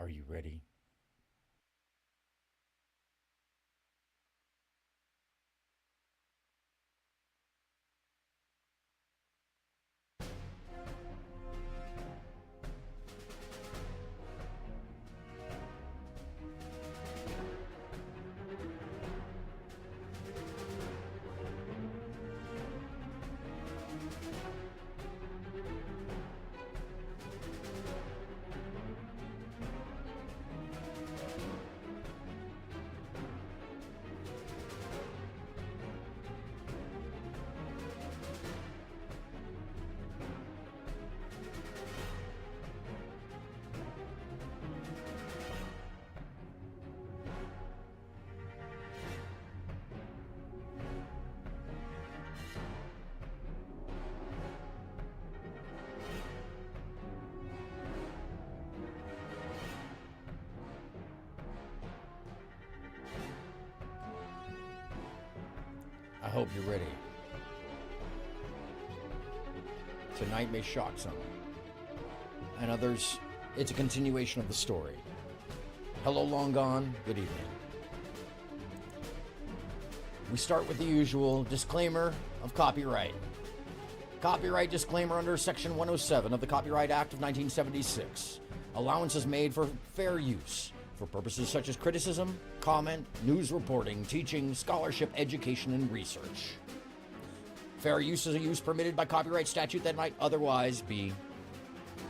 Are you ready? I hope you're ready. Tonight may shock some, and others, it's a continuation of the story. Hello, long gone, good evening. We start with the usual disclaimer of copyright. Copyright disclaimer under Section 107 of the Copyright Act of 1976. Allowance is made for fair use, for purposes such as criticism, comment, news reporting, teaching, scholarship, education, and research. Fair use is a use permitted by copyright statute that might otherwise be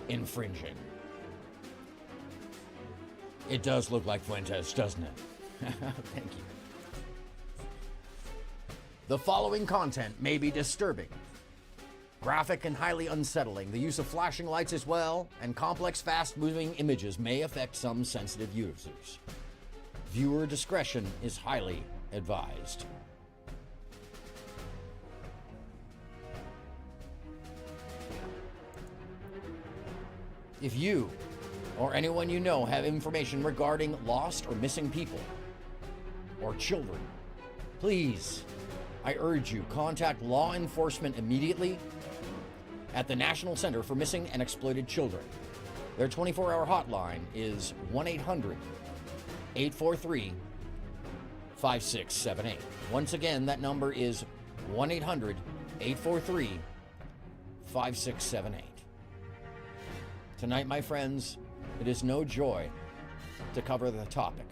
infringing. It does look like Fuentes, doesn't it? Thank you. The following content may be disturbing, graphic, and highly unsettling. The use of flashing lights as well, and complex, fast-moving images may affect some sensitive users. Viewer discretion is highly advised. If you or anyone you know have information regarding lost or missing people or children, please, I urge you, contact law enforcement immediately at the National Center for Missing and Exploited Children. Their 24-hour hotline is 1-800-843-5678. Once again, that number is 1-800-843-5678. Tonight, my friends, it is no joy to cover the topic,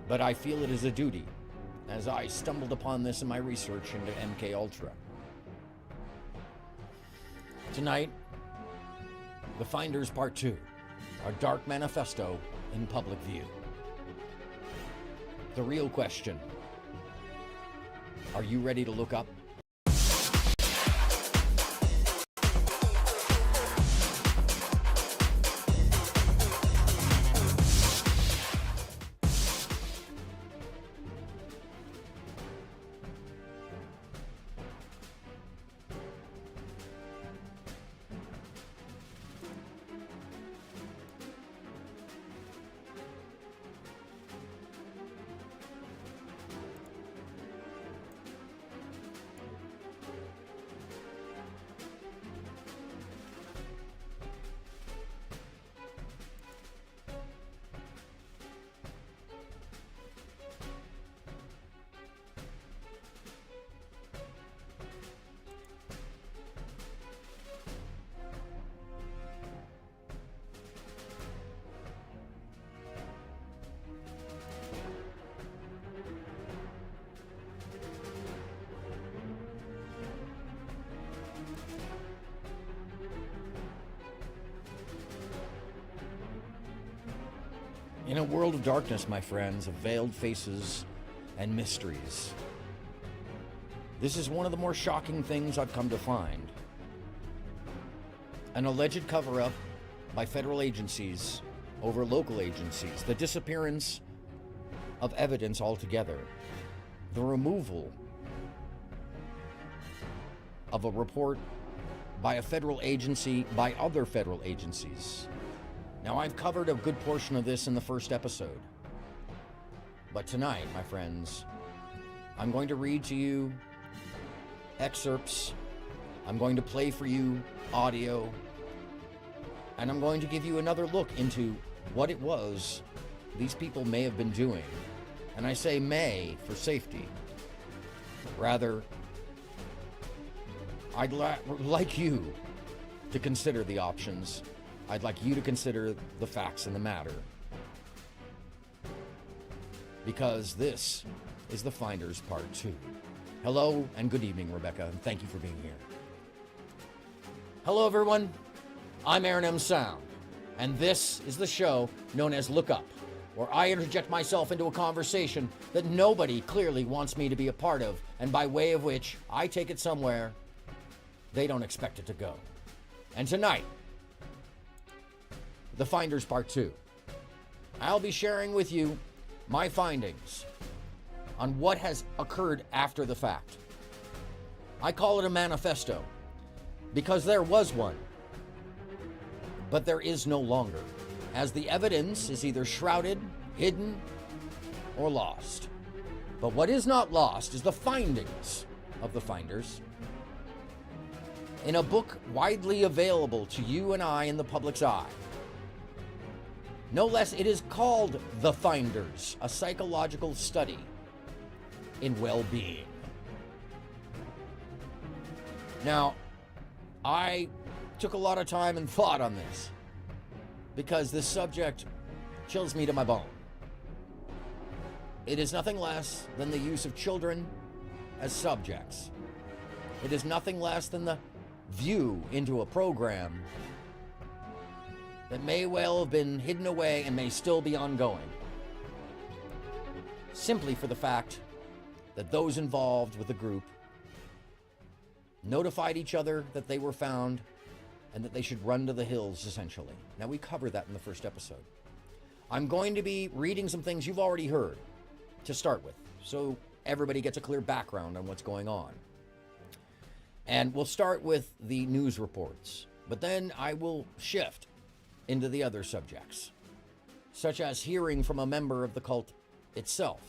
but I feel it is a duty, as I stumbled upon this in my research into MK Ultra. Tonight, The Finders Part 2, our dark manifesto in public view. The real question: are you ready to look up? In a world of darkness, my friends, of veiled faces and mysteries, this is one of the more shocking things I've come to find. An alleged cover-up by federal agencies over local agencies, the disappearance of evidence altogether, the removal of a report by a federal agency by other federal agencies. Now, I've covered a good portion of this in the first episode, but tonight, my friends, I'm going to read to you excerpts. I'm going to play for you audio And I'm going to give you another look into what it was these people may have been doing. And I say may for safety. Rather, I'd like you to consider the options. I'd like you to consider the facts in the matter. Because this is The Finders Part 2. Hello and good evening, Rebecca, and thank you for being here. Hello, everyone. I'm AronMSound, and this is the show known as Lookup, where I interject myself into a conversation that nobody clearly wants me to be a part of, and by way of which I take it somewhere they don't expect it to go. And tonight, The Finders Part 2. I'll be sharing with you my findings on what has occurred after the fact. I call it a manifesto because there was one, but there is no longer, as the evidence is either shrouded, hidden, or lost. But what is not lost is the findings of the finders in a book widely available to you and I in the public's eye. No less, it is called The Finders, a psychological study in well-being. Now, I took a lot of time and thought on this because this subject chills me to my bone. It is nothing less than the use of children as subjects. It is nothing less than the view into a program that may well have been hidden away and may still be ongoing, simply for the fact that those involved with the group notified each other that they were found and that they should run to the hills, essentially. Now, we covered that in the first episode. I'm going to be reading some things you've already heard to start with, so everybody gets a clear background on what's going on. And we'll start with the news reports, but then I will shift into the other subjects, such as hearing from a member of the cult itself.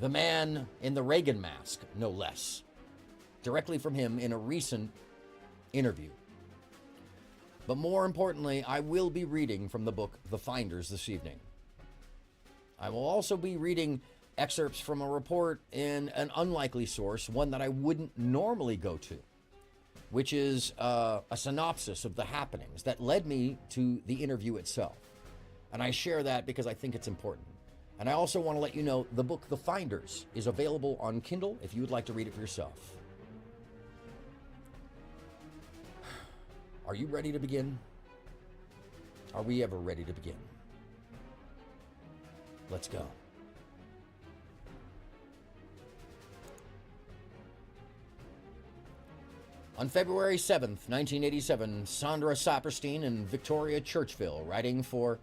The man in the Reagan mask, no less. Directly from him in a recent interview. But more importantly, I will be reading from the book The Finders this evening. I will also be reading excerpts from a report in an unlikely source, one that I wouldn't normally go to, which is a synopsis of the happenings that led me to the interview itself. And I share that because I think it's important. And I also want to let you know the book The Finders is available on Kindle if you would like to read it for yourself. Are you ready to begin? Are we ever ready to begin? Let's go. On February 7th, 1987, Sandra Saperstein and Victoria Churchville, writing for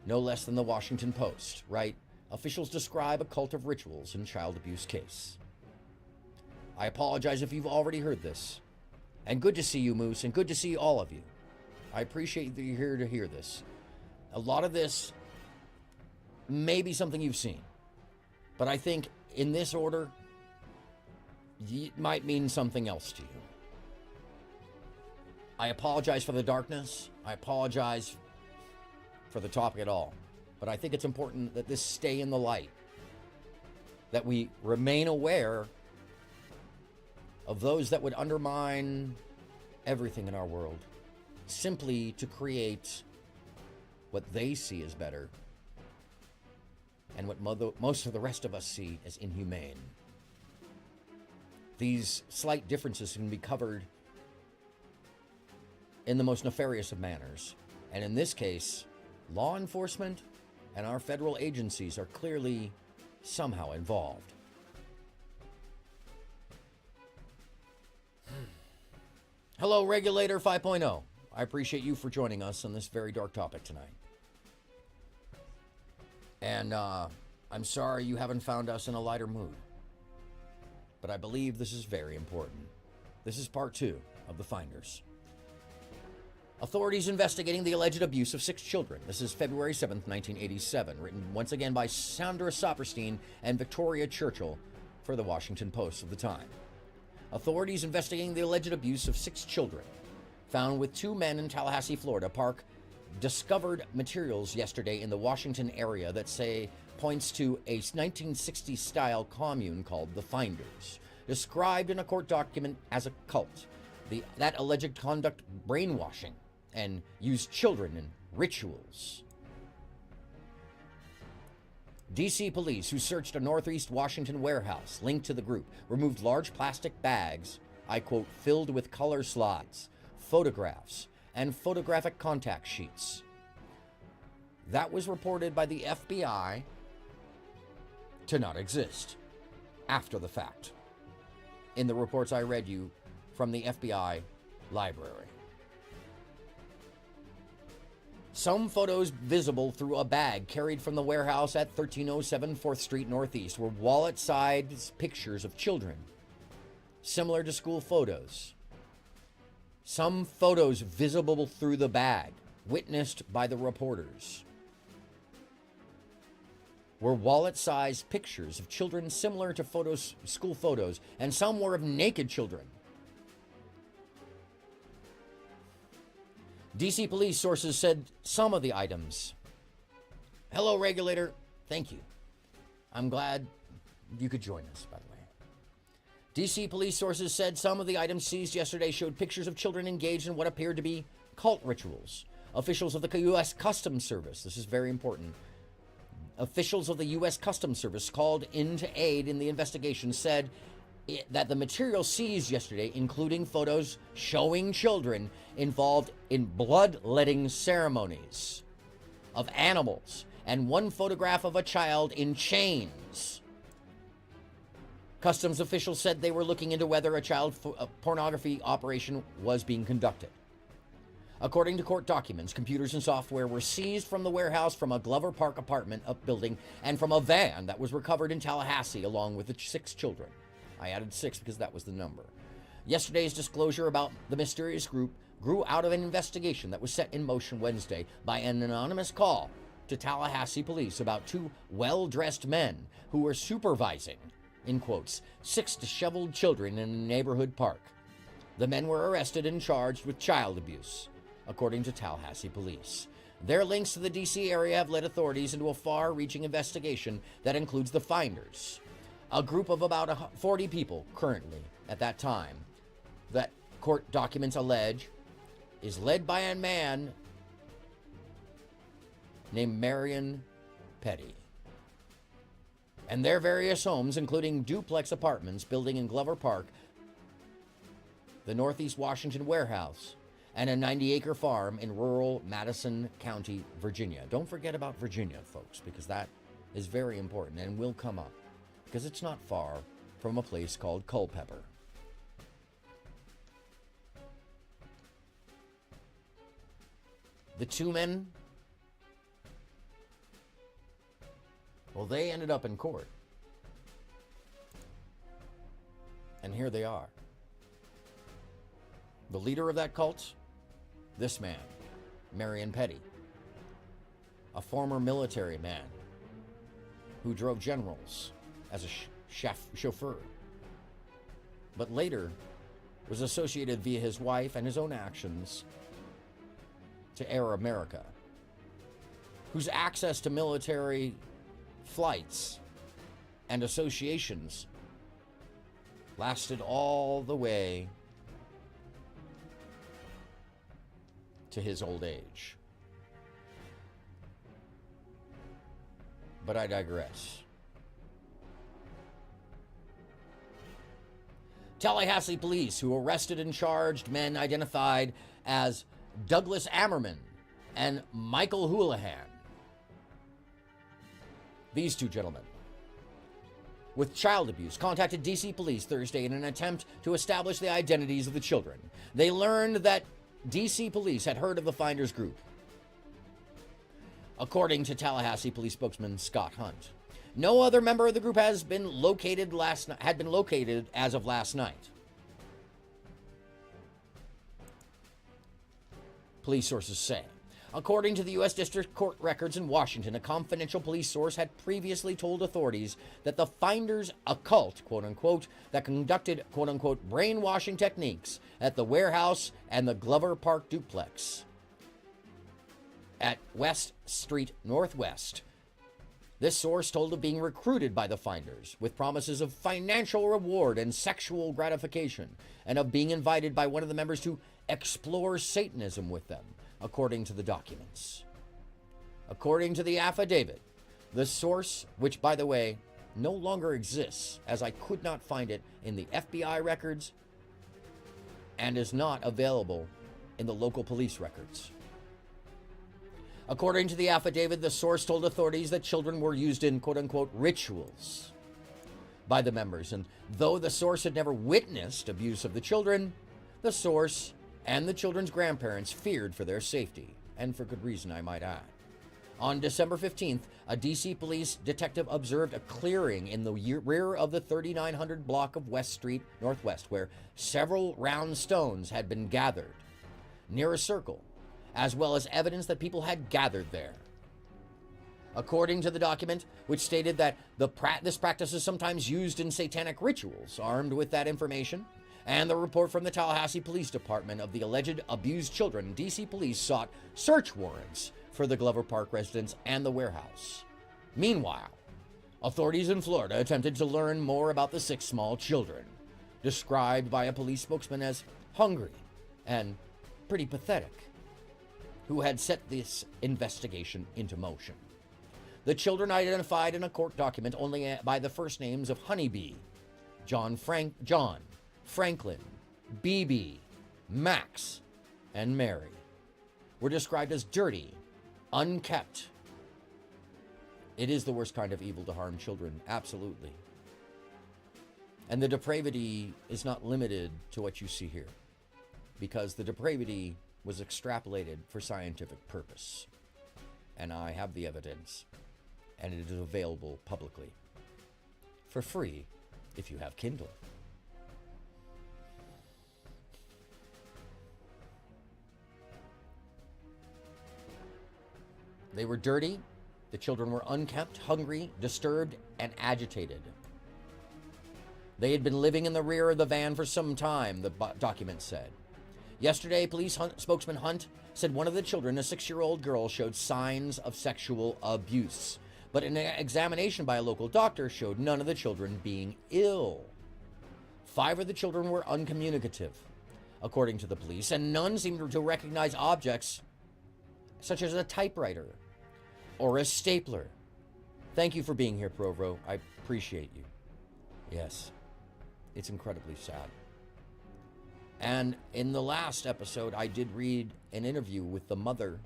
no less than the Washington Post, write, "Officials describe a cult of rituals in child abuse case." I apologize if you've already heard this. And good to see you, Moose, and good to see all of you. I appreciate that you're here to hear this. A lot of this may be something you've seen, but I think in this order, it might mean something else to you. I apologize for the darkness. I apologize for the topic at all. But I think it's important that this stay in the light, that we remain aware of those that would undermine everything in our world, simply to create what they see as better, and what most of the rest of us see as inhumane. These slight differences can be covered in the most nefarious of manners. And in this case, law enforcement and our federal agencies are clearly somehow involved. Hello, Regulator 5.0. I appreciate you for joining us on this very dark topic tonight. And I'm sorry you haven't found us in a lighter mood. But I believe this is very important. This is part 2 of The Finders. Authorities investigating the alleged abuse of 6 children. This is February 7th, 1987, written once again by Sandra Saperstein and Victoria Churchill for the Washington Post of the time. Authorities investigating the alleged abuse of 6 children. found with two men in Tallahassee, Florida park discovered materials yesterday in the Washington area that points to a 1960s style commune called the Finders, described in a court document as a cult. That alleged conduct brainwashing and used children in rituals. D.C. police, who searched a Northeast Washington warehouse linked to the group, removed large plastic bags, I quote, filled with color slots, photographs, and photographic contact sheets. That was reported by the FBI to not exist after the fact, in the reports I read you from the FBI library. Some photos visible through a bag carried from the warehouse at 1307 4th Street Northeast were wallet-sized pictures of children, similar to school photos. Some photos visible through the bag, witnessed by the reporters, were wallet-sized pictures of children similar to school photos, and some were of naked children. D.C. police sources said some of the items. Hello, regulator. Thank you. I'm glad you could join us, by the way. D.C. police sources said some of the items seized yesterday showed pictures of children engaged in what appeared to be cult rituals. Officials of the U.S. Customs Service, this is very important, officials of the U.S. Customs Service called in to aid in the investigation said that the material seized yesterday, including photos showing children involved in bloodletting ceremonies of animals and one photograph of a child in chains. Customs officials said they were looking into whether a child pornography operation was being conducted. According to court documents, computers and software were seized from the warehouse, from a Glover Park apartment building, and from a van that was recovered in Tallahassee, along with the 6 children. I added 6 because that was the number. Yesterday's disclosure about the mysterious group grew out of an investigation that was set in motion Wednesday by an anonymous call to Tallahassee police about 2 well-dressed men who were supervising, in quotes, 6 disheveled children in a neighborhood park. The men were arrested and charged with child abuse, according to Tallahassee police. Their links to the D.C. area have led authorities into a far-reaching investigation that includes the Finders, a group of about 40 people currently at that time that court documents allege is led by a man named Marion Petty. And their various homes, including duplex apartments building in Glover Park, the Northeast Washington warehouse, and a 90-acre farm in rural Madison County, Virginia. Don't forget about Virginia, folks, because that is very important and will come up, because it's not far from a place called Culpeper. The 2 men, well, they ended up in court. And here they are. The leader of that cult, this man, Marion Petty, a former military man who drove generals as a chauffeur, but later was associated via his wife and his own actions to Air America, whose access to military flights and associations lasted all the way to his old age. But I digress. Tallahassee police, who arrested and charged men identified as Douglas Ammerman and Michael Houlihan. These 2 gentlemen, with child abuse, contacted D.C. police Thursday in an attempt to establish the identities of the children. They learned that D.C. police had heard of the Finders group, according to Tallahassee police spokesman Scott Hunt. No other member of the group had been located as of last night. Police sources say. According to the U.S. District Court records in Washington, a confidential police source had previously told authorities that the finders, a cult, quote unquote, that conducted, quote unquote, brainwashing techniques at the warehouse and the Glover Park duplex at West Street Northwest. This source told of being recruited by the finders with promises of financial reward and sexual gratification, and of being invited by one of the members to explore Satanism with them, according to the documents. According to the affidavit, the source, which by the way no longer exists as I could not find it in the FBI records and is not available in the local police records. According to the affidavit, the source told authorities that children were used in quote-unquote rituals by the members, and though the source had never witnessed abuse of the children, the source and the children's grandparents feared for their safety, and for good reason, I might add. On December 15th, a D.C. police detective observed a clearing in the rear of the 3900 block of West Street Northwest, where several round stones had been gathered near a circle, as well as evidence that people had gathered there. According to the document, which stated that this practice is sometimes used in satanic rituals, armed with that information, and the report from the Tallahassee Police Department of the alleged abused children, D.C. police sought search warrants for the Glover Park residence and the warehouse. Meanwhile, authorities in Florida attempted to learn more about the 6 small children, described by a police spokesman as hungry and pretty pathetic, who had set this investigation into motion. The children identified in a court document only by the first names of Honeybee, John, Franklin, BB, Max, and Mary were described as dirty, unkept. It is the worst kind of evil to harm children, absolutely. And the depravity is not limited to what you see here, because the depravity was extrapolated for scientific purpose. And I have the evidence, and it is available publicly for free if you have Kindle. They were dirty, the children were unkempt, hungry, disturbed, and agitated. They had been living in the rear of the van for some time, the document said. Yesterday, police spokesman Hunt said one of the children, a 6-year-old girl, showed signs of sexual abuse, but an examination by a local doctor showed none of the children being ill. 5 of the children were uncommunicative, according to the police, and none seemed to recognize objects such as a typewriter or a stapler. Thank you for being here, Provo. I appreciate you. Yes, it's incredibly sad. And in the last episode, I did read an interview with the mother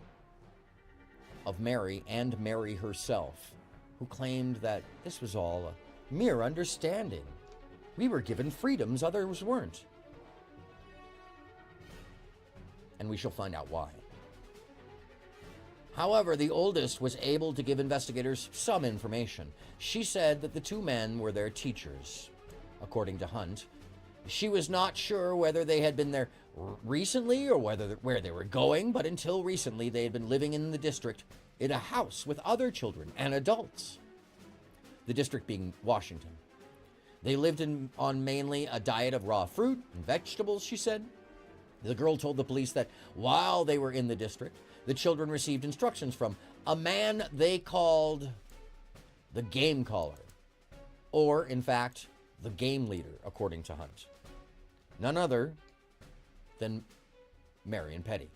of Mary and Mary herself, who claimed that this was all a mere understanding. We were given freedoms others weren't. And we shall find out why. However, the oldest was able to give investigators some information. She said that the 2 men were their teachers, according to Hunt. She was not sure whether they had been there recently or where they were going, but until recently they had been living in the district in a house with other children and adults. The district being Washington. They lived on mainly a diet of raw fruit and vegetables, she said. The girl told the police that while they were in the district, the children received instructions from a man they called the game caller, or in fact, the game leader, according to Hunt. None other than Marion Petty.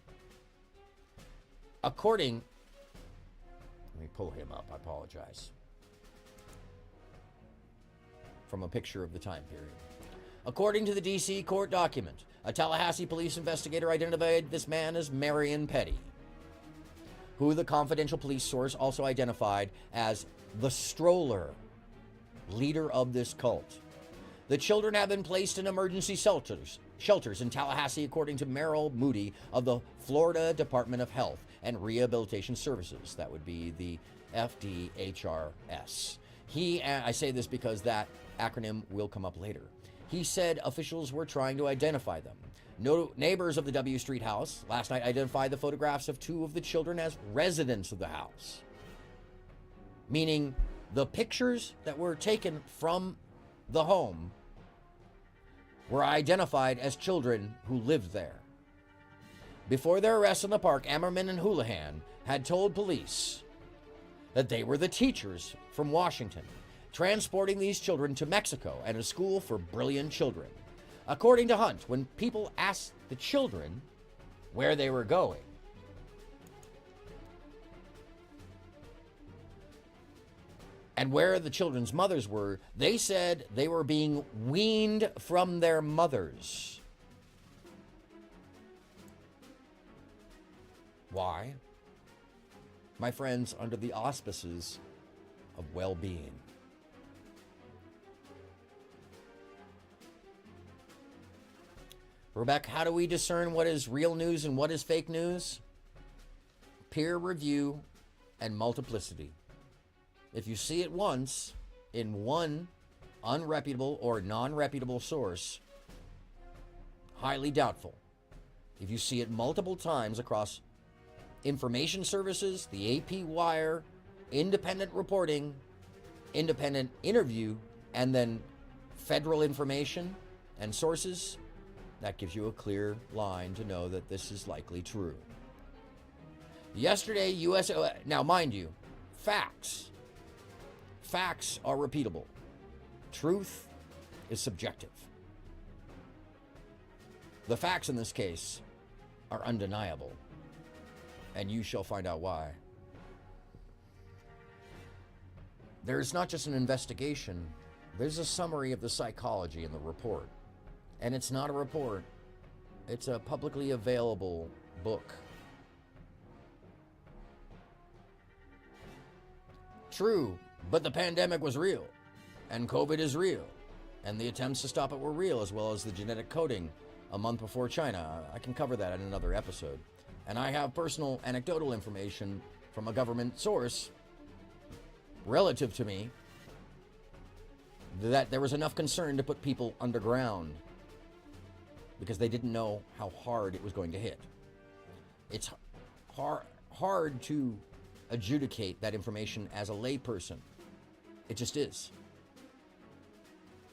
Let me pull him up, I apologize. From a picture of the time period. According to the D.C. court document, a Tallahassee police investigator identified this man as Marion Petty, who the confidential police source also identified as the stroller, leader of this cult. The children have been placed in emergency shelters in Tallahassee, according to Merrill Moody of the Florida Department of Health and Rehabilitation Services. That would be the FDHRS. I say this because that acronym will come up later. He said officials were trying to identify them. No neighbors of the W Street house last night identified the photographs of 2 of the children as residents of the house, meaning the pictures that were taken from the home were identified as children who lived there. Before their arrest in the park, Ammerman and Houlihan had told police that they were the teachers from Washington, transporting these children to Mexico and a school for brilliant children. According to Hunt, when people asked the children where they were going, and where the children's mothers were, they said they were being weaned from their mothers. Why? My friends, under the auspices of well-being. Rebecca, how do we discern what is real news and what is fake news? Peer review and multiplicity. If you see it once in one unreputable or non-reputable source, highly doubtful. If you see it multiple times across information services, the AP Wire, independent reporting, independent interview, and then federal information and sources, that gives you a clear line to know that this is likely true. Yesterday, now mind you, facts are repeatable. Truth is subjective. The facts in this case are undeniable, and you shall find out why. There's not just an investigation, there's a summary of the psychology in the report. And it's not a report, it's a publicly available book. True, but the pandemic was real, and COVID is real, and the attempts to stop it were real, as well as the genetic coding a month before China. I can cover that in another episode. And I have personal anecdotal information from a government source relative to me that there was enough concern to put people underground because they didn't know how hard it was going to hit. It's hard to adjudicate that information as a layperson. It just is.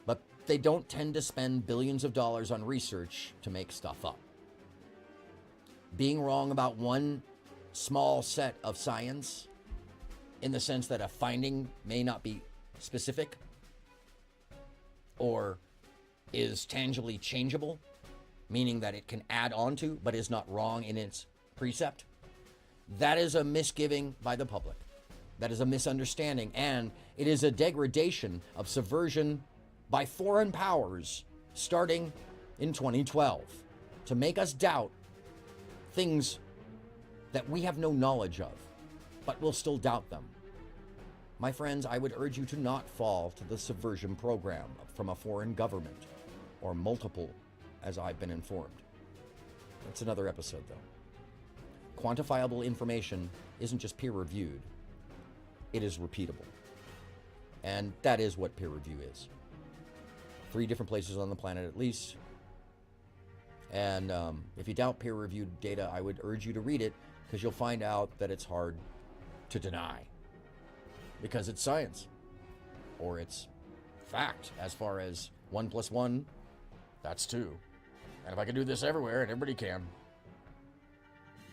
But they don't tend to spend billions of dollars on research to make stuff up. Being wrong about one small set of science, in the sense that a finding may not be specific or is tangibly changeable, meaning that it can add on to, but is not wrong in its precept. That is a misgiving by the public. That is a misunderstanding, and it is a degradation of subversion by foreign powers starting in 2012 to make us doubt things that we have no knowledge of, but will still doubt them. My friends, I would urge you to not fall to the subversion program from a foreign government, or multiple, as I've been informed. That's another episode, though. Quantifiable information isn't just peer-reviewed, it is repeatable. And that is what peer review is. 3 different places on the planet at least. And if you doubt peer-reviewed data, I would urge you to read it, because you'll find out that it's hard to deny. Because it's science, or it's fact, as far as 1 + 1, that's 2. And if I can do this everywhere, and everybody can,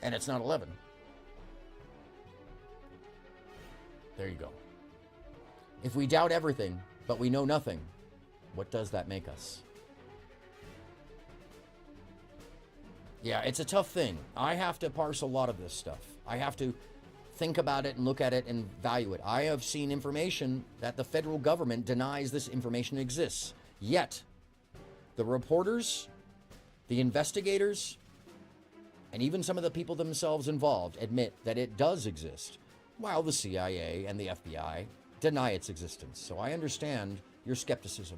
and it's not 11, there you go. If we doubt everything, but we know nothing, what does that make us? Yeah, it's a tough thing. I have to parse a lot of this stuff. I have to think about it and look at it and value it. I have seen information that the federal government denies this information exists. Yet, the reporters, the investigators, and even some of the people themselves involved admit that it does exist, while the CIA and the FBI deny its existence. So I understand your skepticism.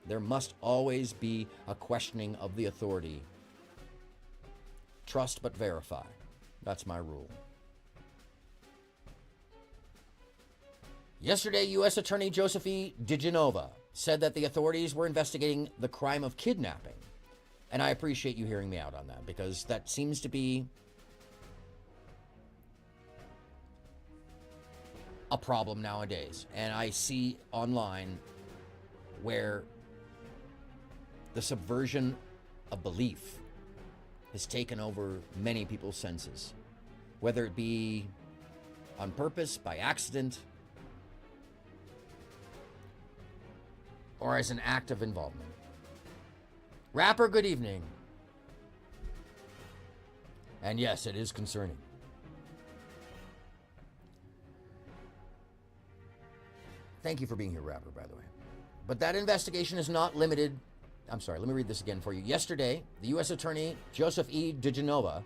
There must always be a questioning of the authority. Trust but verify. That's my rule. Yesterday, U.S. Attorney Joseph E. DiGenova said that the authorities were investigating the crime of kidnapping. And I appreciate you hearing me out on that, because that seems to be a problem nowadays. And I see online where the subversion of belief has taken over many people's senses, whether it be on purpose, by accident, or as an act of involvement. Rapper, good evening. And yes, it is concerning. Thank you for being here, Rapper, by the way. But that investigation is not limited. I'm sorry, let me read this again for you. Yesterday, the U.S. Attorney Joseph E. DeGenova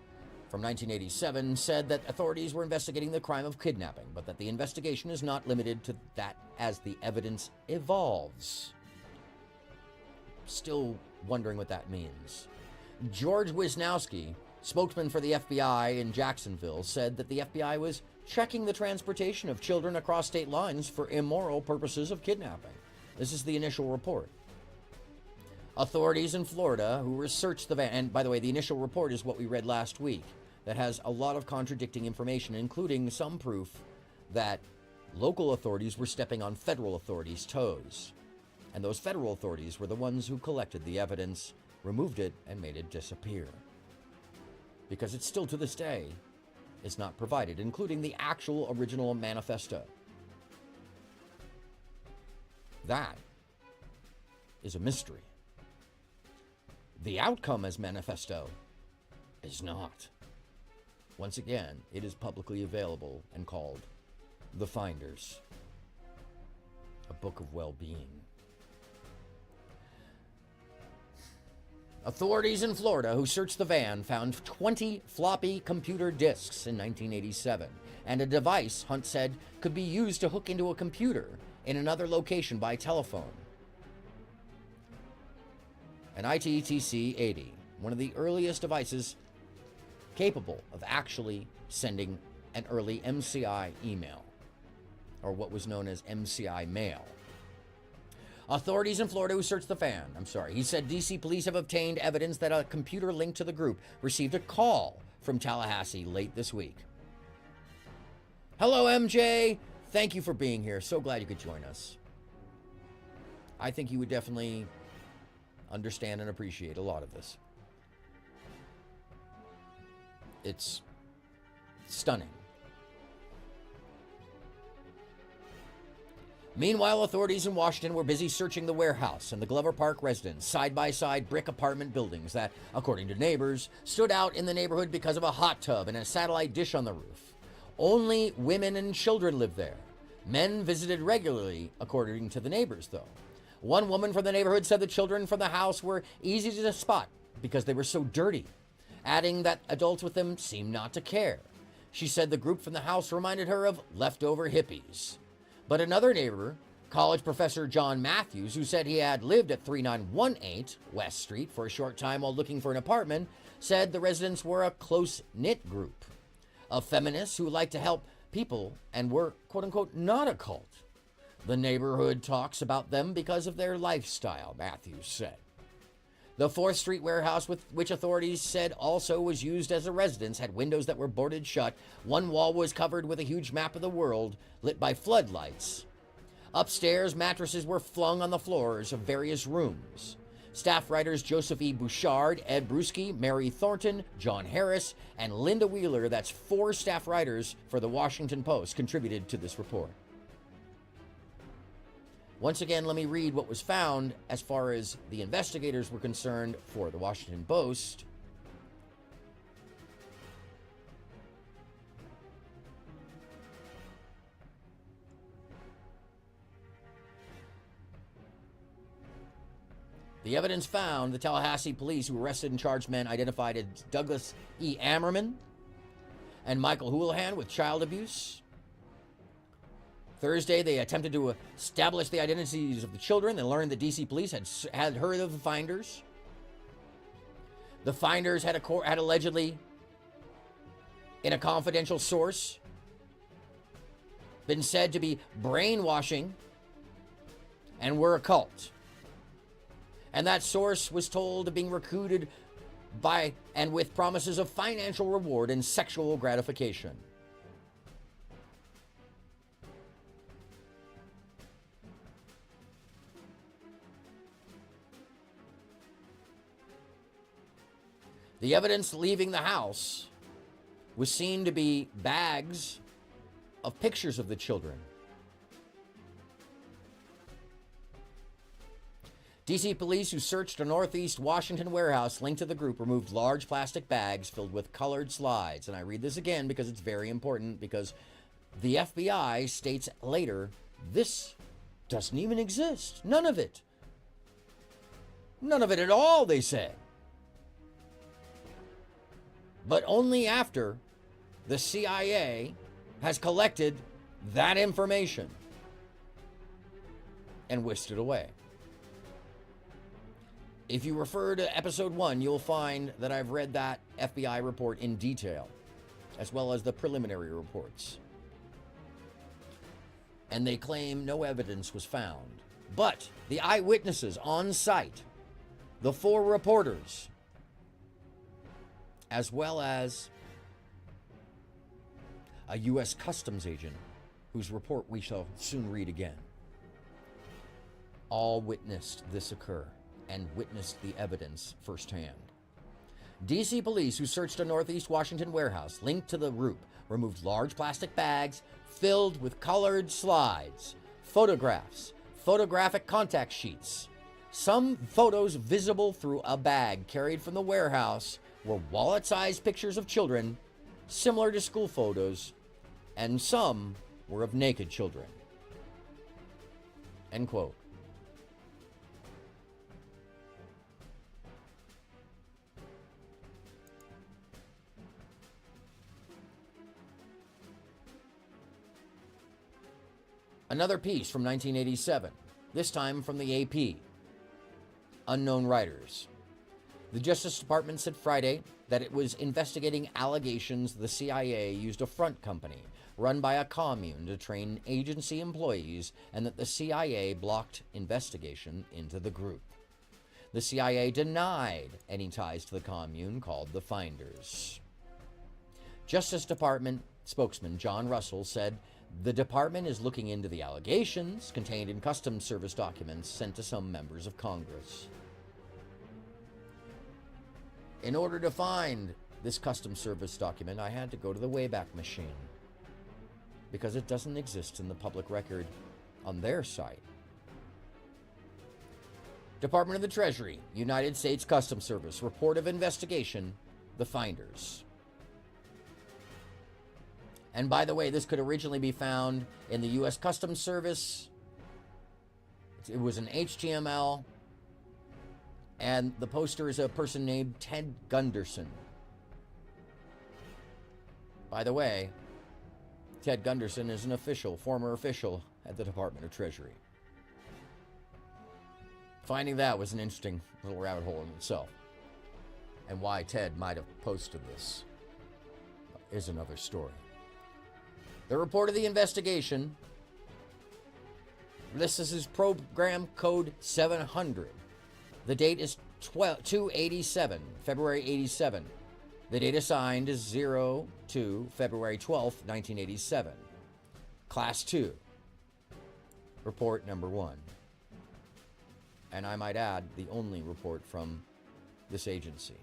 from 1987 said that authorities were investigating the crime of kidnapping, but that the investigation is not limited to that as the evidence evolves. Still wondering what that means. George Wisnowski, spokesman for the FBI in Jacksonville, said that the FBI was checking the transportation of children across state lines for immoral purposes of kidnapping. This is the initial report. Authorities in Florida who researched the van, and by the way, the initial report is what we read last week, that has a lot of contradicting information, including some proof that local authorities were stepping on federal authorities' toes. And those federal authorities were the ones who collected the evidence, removed it, and made it disappear. Because it still to this day is not provided, including the actual original manifesto. That is a mystery. The outcome as manifesto is not. Once again, it is publicly available and called The Finders, a book of well-being. Authorities in Florida who searched the van found 20 floppy computer disks in 1987 and a device Hunt said could be used to hook into a computer in another location by telephone. An ITTC-80, one of the earliest devices capable of actually sending an early MCI email, or what was known as MCI mail. Authorities in Florida who searched the van, he said DC police have obtained evidence that a computer linked to the group received a call from Tallahassee late this week. Hello, MJ. Thank you for being here. So glad you could join us. I think you would definitely understand and appreciate a lot of this. It's stunning. Meanwhile, authorities in Washington were busy searching the warehouse and the Glover Park residence, side-by-side brick apartment buildings that, according to neighbors, stood out in the neighborhood because of a hot tub and a satellite dish on the roof. Only women and children lived there. Men visited regularly, according to the neighbors, though. One woman from the neighborhood said the children from the house were easy to spot because they were so dirty, adding that adults with them seemed not to care. She said the group from the house reminded her of leftover hippies. But another neighbor, college professor John Matthews, who said he had lived at 3918 West Street for a short time while looking for an apartment, said the residents were a close-knit group of feminists who like to help people and were, quote-unquote, not a cult. The neighborhood talks about them because of their lifestyle, Matthews said. The 4th Street warehouse, which authorities said also was used as a residence, had windows that were boarded shut. One wall was covered with a huge map of the world, lit by floodlights. Upstairs, mattresses were flung on the floors of various rooms. Staff writers Joseph E. Bouchard, Ed Bruschi, Mary Thornton, John Harris, and Linda Wheeler, that's 4 staff writers for the Washington Post, contributed to this report. Once again, let me read what was found as far as the investigators were concerned for the Washington Post. The evidence found the Tallahassee police who arrested and charged men identified as Douglas E. Ammerman and Michael Houlihan with child abuse. Thursday, they attempted to establish the identities of the children and learned that D.C. police had heard of the finders. The finders had allegedly, in a confidential source, been said to be brainwashing and were a cult. And that source was told of being recruited by and with promises of financial reward and sexual gratification. The evidence leaving the house was seen to be bags of pictures of the children. DC police who searched a Northeast Washington warehouse linked to the group removed large plastic bags filled with colored slides. And I read this again because it's very important, because the FBI states later, this doesn't even exist. None of it. None of it at all, they say. But only after the CIA has collected that information and whisked it away. If you refer to episode 1, you'll find that I've read that FBI report in detail, as well as the preliminary reports. And they claim no evidence was found. But the eyewitnesses on site, the 4 reporters, as well as a U.S. Customs agent, whose report we shall soon read again, all witnessed this occur and witnessed the evidence firsthand. DC police who searched a Northeast Washington warehouse linked to the group removed large plastic bags filled with colored slides, photographs, photographic contact sheets. Some photos visible through a bag carried from the warehouse were wallet-sized pictures of children, similar to school photos, and some were of naked children. End quote. Another piece from 1987, this time from the AP. Unknown writers. The Justice Department said Friday that it was investigating allegations the CIA used a front company run by a commune to train agency employees, and that the CIA blocked investigation into the group. The CIA denied any ties to the commune called the Finders. Justice Department spokesman John Russell said the department is looking into the allegations contained in Customs Service documents sent to some members of Congress. In order to find this Customs Service document, I had to go to the Wayback Machine, because it doesn't exist in the public record on their site. Department of the Treasury, United States Customs Service, report of investigation, the Finders. And by the way, this could originally be found in the U.S. Customs Service. It was an HTML. And the poster is a person named Ted Gunderson. By the way, Ted Gunderson is an official, former official at the Department of Treasury. Finding that was an interesting little rabbit hole in itself. And why Ted might have posted this is another story. The report of the investigation, this is program code 700. The date is 2/87, February 87. The date assigned is 02 February 12th, 1987. Class 2. Report number 1. And I might add, the only report from this agency,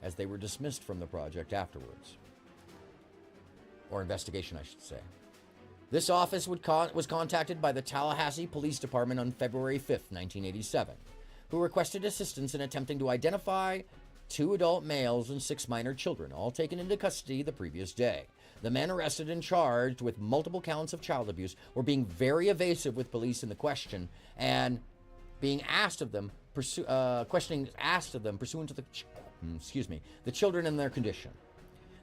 as they were dismissed from the project afterwards. Or investigation, I should say. This office was contacted by the Tallahassee Police Department on February 5th, 1987, who requested assistance in attempting to identify 2 adult males and 6 minor children, all taken into custody the previous day. The men arrested and charged with multiple counts of child abuse were being very evasive with police in the question, and being asked of them, questioning asked of them pursuant to the children and their condition.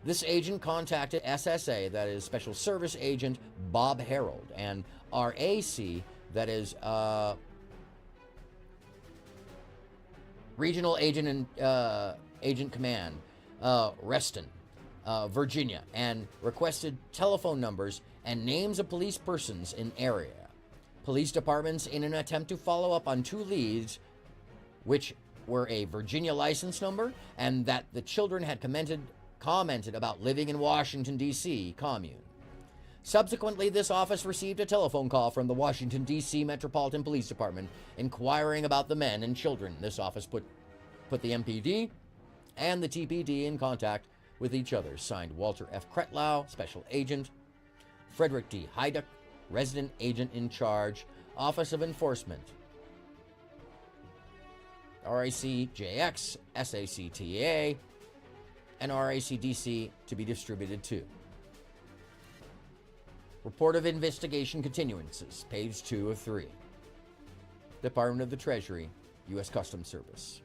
This agent contacted SSA, that is Special Service Agent Bob Harold, and RAC, that is Regional Agent and Agent Command, Reston, Virginia, and requested telephone numbers and names of police persons in area. police departments in an attempt to follow up on 2 leads, which were a Virginia license number and that the children had commented about living in Washington, D.C. commune. Subsequently, this office received a telephone call from the Washington, D.C. Metropolitan Police Department inquiring about the men and children. This office put the MPD and the TPD in contact with each other. Signed, Walter F. Kretlau, Special Agent. Frederick D. Heiduck, Resident Agent in Charge, Office of Enforcement. RACJX, SACTA, and RACDC to be distributed to. Report of investigation continuances, page 2 of 3. Department of the Treasury, U.S. Customs Service.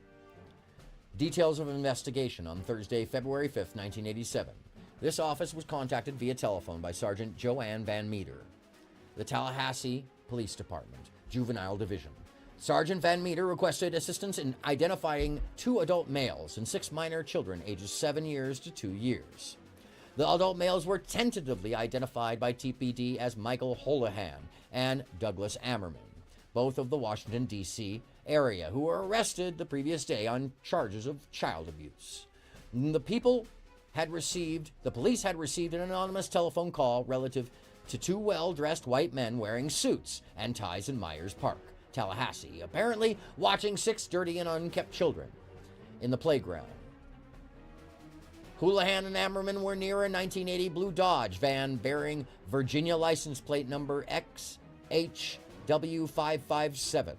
Details of investigation on Thursday, February 5th, 1987. This office was contacted via telephone by Sergeant Joanne Van Meter, the Tallahassee Police Department, Juvenile Division. Sergeant Van Meter requested assistance in identifying 2 adult males and 6 minor children ages 7 years to 2 years. The adult males were tentatively identified by TPD as Michael Holohan and Douglas Ammerman, both of the Washington, D.C. area, who were arrested the previous day on charges of child abuse. The police had received an anonymous telephone call relative to 2 well-dressed white men wearing suits and ties in Myers Park, Tallahassee, apparently watching 6 dirty and unkept children in the playground. Houlihan and Ammerman were near a 1980 blue Dodge van bearing Virginia license plate number XHW557,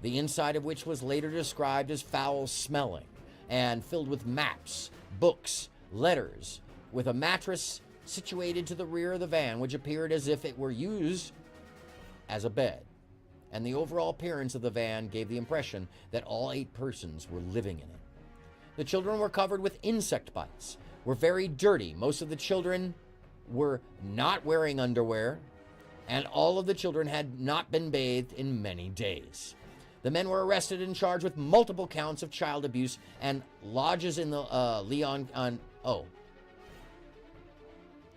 the inside of which was later described as foul-smelling and filled with maps, books, letters, with a mattress situated to the rear of the van, which appeared as if it were used as a bed. And the overall appearance of the van gave the impression that all 8 persons were living in it. The children were covered with insect bites, were very dirty. Most of the children were not wearing underwear, and all of the children had not been bathed in many days. The men were arrested and charged with multiple counts of child abuse and lodges in the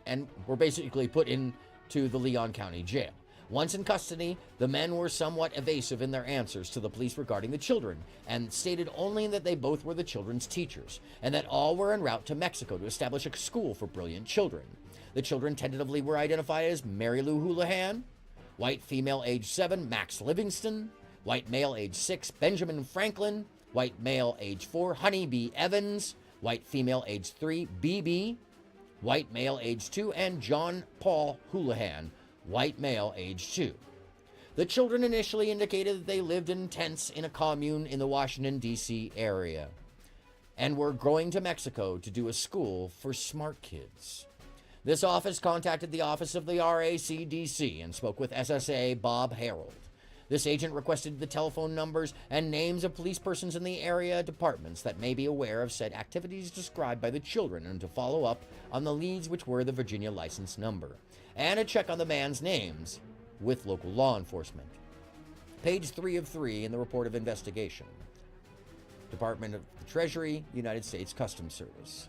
and were basically put into the Leon County Jail. Once in custody, the men were somewhat evasive in their answers to the police regarding the children, and stated only that they both were the children's teachers, and that all were en route to Mexico to establish a school for brilliant children. The children tentatively were identified as Mary Lou Houlihan, white female age 7, Max Livingston, white male age 6, Benjamin Franklin, white male age 4, Honeybee Evans, white female age 3, BB, white male age 2, and John Paul Houlihan, white male age 2. The children initially indicated that they lived in tents in a commune in the Washington, D.C. area and were going to Mexico to do a school for smart kids. This office contacted the office of the RACDC and spoke with SSA Bob Harold. This agent requested the telephone numbers and names of police persons in the area departments that may be aware of said activities described by the children, and to follow up on the leads, which were the Virginia license number, and a check on the man's names with local law enforcement. Page 3 of 3 in the report of investigation. Department of the Treasury, United States Customs Service.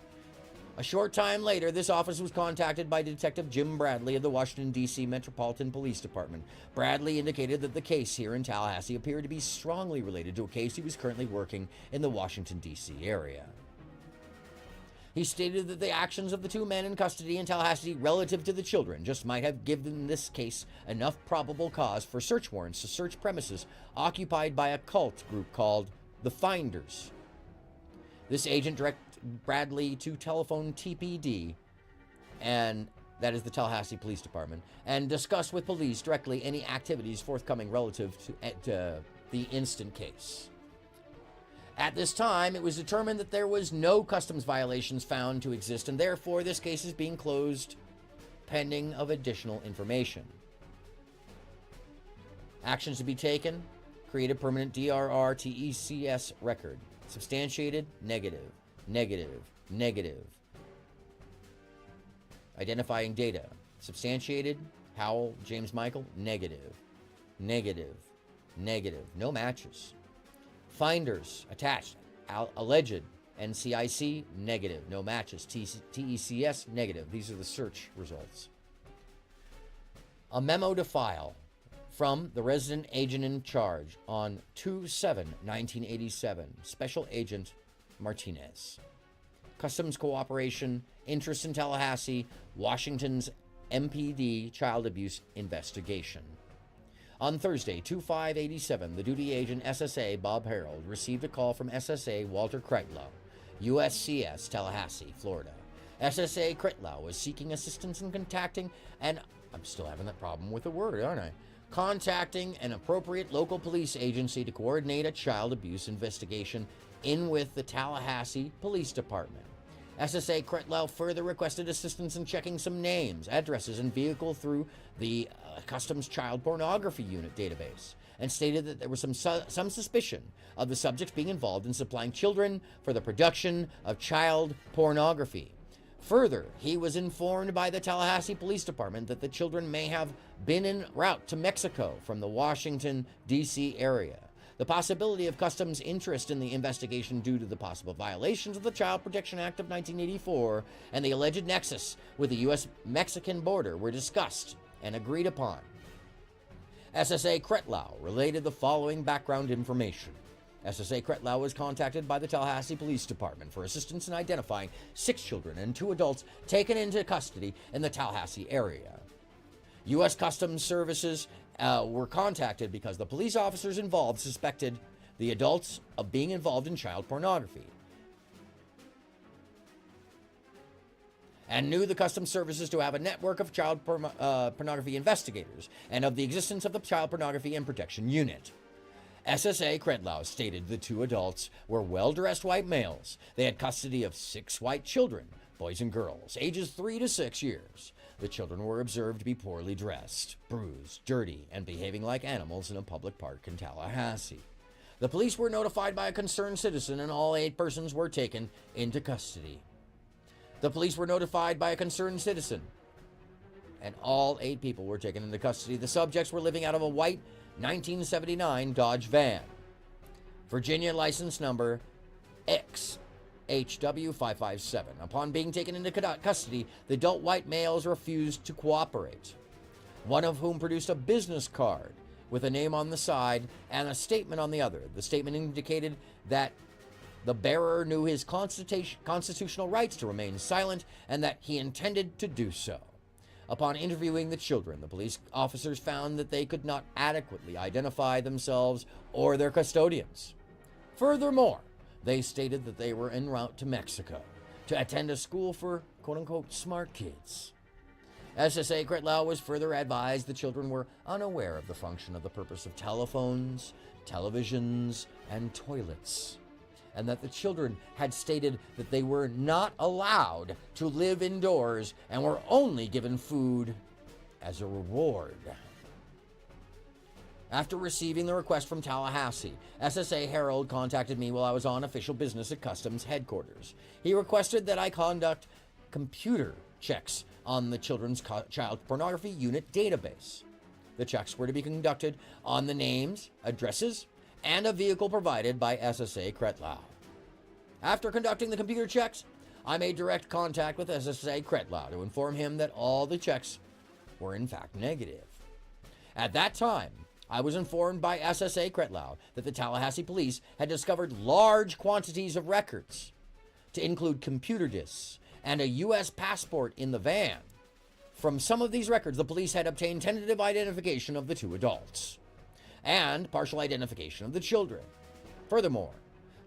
A short time later, this office was contacted by Detective Jim Bradley of the Washington, D.C. Metropolitan Police Department. Bradley indicated that the case here in Tallahassee appeared to be strongly related to a case he was currently working in the Washington, D.C. area. He stated that the actions of the 2 men in custody in Tallahassee relative to the children just might have given this case enough probable cause for search warrants to search premises occupied by a cult group called the Finders. This agent directed Bradley to telephone TPD, and that is the Tallahassee Police Department, and discuss with police directly any activities forthcoming relative to the instant case. At this time, it was determined that there was no customs violations found to exist, and therefore this case is being closed pending of additional information. Actions to be taken: create a permanent DRR TECS record. Substantiated, negative, negative, negative. Identifying data: substantiated, Howell, James Michael, negative, negative, negative, no matches. Finders, attached, alleged, NCIC, negative, no matches. TECS, negative. These are the search results. A memo to file. from the resident agent in charge on 2/7/1987, Special Agent Martinez. Customs Cooperation, interest in Tallahassee, Washington's MPD child abuse investigation. On Thursday, 2/5/87, the duty agent SSA Bob Harold received a call from SSA Walter Kreitlow, USCS, Tallahassee, Florida. SSA Kreitlow was seeking assistance in contacting, and I'm still having that problem with the word, aren't I? Contacting an appropriate local police agency to coordinate a child abuse investigation in with the Tallahassee Police Department. SSA Kreitlow further requested assistance in checking some names, addresses, and vehicle through the Customs Child Pornography Unit database, and stated that there was some suspicion of the subjects being involved in supplying children for the production of child pornography. Further, he was informed by the Tallahassee Police Department that the children may have been en route to Mexico from the Washington, D.C. area. The possibility of Customs' interest in the investigation due to the possible violations of the Child Protection Act of 1984 and the alleged nexus with the U.S.-Mexican border were discussed and agreed upon. SSA Kreitlow related the following background information. SSA Kreitlow was contacted by the Tallahassee Police Department for assistance in identifying 6 children and 2 adults taken into custody in the Tallahassee area. U.S. Customs Services were contacted because the police officers involved suspected the adults of being involved in child pornography and knew the Customs Services to have a network of child pornography investigators and of the existence of the Child Pornography and Protection Unit. SSA Kreitlow stated the 2 adults were well-dressed white males. They had custody of 6 white children, boys and girls, ages 3 to 6 years. The children were observed to be poorly dressed, bruised, dirty, and behaving like animals in a public park in Tallahassee. The police were notified by a concerned citizen, and all 8 persons were taken into custody. The police were notified by a concerned citizen, and all 8 people were taken into custody. The subjects were living out of a white 1979 Dodge van. Virginia license number XHW557. Upon being taken into custody, the adult white males refused to cooperate, one of whom produced a business card with a name on the side and a statement on the other. The statement indicated that the bearer knew his constitutional rights to remain silent and that he intended to do so. Upon interviewing the children, the police officers found that they could not adequately identify themselves or their custodians. Furthermore, they stated that they were en route to Mexico to attend a school for quote-unquote smart kids. SSA Kreitlow was further advised the children were unaware of the function of the purpose of telephones, televisions, and toilets, and that the children had stated that they were not allowed to live indoors and were only given food as a reward. After receiving the request from Tallahassee, SSA Harold contacted me while I was on official business at Customs headquarters. He requested that I conduct computer checks on the Children's Child Pornography Unit database. The checks were to be conducted on the names, addresses, and a vehicle provided by SSA Kreitlow. After conducting the computer checks, I made direct contact with SSA Kreitlow to inform him that all the checks were in fact negative. At that time, I was informed by SSA Kreitlow that the Tallahassee police had discovered large quantities of records, to include computer disks and a U.S. passport in the van. From some of these records, the police had obtained tentative identification of the 2 adults and partial identification of the children. Furthermore,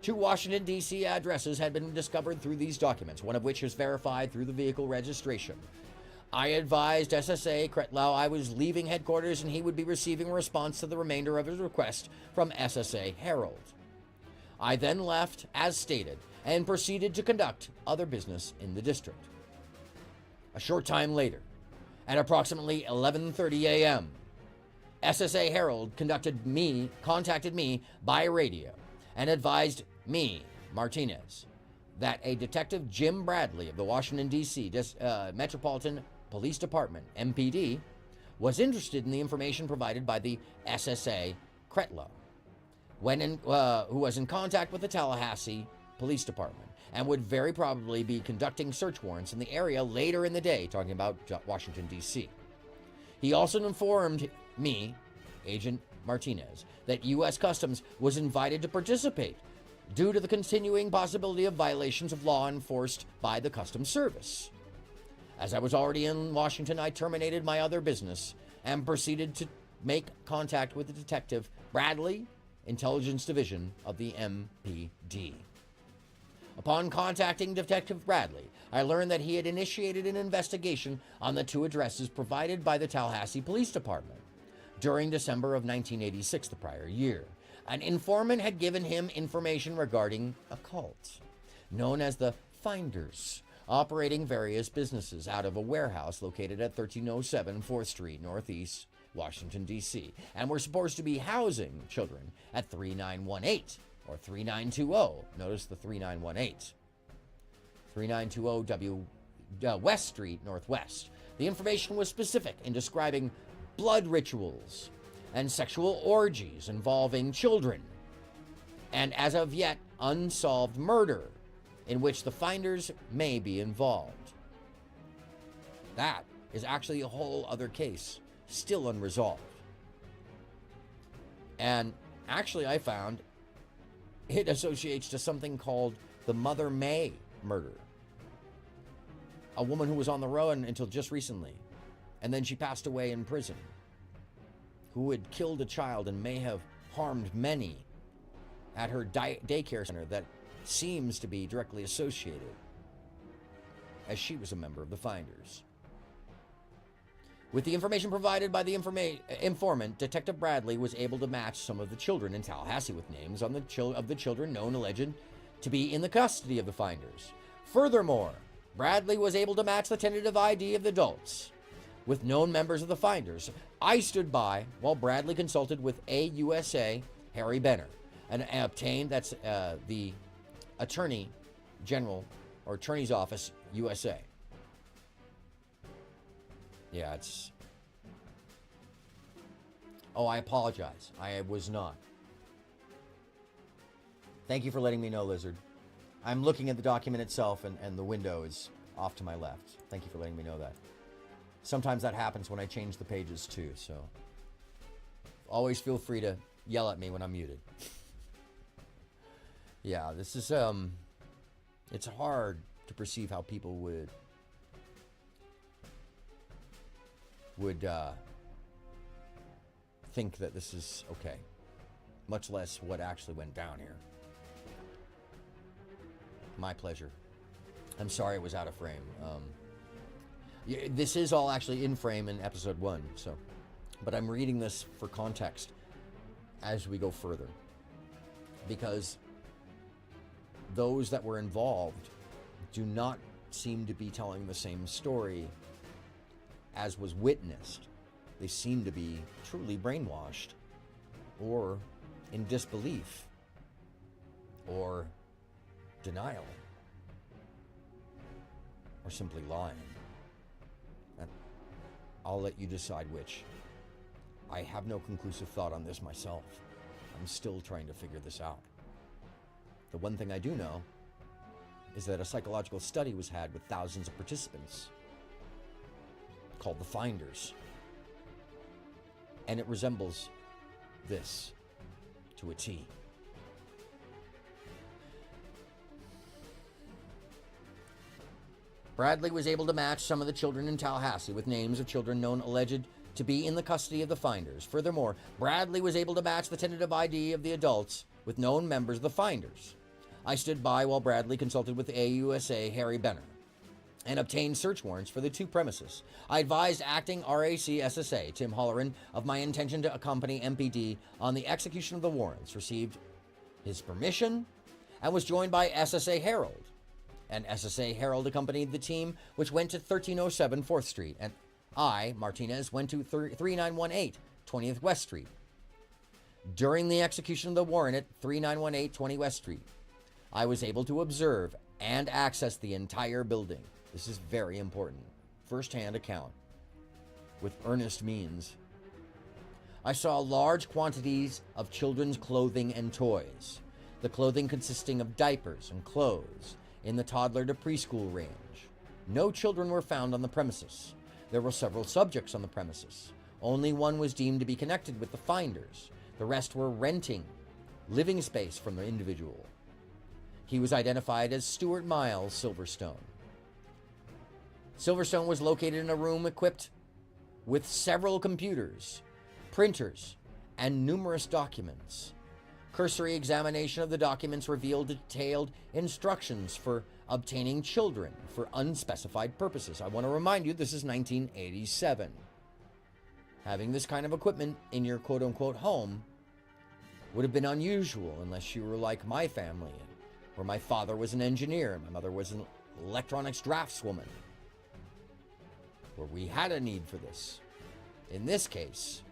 2 Washington, D.C. addresses had been discovered through these documents, one of which is verified through the vehicle registration. I advised SSA Kreitlow I was leaving headquarters and he would be receiving a response to the remainder of his request from SSA Harold. I then left, as stated, and proceeded to conduct other business in the district. A short time later, at approximately 11:30 a.m., SSA Harold contacted me by radio and advised me, Martinez, that a Detective Jim Bradley of the Washington, D.C. Metropolitan Police Department, MPD, was interested in the information provided by the SSA Kreitlow, who was in contact with the Tallahassee Police Department and would very probably be conducting search warrants in the area later in the day, talking about Washington, D.C. He also informed me Agent Martinez, that U.S. Customs was invited to participate due to the continuing possibility of violations of law enforced by the Customs Service. As I was already in Washington, I terminated my other business and proceeded to make contact with the detective Bradley, Intelligence Division of the MPD. Upon contacting Detective Bradley, I learned that he had initiated an investigation on the 2 addresses provided by the Tallahassee Police Department during December of 1986, the prior year. An informant had given him information regarding a cult known as the Finders, operating various businesses out of a warehouse located at 1307 4th Street, Northeast Washington, D.C., and were supposed to be housing children at 3918 or 3920. Notice the 3918. 3920 West Street, Northwest. The information was specific in describing blood rituals and sexual orgies involving children, and as of yet unsolved murder in which the Finders may be involved. That is actually a whole other case, still unresolved. And actually I found it associates to something called the Mother May murder. A woman who was on the run until just recently, and then she passed away in prison, who had killed a child and may have harmed many at her daycare center that seems to be directly associated, as she was a member of the Finders. With the information provided by the informant, Detective Bradley was able to match some of the children in Tallahassee with names on of the children known alleged to be in the custody of the Finders. Furthermore, Bradley was able to match the tentative ID of the adults with known members of the Finders. I stood by while Bradley consulted with AUSA Harry Benner and obtained, that's the Attorney General or Attorney's Office, USA. Yeah, it's... Oh, I apologize. I was not. Thank you for letting me know, Lizard. I'm looking at the document itself, and the window is off to my left. Thank you for letting me know that. Sometimes that happens when I change the pages, too, so... Always feel free to yell at me when I'm muted. Yeah, this is, it's hard to perceive how people would think that this is okay, much less what actually went down here. My pleasure. I'm sorry it was out of frame. This is all actually in frame in episode 1, so, but I'm reading this for context as we go further, because those that were involved do not seem to be telling the same story as was witnessed. They seem to be truly brainwashed, or in disbelief, or denial, or simply lying. And I'll let you decide which. I have no conclusive thought on this myself. I'm still trying to figure this out. The one thing I do know is that a psychological study was had with thousands of participants called the Finders, and it resembles this to a T. Bradley was able to match some of the children in Tallahassee with names of children known alleged to be in the custody of the Finders. Furthermore, Bradley was able to match the tentative ID of the adults with known members of the Finders. I stood by while Bradley consulted with AUSA Harry Benner and obtained search warrants for the 2 premises. I advised acting RAC SSA Tim Holleran of my intention to accompany MPD on the execution of the warrants, received his permission, and was joined by SSA Harold. And SSA Harold accompanied the team, which went to 1307 4th Street, and I, Martinez, went to 3918 20th West Street. During the execution of the warrant at 3918 20 West Street, I was able to observe and access the entire building. This is very important. First-hand account with earnest means. I saw large quantities of children's clothing and toys. The clothing consisting of diapers and clothes in the toddler to preschool range. No children were found on the premises. There were several subjects on the premises. Only one was deemed to be connected with the finders. The rest were renting living space from the individual. He was identified as Stuart Miles Silverstone. Silverstone was located in a room equipped with several computers, printers, and numerous documents. Cursory examination of the documents revealed detailed instructions for obtaining children for unspecified purposes. I want to remind you, this is 1987. Having this kind of equipment in your quote-unquote home would have been unusual unless you were like my family, where my father was an engineer and my mother was an electronics draftswoman, where we had a need for this. In this case,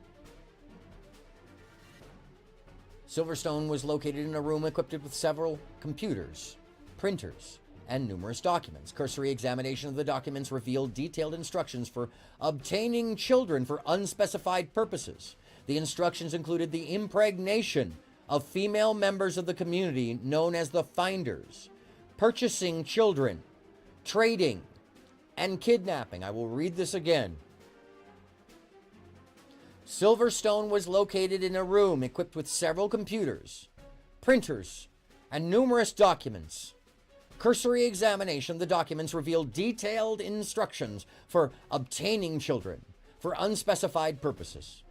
Silverstone was located in a room equipped with several computers, printers, and numerous documents. Cursory examination of the documents revealed detailed instructions for obtaining children for unspecified purposes. The instructions included the impregnation of female members of the community known as the finders, purchasing children, trading, and kidnapping. I will read this again. Silverstone was located in a room equipped with several computers, printers, and numerous documents. Cursory examination of the documents revealed detailed instructions for obtaining children for unspecified purposes.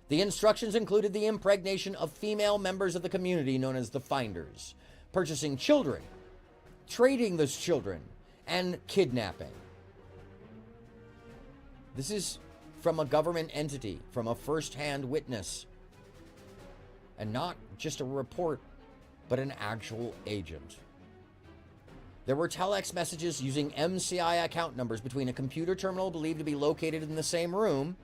The instructions included the impregnation of female members of the community known as the finders, purchasing children, trading those children, and kidnapping. This is from a government entity, from a first-hand witness, and not just a report, but an actual agent. There were telex messages using MCI account numbers between a computer terminal believed to be located in the same room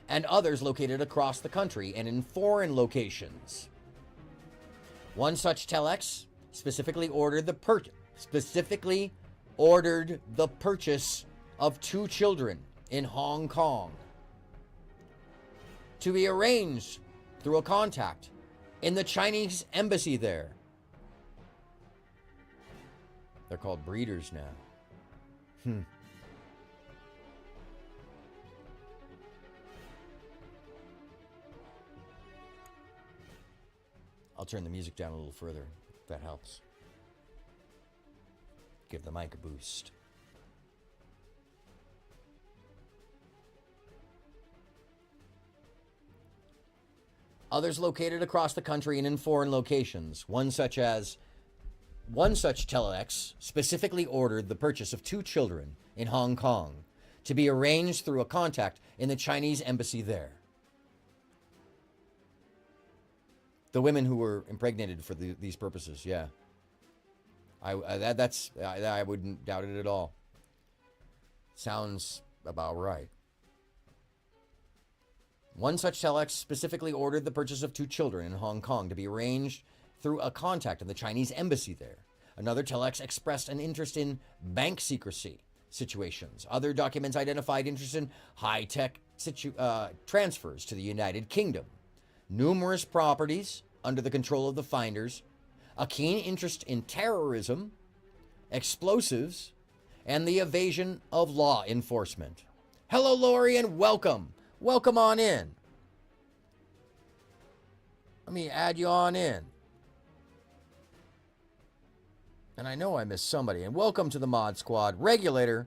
and others located across the country and in foreign locations. One such telex specifically ordered the purchase of 2 children in Hong Kong to be arranged through a contact in the Chinese embassy there. They're called breeders now. I'll turn the music down a little further, if that helps. Give the mic a boost. Others located across the country and in foreign locations. One such telex specifically ordered the purchase of 2 children in Hong Kong to be arranged through a contact in the Chinese embassy there. The women who were impregnated for these purposes, yeah. I wouldn't doubt it at all. Sounds about right. One such telex specifically ordered the purchase of 2 children in Hong Kong to be arranged through a contact in the Chinese embassy there. Another telex expressed an interest in bank secrecy situations. Other documents identified interest in high-tech transfers to the United Kingdom, numerous properties under the control of the finders, a keen interest in terrorism, explosives, and the evasion of law enforcement. Hello, Lori, and welcome. Welcome on in. Let me add you on in. And I know I missed somebody. And welcome to the Mod Squad. Regulator.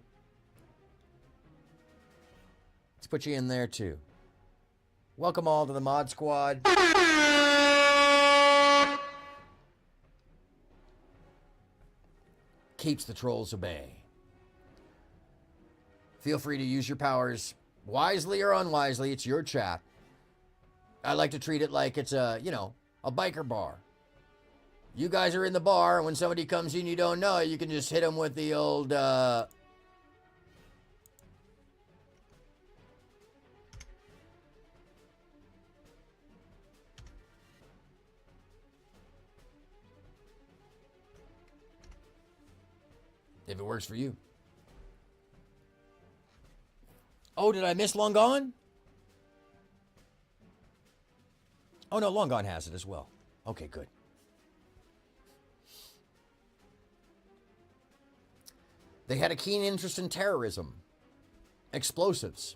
Let's put you in there too. Welcome all to the Mod Squad. Keeps the trolls at bay. Feel free to use your powers wisely or unwisely. It's your chat. I like to treat it like it's a biker bar. You guys are in the bar, and when somebody comes in you don't know, you can just hit them with the old, if it works for you. Oh, did I miss Long Gone? Oh, no, Long Gone has it as well. Okay, good. They had a keen interest in terrorism, explosives,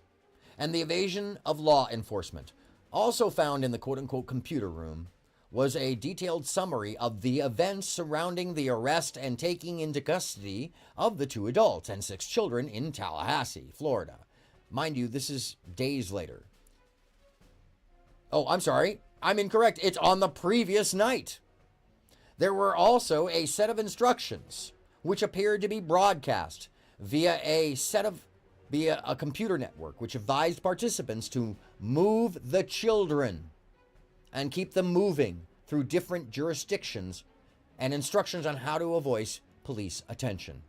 And the evasion of law enforcement. Also found in the quote-unquote computer room was a detailed summary of the events surrounding the arrest and taking into custody of the 2 adults and 6 children in Tallahassee, Florida. Mind you, this is days later. Oh, I'm sorry. I'm incorrect. It's on the previous night. There were also a set of instructions which appeared to be broadcast via a computer network, which advised participants to move the children and keep them moving through different jurisdictions, and instructions on how to avoid police attention.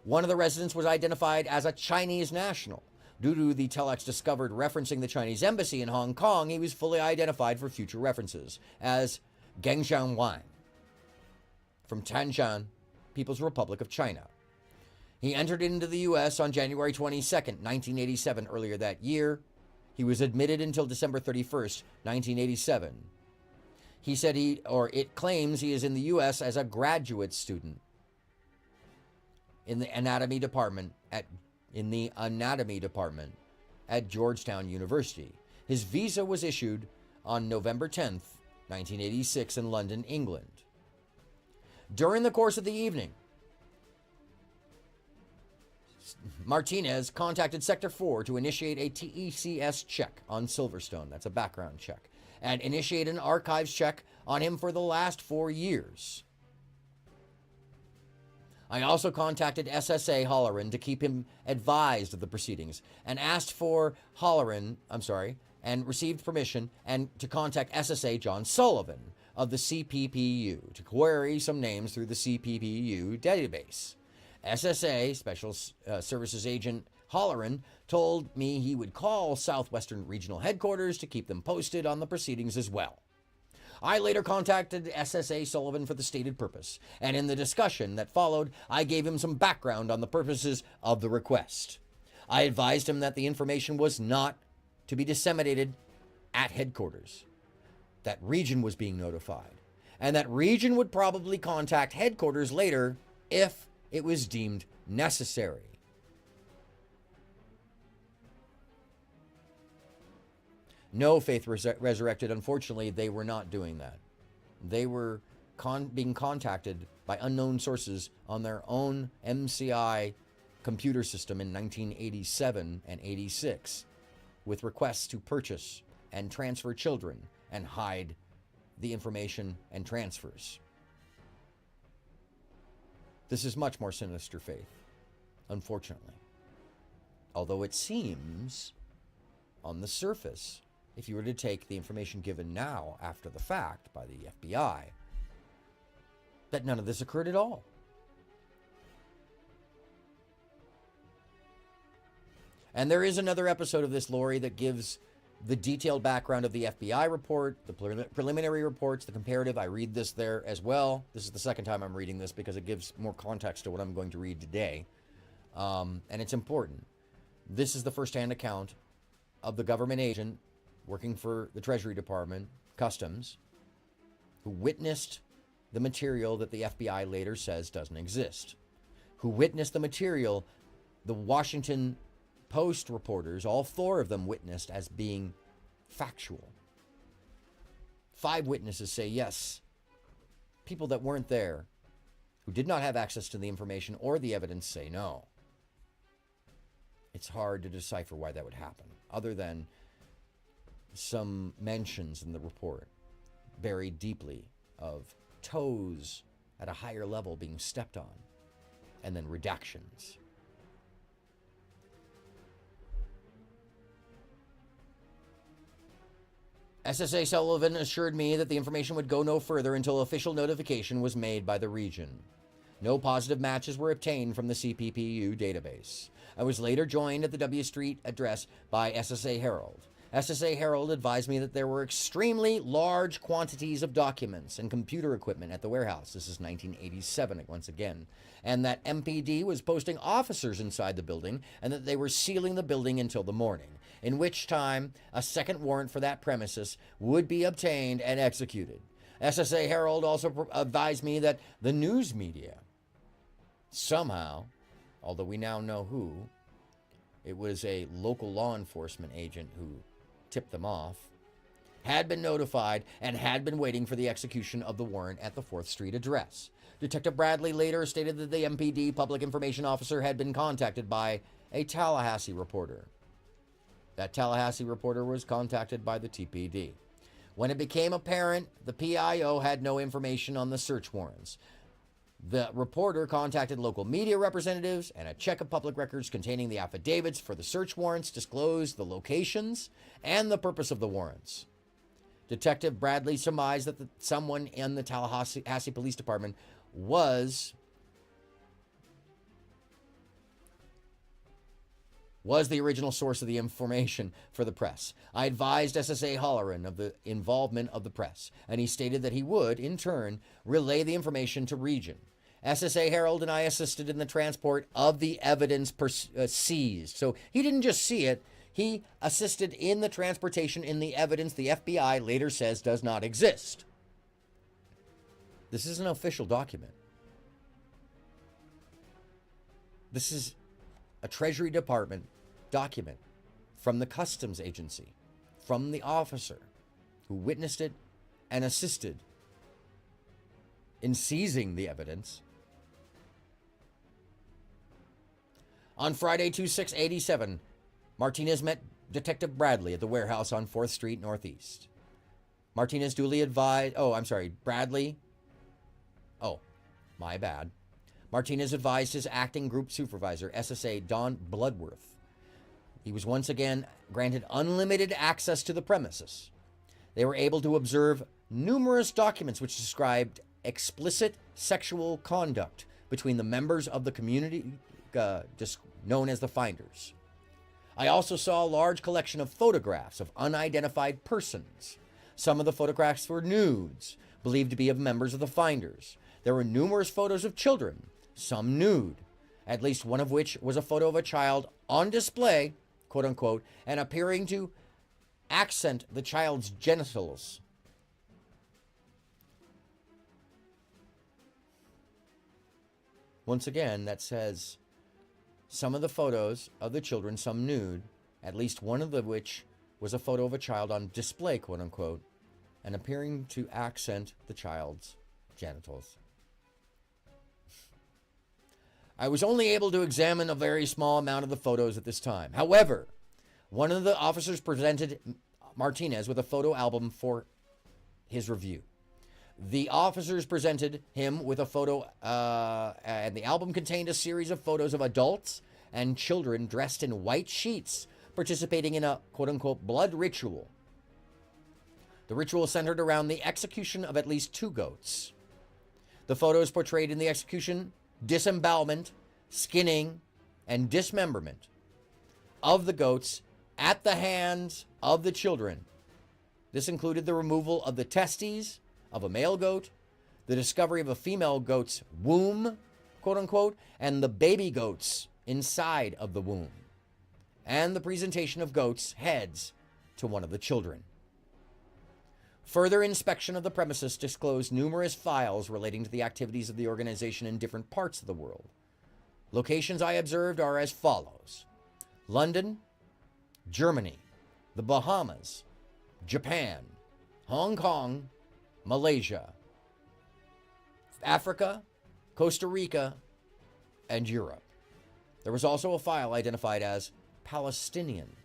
One of the residents was identified as a Chinese national. Due to the telex discovered referencing the Chinese embassy in Hong Kong, he was fully identified for future references as Geng Xiangwan from Tianjin, People's Republic of China. He entered into the U.S. on January 22nd, 1987. Earlier that year, he was admitted until December 31st, 1987. He said it claims he is in the U.S. as a graduate student in the anatomy department at Georgetown University. His visa was issued on November 10th, 1986 in London, England. During the course of the evening, Martinez contacted Sector 4 to initiate a TECS check on Silverstone. That's a background check. And initiate an archives check on him for the last 4 years. I also contacted SSA Holleran to keep him advised of the proceedings and asked for and received permission and to contact SSA John Sullivan of the CPPU to query some names through the CPPU database. SSA, Special Services Agent Holleran, told me he would call Southwestern Regional Headquarters to keep them posted on the proceedings as well. I later contacted SSA Sullivan for the stated purpose, and in the discussion that followed, I gave him some background on the purposes of the request. I advised him that the information was not to be disseminated at headquarters, that region was being notified, and that region would probably contact headquarters later if it was deemed necessary. No, Faith Resurrected, unfortunately, they were not doing that. They were being contacted by unknown sources on their own MCI computer system in 1987 and 86 with requests to purchase and transfer children and hide the information and transfers. This is much more sinister, Faith, unfortunately. Although it seems, on the surface, if you were to take the information given now after the fact by the FBI, that none of this occurred at all. And there is another episode of this, Lori, that gives the detailed background of the FBI report, the preliminary reports, the comparative. I read this there as well. This is the second time I'm reading this because it gives more context to what I'm going to read today. And it's important. This is the first-hand account of the government agent working for the Treasury Department, Customs, who witnessed the material that the FBI later says doesn't exist, who witnessed the material the Washington Post reporters, all 4 of them, witnessed as being factual. 5 witnesses say yes. People that weren't there, who did not have access to the information or the evidence, say no. It's hard to decipher why that would happen, other than some mentions in the report, buried deeply, of toes at a higher level being stepped on, and then redactions. SSA Sullivan assured me that the information would go no further until official notification was made by the region. No positive matches were obtained from the CPPU database. I was later joined at the W Street address by SSA Herald. SSA Herald advised me that there were extremely large quantities of documents and computer equipment at the warehouse. This is 1987 once again. And that MPD was posting officers inside the building and that they were sealing the building until the morning, in which time a second warrant for that premises would be obtained and executed. SSA Herald also advised me that the news media somehow, although we now know who, it was a local law enforcement agent who tipped them off, had been notified and had been waiting for the execution of the warrant at the 4th Street address. Detective Bradley later stated that the MPD public information officer had been contacted by a Tallahassee reporter. That Tallahassee reporter was contacted by the TPD. When it became apparent the PIO had no information on the search warrants, the reporter contacted local media representatives, and a check of public records containing the affidavits for the search warrants disclosed the locations and the purpose of the warrants. Detective Bradley surmised that someone in the Tallahassee Police Department was the original source of the information for the press. I advised SSA Holleran of the involvement of the press, and he stated that he would, in turn, relay the information to Region. SSA Harold and I assisted in the transport of the evidence seized. So he didn't just see it, he assisted in the transportation in the evidence the FBI later says does not exist. This is an official document. This is a Treasury Department document from the Customs Agency, from the officer who witnessed it and assisted in seizing the evidence. On Friday, 2/6/87, Martinez met Detective Bradley at the warehouse on 4th Street Northeast. Martinez duly advised, Bradley, my bad. Martinez advised his acting group supervisor, SSA Don Bloodworth. He was once again granted unlimited access to the premises. They were able to observe numerous documents which described explicit sexual conduct between the members of the community known as the Finders. I also saw a large collection of photographs of unidentified persons. Some of the photographs were nudes, believed to be of members of the Finders. There were numerous photos of children, some nude, at least one of which was a photo of a child on display, quote unquote, and appearing to accent the child's genitals. Once again, that says some of the photos of the children, some nude, at least one of which was a photo of a child on display, quote unquote, and appearing to accent the child's genitals. I was only able to examine a very small amount of the photos at this time. However, one of the officers presented Martinez with a photo album for his review. The officers presented him with a photo, and the album contained a series of photos of adults and children dressed in white sheets participating in a quote-unquote blood ritual. The ritual centered around the execution of at least 2 goats. The photos portrayed in the execution disembowelment, skinning, and dismemberment of the goats at the hands of the children. This included the removal of the testes of a male goat, the discovery of a female goat's womb, quote unquote, and the baby goats inside of the womb, and the presentation of goats' heads to one of the children. Further inspection of the premises disclosed numerous files relating to the activities of the organization in different parts of the world. Locations I observed are as follows: London, Germany, the Bahamas, Japan, Hong Kong, Malaysia, Africa, Costa Rica, and Europe. There was also a file identified as Palestinian.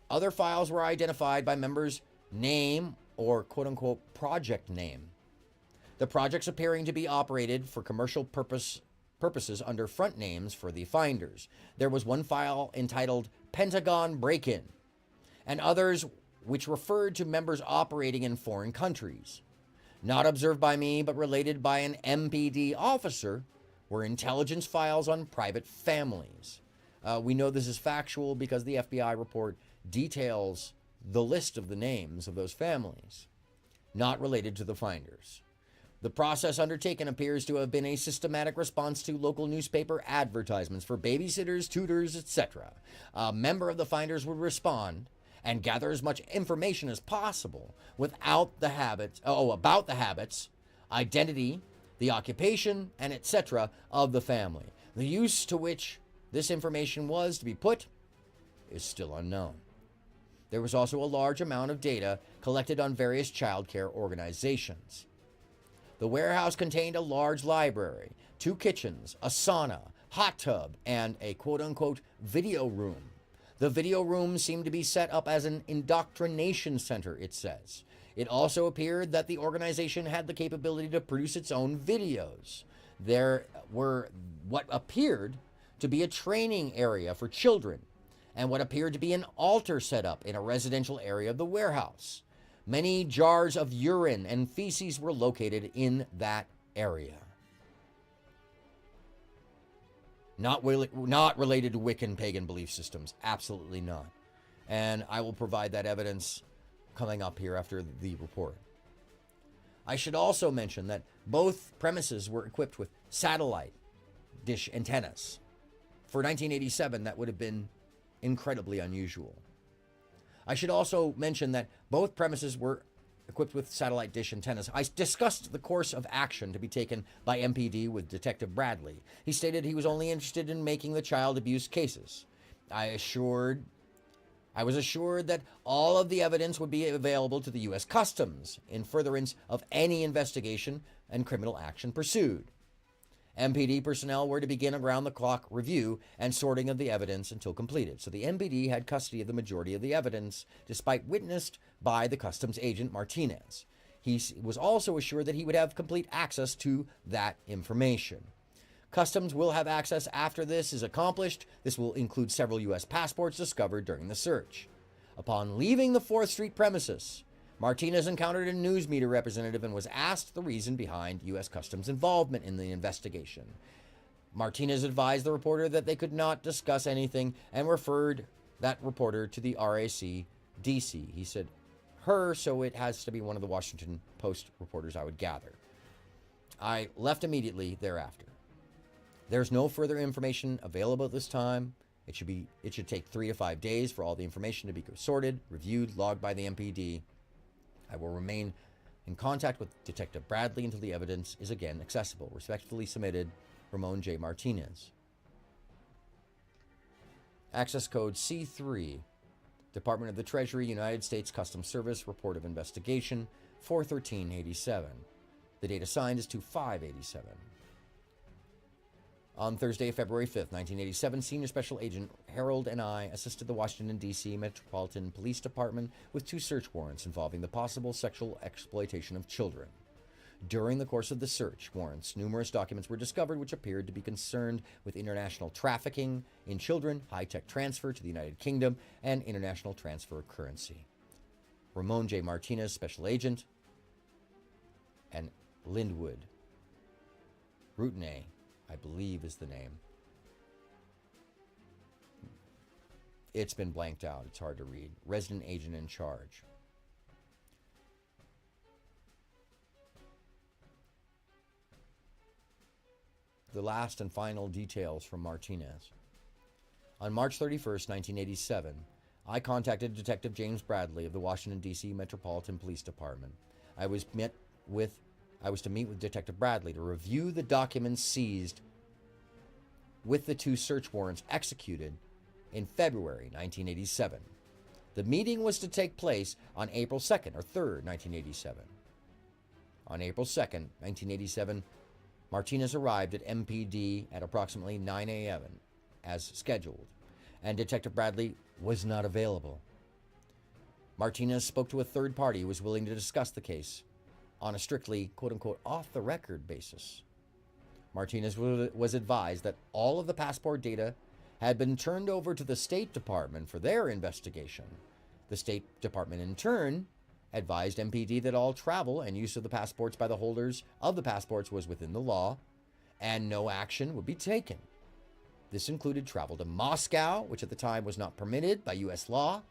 Other files were identified by members' name or quote-unquote project name. The projects appearing to be operated for commercial purposes under front names for the Finders. There was one file entitled Pentagon Break-In, and others which referred to members operating in foreign countries. Not observed by me, but related by an MPD officer, were intelligence files on private families. We know this is factual because the FBI report details the list of the names of those families, not related to the Finders. The process undertaken appears to have been a systematic response to local newspaper advertisements for babysitters, tutors, etc. A member of the Finders would respond and gather as much information as possible about the habits, identity, the occupation, and etc. of the family. The use to which this information was to be put is still unknown. There was also a large amount of data collected on various child care organizations. The warehouse contained a large library, 2 kitchens, a sauna, hot tub, and a quote-unquote video room. The video room seemed to be set up as an indoctrination center, it says. It also appeared that the organization had the capability to produce its own videos. There were what appeared to be a training area for children and what appeared to be an altar set up in a residential area of the warehouse. Many jars of urine and feces were located in that area. Not related to Wiccan pagan belief systems. Absolutely not. And I will provide that evidence coming up here after the report. I should also mention that both premises were equipped with satellite dish antennas. For 1987, that would have been incredibly unusual. I should also mention that both premises were equipped with satellite dish antennas. I discussed the course of action to be taken by MPD with Detective Bradley. He stated he was only interested in making the child abuse cases. I was assured that all of the evidence would be available to the U.S. Customs in furtherance of any investigation and criminal action pursued. MPD personnel were to begin a round-the-clock review and sorting of the evidence until completed. So the MPD had custody of the majority of the evidence, despite witnessed by the customs agent Martinez. He was also assured that he would have complete access to that information. Customs will have access after this is accomplished. This will include several U.S. passports discovered during the search. Upon leaving the 4th Street premises, Martinez encountered a news media representative and was asked the reason behind U.S. Customs' involvement in the investigation. Martinez advised the reporter that they could not discuss anything and referred that reporter to the RAC DC. He said, her, so it has to be one of the Washington Post reporters, I would gather. I left immediately thereafter. There's no further information available at this time. It should take 3 to 5 days for all the information to be sorted, reviewed, logged by the MPD. I will remain in contact with Detective Bradley until the evidence is again accessible. Respectfully submitted, Ramon J. Martinez. Access code C3, Department of the Treasury, United States Customs Service, Report of Investigation, 41387. The date assigned is 2587. On Thursday, February 5th, 1987, Senior Special Agent Harold and I assisted the Washington, D.C. Metropolitan Police Department with 2 search warrants involving the possible sexual exploitation of children. During the course of the search warrants, numerous documents were discovered which appeared to be concerned with international trafficking in children, high-tech transfer to the United Kingdom, and international transfer of currency. Ramon J. Martinez, Special Agent, and Lindwood. Routine, I believe is the name. It's been blanked out. It's hard to read. Resident Agent in Charge. The last and final details from Martinez. On March 31st, 1987, I contacted Detective James Bradley of the Washington, D.C. Metropolitan Police Department. I was to meet with Detective Bradley to review the documents seized with the 2 search warrants executed in February 1987. The meeting was to take place on April 2nd or 3rd, 1987. On April 2nd, 1987, Martinez arrived at MPD at approximately 9 a.m. as scheduled, and Detective Bradley was not available. Martinez spoke to a third party who was willing to discuss the case on a strictly, quote-unquote, off-the-record basis. Martinez was advised that all of the passport data had been turned over to the State Department for their investigation. The State Department, in turn, advised MPD that all travel and use of the passports by the holders of the passports was within the law, and no action would be taken. This included travel to Moscow, which at the time was not permitted by U.S. law,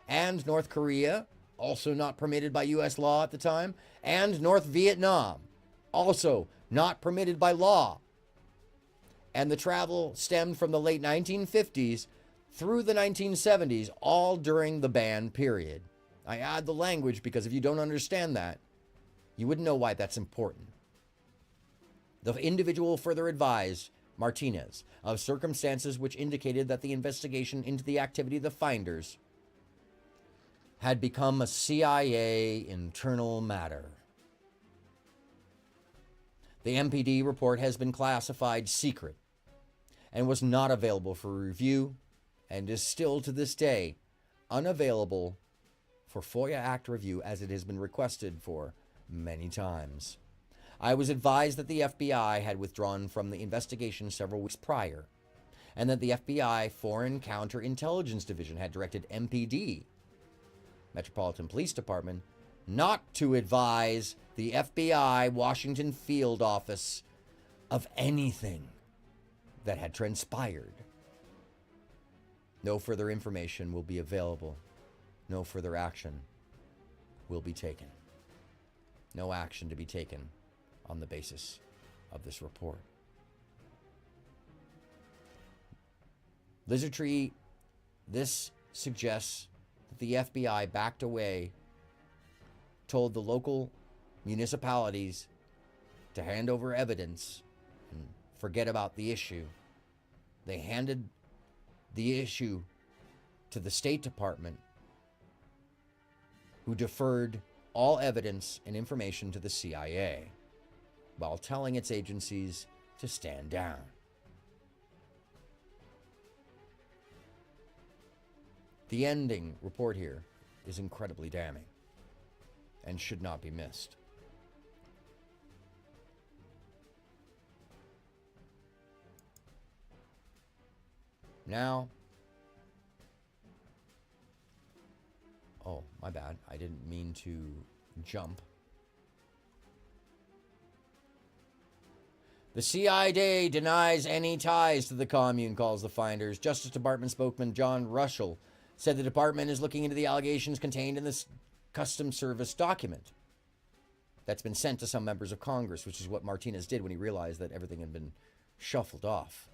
and North Korea, also not permitted by U.S. law at the time, and North Vietnam, also not permitted by law. And the travel stemmed from the late 1950s through the 1970s, all during the ban period. I add the language because if you don't understand that, you wouldn't know why that's important. The individual further advised Martinez of circumstances which indicated that the investigation into the activity of the finders had become a CIA internal matter. The MPD report has been classified secret and was not available for review and is still to this day unavailable for FOIA Act review as it has been requested for many times. I was advised that the FBI had withdrawn from the investigation several weeks prior, and that the FBI Foreign Counterintelligence Division had directed MPD, Metropolitan Police Department, not to advise the FBI Washington Field Office of anything that had transpired. No further information will be available. No further action will be taken. No action to be taken on the basis of this report. Lizard Tree, this suggests that the FBI backed away, told the local municipalities to hand over evidence and forget about the issue. They handed the issue to the State Department, who deferred all evidence and information to the CIA, while telling its agencies to stand down. The ending report here is incredibly damning and should not be missed. Now, oh, my bad. I didn't mean to jump. The CIA denies any ties to the commune, calls the finders. Justice Department spokesman John Russell said the department is looking into the allegations contained in this Customs Service document that's been sent to some members of Congress, which is what Martinez did when he realized that everything had been shuffled off.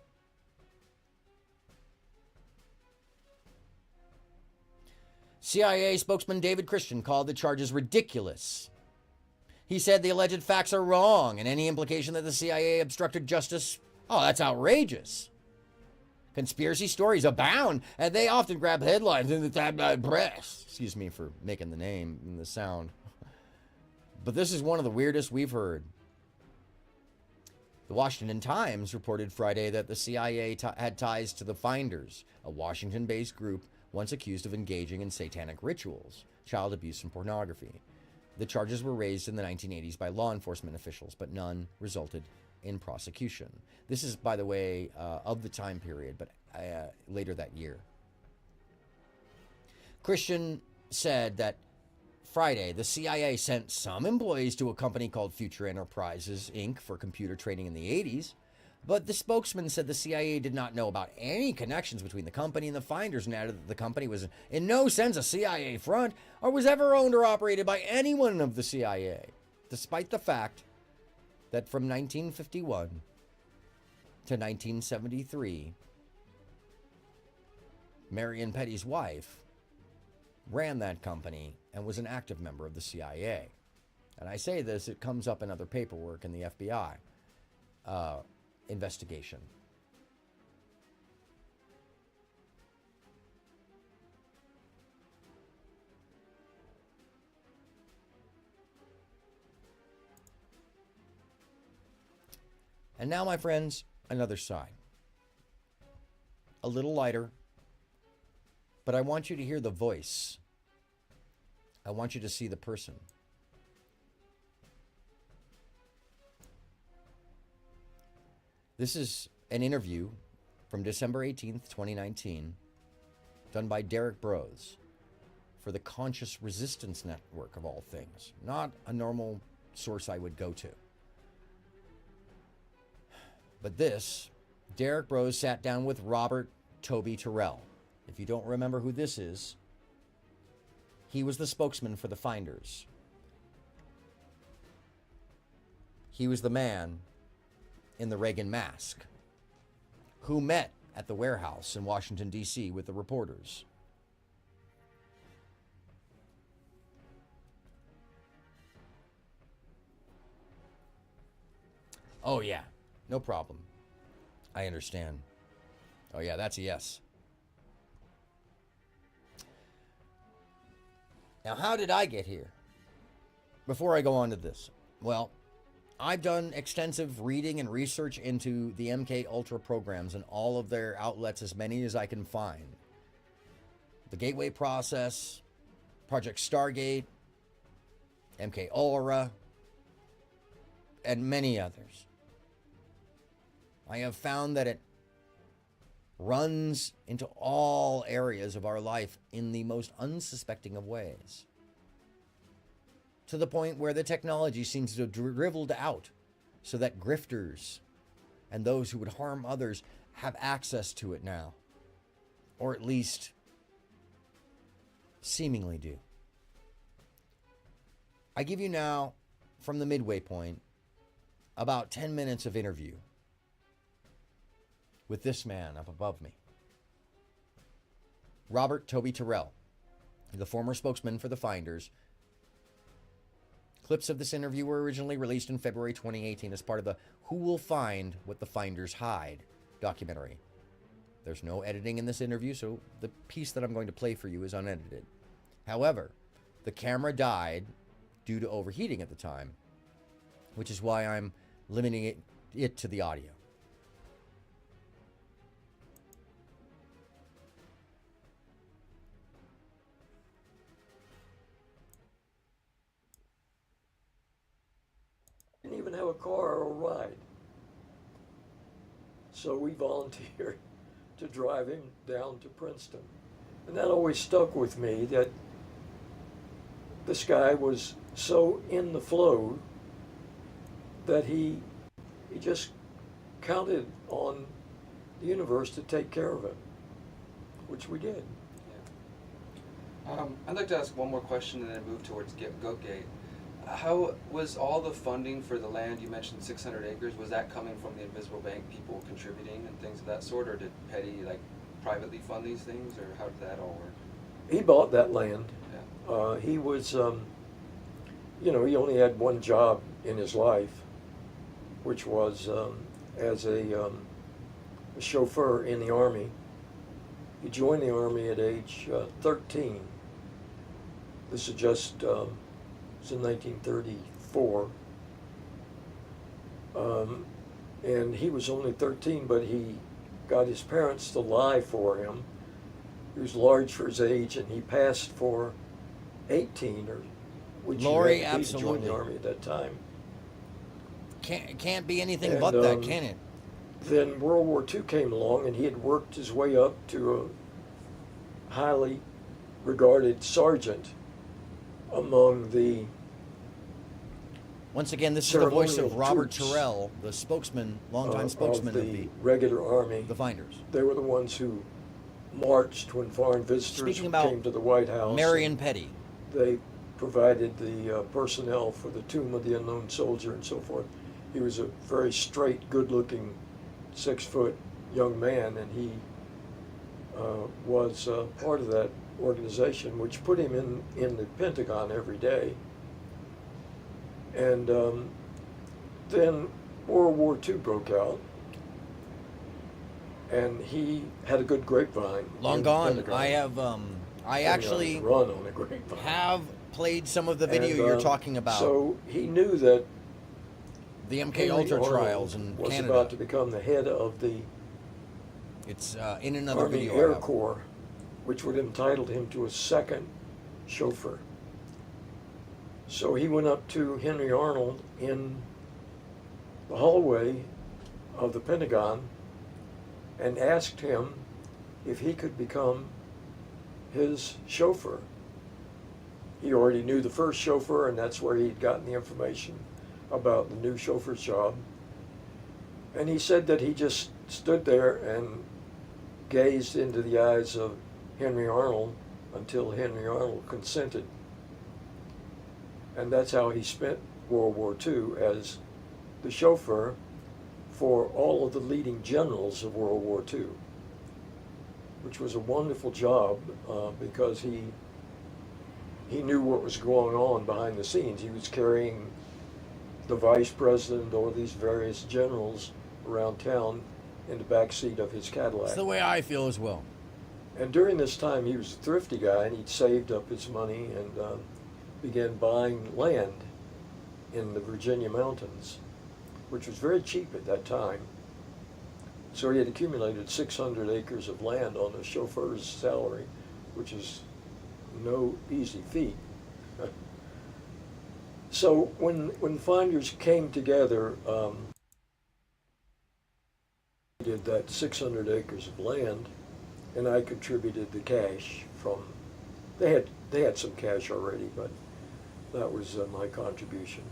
CIA spokesman David Christian called the charges ridiculous. He said the alleged facts are wrong, and any implication that the CIA obstructed justice, oh, that's outrageous. Conspiracy stories abound, and they often grab headlines in the tabloid press. Excuse me for making the name and the sound. But this is one of the weirdest we've heard. The Washington Times reported Friday that the CIA had ties to the Finders, a Washington-based group once accused of engaging in satanic rituals, child abuse, and pornography. The charges were raised in the 1980s by law enforcement officials, but none resulted in prosecution. This is, by the way, of the time period, but later that year. Christian said that Friday, the CIA sent some employees to a company called Future Enterprises, Inc. for computer training in the 80s, but the spokesman said the CIA did not know about any connections between the company and the Finders, and added that the company was in no sense a CIA front or was ever owned or operated by anyone of the CIA, despite the fact that from 1951 to 1973, Marion Petty's wife ran that company and was an active member of the CIA. And I say this, it comes up in other paperwork in the FBI investigation. And now, my friends, another side. A little lighter, but I want you to hear the voice. I want you to see the person. This is an interview from December 18th, 2019, done by Derek Bros for the Conscious Resistance Network, of all things. Not a normal source I would go to. But this, Derek Bros sat down with Robert Toby Terrell. If you don't remember who this is, he was the spokesman for the Finders. He was the man in the Reagan mask who met at the warehouse in Washington, D.C. with the reporters. Oh, yeah, no problem. I understand. Oh, yeah, that's a yes. Now, how did I get here? Before I go on to this, well, I've done extensive reading and research into the MK Ultra programs and all of their outlets, as many as I can find. The Gateway Process, Project Stargate, MK Ultra, and many others. I have found that it runs into all areas of our life in the most unsuspecting of ways, to the point where the technology seems to have dribbled out so that grifters and those who would harm others have access to it now, or at least seemingly do. I give you now, from the midway point, about 10 minutes of interview with this man up above me. Robert Toby Terrell, the former spokesman for the Finders. Clips of this interview were originally released in February 2018 as part of the Who Will Find What the Finders Hide documentary. There's no editing in this interview, so the piece that I'm going to play for you is unedited. However, the camera died due to overheating at the time, which is why I'm limiting it to the audio. Didn't even have a car or a ride. So we volunteered to drive him down to Princeton. And that always stuck with me, that this guy was so in the flow that he just counted on the universe to take care of him, which we did. Yeah. I'd like to ask one more question and then move towards Goatgate. How was all the funding for the land, you mentioned 600 acres, was that coming from the Invisible Bank, people contributing and things of that sort, or did Petty privately fund these things, or how did that all work? He bought that land. Yeah. He was, he only had one job in his life, which was as a chauffeur in the Army. He joined the Army at age 13. This is just, it's in 1934. And he was only 13, but he got his parents to lie for him. He was large for his age, and he passed for 18, or which Lori, you had to be to join absolutely. the Army at that time. Can't be anything And, but that, can it? Then World War II came along, and he had worked his way up to a highly regarded sergeant among the Once again, this is the voice of ceremonial Robert troops, Terrell, the spokesman, longtime spokesman of the regular Army. the Finders. They were the ones who marched when foreign visitors Speaking about came to the White House. Marion Petty. They provided the personnel for the Tomb of the Unknown Soldier and so forth. He was a very straight, good-looking, 6-foot young man, and he was part of that organization, which put him in the Pentagon every day. And then World War II broke out, and he had a good grapevine. Long in the gone. Pentagon. I actually run on a grapevine. have played some of the video And, you're talking about. So he knew that the MK Henry Ultra Arnold trials in was Canada. about to become the head of the It's in another Army video. Air I have. Corps, which would have entitled him to a second chauffeur. So he went up to Henry Arnold in the hallway of the Pentagon and asked him if he could become his chauffeur. He already knew the first chauffeur, and that's where he'd gotten the information about the new chauffeur's job. And he said that he just stood there and gazed into the eyes of Henry Arnold until Henry Arnold consented. And that's how he spent World War II, as the chauffeur for all of the leading generals of World War II, which was a wonderful job because he knew what was going on behind the scenes. He was carrying the vice president or these various generals around town in the back seat of his It's Cadillac. the way I feel as well. And during this time, he was a thrifty guy, and he'd saved up his money and began buying land in the Virginia mountains, which was very cheap at that time. So he had accumulated 600 acres of land on the chauffeur's salary, which is no easy feat. So when finders came together, did that 600 acres of land, and I contributed the cash from. They had some cash already, but that was my contribution.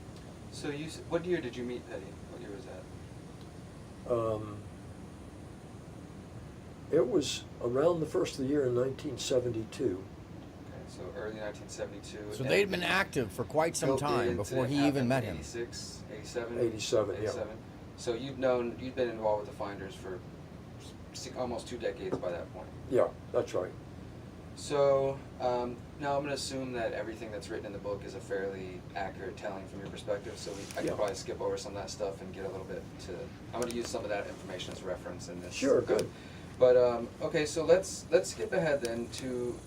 So what year did you meet Petty? What year was that? It was around the first of the year in 1972. Okay, so early 1972. So and they'd been active for quite some Goat time Gate before he happened even met in him. 86, 87? 87, yeah. So you'd been involved with the finders for almost 2 decades by that point. Yeah, that's right. So now I'm going to assume that everything that's written in the book is a fairly accurate telling from your perspective. So I Yeah. can probably skip over some of that stuff and get a little bit to. I'm going to use some of that information as reference in this. Sure, good. But okay, so let's skip ahead then to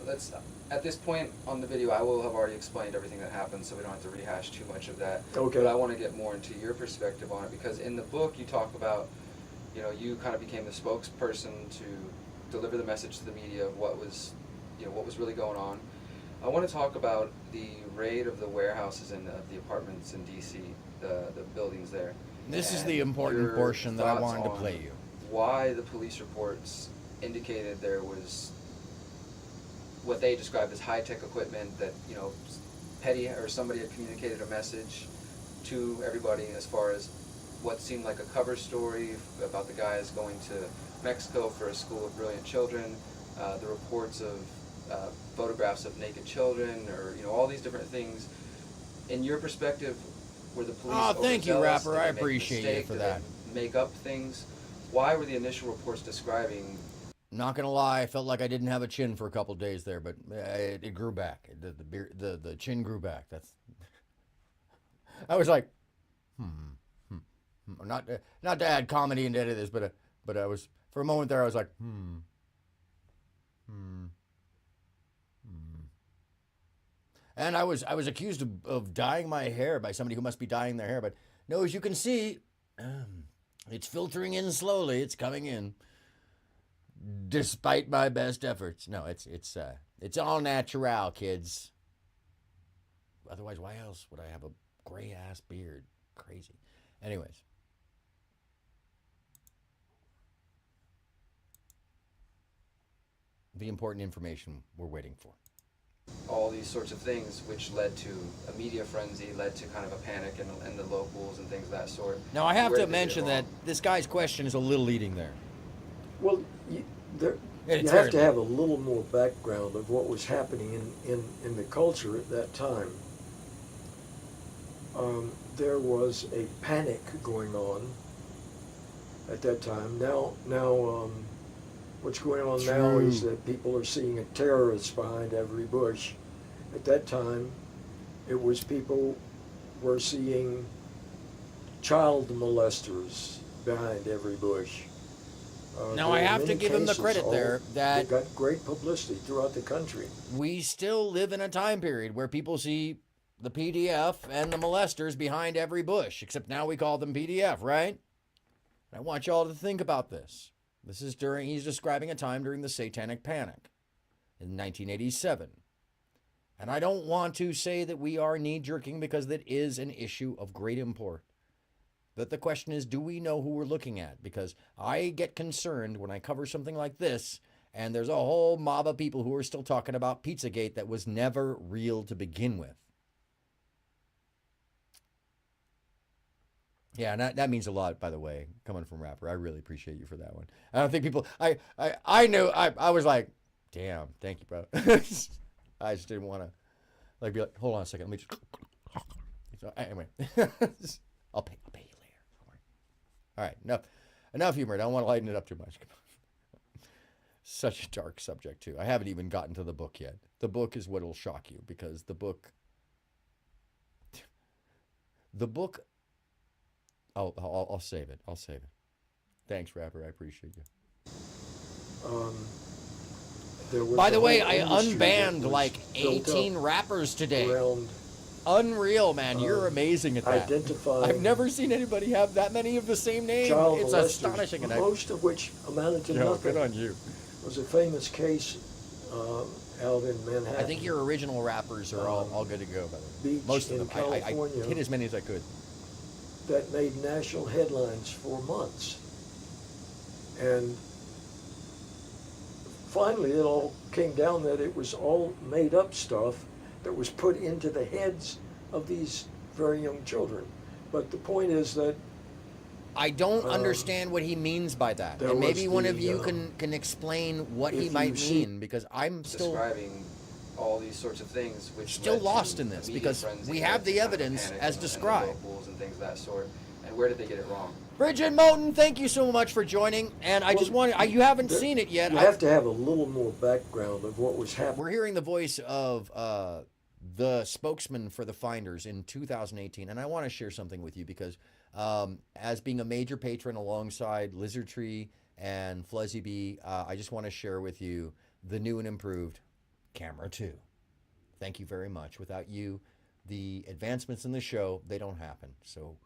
let's at this point on the video I will have already explained everything that happened, so we don't have to rehash too much of that. Okay. But I want to get more into your perspective on it, because in the book you talk about you kind of became the spokesperson to deliver the message to the media of what was really going on. I want to talk about the raid of the warehouses and the apartments in DC, the buildings there. This is And the important your portion that I thoughts wanted to on play you. Why the police reports indicated there was what they described as high-tech equipment that Petty or somebody had communicated a message to everybody as far as what seemed like a cover story about the guys going to Mexico for a school of brilliant children, the reports of photographs of naked children, or all these different things. In your perspective, were the police Thank you, overzealous? Rapper. Did I they make a appreciate you mistake? for Did that. they make up things? Why were the initial reports describing? Not gonna lie, I felt like I didn't have a chin for a couple of days there, but it grew back. The chin grew back. That's. I was like, not to add comedy into any of this, but I was for a moment there. I was like, And I was accused of dyeing my hair by somebody who must be dyeing their hair, but no, as you can see, it's filtering in slowly. It's coming in. Despite my best efforts. No, it's all natural, kids. Otherwise, why else would I have a gray ass beard? Crazy. Anyways. The important information we're waiting for. All these sorts of things, which led to a media frenzy, led to kind of a panic in the locals and things of that sort. Now, I have Where to did they get mention wrong? that this guy's question is a little leading there. Well, you It's have very to have a little more background of what was happening in the culture at that time. There was a panic going on at that time. Now, what's going on now True. is that people are seeing a terrorist behind every bush. At that time, it was people were seeing child molesters behind every bush. Now, there I were have to many give him the cases, credit there that got great publicity throughout the country. we still live in a time period where people see the PDF and the molesters behind every bush, except now we call them PDF, right? I want y'all to think about this. He's describing a time during the Satanic Panic in 1987. And I don't want to say that we are knee-jerking, because that is an issue of great import. But the question is, do we know who we're looking at? Because I get concerned when I cover something like this, and there's a whole mob of people who are still talking about Pizzagate that was never real to begin with. Yeah, and that means a lot, by the way, coming from Rapper. I really appreciate you for that one. I don't think people, I knew, I was like, damn, thank you, bro. I just didn't want to, be like, hold on a second, let me just, so, anyway, I'll pay you later, don't worry. All right, enough humor. I don't want to lighten it up too much. Such a dark subject, too. I haven't even gotten to the book yet. The book is what will shock you, because the book, I'll save it. Thanks, Rapper. I appreciate you. There was By a the way, whole I industry that unbanned was like built up 18 rappers today. around Unreal, man. You're amazing at that. identifying I've never seen anybody have that many of the same name. child It's molesters, astonishing. And most of which amounted to Joe, nothing. good on you. It was a famous case out in Manhattan. I think your original rappers are all good to go, by the way. Beach Most of in them. I California. hit as many as I could. That made national headlines for months. And finally it all came down that it was all made up stuff that was put into the heads of these very young children. But the point is that I don't understand what he means by that. there And maybe was one the, of you can explain what he if might you see- mean, because I'm still Describing all these sorts of things, which Still led to lost in this, immediate because frenzy, we led have to the kind of evidence panic as and described. locables and things of that sort. And where did they get it wrong? Bridget Moten, thank you so much for joining. And I just wanted, you haven't seen it yet. you have to have a little more background of what was happening. We're hearing the voice of the spokesman for the Finders in 2018, and I want to share something with you because as being a major patron alongside Lizard Tree and Fluzzy Bee, I just want to share with you the new and improved Camera 2. Thank you very much. Without you, the advancements in the show, they don't happen. So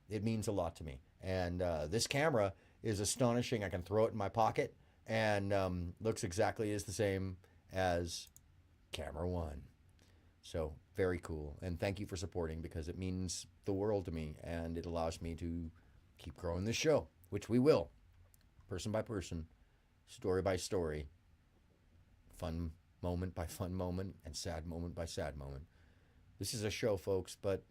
it means a lot to me. And this camera is astonishing. I can throw it in my pocket and looks exactly as the same as Camera 1. So very cool. And thank you for supporting, because it means the world to me, and it allows me to keep growing this show, which we will, person by person, story by story, fun moment by fun moment, and sad moment by sad moment. This is a show, folks, but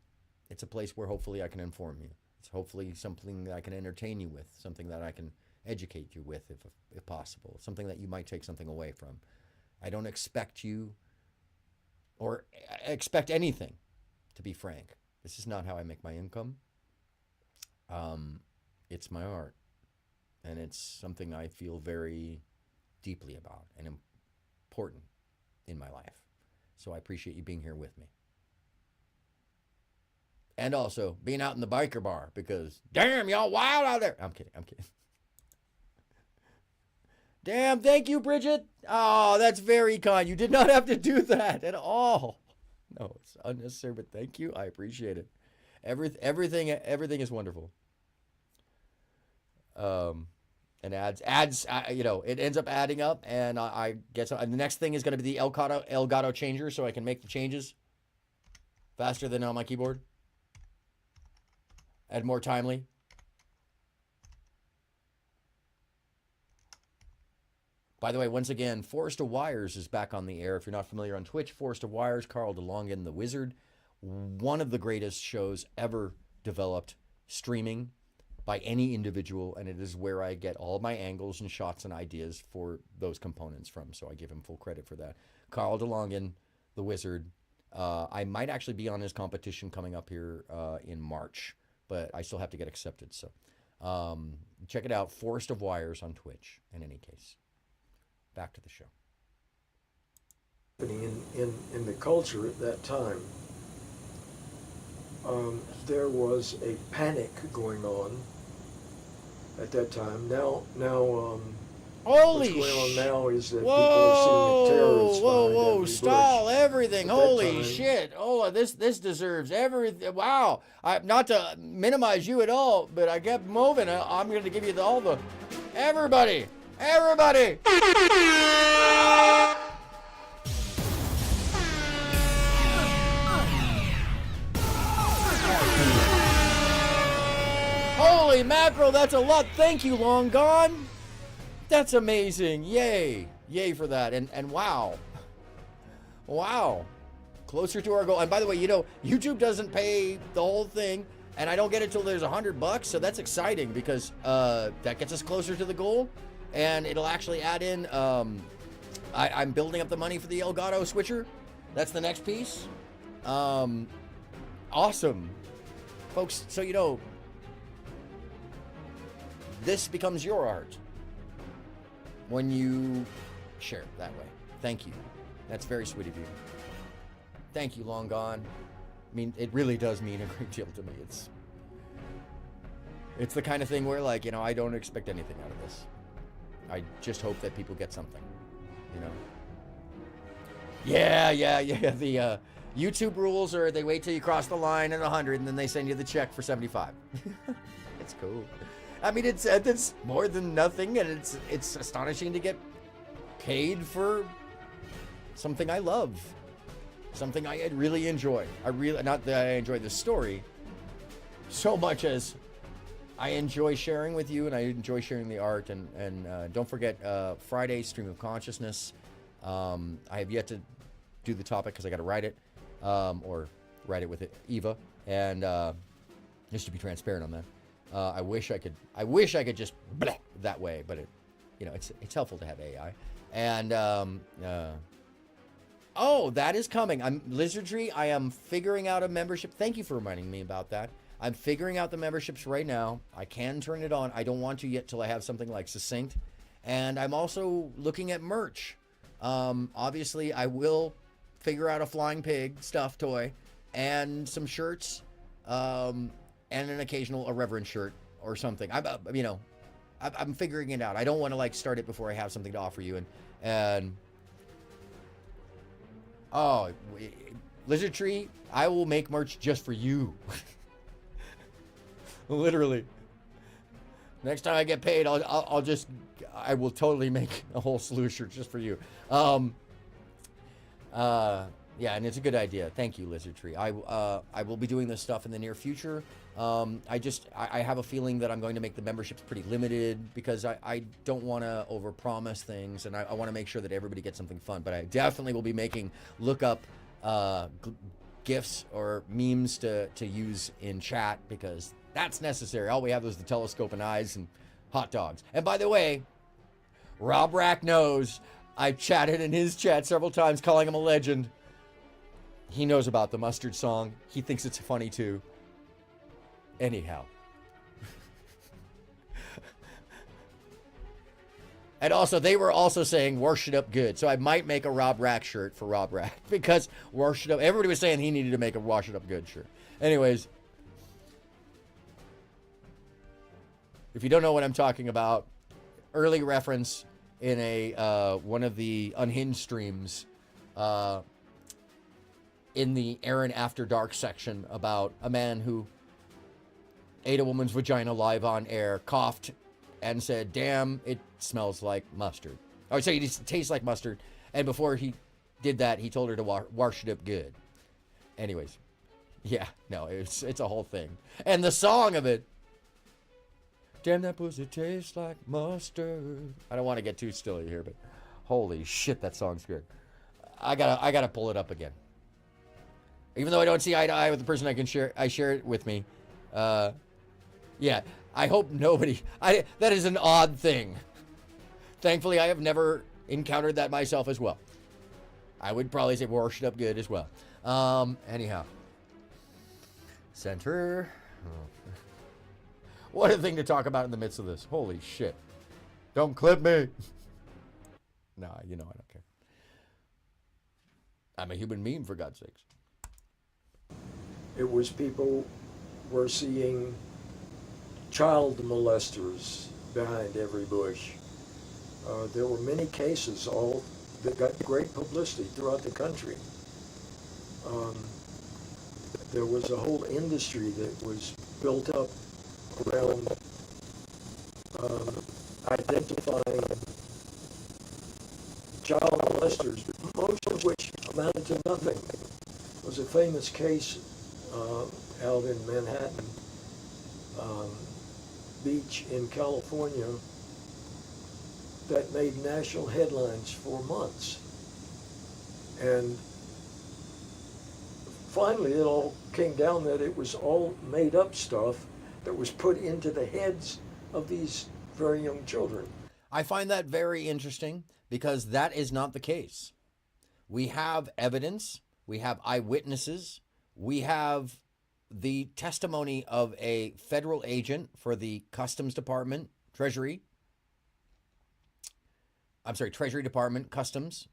it's a place where hopefully I can inform you. It's hopefully something that I can entertain you with, something that I can educate you with, if possible, something that you might take something away from. I don't expect you or expect anything, to be frank. This is not how I make my income. It's my art, and it's something I feel very deeply about and important in my life. So I appreciate you being here with me. And also being out in the biker bar, because damn, y'all wild out there. I'm kidding. Damn, thank you, Bridget. Oh, that's very kind. You did not have to do that at all. No, it's unnecessary, but thank you. I appreciate it. Everything is wonderful. And adds, it ends up adding up, and I guess the next thing is going to be the Elgato changer, so I can make the changes faster than on my keyboard and more timely. By the way, once again, Forest of Wires is back on the air. If you're not familiar on Twitch, Forest of Wires, Carl DeLongin, the Wizard, one of the greatest shows ever developed streaming by any individual, and it is where I get all my angles and shots and ideas for those components from, so I give him full credit for that. Carl DeLongin, the Wizard. I might actually be on his competition coming up here in March, but I still have to get accepted, so check it out, Forest of Wires on Twitch, in any case. Back to the show. In the culture at that time, there was a panic going on at that time. Now, Holy what's going on now is that whoa, people are seeing the terrorists behind whoa, every stall bush. everything. At that Holy time- shit. Oh, this deserves everything. Wow. Not to minimize you at all, but I kept moving. I'm going to give you all the... Everybody. Holy mackerel, that's a lot. Thank you, Long Gone. That's amazing. Yay for that. And wow, closer to our goal. And by the way, YouTube doesn't pay the whole thing, and I don't get it till there's $100, so that's exciting, because that gets us closer to the goal, and it'll actually add in. I'm building up the money for the Elgato switcher. That's the next piece. Awesome, folks. So this becomes your art when you share it that way. Thank you. That's very sweet of you. Thank you, Long Gone. I mean, it really does mean a great deal to me. It's the kind of thing where, like, I don't expect anything out of this. I just hope that people get something, Yeah. The YouTube rules are they wait till you cross the line at 100 and then they send you the check for 75. It's cool. I mean, it's more than nothing, and it's astonishing to get paid for something I love, something I really enjoy. Not that I enjoy the story so much as I enjoy sharing with you, and I enjoy sharing the art. And don't forget Friday stream of consciousness. I have yet to do the topic because I got to write it, or write it with Eva, and just to be transparent on that. I wish I could just bleh that way, but it's helpful to have AI. And that is coming. Lizardry. I am figuring out a membership. Thank you for reminding me about that. I'm figuring out the memberships right now. I can turn it on. I don't want to yet till I have something like succinct. And I'm also looking at merch. Obviously, I will figure out a flying pig stuffed toy and some shirts, and an occasional irreverent shirt or something. I'm figuring it out. I don't want to start it before I have something to offer you. And Lizard Tree, I will make merch just for you. Literally. Next time I get paid, I will totally make a whole slew of shirts just for you. Yeah, and it's a good idea. Thank you, Lizard Tree. I will be doing this stuff in the near future. I have a feeling that I'm going to make the memberships pretty limited because I don't want to overpromise things, and I want to make sure that everybody gets something fun. But I definitely will be making lookup GIFs or memes to use in chat because that's necessary. All we have is the telescope and eyes and hot dogs. And by the way, Rob Rack knows I've chatted in his chat several times calling him a legend. He knows about the mustard song. He thinks it's funny too. Anyhow. And also, they were also saying wash it up good. So I might make a Rob Rack shirt for Rob Rack because wash it up. Everybody was saying he needed to make a wash it up good shirt. Anyways. If you don't know what I'm talking about, early reference in one of the Unhinged streams in the Aaron After Dark section about a man who ate a woman's vagina live on air, coughed, and said, "Damn, it smells like mustard." I would say it tastes like mustard. And before he did that, he told her to wash it up good. Anyways, yeah, no, it's a whole thing. And the song of it, "Damn, that pussy tastes like mustard." I don't want to get too stilly here, but holy shit, that song's good. I gotta pull it up again. Even though I don't see eye to eye with the person I share it with me. Yeah, I hope nobody. That is an odd thing. Thankfully, I have never encountered that myself as well. I would probably say wash it up good as well. Anyhow, center. Oh. What a thing to talk about in the midst of this. Holy shit. Don't clip me. Nah, I don't care. I'm a human being, for God's sakes. It was people were seeing child molesters behind every bush. There were many cases that got great publicity throughout the country. There was a whole industry that was built up around identifying child molesters, most of which amounted to nothing. There was a famous case out in Manhattan Beach in California that made national headlines for months. And finally it all came down that it was all made up stuff that was put into the heads of these very young children. I find that very interesting because that is not the case. We have evidence, we have eyewitnesses, we have the testimony of a federal agent for the Customs Department, Treasury Department, Customs.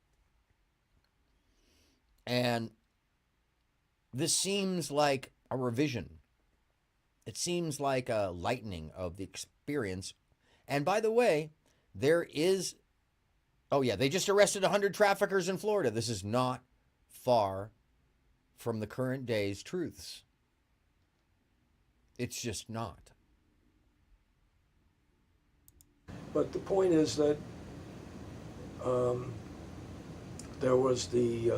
And this seems like a revision. It seems like a lightening of the experience. And by the way, there is, oh yeah, they just arrested 100 traffickers in Florida. This is not far from the current day's truths. It's just not. But the point is that there was the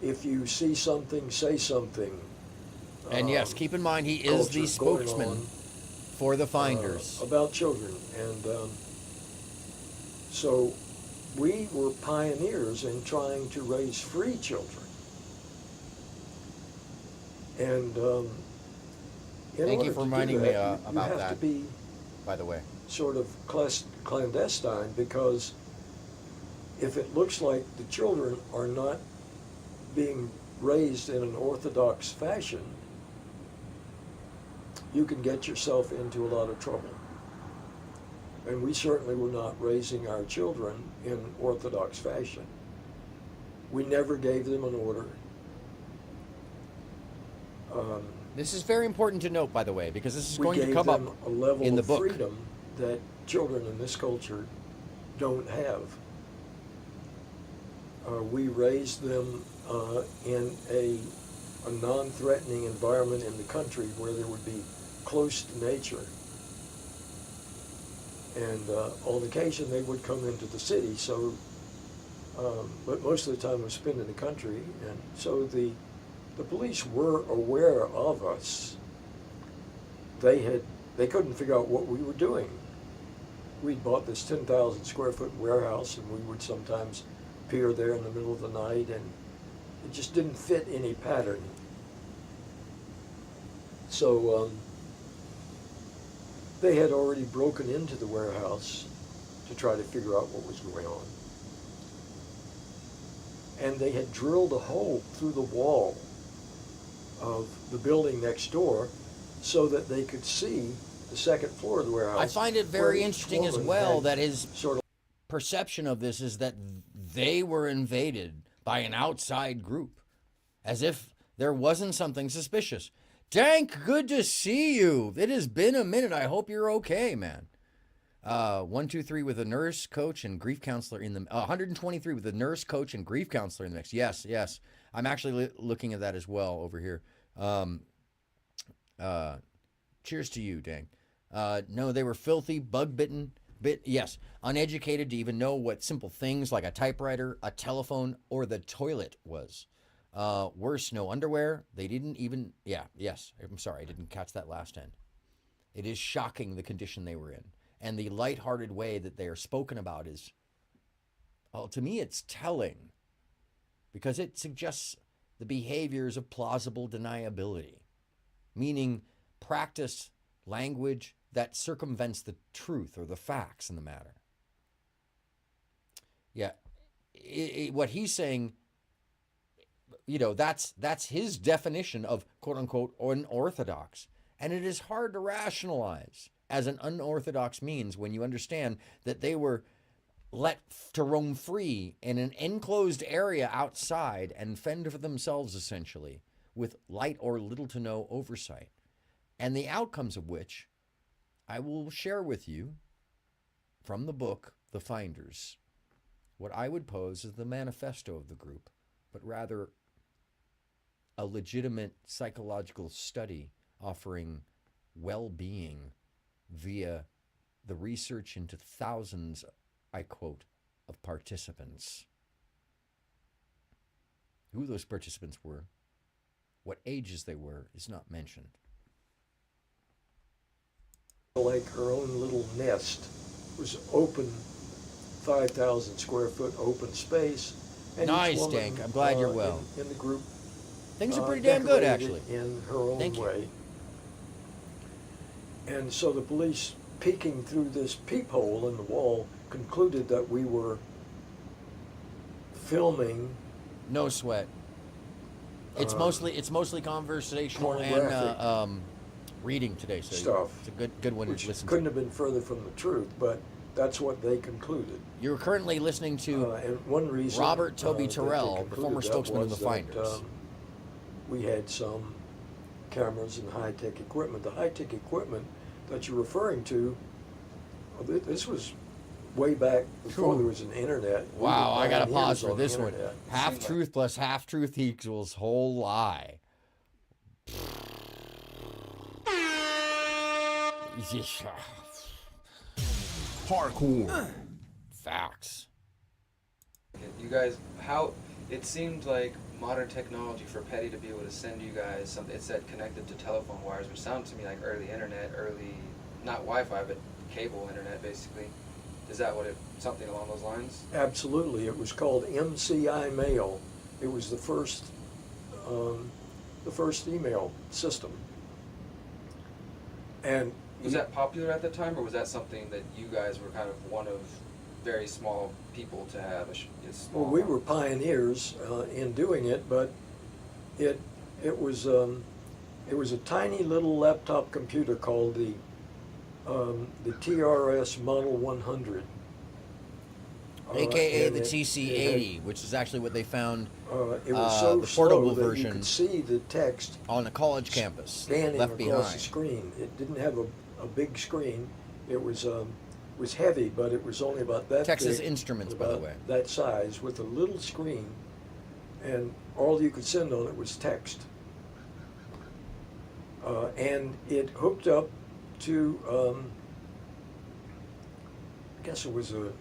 if you see something, say something. And yes, keep in mind he is the culture going spokesman on, for the finders. about children. And so we were pioneers in trying to raise free children. And Thank you for reminding me about you have that, to be by the way. sort of clandestine, because if it looks like the children are not being raised in an orthodox fashion, you can get yourself into a lot of trouble. And we certainly were not raising our children in orthodox fashion. We never gave them an order. This is very important to note, by the way, because this is We going to gave come up them a level in the of book. freedom that children in this culture don't have. We raised them in a non-threatening environment in the country where they would be close to nature. And on occasion they would come into the city, so, but most of the time was spent in the country. And so the police were aware of us. They couldn't figure out what we were doing. We'd bought this 10,000 square foot warehouse, and we would sometimes appear there in the middle of the night, and it just didn't fit any pattern. So they had already broken into the warehouse to try to figure out what was going on. And they had drilled a hole through the wall of the building next door so that they could see the second floor of the warehouse. I find it where very each interesting as woman well had that his sort of perception of this is that they were invaded by an outside group, as if there wasn't something suspicious. Dank, good to see you. It has been a minute. I hope you're okay, man. 123 with a nurse, coach, and grief counselor in the 123 with a nurse, coach, and grief counselor in the mix. Yes, yes. I'm actually looking at that as well over here. Cheers to you, Dank. No, they were filthy, bug-bitten, yes, uneducated to even know what simple things like a typewriter, a telephone, or the toilet was. Worse, no underwear. They didn't even, yes, I'm sorry, I didn't catch that last end. It is shocking the condition they were in. And the lighthearted way that they are spoken about is, well, to me, it's telling, because it suggests the behaviors of plausible deniability, meaning practice language that circumvents the truth or the facts in the matter. Yeah, what he's saying, you know, that's his definition of quote unquote unorthodox. And it is hard to rationalize as an unorthodox means when you understand that they were let to roam free in an enclosed area outside and fend for themselves essentially with light or little to no oversight. And the outcomes of which I will share with you from the book, The Finders, what I would pose as the manifesto of the group, but rather a legitimate psychological study offering well-being via the research into thousands, I quote, of participants. Who those participants were, what ages they were, is not mentioned. like her own little nest. It was open, 5,000 square foot open space. And nice, each woman, Dank. I'm glad you're well. In the group, Things are pretty damn good, decorated actually. in her own Thank you. way. And so the police, peeking through this peephole in the wall, concluded that we were filming. No sweat. It's mostly conversational and pornographic reading today. So stuff, it's a good one which to listen couldn't to. have been further from the truth, but that's what they concluded. You're currently listening to And one reason Robert Toby that they Terrell, the concluded former that spokesman of was the that, Finders. we had some cameras and high-tech equipment. The high-tech equipment that you're referring to, this was way back before there was an internet. We Wow, were I gotta pioneers pause for on the this one. internet. Half truth plus half truth equals whole lie. Parkour. Facts. You guys, how it seemed like modern technology for Petty to be able to send you guys something. It said connected to telephone wires, which sounded to me like early internet, not Wi-Fi, but cable internet, basically. Is that what something along those lines? Absolutely. It was called MCI Mail. It was the first email system. And Was that popular at the time, or was that something that you guys were kind of one of very small people to have? Well, we were pioneers in doing it, but it was a tiny little laptop computer called the TRS Model 100. AKA and the it TC80, which is actually what they found it was so the portable slow that version you could see the text on a college campus scanning left across behind. the screen. It didn't have a big screen. It was heavy, but it was only about that Texas big, Instruments, by the about way. that size, with a little screen, and all you could send on it was text. And it hooked up to, I guess it was a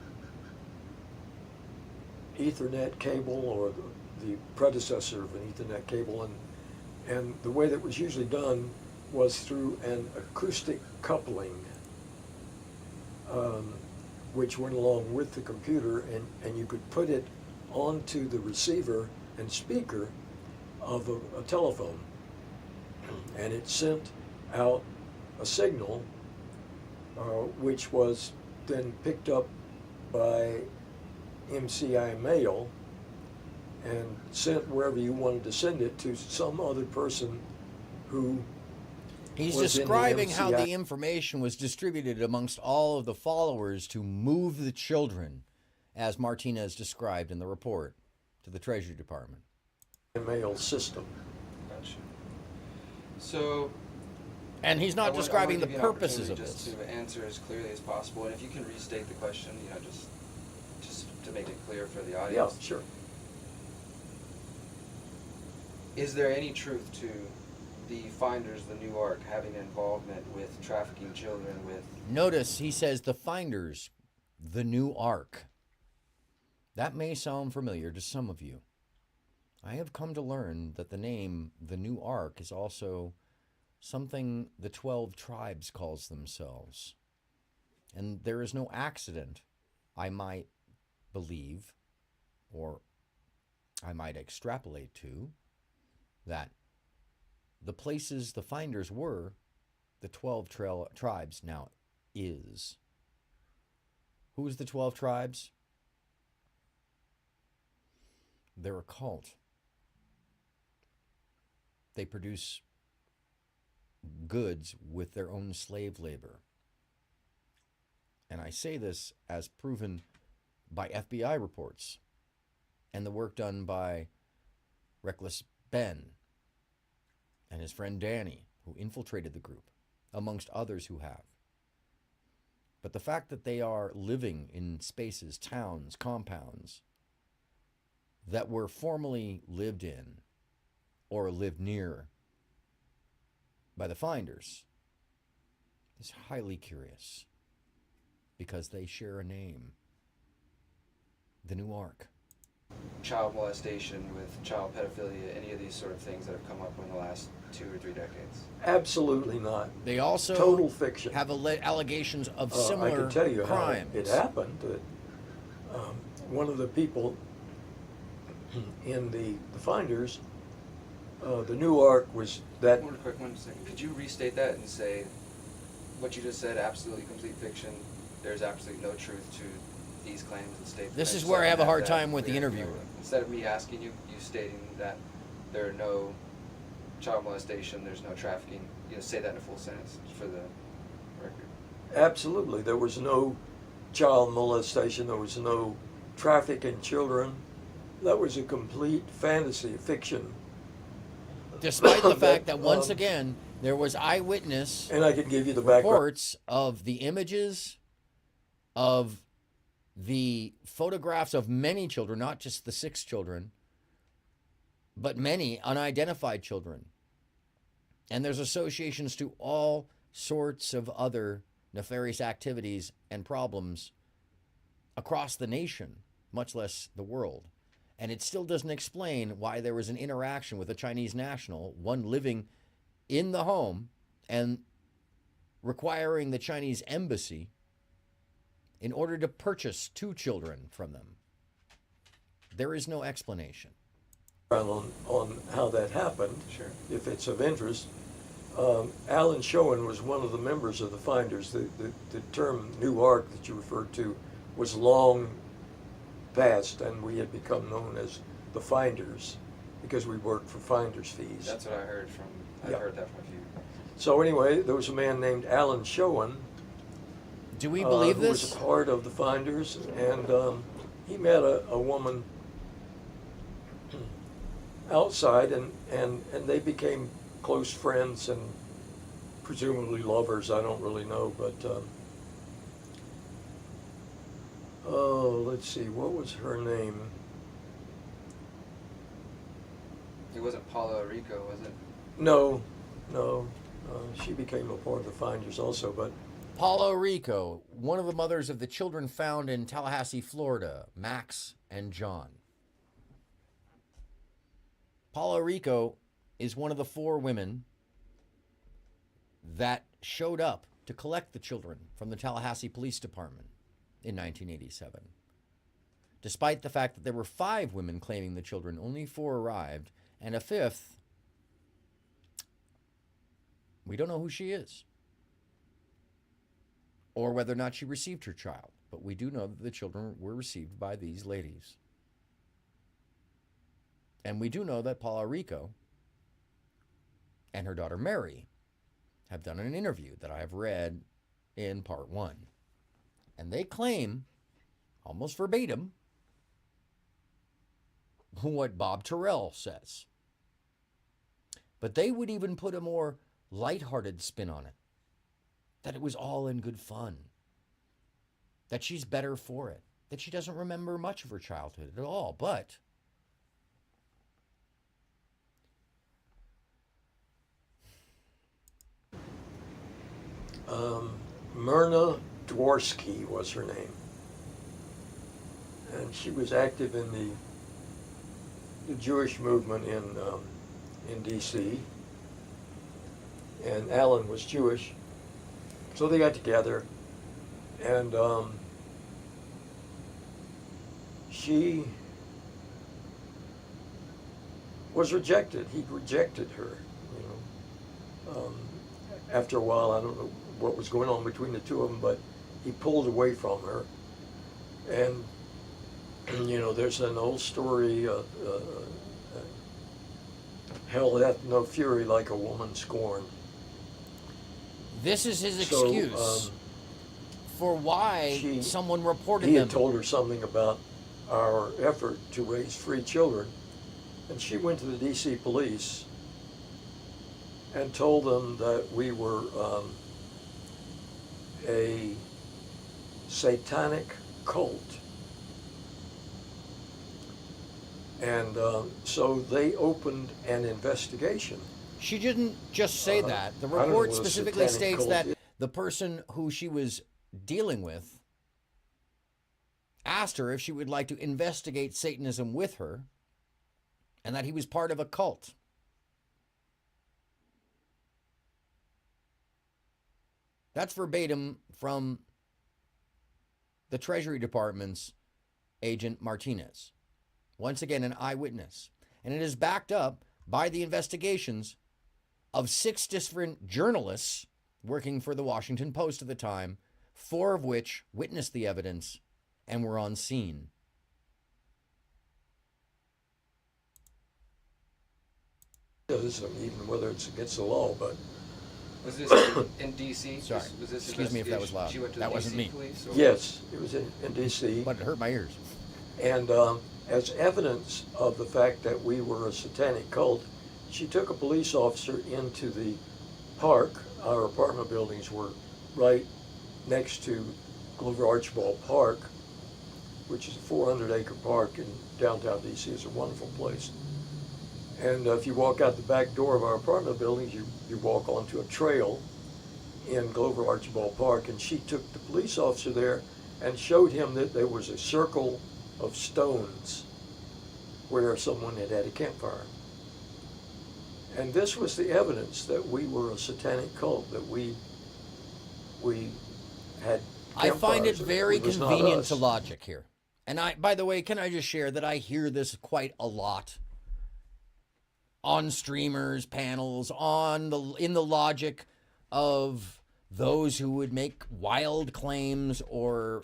Ethernet cable, or the predecessor of an Ethernet cable, and the way that was usually done was through an acoustic coupling, which went along with the computer, and you could put it onto the receiver and speaker of a telephone, and it sent out a signal, which was then picked up by MCI Mail and sent wherever you wanted to send it to some other person who He's was in the describing how MCI. the information was distributed amongst all of the followers to move the children, as Martinez described in the report to the Treasury Department. Mail system. Gotcha. So. And he's not I describing wanna the give you an purposes of opportunity this. just to answer as clearly as possible, and if you can restate the question, just to make it clear for the Yeah, audience. sure. Is there any truth to the Finders, the New Ark, having involvement with trafficking children with... Notice he says the Finders, the New Ark. That may sound familiar to some of you. I have come to learn that the name, the New Ark, is also something the 12 tribes calls themselves. And there is no accident, I might believe, or I might extrapolate to, that the places the Finders were, the 12 tribes now is. Who's the 12 tribes? They're a cult. They produce goods with their own slave labor. And I say this as proven by FBI reports and the work done by Reckless Ben and his friend Danny, who infiltrated the group, amongst others who have. But the fact that they are living in spaces, towns, compounds that were formerly lived in or lived near by the Finders is highly curious, because they share a name, the New Ark. child molestation, with child pedophilia, any of these sort of things that have come up in the last 2 or 3 decades? Absolutely not. They also Total fiction. have allegations of I similar can tell you crimes. how it happened. That one of the people in the Finders, the New Ark was that. One second. Could you restate that and say what you just said, absolutely complete fiction, there's absolutely no truth to these claims and statements? This is where I have a hard time with the clear. interviewer. Instead of me asking you, you stating that there are no child molestation, there's no trafficking, say that in a full sentence for the record. Absolutely, there was no child molestation. There was no traffic in children. That was a complete fantasy fiction. Despite the fact that, once again, there was eyewitness And I can give you the background. reports of the images, of the photographs of many children, not just the 6 children, but many unidentified children. And there's associations to all sorts of other nefarious activities and problems across the nation, much less the world. And it still doesn't explain why there was an interaction with a Chinese national, one living in the home and requiring the Chinese embassy in order to purchase 2 children from them. There is no explanation. On how that happened, Sure. if it's of interest. Alan Schoen was one of the members of the Finders. The term New Ark that you referred to was long past, and we had become known as the Finders because we worked for Finders fees. That's what I heard from. I Yeah. heard that from a few. So anyway, there was a man named Alan Schoen. Do we believe who this? was a part of the Finders, and he met a woman outside, and they became close friends and presumably lovers. I don't really know, but let's see, what was her name? It wasn't Paula Rico, was it? No, she became a part of the Finders also, but Paula Rico, one of the mothers of the children found in Tallahassee, Florida, Max and John. Paula Rico is one of the 4 women that showed up to collect the children from the Tallahassee Police Department in 1987. Despite the fact that there were 5 women claiming the children, only 4 arrived, and a 5th, we don't know who she is or whether or not she received her child, but we do know that the children were received by these ladies. And we do know that Paula Rico and her daughter Mary have done an interview that I have read in part 1. And they claim, almost verbatim, what Bob Terrell says. But they would even put a more lighthearted spin on it. That it was all in good fun. That she's better for it. That she doesn't remember much of her childhood at all. But Myrna Dworsky was her name. And she was active in the Jewish movement in D.C. And Alan was Jewish. So they got together, and she was rejected. He rejected her, you know. After a while, I don't know what was going on between the two of them, but he pulled away from her. And you know, there's an old story, hell hath no fury like a woman scorned. this is his So, excuse for why someone reported He them. had told her something about our effort to raise free children, and she went to the D.C. police and told them that we were a satanic cult. And so they opened an investigation. She didn't just say that. The I don't know report what a specifically satanic states cult that is. the person who she was dealing with asked her if she would like to investigate Satanism with her, and that he was part of a cult. That's verbatim from the Treasury Department's Agent Martinez. Once again, an eyewitness. And it is backed up by the investigations of 6 different journalists working for the Washington Post at the time, 4 of which witnessed the evidence and were on scene. Even whether it's against the law, but Was this in D.C.? Sorry. Was this Excuse me if that was investigation? loud. She went to That the wasn't DC me. Police, or? yes, it was in D.C. But it hurt my ears. And as evidence of the fact that we were a satanic cult, she took a police officer into the park. Our apartment buildings were right next to Glover Archibald Park, which is a 400-acre park in downtown DC. It's a wonderful place. And if you walk out the back door of our apartment buildings, you walk onto a trail in Glover Archibald Park, and she took the police officer there and showed him that there was a circle of stones where someone had had a campfire. And this was the evidence that we were a satanic cult, that we had I find it campfires. very It was not convenient us. to logic here. And by the way, can I just share that I hear this quite a lot on streamers, panels, in the logic of those who would make wild claims or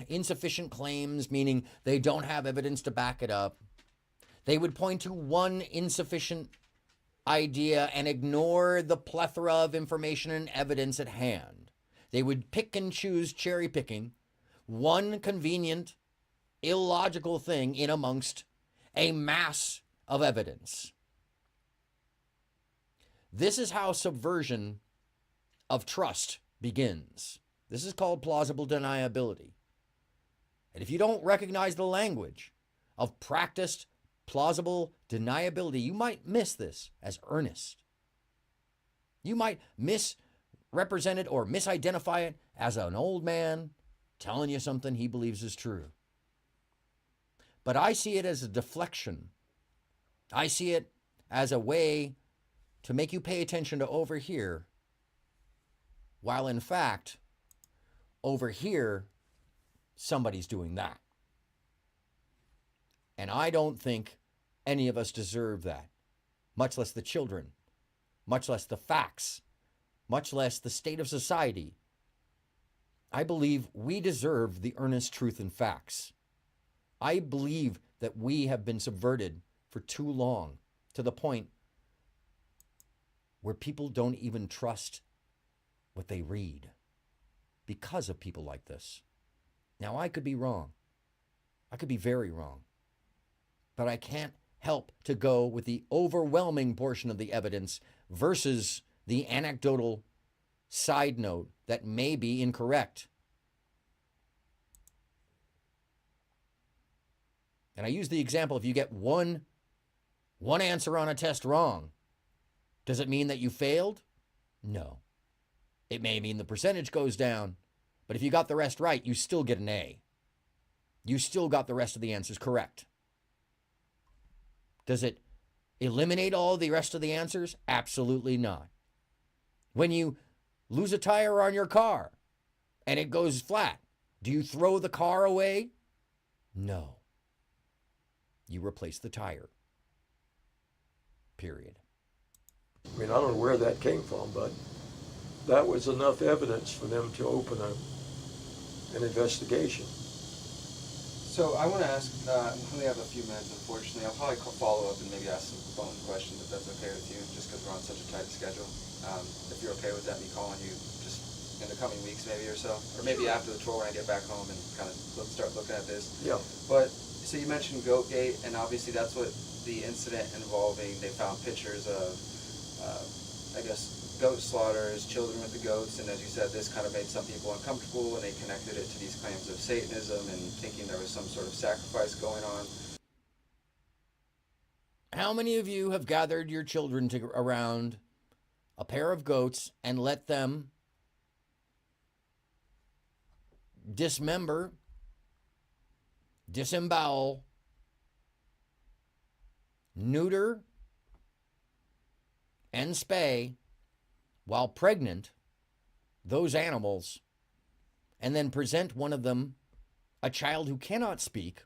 insufficient claims, meaning they don't have evidence to back it up. They would point to one insufficient idea and ignore the plethora of information and evidence at hand. They would pick and choose, cherry picking, one convenient, illogical thing in amongst a mass of evidence. This is how subversion of trust begins. This is called plausible deniability. And if you don't recognize the language of practiced plausible deniability, you might miss this as earnest. You might misrepresent it or misidentify it as an old man telling you something he believes is true. But I see it as a deflection. I see it as a way to make you pay attention to over here, while in fact, over here, somebody's doing that. And I don't think any of us deserve that, much less the children, much less the facts, much less the state of society. I believe we deserve the earnest truth and facts. I believe that we have been subverted for too long, to the point where people don't even trust what they read because of people like this. Now, I could be wrong. I could be very wrong. But I can't help to go with the overwhelming portion of the evidence versus the anecdotal side note that may be incorrect. And I use the example, if you get one answer on a test wrong, does it mean that you failed? No. It may mean the percentage goes down, but if you got the rest right, you still get an A. You still got the rest of the answers correct. Does it eliminate all the rest of the answers? Absolutely not. When you lose a tire on your car and it goes flat, do you throw the car away? No. You replace the tire. Period. I mean, I don't know where that came from, but that was enough evidence for them to open an investigation. So I want to ask, we only have a few minutes, unfortunately. I'll probably follow up and maybe ask some phone questions if that's okay with you, just because we're on such a tight schedule. If you're okay with that, me calling you just in the coming weeks maybe or so, or maybe after the tour when I get back home and kind of start looking at this. Yeah. But, so you mentioned Goatgate, and obviously that's what the incident involving, they found pictures of, I guess, goat slaughters, children with the goats, and as you said, this kind of made some people uncomfortable, and they connected it to these claims of Satanism and thinking there was some sort of sacrifice going on. How many of you have gathered your children around a pair of goats and let them dismember, disembowel, neuter, and spay while pregnant those animals, and then present one of them, a child who cannot speak,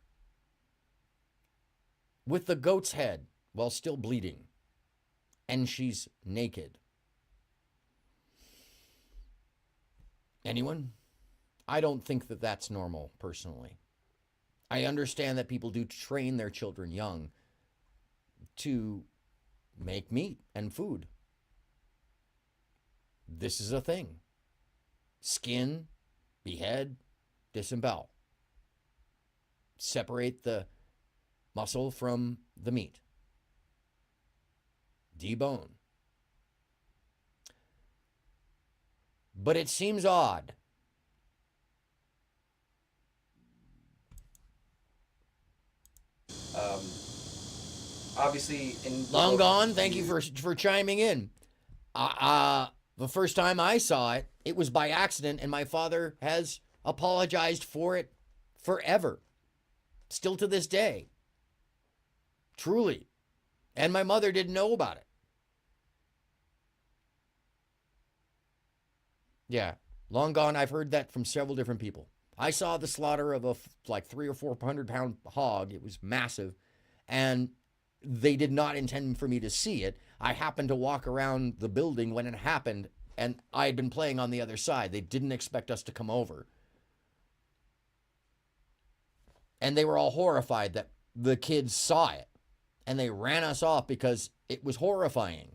with the goat's head while still bleeding, and she's naked? Anyone? I don't think that that's normal, personally. I understand that people do train their children young to make meat and food. This is a thing. Skin, behead, disembowel. Separate the muscle from the meat. Debone. But it seems odd. Obviously, in Long gone. Thank you for chiming in. The first time I saw it, it was by accident, and my father has apologized for it forever. Still to this day. Truly. And my mother didn't know about it. Yeah. Long gone. I've heard that from several different people. I saw the slaughter of a like 300 or 400 pound hog. It was massive. And they did not intend for me to see it. I happened to walk around the building when it happened, and I had been playing on the other side. They didn't expect us to come over. And they were all horrified that the kids saw it. And they ran us off because it was horrifying.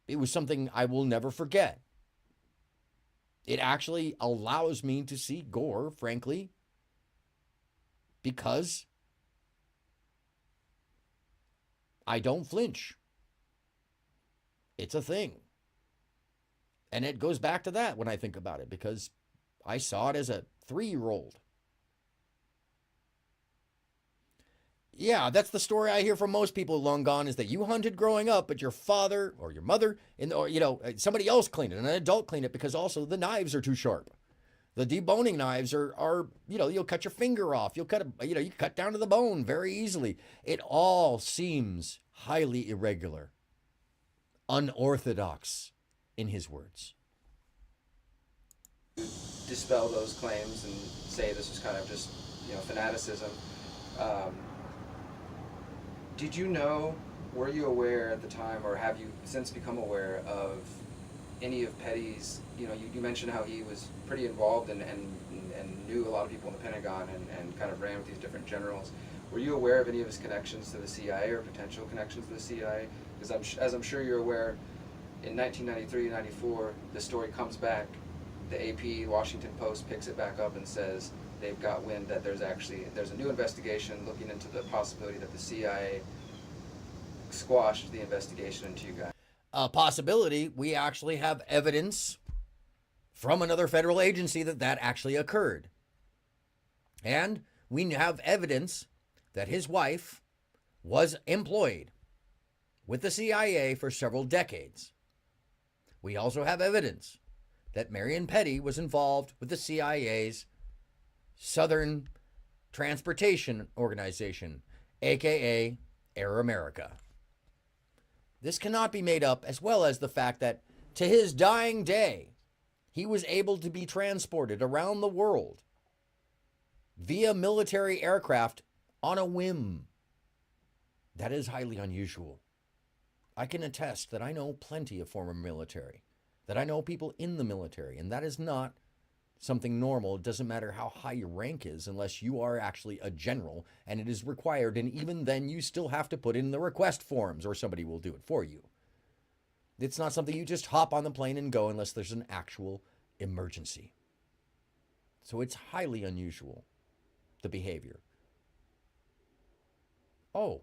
It was something I will never forget. It actually allows me to see gore, frankly, because I don't flinch. It's a thing. And it goes back to that when I think about it, because I saw it as a 3-year-old. Yeah, that's the story I hear from most people long gone, is that you hunted growing up, but your father or your mother or somebody else cleaned it, an adult cleaned it, because also the knives are too sharp. The deboning knives are you'll cut your finger off. You'll you cut down to the bone very easily. It all seems highly irregular, unorthodox, in his words. Dispel those claims and say this was kind of just fanaticism. Did you know, were you aware at the time, or have you since become aware of any of Petty's, you mentioned how he was pretty involved and knew a lot of people in the Pentagon and kind of ran with these different generals. Were you aware of any of his connections to the CIA or potential connections to the CIA? Because as I'm sure you're aware, in 1993 and 94, the story comes back. The AP, Washington Post, picks it back up and says they've got wind that there's a new investigation looking into the possibility that the CIA squashed the investigation into you guys. A possibility. We actually have evidence from another federal agency that actually occurred. And we have evidence that his wife was employed with the CIA for several decades. We also have evidence that Marion Petty was involved with the CIA's Southern Transportation Organization, aka Air America. This cannot be made up, as well as the fact that to his dying day, he was able to be transported around the world via military aircraft on a whim. That is highly unusual. I can attest that I know plenty of former military, that I know people in the military, and that is not something normal. It doesn't matter how high your rank is unless you are actually a general, and it is required, and even then you still have to put in the request forms or somebody will do it for you. It's not something you just hop on the plane and go unless there's an actual emergency. So it's highly unusual, the behavior. Oh,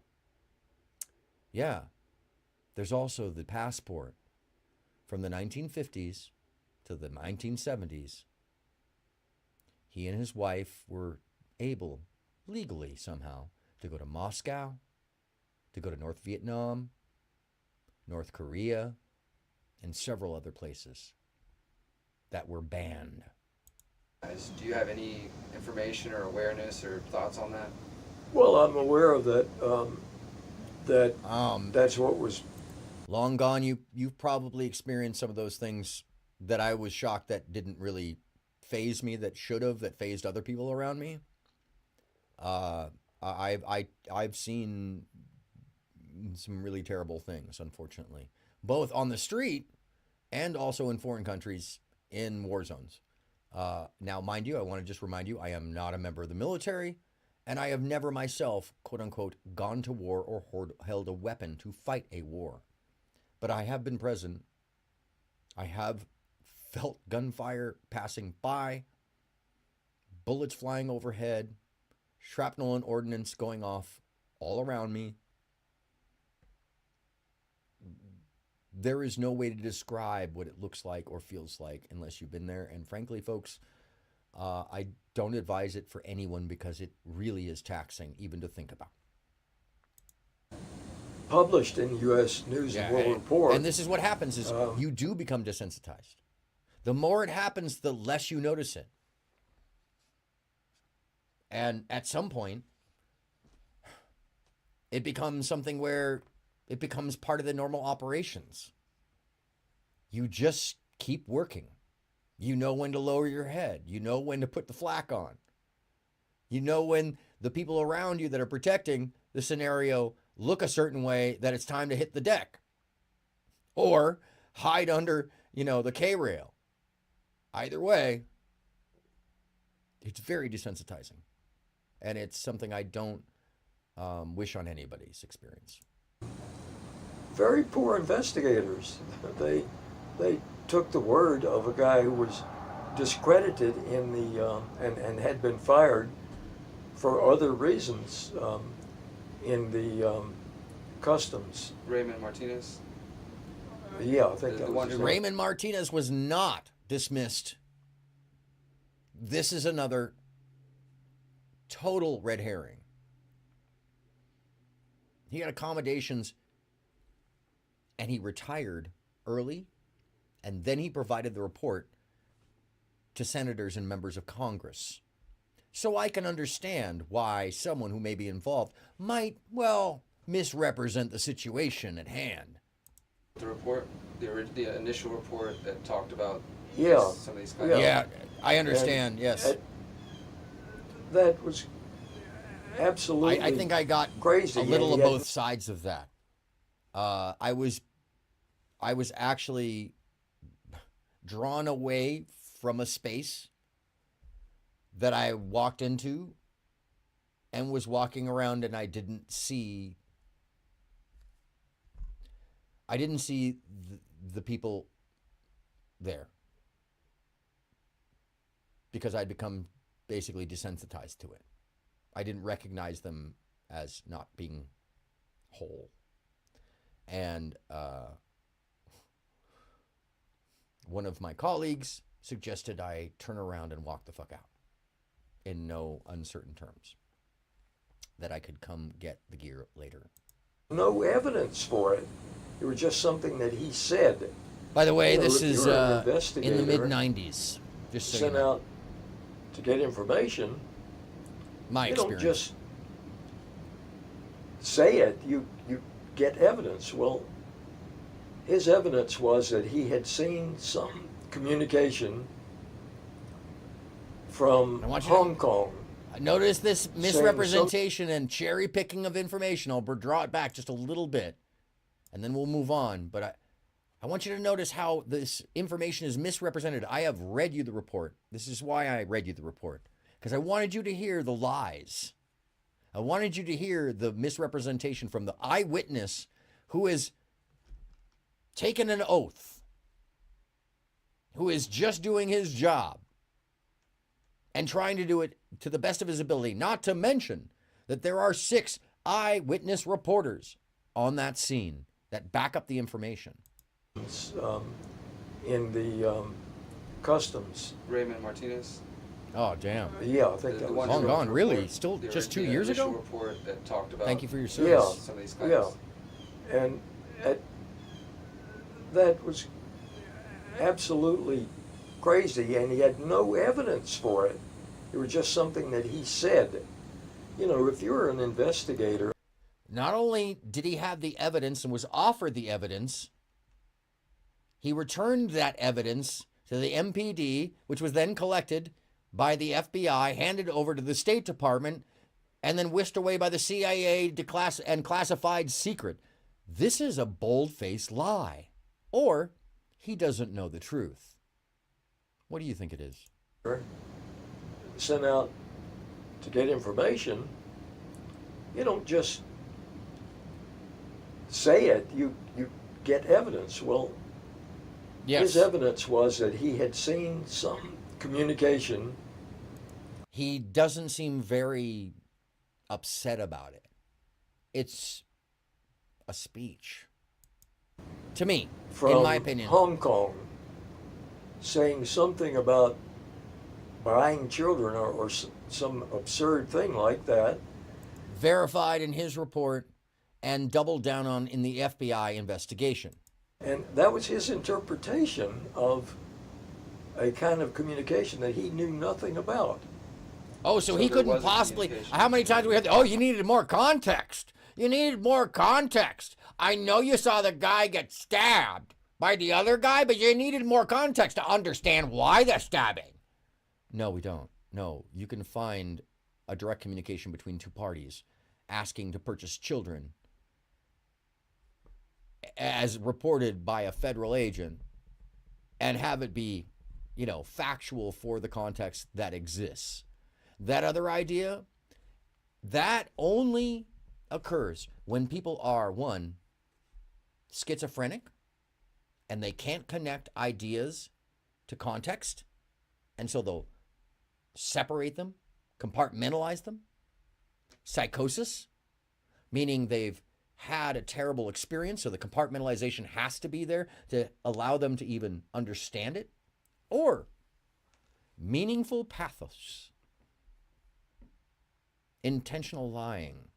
yeah. There's also the passport from the 1950s to the 1970s. He and his wife were able, legally somehow, to go to Moscow, to go to North Vietnam, North Korea, and several other places that were banned. Do you have any information or awareness or thoughts on that? Well, I'm aware of that. That's what was long gone. You've probably experienced some of those things that I was shocked that didn't really faze me, that should have, that fazed other people around me. I've seen some really terrible things, unfortunately, both on the street and also in foreign countries in war zones. Now, mind you, I want to just remind you, I am not a member of the military, and I have never myself, quote unquote, gone to war or held a weapon to fight a war. But I have been present. I have felt gunfire passing by, bullets flying overhead, shrapnel and ordnance going off all around me. There is no way to describe what it looks like or feels like unless you've been there. And frankly, folks, I don't advise it for anyone because it really is taxing even to think about. Published in U.S. News and World Report. And this is what happens is you do become desensitized. The more it happens, the less you notice it. And at some point, it becomes something where it becomes part of the normal operations. You just keep working. You know when to lower your head. You know when to put the flak on. You know when the people around you that are protecting the scenario look a certain way that it's time to hit the deck. Or hide under, the K-rail. Either way, it's very desensitizing. And it's something I don't wish on anybody's experience. Very poor investigators. They took the word of a guy who was discredited in the and had been fired for other reasons in the customs. Raymond Martinez. Yeah, I think that was Raymond Martinez was not dismissed. This is another total red herring. He had accommodations and he retired early, and then he provided the report to senators and members of Congress. So I can understand why someone who may be involved might, misrepresent the situation at hand. The report, the initial report that talked about some of these guys. Yeah, I understand, yes. That was absolutely I think I got crazy. a little of both sides of that. I was actually drawn away from a space that I walked into and was walking around, and I didn't see the people there because I'd become basically desensitized to it. I didn't recognize them as not being whole. And one of my colleagues suggested I turn around and walk the fuck out in no uncertain terms, that I could come get the gear later. No evidence for it. It was just something that he said. By the way, this if is you're an in the investigator, mid-90s. Just so sent you know. out to get information. My You experience. don't just say it. You get evidence. Well, his evidence was that he had seen some communication from Hong Kong. Notice this misrepresentation and cherry picking of information. I'll draw it back just a little bit, and then we'll move on. But I want you to notice how this information is misrepresented. I have read you the report. This is why I read you the report, because I wanted you to hear the lies. I wanted you to hear the misrepresentation from the eyewitness who is taken an oath, who is just doing his job and trying to do it to the best of his ability, not to mention that there are 6 eyewitness reporters on that scene that back up the information. In the customs. Raymond Martinez. Oh, damn. Yeah, I think that was Long gone, really? report, Still the just 2 the years initial ago? report that talked about Thank you for your service. some of these guys. Yeah, and that was absolutely crazy, and he had no evidence for it. It was just something that he said. If you're an investigator. Not only did he have the evidence and was offered the evidence, he returned that evidence to the MPD, which was then collected by the FBI, handed over to the State Department, and then whisked away by the CIA and classified secret. This is a bold-faced lie. Or he doesn't know the truth. What do you think it is? Sent out to get information. You don't just say it. You get evidence. Well, Yes. his evidence was that he had seen some communication. He doesn't seem very upset about it. It's a speech. To me, from in my opinion. Hong Kong saying something about buying children or some absurd thing like that. Verified in his report and doubled down on in the FBI investigation. And that was his interpretation of a kind of communication that he knew nothing about. Oh, so he there couldn't was a possibly. communication. How many times we had? Oh, you needed more context. You needed more context. I know you saw the guy get stabbed by the other guy, but you needed more context to understand why they're stabbing. No, we don't. No, you can find a direct communication between two parties asking to purchase children as reported by a federal agent and have it be, factual for the context that exists. That other idea, that only occurs when people are, one, schizophrenic and they can't connect ideas to context, and so they'll separate them, compartmentalize them. Psychosis, meaning they've had a terrible experience, so the compartmentalization has to be there to allow them to even understand it. Or meaningful pathos, intentional lying.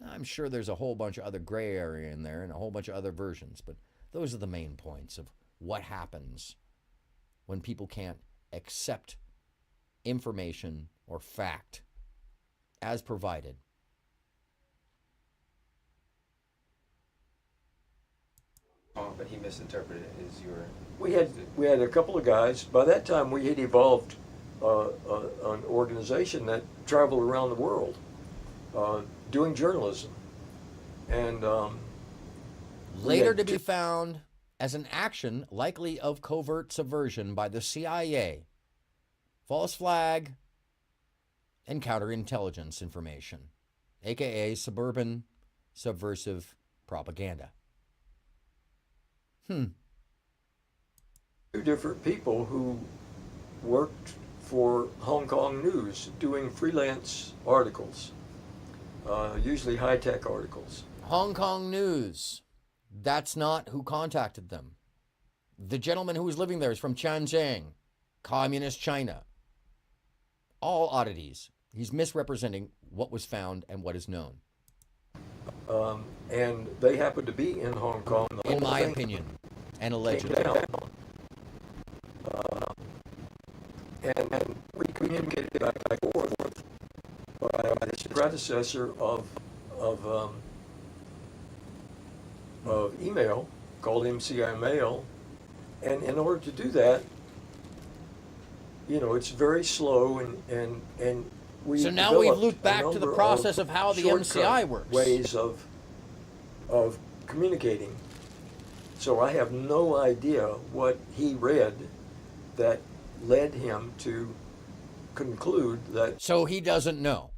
I'm sure there's a whole bunch of other gray area in there and a whole bunch of other versions, but those are the main points of what happens when people can't accept information or fact as provided. But he misinterpreted it as your. We had a couple of guys. By that time, we had evolved an organization that traveled around the world doing journalism, and later to be found as an action likely of covert subversion by the CIA, false flag, and counterintelligence information, aka suburban subversive propaganda. Two different people who worked for Hong Kong News doing freelance articles, usually high-tech articles. Hong Kong News, that's not who contacted them. The gentleman who was living there is from Tianjin, Communist China. All oddities. He's misrepresenting what was found and what is known. And they happened to be in Hong Kong. In my opinion, and allegedly. And we communicated back and forth by this predecessor of email called MCI Mail, and in order to do that, it's very slow and we. So now we've developed looped back a to the number process of how the shortcut MCI works. Ways of communicating. So I have no idea what he read that led him to conclude that. So he doesn't know.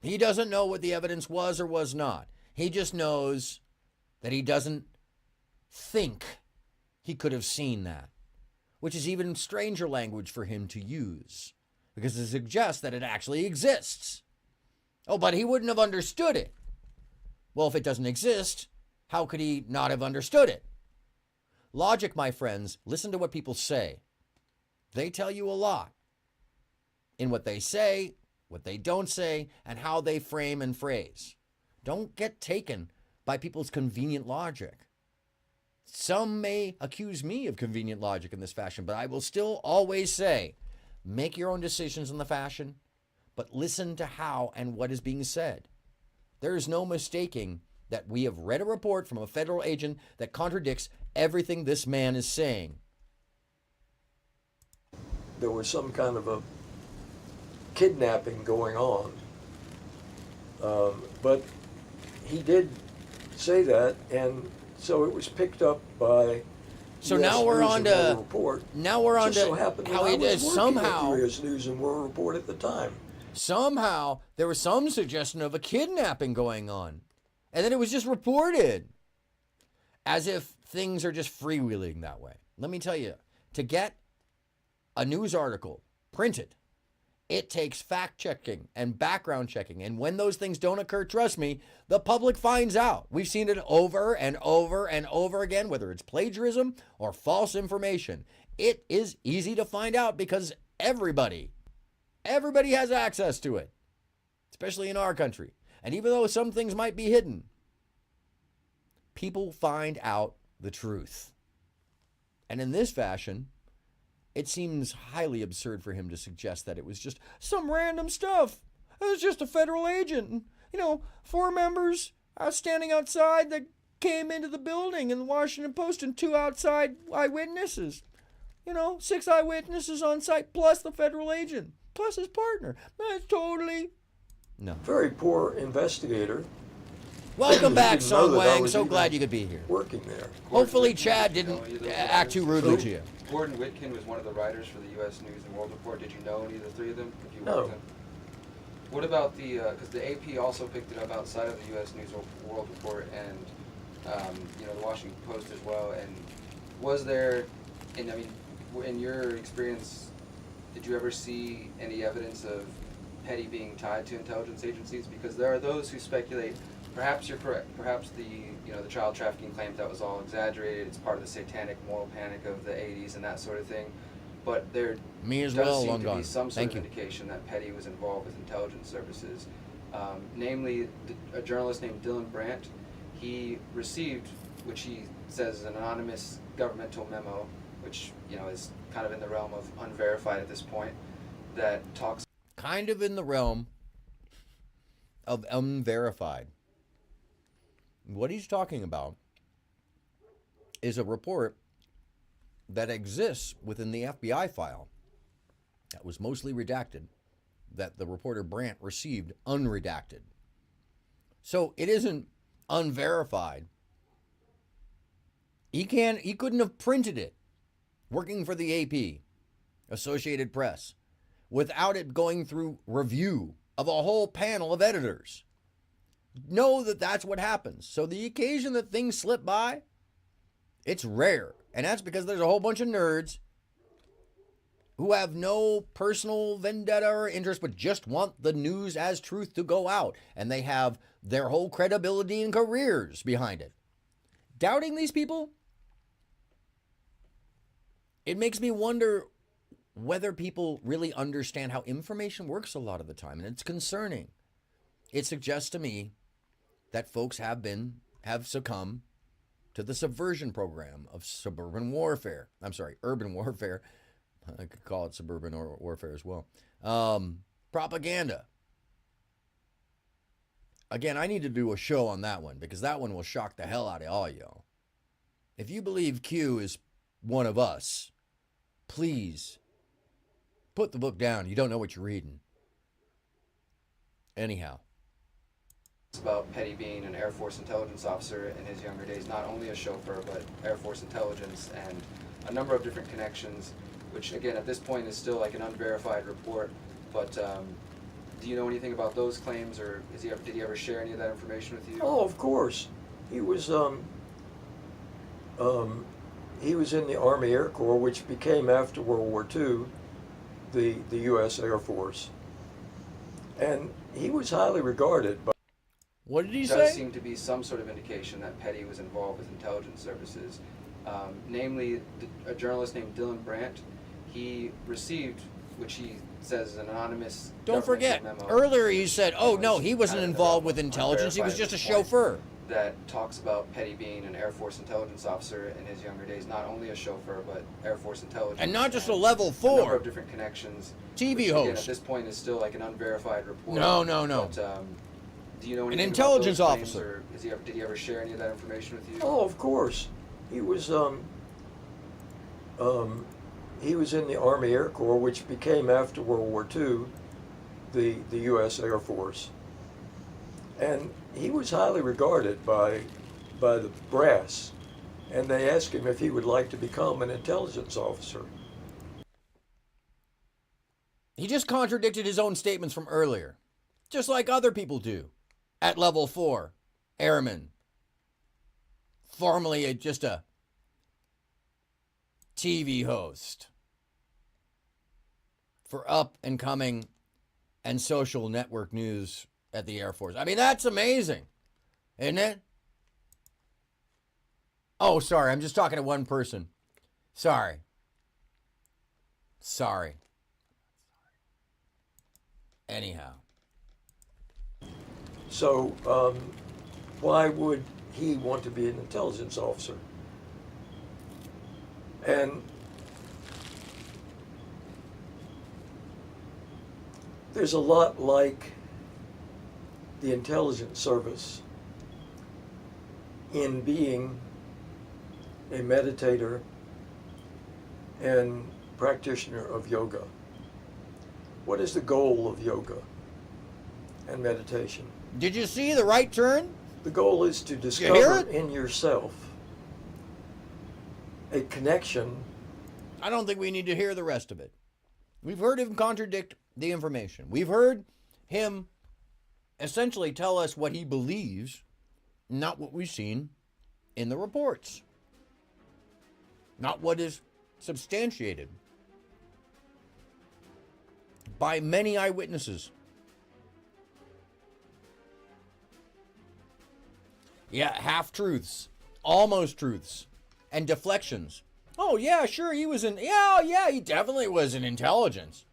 He doesn't know what the evidence was or was not. He just knows that he doesn't think he could have seen that, which is even stranger language for him to use, because it suggests that it actually exists. Oh, but he wouldn't have understood it. Well, if it doesn't exist, how could he not have understood it? Logic, my friends, listen to what people say. They tell you a lot in what they say, what they don't say, and how they frame and phrase. Don't get taken by people's convenient logic. Some may accuse me of convenient logic in this fashion, but I will still always say, make your own decisions in the fashion, but listen to how and what is being said. There is no mistaking that we have read a report from a federal agent that contradicts everything this man is saying. There was some kind of a kidnapping going on. But he did say that, and so it was picked up by. So US now we're News on and to World Report. now we're on Just to so happened that how I he was does working somehow. at the US News and World Report at the time. Somehow there was some suggestion of a kidnapping going on, and then it was just reported as if things are just freewheeling that way. Let me tell you, to get a news article printed It takes fact checking and background checking. And when those things don't occur, trust me, the public finds out. We've seen it over and over and over again, whether it's plagiarism or false information. It is easy to find out because everybody has access to it, especially in our country. And even though some things might be hidden, people find out the truth. And in this fashion, it seems highly absurd for him to suggest that it was just some random stuff. It was just a federal agent. And, 4 members standing outside that came into the building in the Washington Post and 2 outside eyewitnesses. 6 eyewitnesses on site plus the federal agent, plus his partner. That's totally... No. Very poor investigator. Welcome back, Didn't know Song that I Wang. was So even glad you could be here. Working there. Hopefully Chad didn't act too rudely to you. Gordon Whitkin was one of the writers for the U.S. News and World Report. Did you know any of the 3 of them? If you No. worked them? What about because the AP also picked it up outside of the U.S. News and World Report and, the Washington Post as well. And was there, in your experience, did you ever see any evidence of Petty being tied to intelligence agencies? Because there are those who speculate, perhaps you're correct, perhaps the child trafficking claims that was all exaggerated, it's part of the satanic moral panic of the 80s and that sort of thing, but there does seem to be some sort of indication that Petty was involved with intelligence services. Namely, a journalist named Dylan Brandt, he received, which he says is an anonymous governmental memo, which is kind of in the realm of unverified at this point, that talks Kind of in the realm of unverified. What he's talking about is a report that exists within the FBI file that was mostly redacted, that the reporter Brandt received unredacted. So it isn't unverified. He couldn't have printed it working for the AP, Associated Press, without it going through review of a whole panel of editors. Know that that's what happens. So the occasion that things slip by, it's rare. And that's because there's a whole bunch of nerds who have no personal vendetta or interest, but just want the news as truth to go out. And they have their whole credibility and careers behind it. Doubting these people, it makes me wonder whether people really understand how information works a lot of the time, and it's concerning. It suggests to me that folks have succumbed to the subversion program of urban warfare. I could call it suburban warfare as well. Propaganda. Again, I need to do a show on that one because that one will shock the hell out of all y'all. If you believe Q is one of us, please put the book down. You don't know what you're reading. Anyhow. It's about Petty being an Air Force intelligence officer in his younger days, not only a chauffeur, but Air Force intelligence and a number of different connections, which again at this point is still like an unverified report. But do you know anything about those claims, or did he ever share any of that information with you? Oh, of course. He was in the Army Air Corps, which became after World War II the U.S. Air Force, and he was highly regarded by. What did he say? There does say? seem to be some sort of indication that Petty was involved with intelligence services. Namely, a journalist named Dylan Brandt, he received, which he says is an anonymous. Don't forget, memo. earlier he said, oh no, he wasn't involved with intelligence, he was just a chauffeur. That talks about Petty being an Air Force intelligence officer in his younger days, not only a chauffeur, but Air Force intelligence. And not just a level A 4. number of different connections. TV which, host. Again, at this point is still like an unverified report. No. But, do you know anything intelligence about those officer. Claims, or did he ever share any of that information with you? Oh, of course. He was in the Army Air Corps, which became after World War II the U.S. Air Force, and he was highly regarded by the brass, and they asked him if he would like to become an intelligence officer. He just contradicted his own statements from earlier, just like other people do at level 4, airmen, formerly just a TV host for up and coming and social network news at the Air Force. I mean, that's amazing, isn't it? Oh, sorry. I'm just talking to one person. Sorry. Anyhow. So, why would he want to be an intelligence officer? And there's a lot like the intelligence service in being a meditator and practitioner of yoga. What is the goal of yoga and meditation? Did you see the right turn? The goal is to hear discover it? in yourself a connection. I don't think we need to hear the rest of it. We've heard him contradict the information. We've heard him essentially tell us what he believes, not what we've seen in the reports, not what is substantiated by many eyewitnesses. Yeah, half-truths, almost truths, and deflections. Oh, yeah, sure, he was he definitely was in intelligence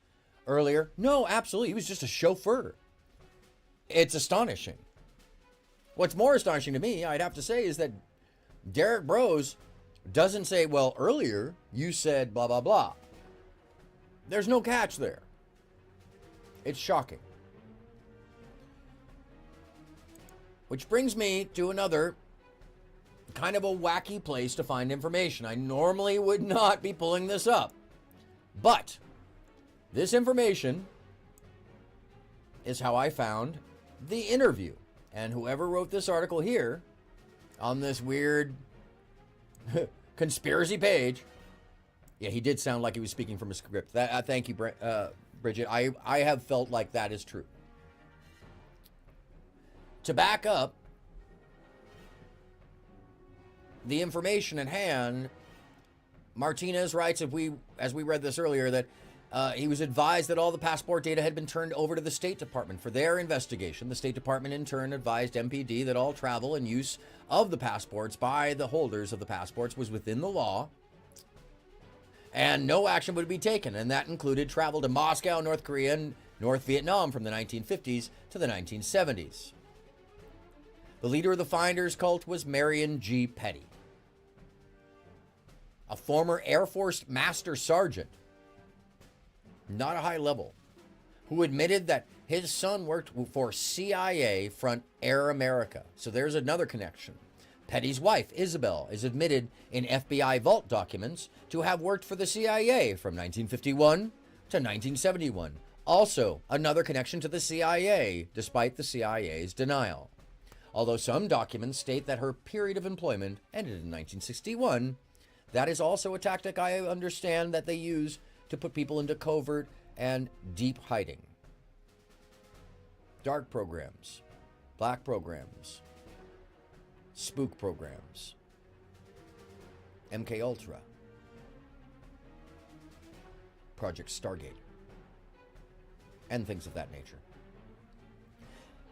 earlier. No, absolutely, he was just a chauffeur. It's astonishing. What's more astonishing to me, I'd have to say, is that Derek Brose doesn't say, well, earlier you said blah, blah, blah. There's no catch there. It's shocking. Which brings me to another kind of a wacky place to find information. I normally would not be pulling this up, but this information is how I found the interview. And whoever wrote this article here on this weird conspiracy page, yeah, he did sound like he was speaking from a script. Thank you, Bridget. I have felt like that is true. To back up the information at hand, Martinez writes, as we read this earlier, that he was advised that all the passport data had been turned over to the State Department for their investigation. The State Department in turn advised MPD that all travel and use of the passports by the holders of the passports was within the law, and no action would be taken, and that included travel to Moscow, North Korea, and North Vietnam from the 1950s to the 1970s. The leader of the Finders cult was Marion G. Petty, a former Air Force Master Sergeant, not a high level, who admitted that his son worked for CIA front Air America. So there's another connection. Petty's wife, Isabel, is admitted in FBI vault documents to have worked for the CIA from 1951 to 1971. Also, another connection to the CIA, despite the CIA's denial. Although some documents state that her period of employment ended in 1961, that is also a tactic I understand that they use to put people into covert and deep hiding. Dark programs, black programs, spook programs, MK Ultra, Project Stargate, and things of that nature.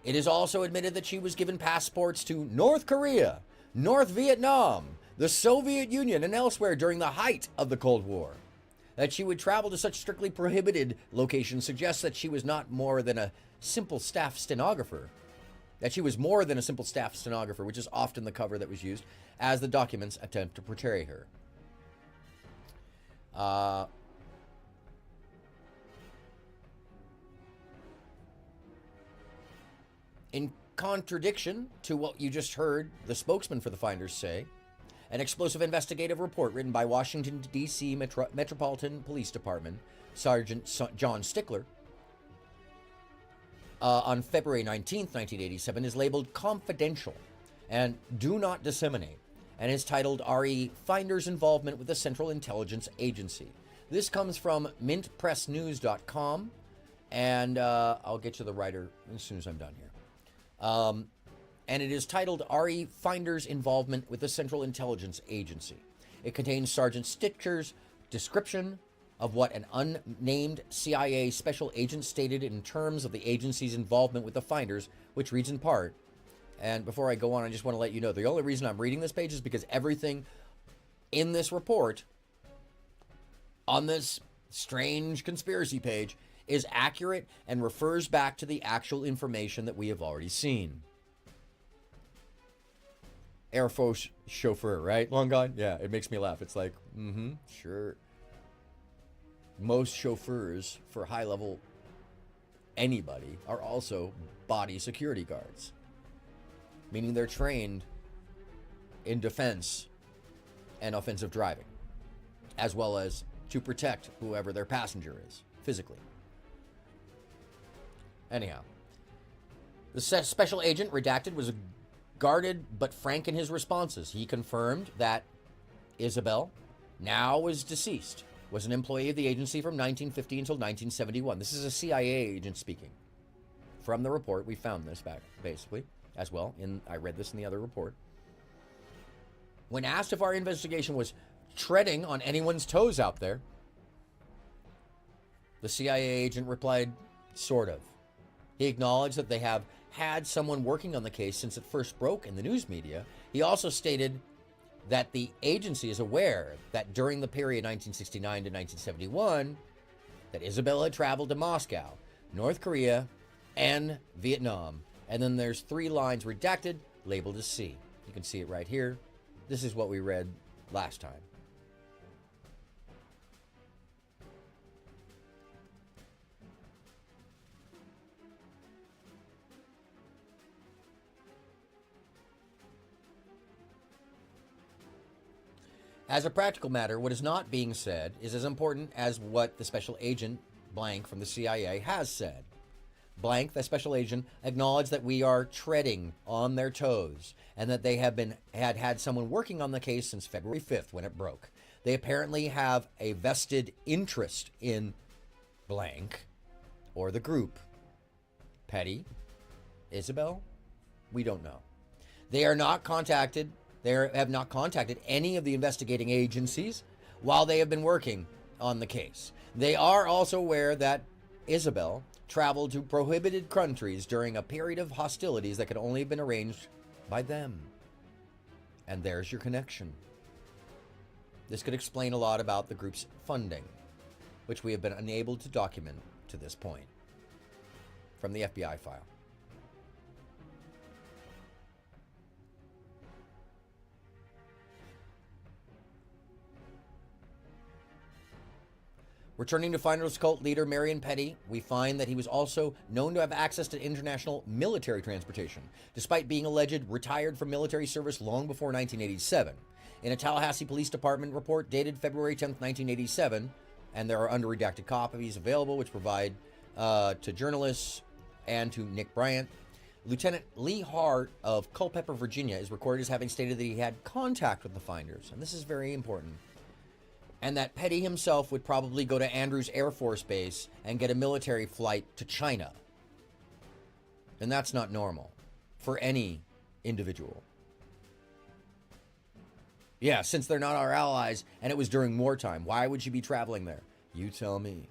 It is also admitted that she was given passports to North Korea, North Vietnam, the Soviet Union, and elsewhere during the height of the Cold War. That she would travel to such strictly prohibited locations suggests that she was not more than a simple staff stenographer. That she was more than a simple staff stenographer, which is often the cover that was used, as the documents attempt to portray her. In contradiction to what you just heard the spokesman for the Finders say, an explosive investigative report written by Washington, D.C. Metropolitan Police Department Sergeant John Stickler on February 19th, 1987 is labeled confidential and do not disseminate, and is titled RE Finders Involvement with the Central Intelligence Agency. This comes from mintpressnews.com, and I'll get you the writer as soon as I'm done here. And it is titled RE Finders Involvement with the Central Intelligence Agency. It contains Sergeant Stickler's description of what an unnamed CIA special agent stated in terms of the agency's involvement with the finders, which reads in part, and before I go on, I just want to let you know, the only reason I'm reading this page is because everything in this report, on this strange conspiracy page, is accurate and refers back to the actual information that we have already seen. Air Force chauffeur, right? Long gone? Yeah, it makes me laugh. It's like, sure. Most chauffeurs for high-level anybody are also body security guards, meaning they're trained in defense and offensive driving, as well as to protect whoever their passenger is, physically. Anyhow, the special agent, redacted, was guarded but frank in his responses. He confirmed that Isabel, now is deceased, was an employee of the agency from 1950 until 1971. This is a CIA agent speaking. From the report, we found this back, basically, as well. I read this in the other report. When asked if our investigation was treading on anyone's toes out there, the CIA agent replied, sort of. He acknowledged that they have had someone working on the case since it first broke in the news media. He also stated that the agency is aware that during the period 1969 to 1971, that Isabel had traveled to Moscow, North Korea, and Vietnam. And then there's 3 lines redacted, labeled as C. You can see it right here. This is what we read last time. As a practical matter, what is not being said is as important as what the special agent blank from the CIA has said. Blank, the special agent, acknowledged that we are treading on their toes and that they had someone working on the case since February 5th when it broke. They apparently have a vested interest in blank or the group. Petty? Isabel? We don't know. They have not contacted any of the investigating agencies while they have been working on the case. They are also aware that Isabel traveled to prohibited countries during a period of hostilities that could only have been arranged by them. And there's your connection. This could explain a lot about the group's funding, which we have been unable to document to this point from the FBI file. Returning to Finders cult leader Marion Petty, we find that he was also known to have access to international military transportation, despite being alleged retired from military service long before 1987. In a Tallahassee Police Department report dated February 10, 1987, and there are under-redacted copies available which provide to journalists and to Nick Bryant, Lieutenant Lee Hart of Culpeper, Virginia, is recorded as having stated that he had contact with the finders, and this is very important, and that Petty himself would probably go to Andrews Air Force Base and get a military flight to China. And that's not normal for any individual. Yeah, since they're not our allies and it was during wartime, why would you be traveling there? You tell me.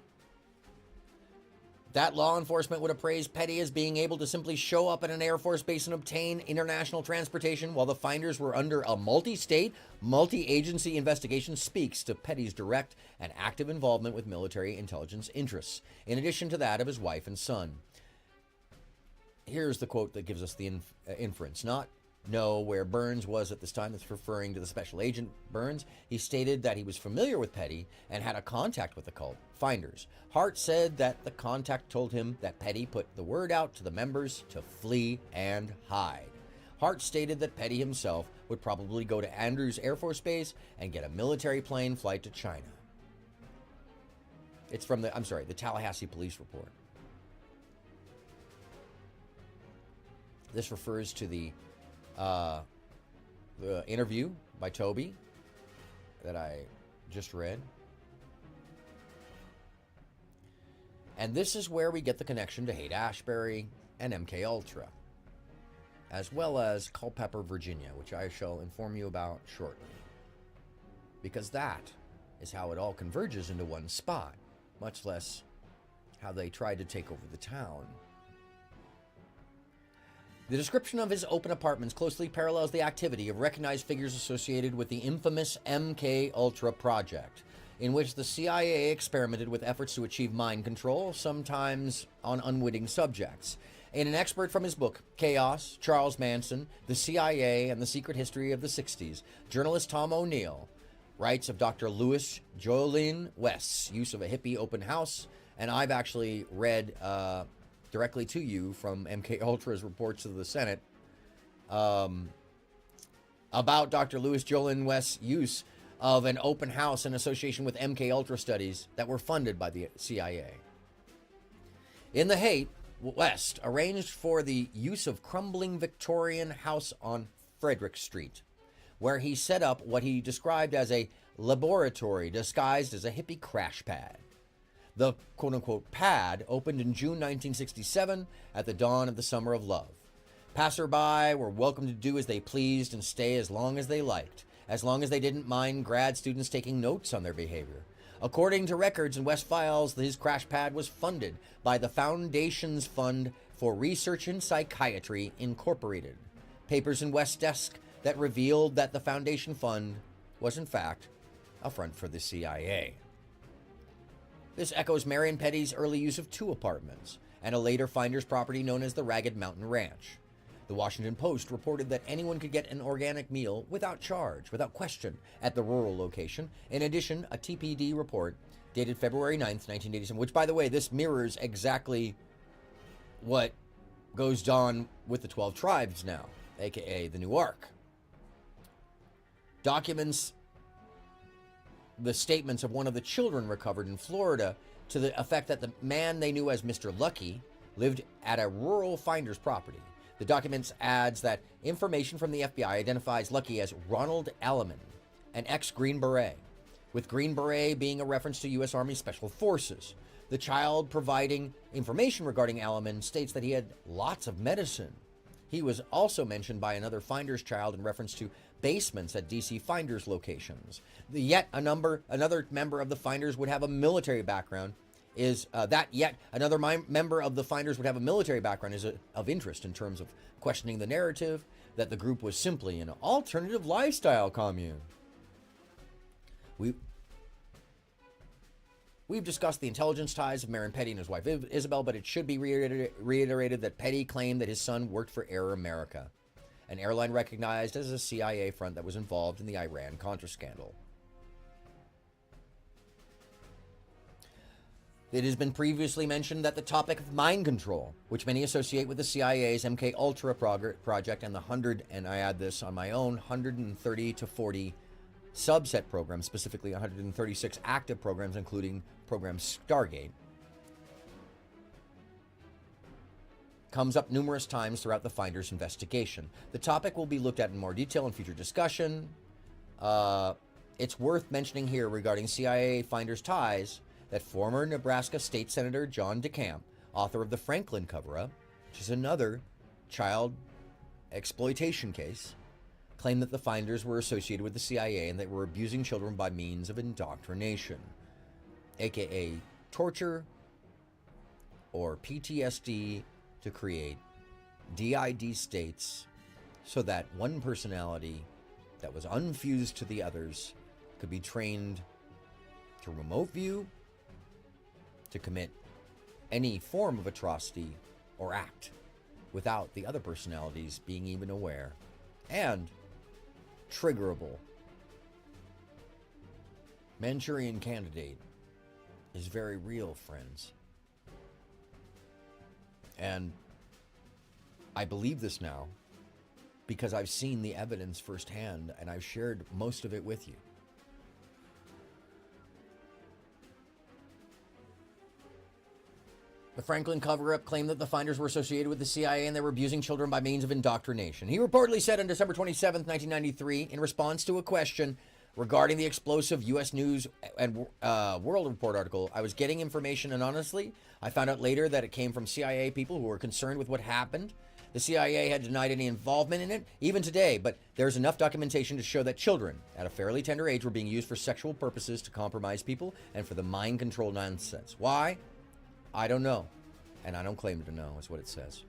That law enforcement would appraise Petty as being able to simply show up at an Air Force base and obtain international transportation while the finders were under a multi-state, multi-agency investigation speaks to Petty's direct and active involvement with military intelligence interests, in addition to that of his wife and son. Here's the quote that gives us the inference. Not know where Burns was at this time. That's referring to the special agent Burns. He stated that he was familiar with Petty and had a contact with the cult finders. Hart said that the contact told him that Petty put the word out to the members to flee and hide. Hart stated that Petty himself would probably go to Andrews Air Force Base and get a military plane flight to China. It's from the Tallahassee Police Report. This refers to the interview by Toby that I just read. And this is where we get the connection to Haight-Ashbury and MK Ultra, as well as Culpeper, Virginia, which I shall inform you about shortly. Because that is how it all converges into one spot, much less how they tried to take over the town. The description of his open apartments closely parallels the activity of recognized figures associated with the infamous MK Ultra project, in which the CIA experimented with efforts to achieve mind control, sometimes on unwitting subjects. In an excerpt from his book, Chaos, Charles Manson, the CIA, and the Secret History of the 60s, journalist Tom O'Neill writes of Dr. Louis Jolene West's use of a hippie open house, and I've actually read directly to you from MK Ultra's reports to the Senate about Dr. Louis Jolene West's use of an open house in association with MK Ultra studies that were funded by the CIA. In The Haight, West arranged for the use of crumbling Victorian house on Frederick Street, where he set up what he described as a laboratory disguised as a hippie crash pad. The quote-unquote pad opened in June 1967 at the dawn of the Summer of Love. Passerby were welcome to do as they pleased and stay as long as they liked, as long as they didn't mind grad students taking notes on their behavior. According to records and West files, his crash pad was funded by the Foundation's Fund for Research in Psychiatry, Incorporated. Papers in West's desk that revealed that the Foundation Fund was in fact a front for the CIA. This echoes Marion Petty's early use of 2 apartments and a later finder's property known as the Ragged Mountain Ranch. The Washington Post reported that anyone could get an organic meal without charge, without question, at the rural location. In addition, a TPD report dated February 9th, 1987, which, by the way, this mirrors exactly what goes on with the 12 tribes now, aka the New Ark. Documents the statements of one of the children recovered in Florida to the effect that the man they knew as Mr. Lucky lived at a rural finder's property. The documents adds that information from the FBI identifies Lucky as Ronald Alleman, an ex-Green Beret, with Green Beret being a reference to U.S. Army Special Forces. The child providing information regarding Alleman states that he had lots of medicine. He was also mentioned by another finder's child in reference to basements at D.C. finders locations. Another member of the finders would have a military background is member of the finders would have a military background is of interest in terms of questioning the narrative that the group was simply an alternative lifestyle commune. We've discussed the intelligence ties of Marion Petty and his wife Isabel, but it should be reiterated that Petty claimed that his son worked for Air America, an airline recognized as a CIA front that was involved in the Iran-Contra scandal. It has been previously mentioned that the topic of mind control, which many associate with the CIA's MK Ultra project and the 100, and I add this on my own, 130 to 40 subset programs, specifically 136 active programs, including program Stargate, comes up numerous times throughout the finder's investigation. The topic will be looked at in more detail in future discussion. It's worth mentioning here regarding CIA finders' ties that former Nebraska State Senator John DeCamp, author of the Franklin cover-up, which is another child exploitation case, claimed that the finders were associated with the CIA and that were abusing children by means of indoctrination, aka torture or PTSD, to create DID states so that one personality that was unfused to the others could be trained to remote view, to commit any form of atrocity or act without the other personalities being even aware, and triggerable. Manchurian Candidate is very real, friends. And I believe this now because I've seen the evidence firsthand and I've shared most of it with you. The Franklin cover-up claimed that the finders were associated with the CIA and they were abusing children by means of indoctrination. He reportedly said on December 27, 1993, in response to a question regarding the explosive U.S. News and World Report article, "I was getting information, and honestly, I found out later that it came from CIA people who were concerned with what happened The CIA had denied any involvement in it, even today, but there's enough documentation to show that children at a fairly tender age were being used for sexual purposes to compromise people and for the mind control nonsense. Why? I don't know. And I don't claim to know, is what it says.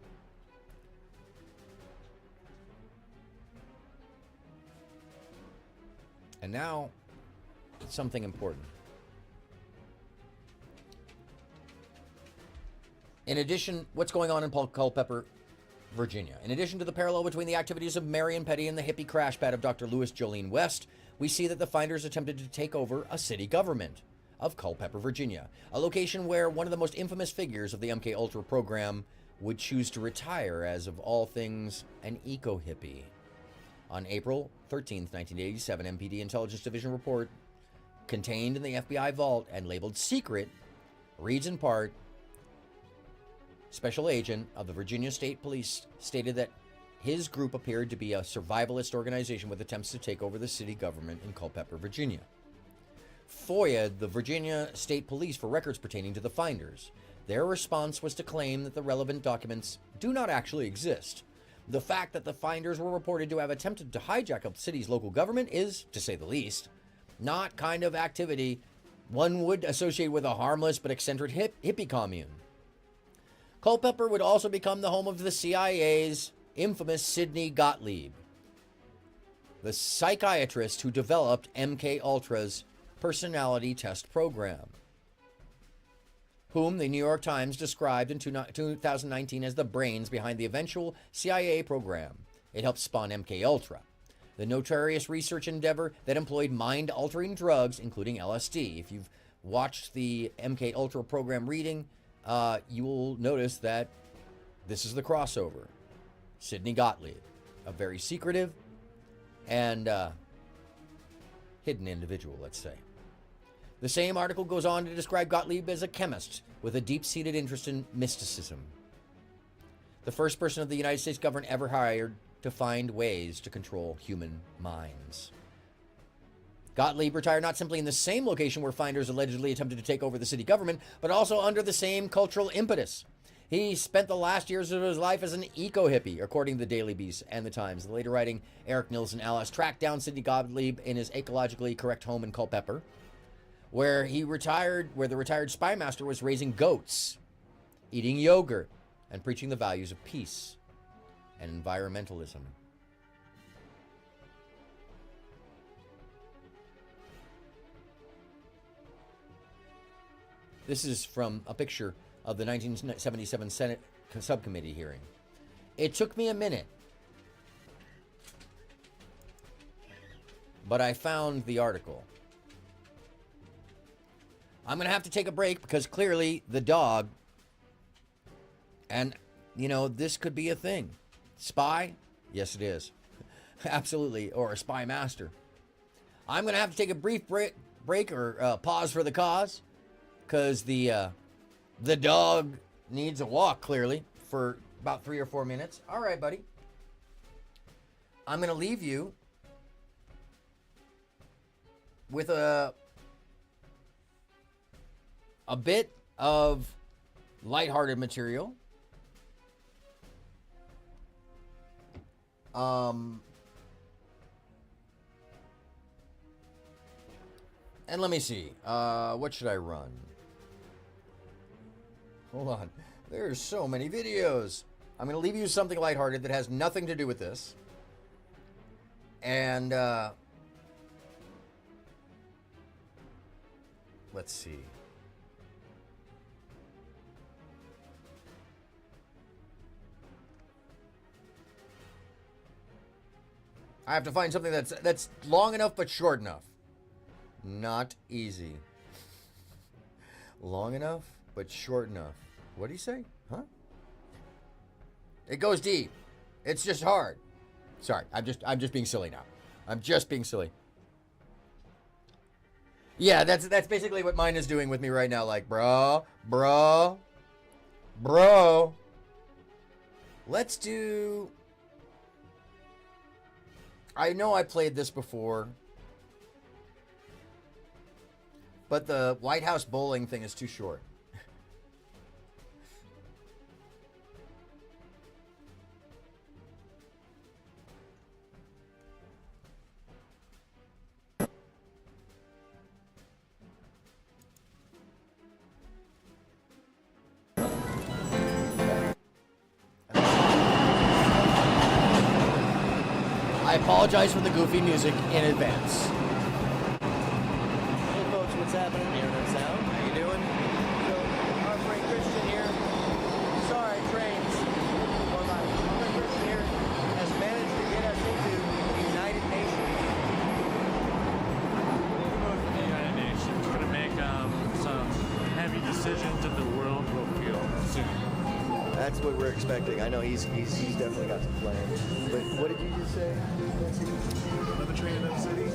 And now, something important. In addition, what's going on in Culpeper, Virginia? In addition to the parallel between the activities of Marion Petty and the hippie crash pad of Dr. Louis Jolene West, we see that the finders attempted to take over a city government of Culpeper, Virginia, a location where one of the most infamous figures of the MK Ultra program would choose to retire as, of all things, an eco-hippie. On April 13th, 1987, MPD Intelligence Division report contained in the FBI vault and labeled secret reads in part, Special agent of the Virginia State Police stated that his group appeared to be a survivalist organization with attempts to take over the city government in Culpeper, Virginia. FOIA'd the Virginia State Police for records pertaining to the finders. Their response was to claim that the relevant documents do not actually exist. The fact that the finders were reported to have attempted to hijack a city's local government is, to say the least, not kind of activity one would associate with a harmless but eccentric hippie commune. Culpeper would also become the home of the CIA's infamous Sidney Gottlieb, the psychiatrist who developed MK Ultra's personality test program, whom the New York Times described in 2019 as the brains behind the eventual CIA program. It helped spawn MK Ultra, the notorious research endeavor that employed mind-altering drugs, including LSD. If you've watched the MK Ultra program reading, you will notice that this is the crossover. Sidney Gottlieb, a very secretive and hidden individual, let's say. The same article goes on to describe Gottlieb as a chemist with a deep-seated interest in mysticism. The first person of the United States government ever hired to find ways to control human minds. Gottlieb retired not simply in the same location where finders allegedly attempted to take over the city government, but also under the same cultural impetus. He spent the last years of his life as an eco-hippie, according to the Daily Beast and the Times. The later writing, Eric Nilsson Ellis tracked down Sidney Gottlieb in his ecologically correct home in Culpeper, where the retired spy master was raising goats, eating yogurt, and preaching the values of peace and environmentalism. This is from a picture of the 1977 Senate subcommittee hearing. It took me a minute, but I found the article. I'm going to have to take a break because clearly the dog, and this could be a thing. Spy? Yes, it is. Absolutely. Or a spy master. I'm going to have to take a brief break or pause for the cause. Because the dog needs a walk, clearly, for about 3 or 4 minutes. All right, buddy. I'm going to leave you with a bit of lighthearted material. And let me see. What should I run? Hold on. There's so many videos. I'm going to leave you with something lighthearted that has nothing to do with this. And, let's see. I have to find something that's long enough but short enough. Not easy. Long enough but short enough. What do you say? Huh? It goes deep. It's just hard. Sorry, I'm just being silly now. I'm just being silly. Yeah, that's basically what mine is doing with me right now. Like, bro. Let's do... I know I played this before, but the White House bowling thing is too short. apologize for the goofy music in advance. Hey folks, what's happening? AronMSound. How you doing? So, our friend Christian here. Sorry, trains. Well, my friend Christian here has managed to get us into the United Nations. The United Nations going to make some heavy decisions that the world will feel soon. That's what we're expecting. I know he's definitely got some plans. But what did you just say? Another train, another city.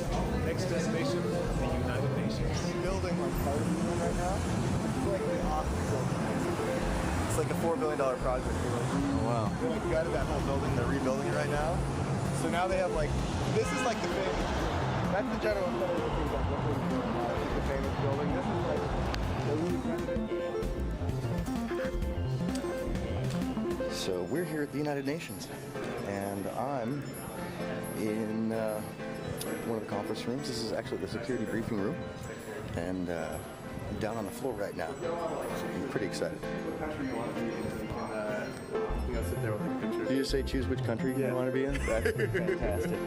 Next destination, the United Nations. Building like part of the moon right now. It's like the opposite. It's like a $4 billion project. Oh wow. They like gutted that whole building. They're rebuilding it right now. So now they have like, this is like the famous. That's the general center of things like what we're doing now. This is the famous building. This is like the really president. So we're here at the United Nations, and I'm in one of the conference rooms. This is actually the security briefing room, and I'm down on the floor right now. So I'm pretty excited. You just say choose which country you want to be in? That's fantastic.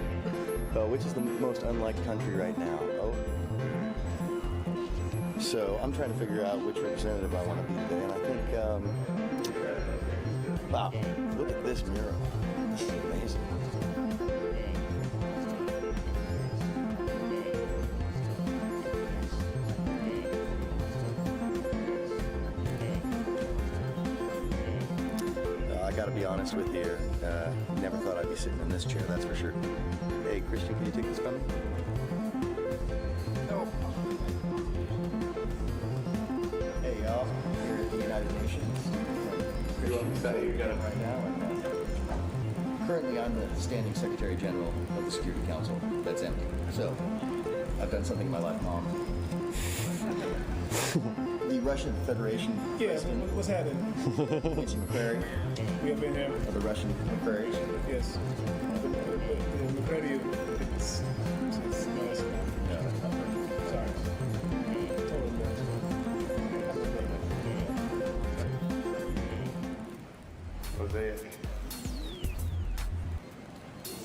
Which is the most unlike country right now? Oh. So I'm trying to figure out which representative I want to be today, and I think, wow, look at this mural. This is amazing. I gotta be honest with you, never thought I'd be sitting in this chair, that's for sure. Hey, Christian, can you take this from me? No. Hey, y'all, here at the United Nations. You got it right now. And, currently, I'm the standing Secretary General of the Security Council. That's empty. So, I've done something in my life, Mom. The Russian Federation. Yeah, what's happening? Nancy McCrary We have been there. of the Russian McCrary. Yes. The McCready, it's no, it's not. No, that's not right. Sorry.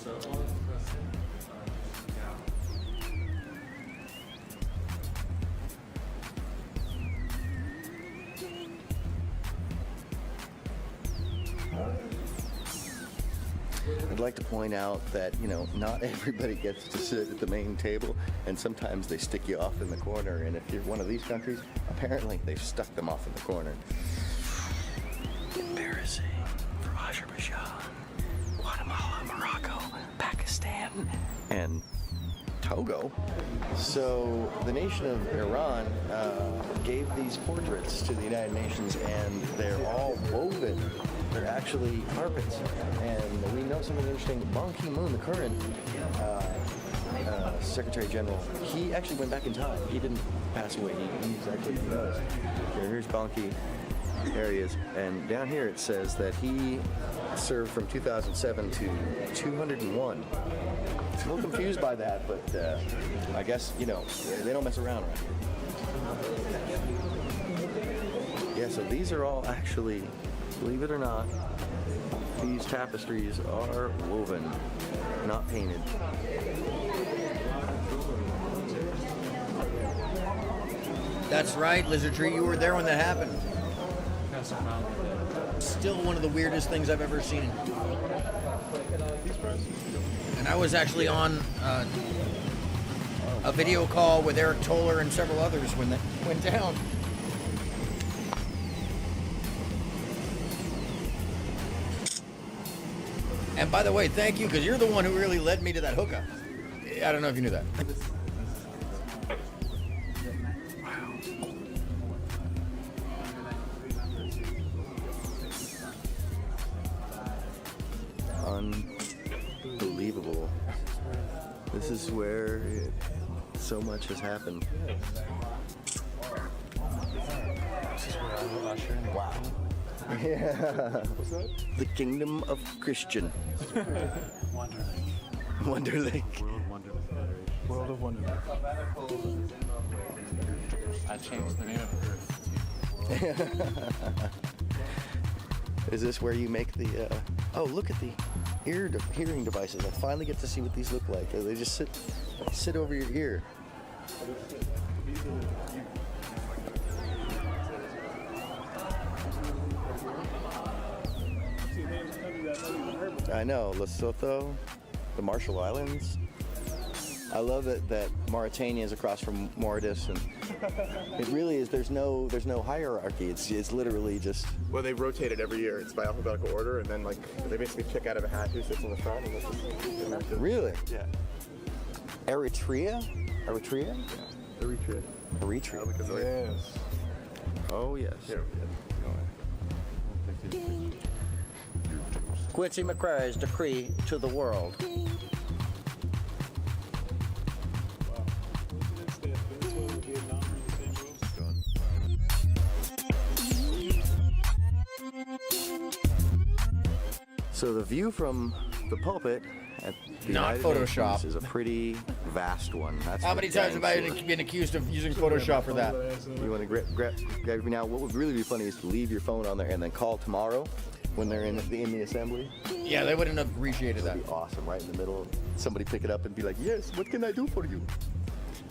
Total mess. I'd like to point out that, you know, not everybody gets to sit at the main table, and sometimes they stick you off in the corner, and if you're one of these countries, apparently they've stuck them off in the corner. Embarrassing for Azerbaijan, Guatemala, Morocco, Pakistan, and Togo. So the nation of Iran gave these portraits to the United Nations, and they're all woven. They're actually carpets. And we know something interesting. Ban Ki-moon, the current Secretary General, he actually went back in time. He didn't pass away. He's actually noticed. Here's Ban Ki. There he is. And down here it says that he served from 2007 to 201. A little confused by that, but I guess, you know, they don't mess around right here. Yeah, so these are all actually, believe it or not, these tapestries are woven, not painted. That's right, Lizard Tree, you were there when that happened. Still one of the weirdest things I've ever seen. And I was actually on a video call with Eric Toller and several others when that went down. And by the way, thank you, because you're the one who really led me to that hookup. I don't know if you knew that. Unbelievable. This is where so much has happened. Wow. Yeah. What's that? The Kingdom of Christian. Wonder Lake. World of Wonderland. I changed the name of Earth. Is this where you make the? Oh, look at the hearing devices. I finally get to see what these look like. They just sit over your ear. I know, Lesotho, the Marshall Islands. I love that Mauritania is across from Mauritius, and it really is. There's no hierarchy. It's literally just. Well, they rotate it every year. It's by alphabetical order, and then like they basically pick out of a hat who sits in the front, and that's just Really? Yeah. Eritrea? Yeah. Eritrea. Eritrea. Because like, Yes. Oh yes. here, Quincy McCrary's decree to the world. So the view from the pulpit at the Not United Photoshop. Nations is a pretty vast one. That's How for many times dang have I sure. been accused of using Photoshop for that? You want to grab me now? What would really be funny is to leave your phone on there and then call tomorrow when they're in the assembly. Yeah, they wouldn't have appreciated that. That'd be awesome, right in the middle. Somebody pick it up and be like, "Yes, what can I do for you?"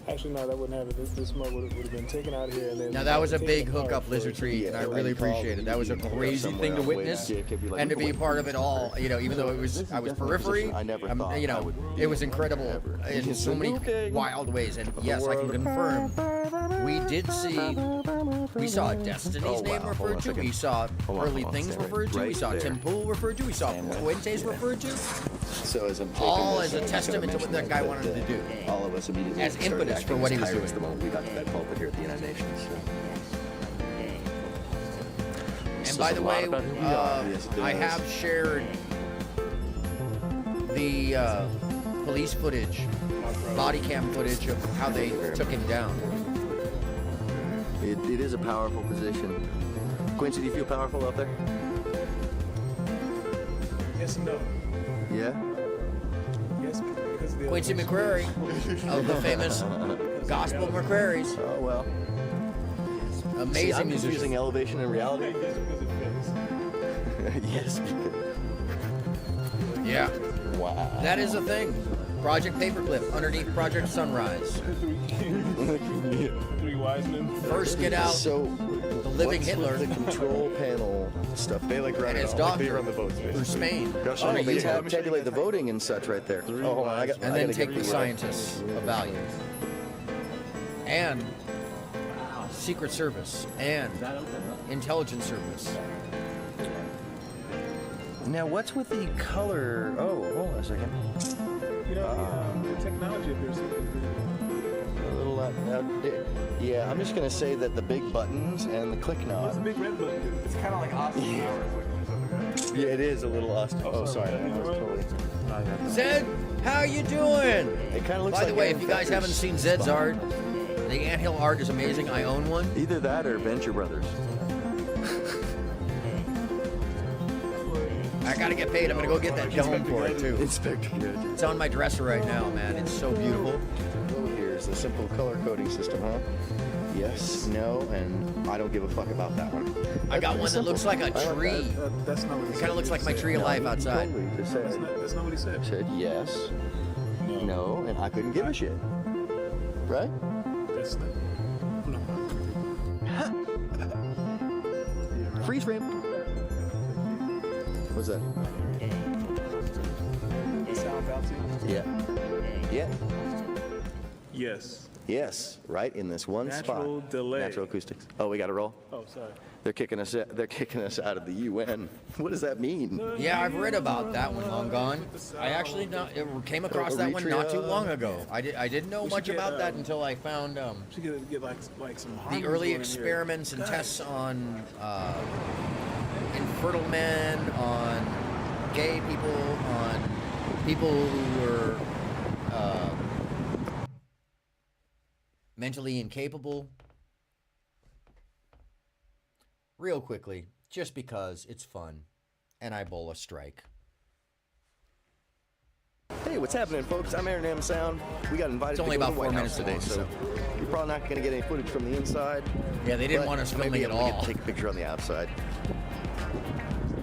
Actually, no, that wouldn't have it. This mug would have been taken out of here and then. Now that was a taken big apart hookup for- lizard tree, and I really appreciate it. That was a crazy somewhere thing to on the way witness, back, it could be like, and to we be can part of it all. You know, even though I was definitely a periphery, position I never thought you I know, would it was incredible ever. in so many wild ways. And yes, I can confirm, we did see. We saw Destiny's Oh, name wow. Hold on a referred to. second. We saw Hold on, Early hold on, Things stand referred to. We right saw there. Tim Pool referred to. We saw Stand right Fuentes there. referred to. So as I'm taking All this, as a I just gotta testament to what mention that guy that, wanted to do. All of us immediately As started impetus acting for what as he was tyrants doing. the moment we got to that pulpit here at the United Nations. And by the way, Yes, it I does. have shared the police footage, body cam footage of how they took him down. It is a powerful position. Quincy, do you feel powerful out there? Yes and no. Yeah? Yes, because of the Quincy elevation. McCrary of the famous Gospel McCrarys. Oh, well. See, Amazing I'm musician. confusing elevation and reality. Yes, because it fits. Yes. Yeah, Wow. that is a thing. Project Paperclip underneath Project Sunrise. Three wise men. First get out So, the living what's Hitler with the control panel stuff? They like run and it his all. Like, they doctor run the votes through basically. Spain. Oh, for they years. tabulate the voting and such right there. Oh, hold on. I And then take the get scientists of value. And Secret Service and Intelligence Service. Now, what's with the color? Oh, hold on a second. You know, the technology of this. A little yeah, I'm just gonna say that the big buttons and the click It's a knob. big red button. It's kind of like Austin Powers. Yeah, it is a little Austin. Oh, sorry. I was totally. Zed, how you doing? It kind of looks By like the way, Aaron if you guys Fecker's haven't seen Zed's spine. art, the anthill art is amazing. I own one. Either that or Venture Brothers. I gotta get paid. I'm gonna go get that dome for it too. Inspector Good. It's on my dresser right now, man. It's so beautiful. Here's the simple color coding system, huh? Yes, no, and I don't give a fuck about that one. I got one that looks like a tree. That's not what he It said. kind of looks like my tree of life outside. Totally just That's not what he said. said yes, no, and I couldn't give a shit. Right? That's not. No. Freeze frame. What's that? Sound bouncy. Yeah. Yeah. Yes. Yes. Right in this one Natural spot. delay. Natural acoustics. Oh, we got to roll. Oh, sorry. They're kicking us. They're kicking us out of the UN. What does that mean? Yeah, I've read about that one, long gone. I actually came across that one not too long ago. I didn't know much get, about that until I found She could get like some. the harmonies early going in here. experiments and tests on infertile men, on gay people, on people who were mentally incapable. Real quickly, just because it's fun, and I bowl a strike. Hey, what's happening, folks? I'm AronMSound. We got invited It's only to go about to the 4 White House minutes today, long, so you're probably not going to get any footage from the inside. Yeah, they didn't but want us maybe filming at able to all. take a picture on the outside.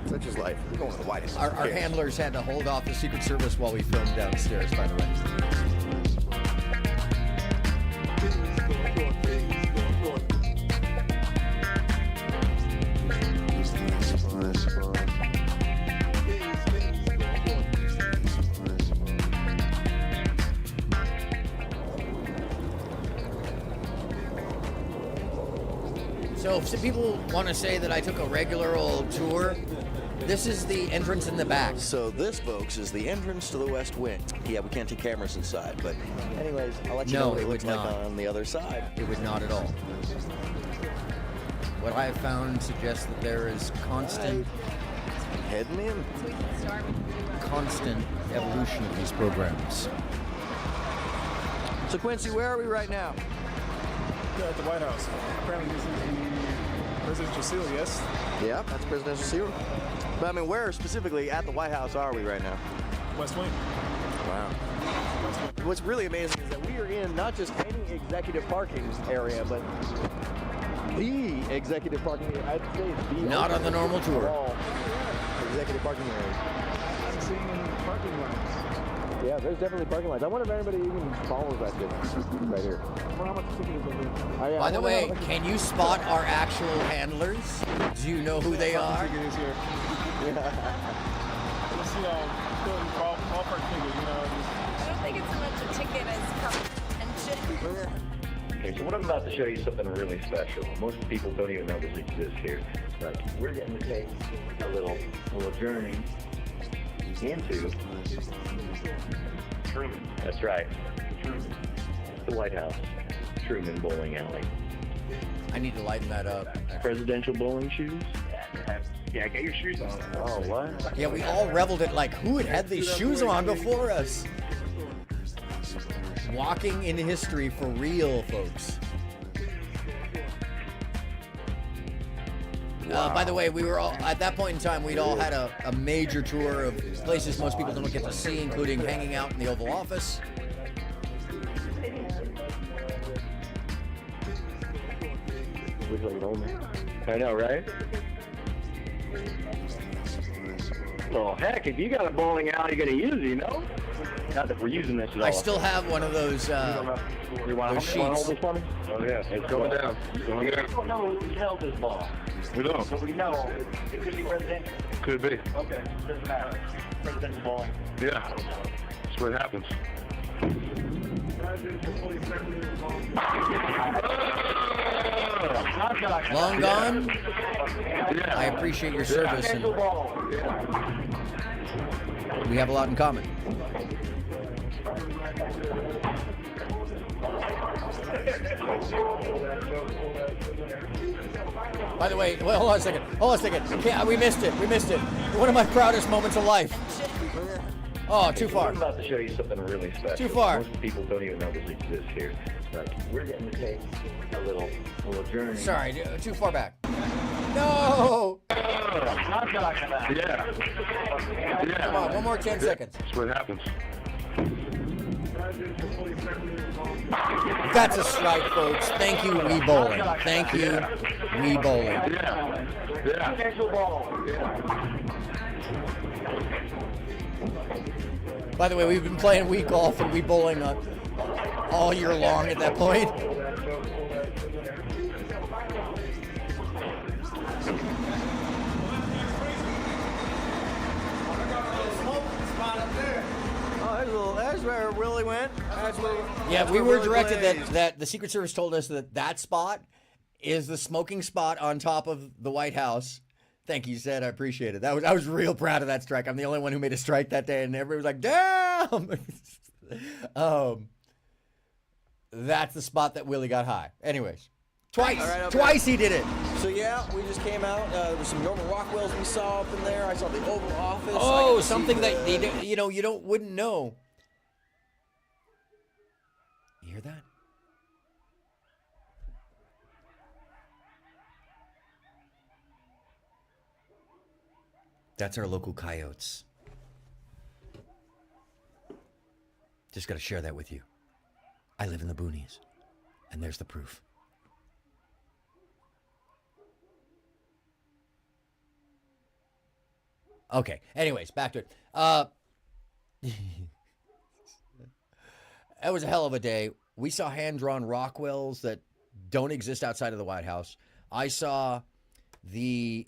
Such is life. We're going to the White House. Our Who cares? handlers had to hold off the Secret Service while we filmed downstairs, by the way. So if some people want to say that I took a regular old tour, this is the entrance in the back. So this, folks, is the entrance to the West Wing. Yeah, we can't take cameras inside, but anyways, I'll let you No, know what it it looks would like not. on the other side. It would not at all. What I have found suggests that there is constant Heading in. evolution of these programs. So Quincy, where are we right now? Yeah, at the White House. Apparently this is the presidential seal, yes? Yeah, that's presidential seal. But I mean, where specifically at the White House are we right now? West Wing. Wow. What's really amazing is that we are in not just any executive parking area, but the executive parking area. I'd say the Not on the normal tour. of all executive parking areas. I'm seeing parking lines. Yeah, there's definitely parking lots. I wonder if anybody even follows that shit right here. Well, how much ticket is over here? By the way, can you spot our actual handlers? Do you know who they are? Ticket is here. Just, ballpark ticket, I don't think it's so much a ticket as comprehension. Okay, so what I'm about to show you is something really special. Most people don't even know this exists here. But we're getting to take a little journey into Truman. That's right, Truman. The White House, Truman Bowling Alley. I need to lighten that up. Presidential bowling shoes? Yeah, get your shoes on. Oh, what? Yeah, we all reveled at like, who had these shoes on before us? Walking in history for real, folks. By the way, we were all, at that point in time, we'd all had a major tour of places most people don't get to see, including hanging out in the Oval Office. Wish I could hold me. I know, right? Oh, heck, if you got a bowling alley you're going to use it, you know? Not that we're using this at all. I still have one of those You want to sheets. hold this for me? Oh, yeah. It's going down. Going down. We don't know who held this ball. We don't. But we know it could be presidential. Could be. Okay, doesn't matter. Presidential bowling. Yeah. That's what happens. long gone. Yeah. I appreciate your service, and we have a lot in common. By the way, well, hold on a second. We missed it. One of my proudest moments of life. Oh, too far. I'm about to show you something really special. Too far. Most people don't even know this exists here. But we're getting to take a little journey. Sorry, too far back. No! I'm talking about. Yeah. Come on, one more 10 seconds. That's what happens. That's a strike, folks. Thank you, Wii Bowling. Thank you, Wii Bowling. Yeah. Yeah. Presidential ball. By the way, we've been playing Wii Golf and Wii Bowling all year long at that point. Oh, there's where it really went. Yeah, we were directed that the Secret Service told us that spot is the smoking spot on top of the White House. Thank you, Zed. I appreciate it. I was real proud of that strike. I'm the only one who made a strike that day, and everybody was like, "Damn!" That's the spot that Willie got high. Anyways, twice, All right, okay. twice he did it. So yeah, we just came out. There was some Norman Rockwells we saw up in there. I saw the Oval Office. I got Oh, to see something that the- you wouldn't know. You hear that? That's our local coyotes. Just got to share that with you. I live in the boonies, and there's the proof. Okay. Anyways, back to it. It was a hell of a day. We saw hand-drawn Rockwells that don't exist outside of the White House. I saw the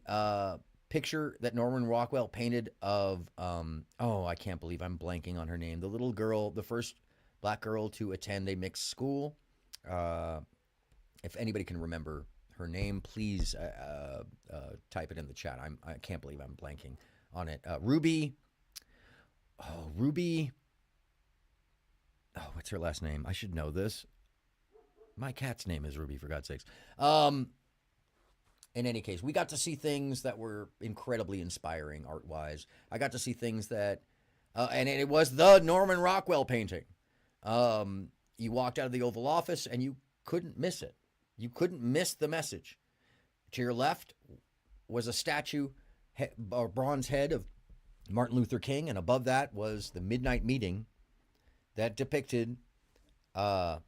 picture that Norman Rockwell painted of, I can't believe I'm blanking on her name. The little girl, the first black girl to attend a mixed school. If anybody can remember her name, please type it in the chat. I can't believe I'm blanking on it. Ruby. Oh, what's her last name? I should know this. My cat's name is Ruby, for God's sakes. In any case, we got to see things that were incredibly inspiring art-wise. I got to see things that, and it was the Norman Rockwell painting. You walked out of the Oval Office and you couldn't miss it. You couldn't miss the message. To your left was a statue, a bronze head of Martin Luther King, and above that was the midnight meeting that depicted the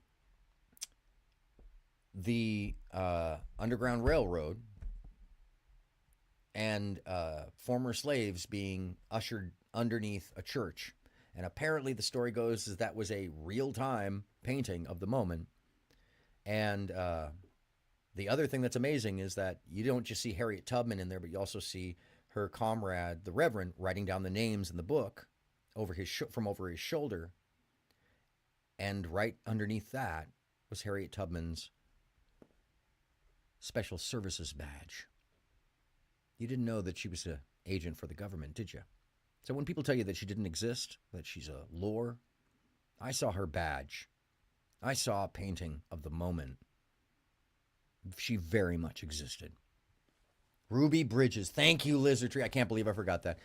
Underground Railroad and former slaves being ushered underneath a church. And apparently the story goes is that was a real-time painting of the moment. And the other thing that's amazing is that you don't just see Harriet Tubman in there, but you also see her comrade, the Reverend, writing down the names in the book from over his shoulder. And right underneath that was Harriet Tubman's Special Services badge. You didn't know that she was an agent for the government, did you? So when people tell you that she didn't exist, that she's a lure, I saw her badge. I saw a painting of the moment. She very much existed. Ruby Bridges. Thank you, Lizard Tree. I can't believe I forgot that.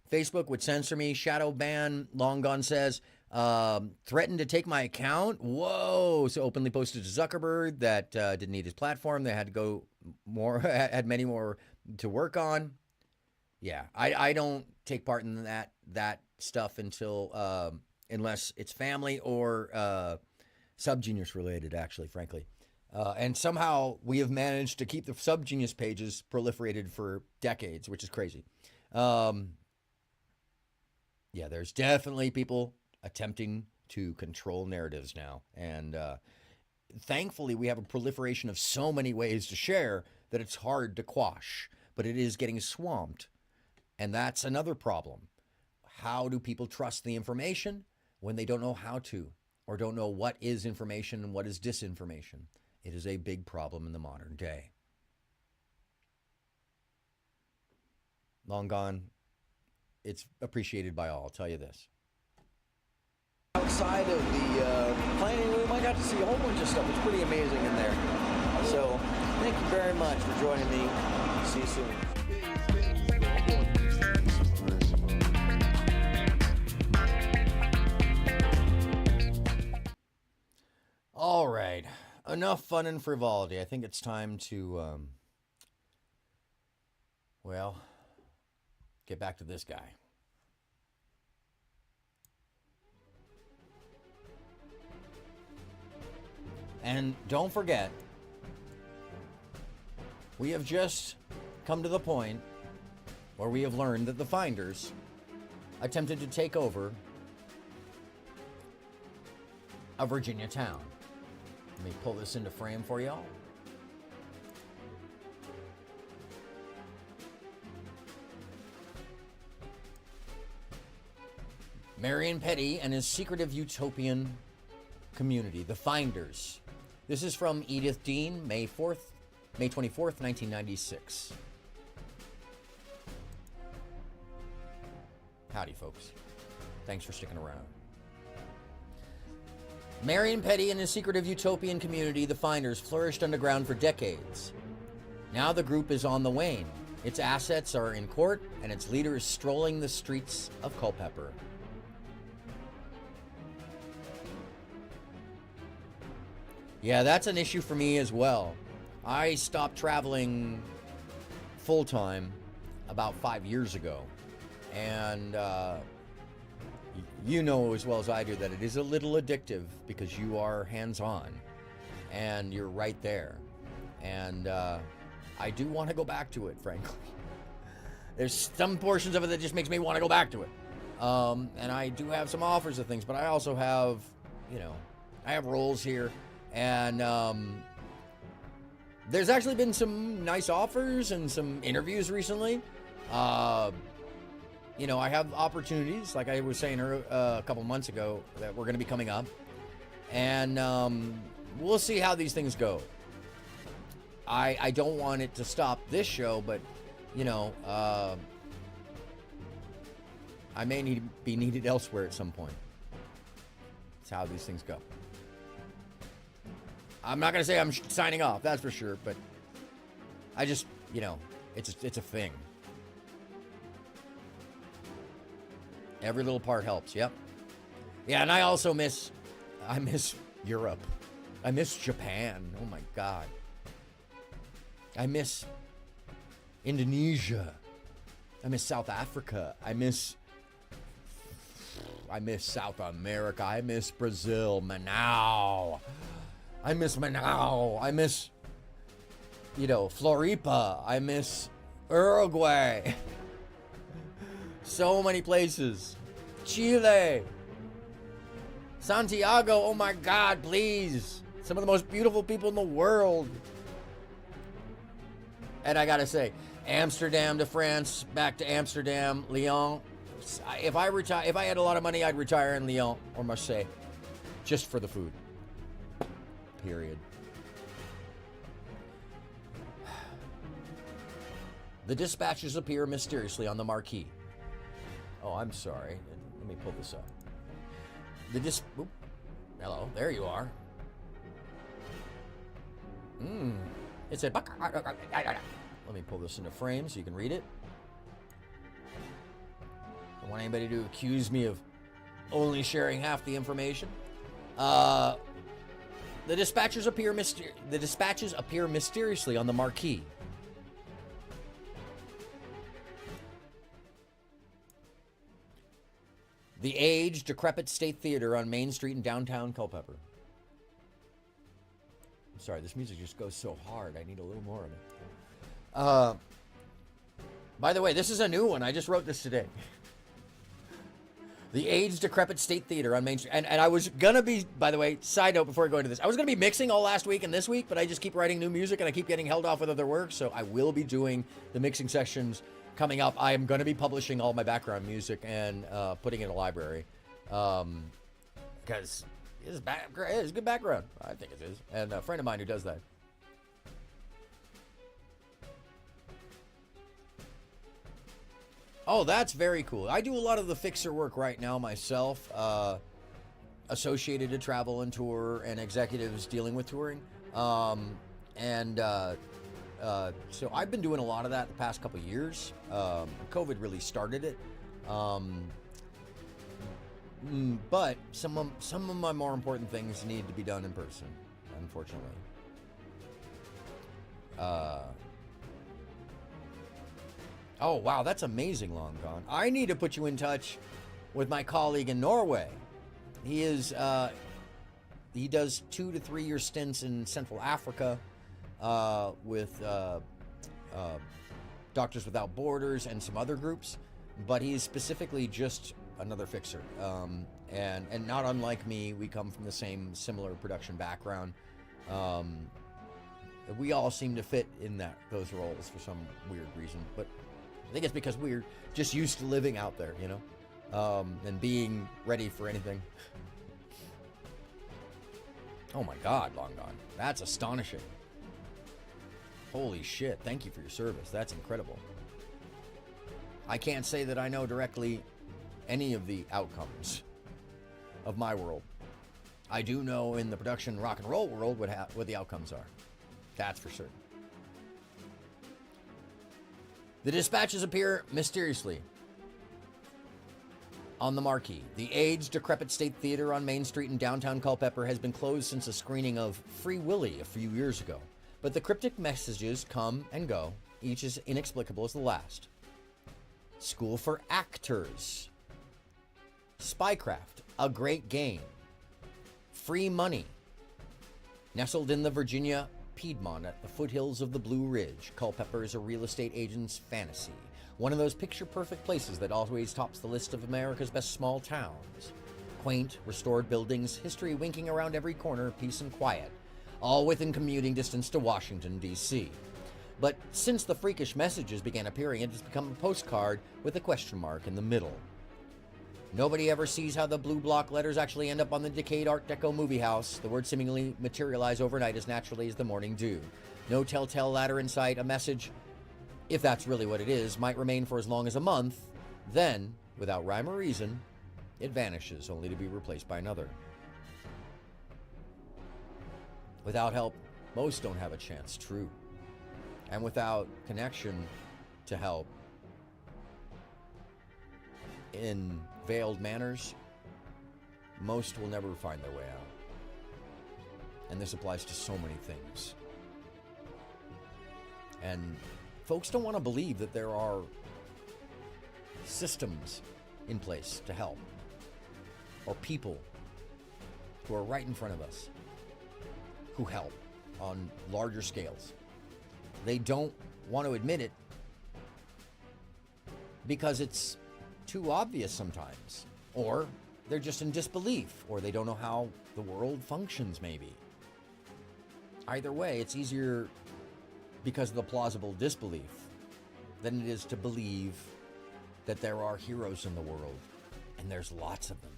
Facebook would censor me. Shadow ban. Long Gone says, threatened to take my account. Whoa. So openly posted to Zuckerberg that didn't need his platform. They had to go more, had many more to work on. Yeah, I don't take part in that stuff until, unless it's family or Subgenius related, actually, frankly. And somehow we have managed to keep the Subgenius pages proliferated for decades, which is crazy. Yeah, there's definitely people attempting to control narratives now. And thankfully, we have a proliferation of so many ways to share that it's hard to quash. But it is getting swamped. And that's another problem. How do people trust the information when they don't know how to, or don't know what is information and what is disinformation? It is a big problem in the modern day. Long Gone, it's appreciated by all, I'll tell you this. Outside of the planning room, I got to see a whole bunch of stuff. It's pretty amazing in there. So, thank you very much for joining me. See you soon. All right, enough fun and frivolity. I think it's time to, get back to this guy. And don't forget, we have just come to the point where we have learned that the Finders attempted to take over a Virginia town. Let me pull this into frame for y'all. Marion Petty and his secretive utopian community, the Finders. This is from Edith Dean, May 24th, 1996. Howdy, folks. Thanks for sticking around. Marion Petty and his secretive utopian community, the Finders, flourished underground for decades. Now the group is on the wane. Its assets are in court, and its leader is strolling the streets of Culpeper. Yeah, that's an issue for me as well. I stopped traveling full-time about 5 years ago. And you know as well as I do that it is a little addictive because you are hands-on and you're right there. And I do want to go back to it, frankly. There's some portions of it that just makes me want to go back to it. And I do have some offers of things, but I also have, I have roles here, and there's actually been some nice offers and some interviews recently. I have opportunities, like I was saying a couple months ago, that were going to be coming up, and we'll see how these things go. I don't want it to stop this show, but I may be needed elsewhere at some point. That's how these things go. I'm not going to say I'm signing off, that's for sure, but I just, it's a thing. Every little part helps, yep. Yeah, and I miss Europe. I miss Japan. Oh my God. I miss Indonesia. I miss South Africa. I miss South America. I miss Brazil, Manaus. I miss Manaus. I miss, Floripa. I miss Uruguay. So many places. Chile. Santiago. Oh my God, please. Some of the most beautiful people in the world. And I gotta say, Amsterdam to France, back to Amsterdam, Lyon. If I had a lot of money, I'd retire in Lyon or Marseille, just for the food. Period. The dispatches appear mysteriously on the marquee. Oh, I'm sorry. Let me pull this up. Hello, there you are. It said. Let me pull this into frame so you can read it. Don't want anybody to accuse me of only sharing half the information. The dispatches appear mysteriously on the marquee. The aged, decrepit State Theater on Main Street in downtown Culpeper. I'm sorry, this music just goes so hard. I need a little more of it. By the way, this is a new one. I just wrote this today. The aged, decrepit State Theater on Main Street. And I was going to be, by the way, side note before I go into this, I was going to be mixing all last week and this week, but I just keep writing new music and I keep getting held off with other work, so I will be doing the mixing sessions coming up. I am going to be publishing all my background music and putting it in a library. Because it's good background. I think it is. And a friend of mine who does that. Oh, that's very cool. I do a lot of the fixer work right now myself. Associated to travel and tour and executives dealing with touring. So I've been doing a lot of that the past couple of years. COVID really started it. But some of my more important things need to be done in person, unfortunately. Oh, wow, that's amazing, Long Gone. I need to put you in touch with my colleague in Norway. He does 2 to 3 year stints in Central Africa with Doctors Without Borders and some other groups, but he's specifically just another fixer. And not unlike me, we come from the similar production background. We all seem to fit in those roles for some weird reason, but I think it's because we're just used to living out there, and being ready for anything. Oh my God, Long Gone. That's astonishing. Holy shit, thank you for your service. That's incredible. I can't say that I know directly any of the outcomes of my world. I do know in the production rock and roll world what the outcomes are. That's for certain. The dispatches appear mysteriously on the marquee. The aged, decrepit State Theater on Main Street in downtown Culpeper has been closed since a screening of Free Willy a few years ago. But the cryptic messages come and go, each as inexplicable as the last. School for Actors. Spycraft, a great game. Free money. Nestled in the Virginia Piedmont at the foothills of the Blue Ridge, Culpeper is a real estate agent's fantasy. One of those picture-perfect places that always tops the list of America's best small towns. Quaint, restored buildings, history winking around every corner, peace and quiet, all within commuting distance to Washington, D.C. But since the freakish messages began appearing, it has become a postcard with a question mark in the middle. Nobody ever sees how the blue block letters actually end up on the decayed Art Deco movie house. The words seemingly materialize overnight as naturally as the morning dew. No telltale ladder in sight. A message, if that's really what it is, might remain for as long as a month. Then, without rhyme or reason, it vanishes, only to be replaced by another. Without help, most don't have a chance, true. And without connection to help, in veiled manners, most will never find their way out. And this applies to so many things. And folks don't want to believe that there are systems in place to help, or people who are right in front of us who help on larger scales. They don't want to admit it because it's too obvious sometimes, or they're just in disbelief, or they don't know how the world functions maybe. Either way, it's easier because of the plausible disbelief than it is to believe that there are heroes in the world, and there's lots of them.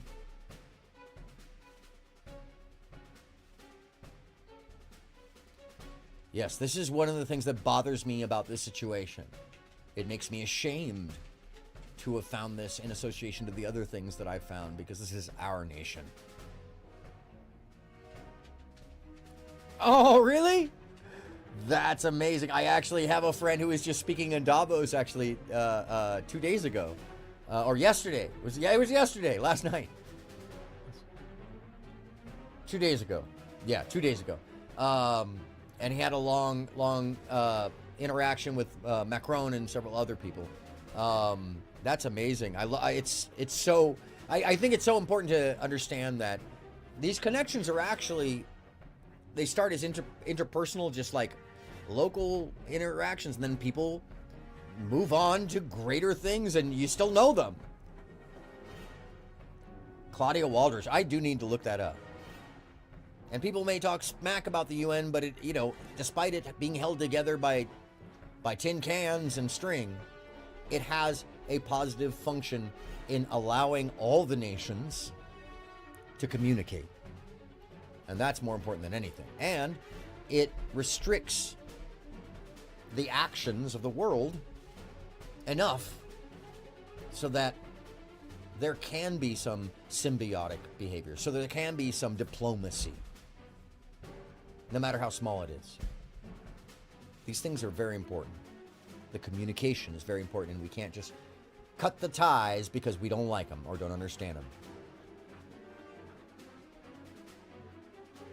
Yes, this is one of the things that bothers me about this situation. It makes me ashamed to have found this in association to the other things that I've found, because this is our nation. Oh, really? That's amazing. I actually have a friend who was just speaking in Davos actually 2 days ago. Or yesterday. It was yesterday, last night. 2 days ago. Yeah, 2 days ago. And he had a long interaction with Macron and several other people. That's amazing. I think it's so important to understand that these connections are actually, they start as interpersonal, just like local interactions, and then people move on to greater things, and you still know them. Claudia Waldrich, I do need to look that up. And people may talk smack about the UN, but it, despite it being held together by tin cans and string, it has a positive function in allowing all the nations to communicate. And that's more important than anything. And it restricts the actions of the world enough so that there can be some symbiotic behavior, so there can be some diplomacy, no matter how small it is. These things are very important. The communication is very important, and we can't just cut the ties because we don't like them or don't understand them.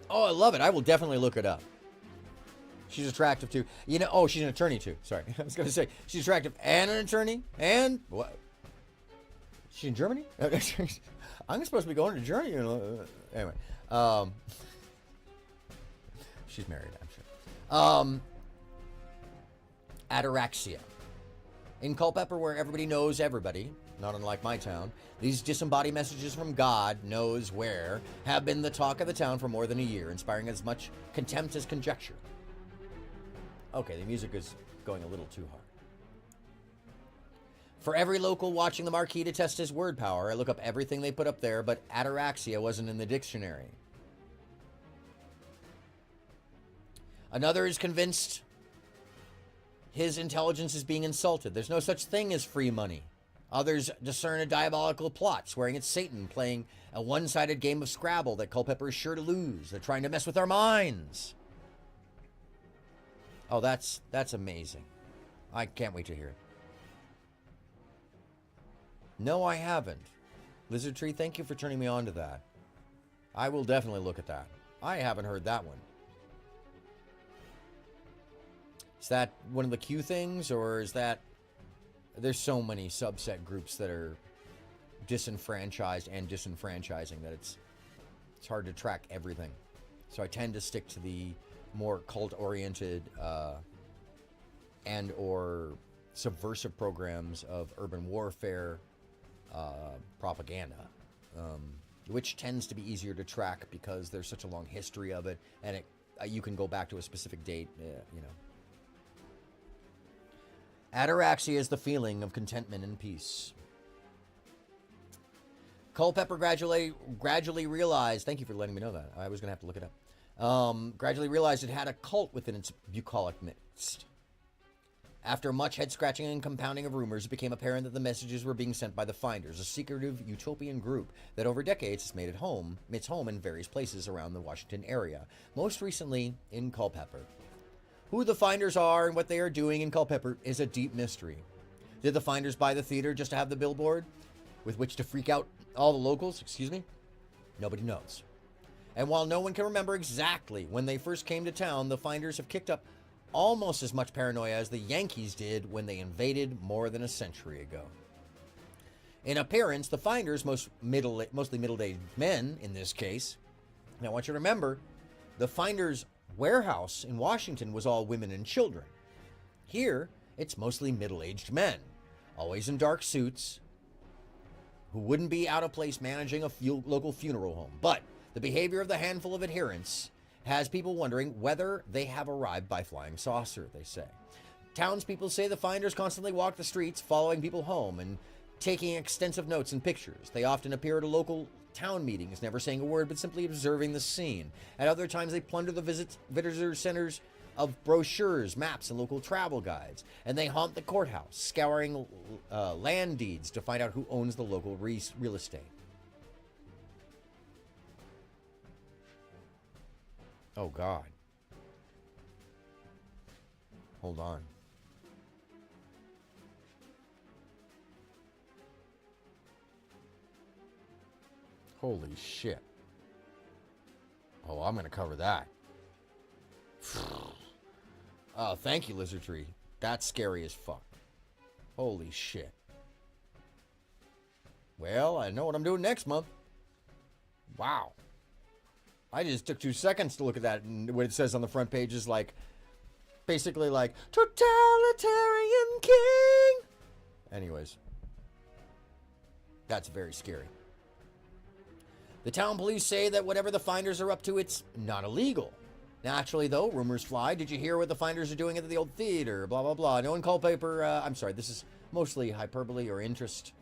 Oh, I love it. I will definitely look it up. She's attractive too. She's an attorney too. Sorry. I was going to say, she's attractive and an attorney, and what? She's in Germany? I'm supposed to be going to Germany. Anyway. She's married, I'm sure. Ataraxia. In Culpeper, where everybody knows everybody, not unlike my town, these disembodied messages from God knows where have been the talk of the town for more than a year, inspiring as much contempt as conjecture. Okay, the music is going a little too hard. For every local watching the marquee to test his word power, I look up everything they put up there, but ataraxia wasn't in the dictionary. Another is convinced his intelligence is being insulted. There's no such thing as free money. Others discern a diabolical plot, swearing it's Satan playing a one-sided game of Scrabble that Culpeper is sure to lose. They're trying to mess with our minds. Oh, that's amazing. I can't wait to hear it. No, I haven't. Lizard Tree, thank you for turning me on to that. I will definitely look at that. I haven't heard that one. Is that one of the Q things, or is that... There's so many subset groups that are disenfranchised and disenfranchising that it's hard to track everything. So I tend to stick to the more cult-oriented and or subversive programs of urban warfare propaganda, which tends to be easier to track because there's such a long history of it, and you can go back to a specific date, Ataraxia is the feeling of contentment and peace. Culpeper gradually realized, thank you for letting me know that. I was going to have to look it up. Gradually realized it had a cult within its bucolic midst. After much head-scratching and compounding of rumors, it became apparent that the messages were being sent by the Finders, a secretive utopian group that over decades has made its home in various places around the Washington area, most recently in Culpeper. Who the Finders are and what they are doing in Culpeper is a deep mystery. Did the Finders buy the theater just to have the billboard with which to freak out all the locals? Nobody knows. And while no one can remember exactly when they first came to town, the Finders have kicked up almost as much paranoia as the Yankees did when they invaded more than a century ago. In appearance, the Finders, mostly middle-aged men in this case. Now I want you to remember, the Finders' warehouse in Washington was all women and children. Here, it's mostly middle-aged men, always in dark suits, who wouldn't be out of place managing a local funeral home. But the behavior of the handful of adherents has people wondering whether they have arrived by flying saucer, they say. Townspeople say the Finders constantly walk the streets, following people home and taking extensive notes and pictures. They often appear at a local town meetings, never saying a word, but simply observing the scene. At other times, they plunder the visitor centers of brochures, maps, and local travel guides. And they haunt the courthouse, scouring land deeds to find out who owns the local real estate. Oh, God. Hold on. Holy shit. Oh, I'm going to cover that. Oh, thank you, Lizard Tree. That's scary as fuck. Holy shit. Well, I know what I'm doing next month. Wow. I just took 2 seconds to look at that, and what it says on the front page is like, basically like, totalitarian king. Anyways. That's very scary. The town police say that whatever the Finders are up to, it's not illegal. Naturally, though, rumors fly. Did you hear what the Finders are doing at the old theater? Blah, blah, blah. No one Culpeper, I'm sorry, this is mostly hyperbole or interest.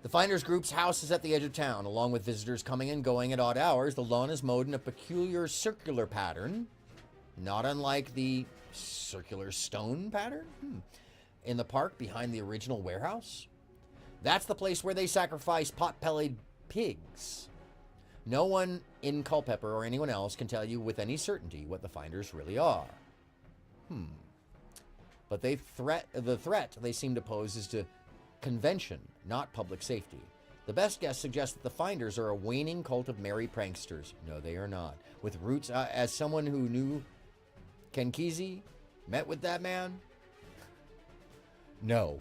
The Finders group's house is at the edge of town, along with visitors coming and going at odd hours. The lawn is mowed in a peculiar circular pattern, not unlike the circular stone pattern in the park behind the original warehouse. That's the place where they sacrifice pot-bellied pigs. No one in Culpeper or anyone else can tell you with any certainty what the Finders really are. But the threat they seem to pose is to convention, not public safety. The best guess suggests that the Finders are a waning cult of merry pranksters. No, they are not. With roots, as someone who knew Ken Kesey, met with that man? No.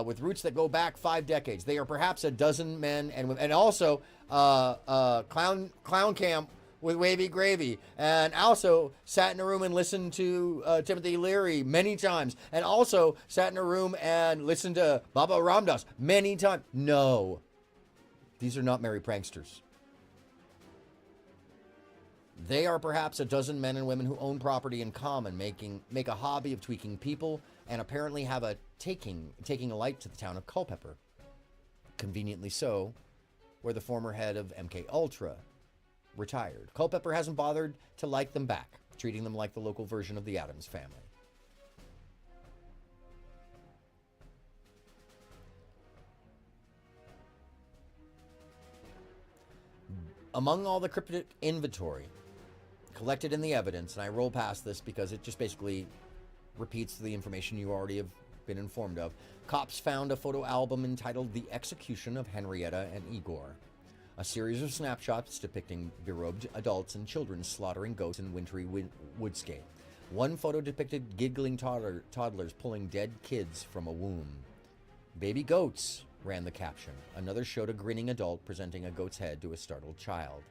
With roots that go back 5 decades. They are perhaps a dozen men and also clown camp with Wavy Gravy, and also sat in a room and listened to Timothy Leary many times, and also sat in a room and listened to Baba Ramdas many times. No, these are not merry pranksters. They are perhaps a dozen men and women who own property in common, make a hobby of tweaking people, and apparently have a taking a light to the town of Culpeper. Conveniently so, where the former head of MK Ultra retired. Culpeper hasn't bothered to like them back, treating them like the local version of the Addams family. Among all the cryptic inventory collected in the evidence, and I roll past this because it just basically repeats the information you already have been informed of, cops found a photo album entitled The Execution of Henrietta and Igor. A series of snapshots depicting berobed adults and children slaughtering goats in wintry woodscape. One photo depicted giggling toddlers pulling dead kids from a womb. Baby goats, ran the caption. Another showed a grinning adult presenting a goat's head to a startled child.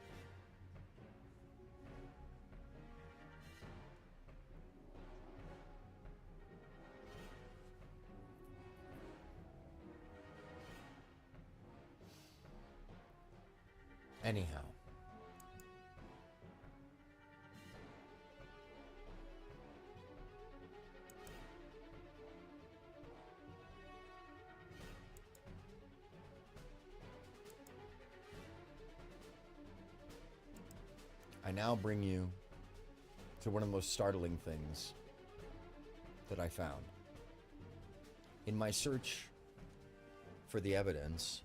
Anyhow. I now bring you to one of the most startling things that I found. In my search for the evidence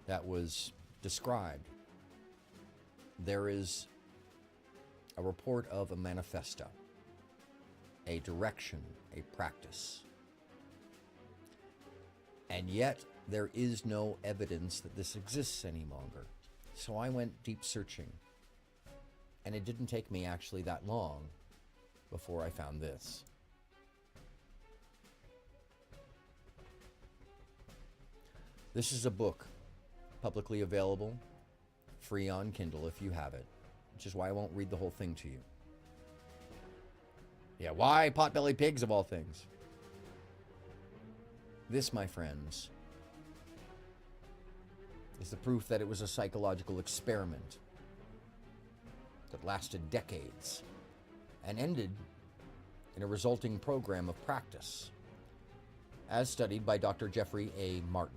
that was described, there is a report of a manifesto, a direction, a practice. And yet there is no evidence that this exists any longer. So I went deep searching, and it didn't take me actually that long before I found this. This is a book, publicly available, free on Kindle if you have it, which is why I won't read the whole thing to you. Yeah, why potbelly pigs of all things? This, my friends, is the proof that it was a psychological experiment that lasted decades and ended in a resulting program of practice, as studied by Dr. Jeffrey A. Martin.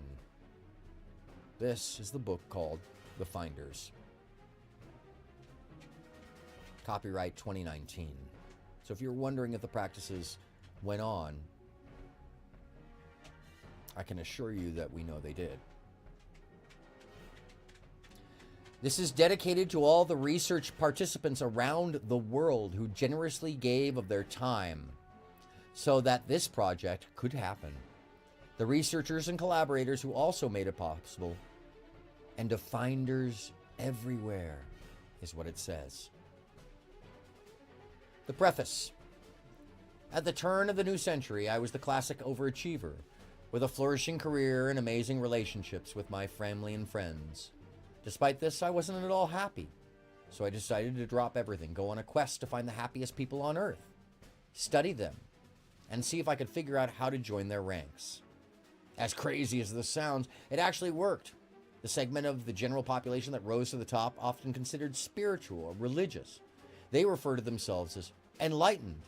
This is the book called The Finders. Copyright 2019. So if you're wondering if the practices went on, I can assure you that we know they did. This is dedicated to all the research participants around the world who generously gave of their time so that this project could happen. The researchers and collaborators who also made it possible, and to finders everywhere, is what it says. The preface. At the turn of the new century, I was the classic overachiever, with a flourishing career and amazing relationships with my family and friends. Despite this, I wasn't at all happy, so I decided to drop everything, go on a quest to find the happiest people on earth, study them, and see if I could figure out how to join their ranks. As crazy as this sounds, it actually worked. The segment of the general population that rose to the top, often considered spiritual or religious, they refer to themselves as enlightened,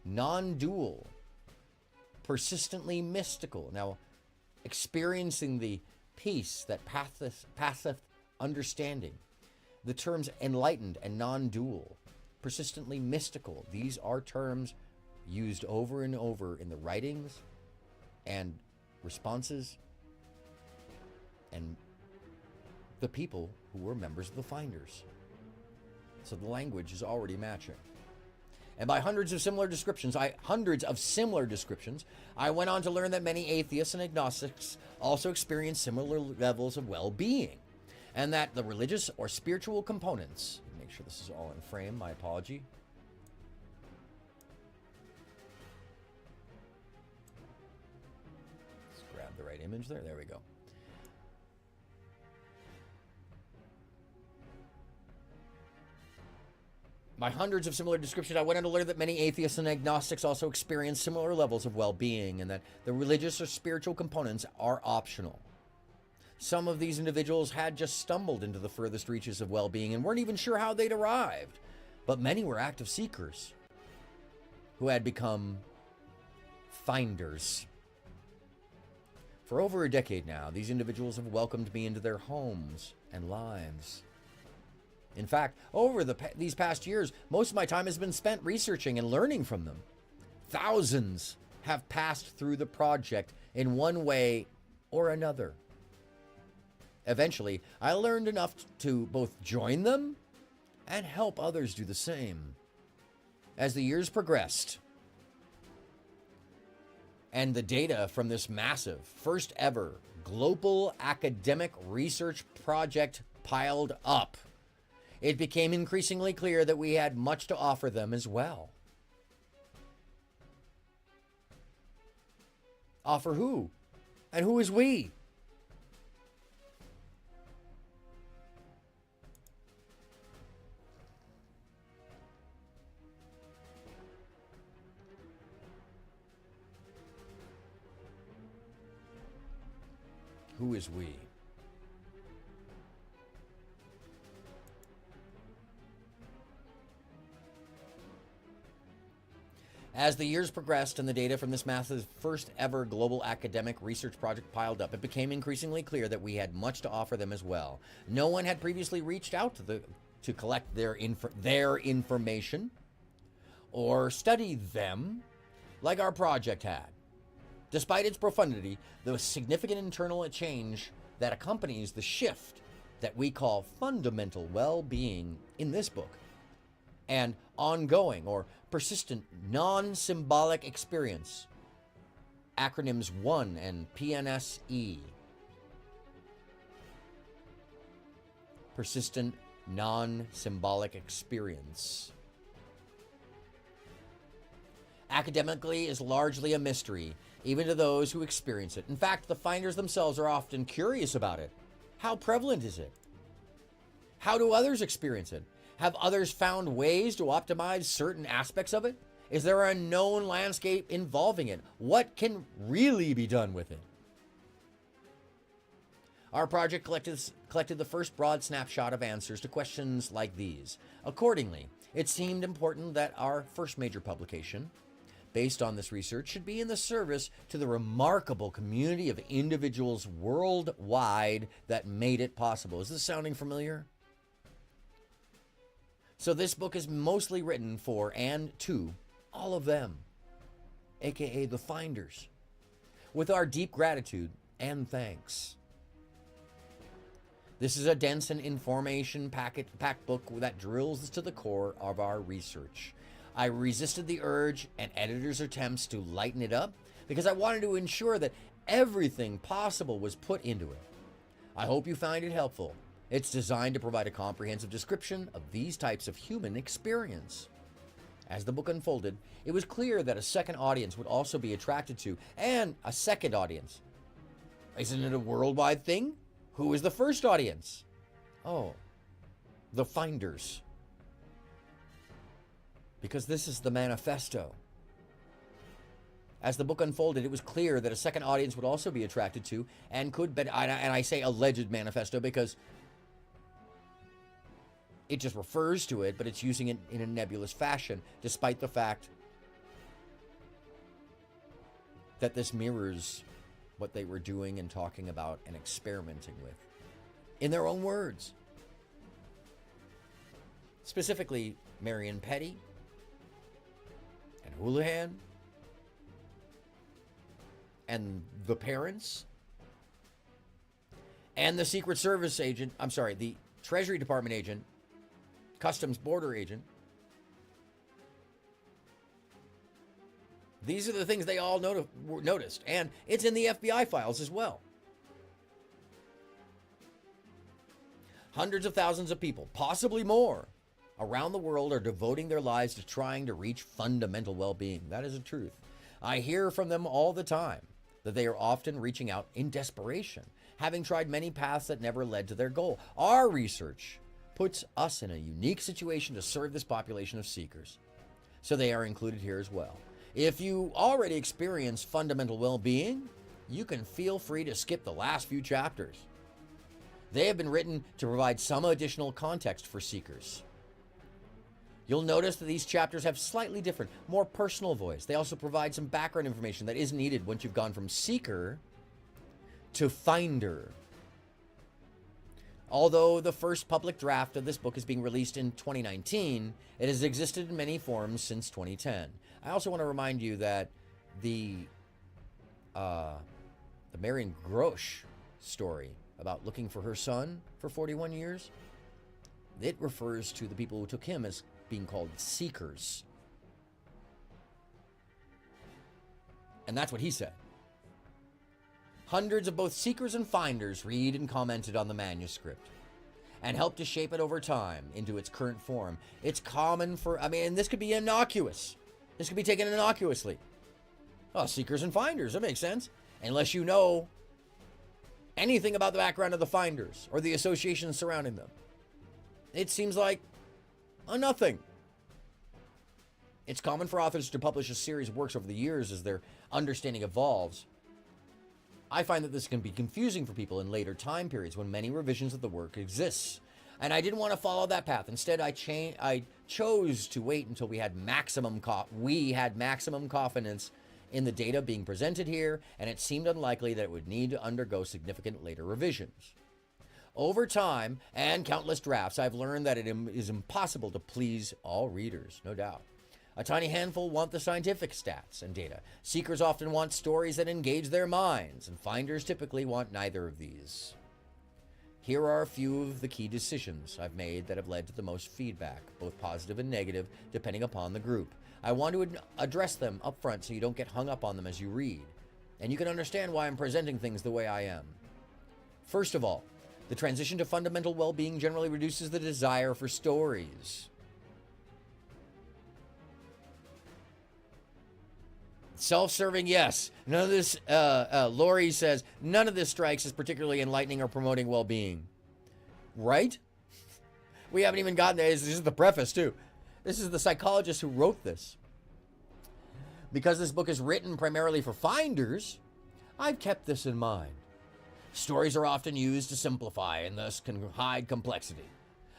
non-dual, persistently mystical. Now, experiencing the peace that passeth understanding. The terms enlightened and non-dual, persistently mystical, these are terms used over and over in the writings and responses and the people who were members of the Finders. So the language is already matching. And by hundreds of similar descriptions, I went on to learn that many atheists and agnostics also experience similar levels of well-being, and that the religious or spiritual components, make sure this is all in frame, my apology. Let's grab the right image there. There we go. By hundreds of similar descriptions, I went on to learn that many atheists and agnostics also experience similar levels of well-being, and that the religious or spiritual components are optional. Some of these individuals had just stumbled into the furthest reaches of well-being and weren't even sure how they'd arrived, but many were active seekers who had become finders. For over a decade now, these individuals have welcomed me into their homes and lives. In fact, over these past years, most of my time has been spent researching and learning from them. Thousands have passed through the project in one way or another. Eventually, I learned enough to both join them and help others do the same. As the years progressed, and the data from this massive, first ever global academic research project piled up, it became increasingly clear that we had much to offer them as well. Offer who? And who is we? Who is we? As the years progressed and the data from this massive first ever global academic research project piled up, it became increasingly clear that we had much to offer them as well. No one had previously reached out to collect their information or study them like our project had. Despite its profundity, the significant internal change that accompanies the shift that we call fundamental well-being in this book and ongoing or persistent non-symbolic experience, acronyms 1 and PNSE, persistent non-symbolic experience, academically is largely a mystery, even to those who experience it. In fact, the finders themselves are often curious about it. How prevalent is it? How do others experience it? Have others found ways to optimize certain aspects of it? Is there a known landscape involving it? What can really be done with it? Our project collected the first broad snapshot of answers to questions like these. Accordingly, it seemed important that our first major publication, based on this research, should be in the service to the remarkable community of individuals worldwide that made it possible. Is this sounding familiar? So this book is mostly written for and to all of them, aka the finders, with our deep gratitude and thanks. This is a dense and information-packed book that drills to the core of our research. I resisted the urge and editor's attempts to lighten it up because I wanted to ensure that everything possible was put into it. I hope you find it helpful. It's designed to provide a comprehensive description of these types of human experience. As the book unfolded, it was clear that a second audience would also be attracted to, and a second audience. Isn't it a worldwide thing? Who is the first audience? Oh, the finders. Because this is the manifesto. As the book unfolded, it was clear that a second audience would also be attracted to and could be, and I say alleged manifesto because it just refers to it, but it's using it in a nebulous fashion, despite the fact that this mirrors what they were doing and talking about and experimenting with, in their own words. Specifically, Marion Petty and Houlihan and the parents and the Secret Service agent, the Treasury Department agent, Customs Border agent. These are the things they all noticed, and it's in the FBI files as well. Hundreds of thousands of people, possibly more, around the world are devoting their lives to trying to reach fundamental well-being. That is the truth. I hear from them all the time that they are often reaching out in desperation, having tried many paths that never led to their goal. Our research puts us in a unique situation to serve this population of seekers, so they are included here as well. If you already experience fundamental well-being, you can feel free to skip the last few chapters. They have been written to provide some additional context for seekers. You'll notice that these chapters have slightly different, more personal voice. They also provide some background information that is needed once you've gone from seeker to finder. Although the first public draft of this book is being released in 2019, it has existed in many forms since 2010. I also want to remind you that the Marion Grosh story about looking for her son for 41 years, it refers to the people who took him as being called seekers. And that's what he said. Hundreds of both seekers and finders read and commented on the manuscript and helped to shape it over time into its current form. It's common for, and this could be innocuous. This could be taken innocuously. Oh, seekers and finders, that makes sense. Unless you know anything about the background of the finders or the associations surrounding them. It seems like a nothing. It's common for authors to publish a series of works over the years as their understanding evolves. I find that this can be confusing for people in later time periods when many revisions of the work exists. And I didn't want to follow that path. Instead, I chose to wait until we had maximum confidence in the data being presented here, and it seemed unlikely that it would need to undergo significant later revisions. Over time and countless drafts, I've learned that it is impossible to please all readers, no doubt. A tiny handful want the scientific stats and data. Seekers often want stories that engage their minds, and finders typically want neither of these. Here are a few of the key decisions I've made that have led to the most feedback, both positive and negative, depending upon the group. I want to address them up front so you don't get hung up on them as you read, and you can understand why I'm presenting things the way I am. First of all, the transition to fundamental well-being generally reduces the desire for stories. Self-serving, yes. None of this, Lori says, none of this strikes as particularly enlightening or promoting well-being. Right? We haven't even gotten there. This is the preface, too. This is the psychologist who wrote this. Because this book is written primarily for finders, I've kept this in mind. Stories are often used to simplify and thus can hide complexity.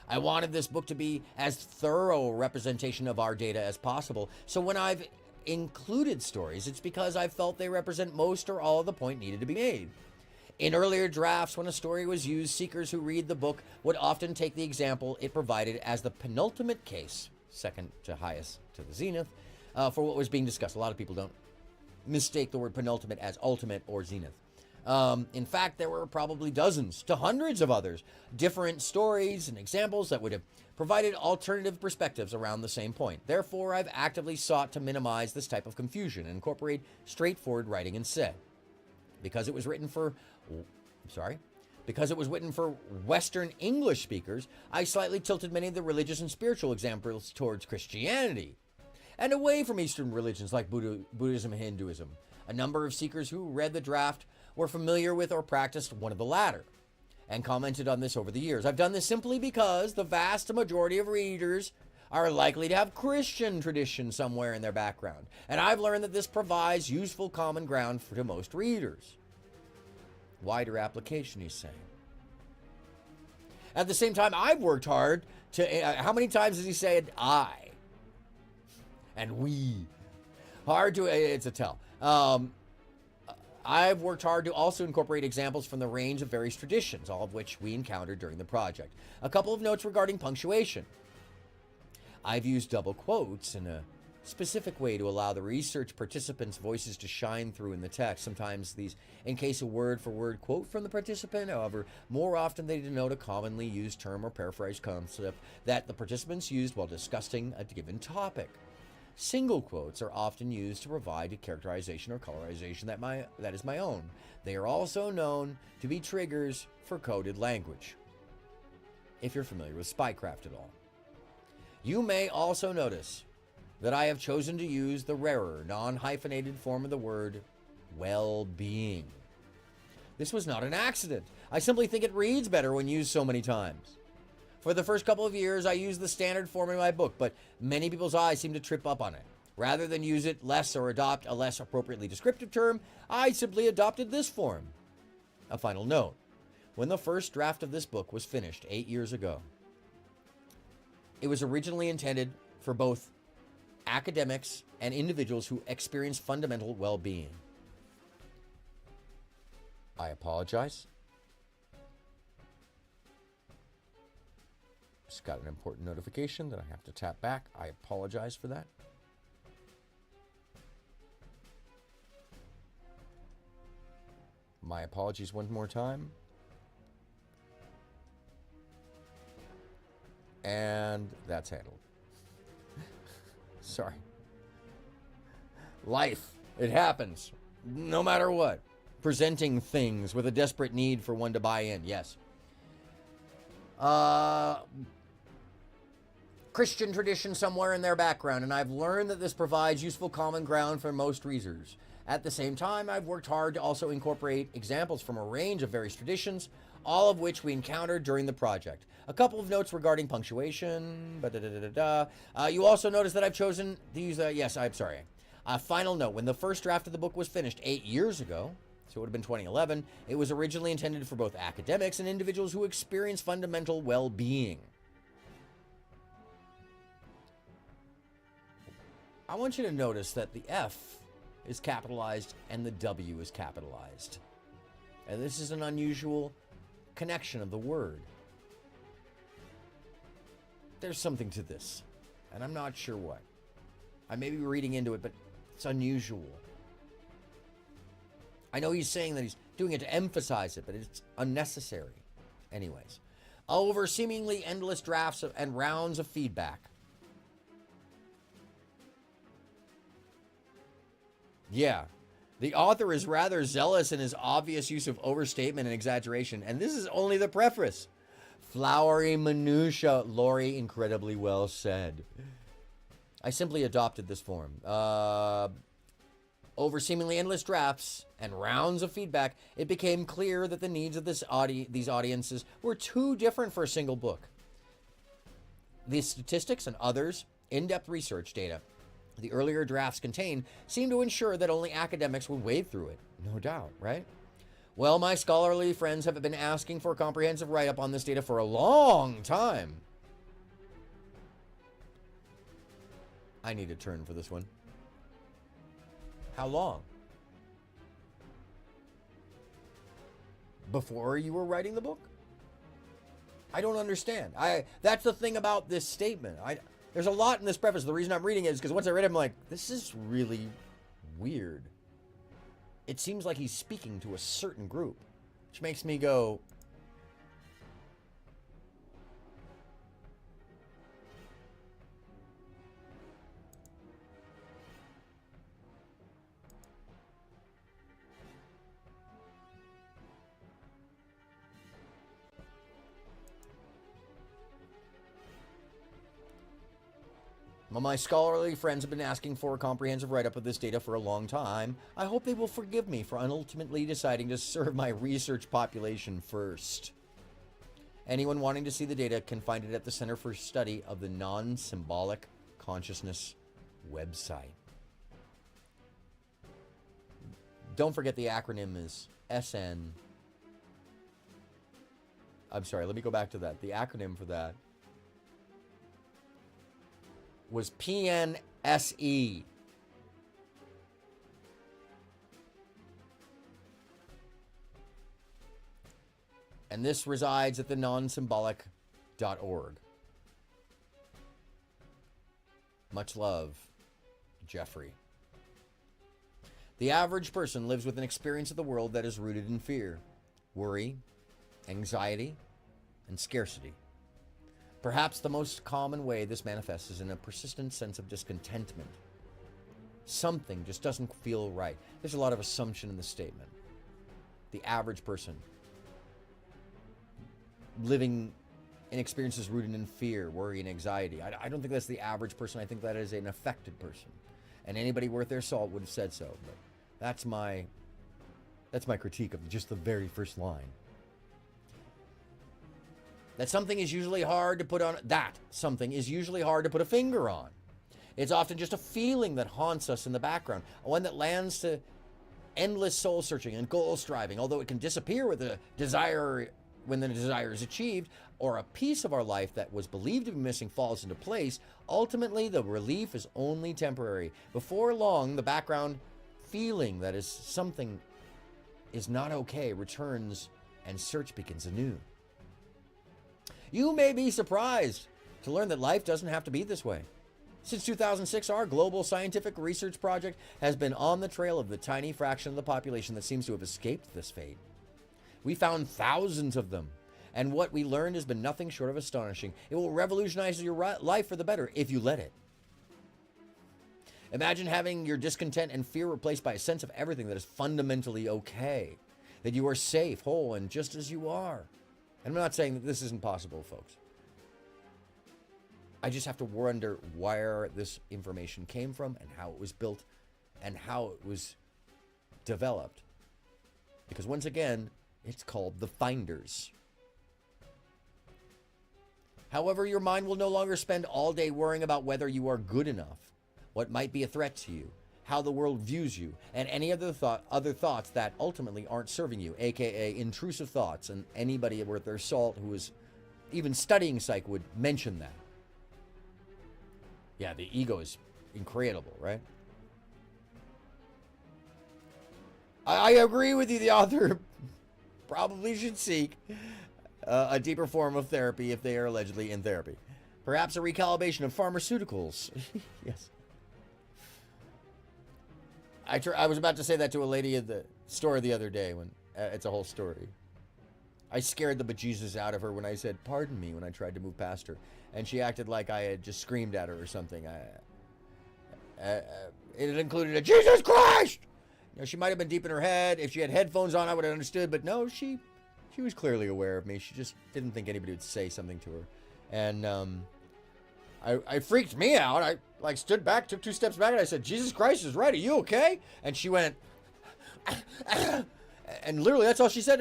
I wanted this book to be as thorough a representation of our data as possible, so when I've included stories, it's because I felt they represent most or all of the point needed to be made. In earlier drafts, when a story was used, seekers who read the book would often take the example it provided as the penultimate case, second to highest to the zenith, for what was being discussed. A lot of people don't mistake the word penultimate as ultimate or zenith. In fact, there were probably dozens to hundreds of others, different stories and examples that would have provided alternative perspectives around the same point. Therefore, I've actively sought to minimize this type of confusion and incorporate straightforward writing instead. Because it was written for Western English speakers, I slightly tilted many of the religious and spiritual examples towards Christianity and away from Eastern religions like Buddhism and Hinduism. A number of seekers who read the draft were familiar with or practiced one of the latter and commented on this over the years. I've done this simply because the vast majority of readers are likely to have Christian tradition somewhere in their background, and I've learned that this provides useful common ground to most readers. Wider application, he's saying. At the same time, I've worked hard to... how many times has he said I? And we. Hard to... It's a tell. I've worked hard to also incorporate examples from the range of various traditions, all of which we encountered during the project. A couple of notes regarding punctuation. I've used double quotes in a specific way to allow the research participants' voices to shine through in the text. Sometimes these encase a word-for-word quote from the participant. However, more often they denote a commonly used term or paraphrased concept that the participants used while discussing a given topic. Single quotes are often used to provide a characterization or colorization that is my own. They are also known to be triggers for coded language, if you're familiar with spycraft at all. You may also notice that I have chosen to use the rarer, non-hyphenated form of the word well-being. This was not an accident. I simply think it reads better when used so many times. For the first couple of years, I used the standard form in my book, but many people's eyes seem to trip up on it. Rather than use it less or adopt a less appropriately descriptive term, I simply adopted this form. A final note. When the first draft of this book was finished 8 years ago, it was originally intended for both academics and individuals who experience fundamental well-being. I apologize. Just got an important notification that I have to tap back. I apologize for that. My apologies one more time. And that's handled. Sorry. Life. It happens. No matter what. Presenting things with a desperate need for one to buy in. Yes. Christian tradition somewhere in their background, and I've learned that this provides useful common ground for most readers. At the same time, I've worked hard to also incorporate examples from a range of various traditions, all of which we encountered during the project. A couple of notes regarding punctuation. You also notice that I've chosen to use a final note. When the first draft of the book was finished 8 years ago, So it would have been 2011. It was originally intended for both academics and individuals who experience fundamental well-being. I want you to notice that the F is capitalized and the W is capitalized. And this is an unusual connection of the word. There's something to this, and I'm not sure what. I may be reading into it, but it's unusual. I know he's saying that he's doing it to emphasize it, but it's unnecessary. Anyways, over seemingly endless drafts and rounds of feedback. Yeah, the author is rather zealous in his obvious use of overstatement and exaggeration, and this is only the preface. Flowery minutia, Lori, incredibly well said. I simply adopted this form. Over seemingly endless drafts and rounds of feedback, it became clear that the needs of these audiences were too different for a single book. The statistics and others in-depth research data the earlier drafts contained seemed to ensure that only academics would wade through it. No doubt, right? Well, my scholarly friends have been asking for a comprehensive write-up on this data for a long time. I need a turn for this one. How long? Before you were writing the book? I don't understand. That's the thing about this statement. There's a lot in this preface. The reason I'm reading it is because once I read it, I'm like, this is really weird. It seems like he's speaking to a certain group, which makes me go, well, my scholarly friends have been asking for a comprehensive write-up of this data for a long time. I hope they will forgive me for ultimately deciding to serve my research population first. Anyone wanting to see the data can find it at the Center for Study of the Non-Symbolic Consciousness website. Don't forget the acronym is SN. I'm sorry, let me go back to that. The acronym for that was PNSE. And this resides at the nonsymbolic.org. Much love, Jeffrey. The average person lives with an experience of the world that is rooted in fear, worry, anxiety, and scarcity. Perhaps the most common way this manifests is in a persistent sense of discontentment. Something just doesn't feel right. There's a lot of assumption in the statement. The average person living in experiences rooted in fear, worry, and anxiety. I don't think that's the average person. I think that is an affected person. And anybody worth their salt would have said so. But that's my critique of just the very first line. Something is usually hard to put a finger on. It's often just a feeling that haunts us in the background, one that lands to endless soul searching and goal striving, although it can disappear with a desire when the desire is achieved, or a piece of our life that was believed to be missing falls into place. Ultimately, the relief is only temporary. Before long, the background feeling that is something is not okay returns and search begins anew. You may be surprised to learn that life doesn't have to be this way. Since 2006, our global scientific research project has been on the trail of the tiny fraction of the population that seems to have escaped this fate. We found thousands of them, and what we learned has been nothing short of astonishing. It will revolutionize your life for the better if you let it. Imagine having your discontent and fear replaced by a sense of everything that is fundamentally okay, that you are safe, whole, and just as you are. And I'm not saying that this isn't possible, folks. I just have to wonder where this information came from and how it was built and how it was developed. Because once again, it's called the Finders. However, your mind will no longer spend all day worrying about whether you are good enough, what might be a threat to you, how the world views you, and any other thoughts that ultimately aren't serving you, aka intrusive thoughts. And anybody worth their salt who is even studying psych would mention that. Yeah, the ego is incredible, right? I agree with you. The author probably should seek a deeper form of therapy if they are allegedly in therapy. Perhaps a recalibration of pharmaceuticals. Yes. I was about to say that to a lady at the store the other day when it's a whole story. I scared the bejesus out of her when I said, pardon me, when I tried to move past her. And she acted like I had just screamed at her or something. It included a Jesus Christ! You know, she might have been deep in her head. If she had headphones on, I would have understood. But no, she was clearly aware of me. She just didn't think anybody would say something to her. And I freaked me out. I like stood back, took 2 steps back, and I said, Jesus Christ is right. Are you okay? And she went, and literally that's all she said,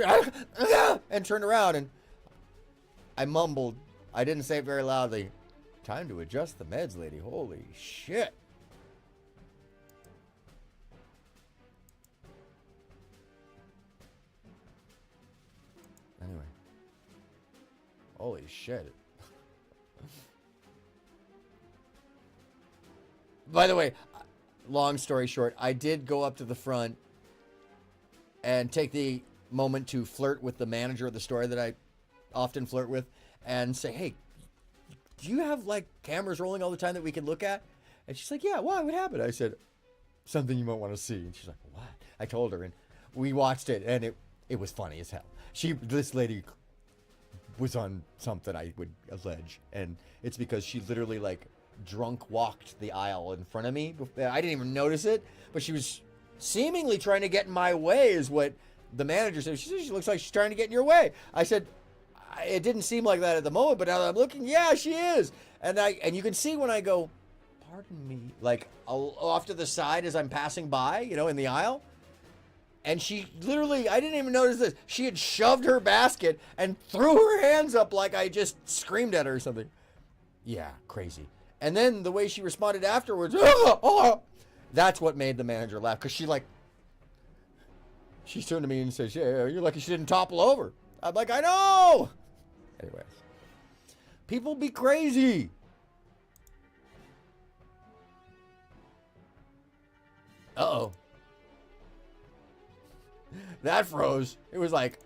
and turned around, and I mumbled. I didn't say it very loudly. Time to adjust the meds, lady. Holy shit. Anyway. Holy shit. By the way, long story short, I did go up to the front and take the moment to flirt with the manager of the store that I often flirt with and say, hey, do you have like cameras rolling all the time that we can look at? And she's like, yeah, why? What happened? I said, something you might want to see. And she's like, what? I told her, and we watched it, and it was funny as hell. This lady was on something, I would allege, and it's because she literally like drunk walked the aisle in front of me. I didn't even notice it, but she was seemingly trying to get in my way is what the manager said. She said, she looks like she's trying to get in your way. I said, it didn't seem like that at the moment, but now that I'm looking, yeah, she is. And you can see when I go, pardon me, like off to the side as I'm passing by, you know, in the aisle. And she literally, I didn't even notice this. She had shoved her basket and threw her hands up like I just screamed at her or something. Yeah, crazy. And then the way she responded afterwards, that's what made the manager laugh. Because she turned to me and says, yeah, you're lucky she didn't topple over. I'm like, I know. Anyways, people be crazy. Uh-oh. That froze. It was like,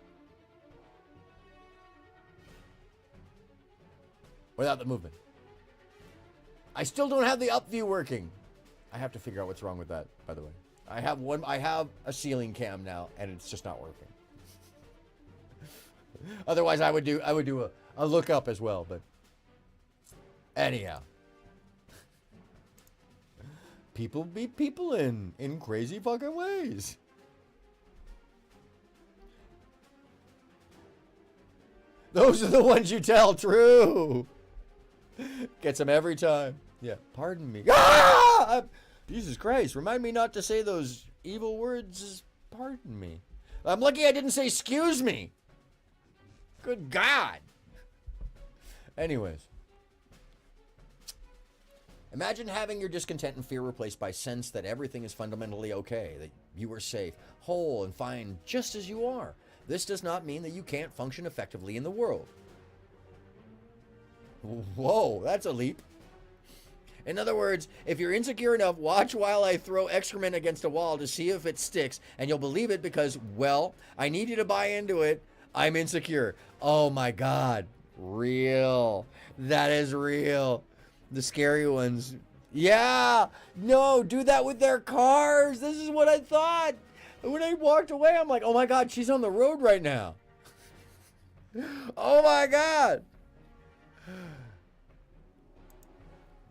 without the movement. I still don't have the up view working. I have to figure out what's wrong with that, by the way. I have a ceiling cam now, and it's just not working. Otherwise, I would do a lookup as well, but anyhow. People be people in crazy fucking ways. Those are the ones you tell true. Gets them every time. Yeah, pardon me. Ah! Jesus Christ, remind me not to say those evil words. Pardon me. I'm lucky I didn't say excuse me. Good God. Anyways. Imagine having your discontent and fear replaced by sense that everything is fundamentally okay, that you are safe, whole, and fine just as you are. This does not mean that you can't function effectively in the world. Whoa, that's a leap. In other words, if you're insecure enough, watch while I throw excrement against a wall to see if it sticks, and you'll believe it because, well, I need you to buy into it. I'm insecure. Oh my God. Real. That is real. The scary ones. Yeah. No, do that with their cars. This is what I thought. When I walked away, I'm like, oh my God, she's on the road right now. Oh my God.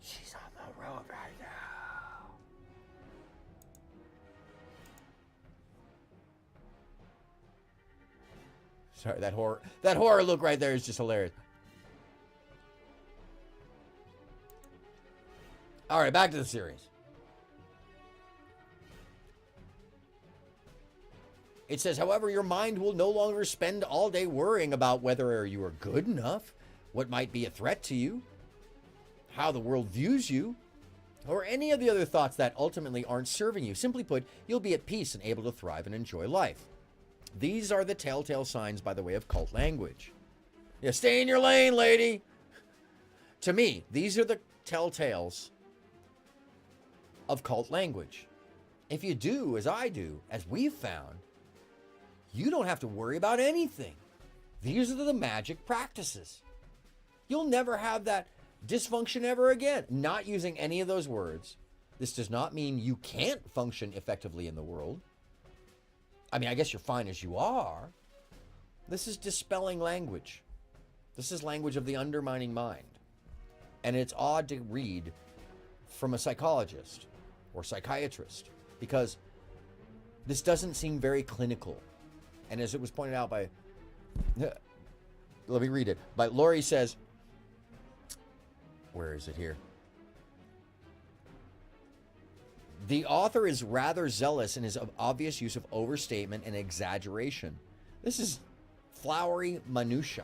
She's on the road right now. Sorry, that horror look right there is just hilarious. All right, back to the series. It says, however, your mind will no longer spend all day worrying about whether you are good enough, what might be a threat to you, how the world views you, or any of the other thoughts that ultimately aren't serving you. Simply put, you'll be at peace and able to thrive and enjoy life. These are the telltale signs, by the way, of cult language. Yeah, stay in your lane, lady. To me, these are the telltales of cult language. If you do, as I do, as we've found, you don't have to worry about anything. These are the magic practices. You'll never have that dysfunction ever again. Not using any of those words. This does not mean you can't function effectively in the world. I mean, I guess you're fine as you are. This is dispelling language. This is language of the undermining mind. And it's odd to read from a psychologist or psychiatrist because this doesn't seem very clinical. And as it was pointed out by, let me read it. But Lori says, where is it here? The author is rather zealous in his obvious use of overstatement and exaggeration. This is flowery minutia.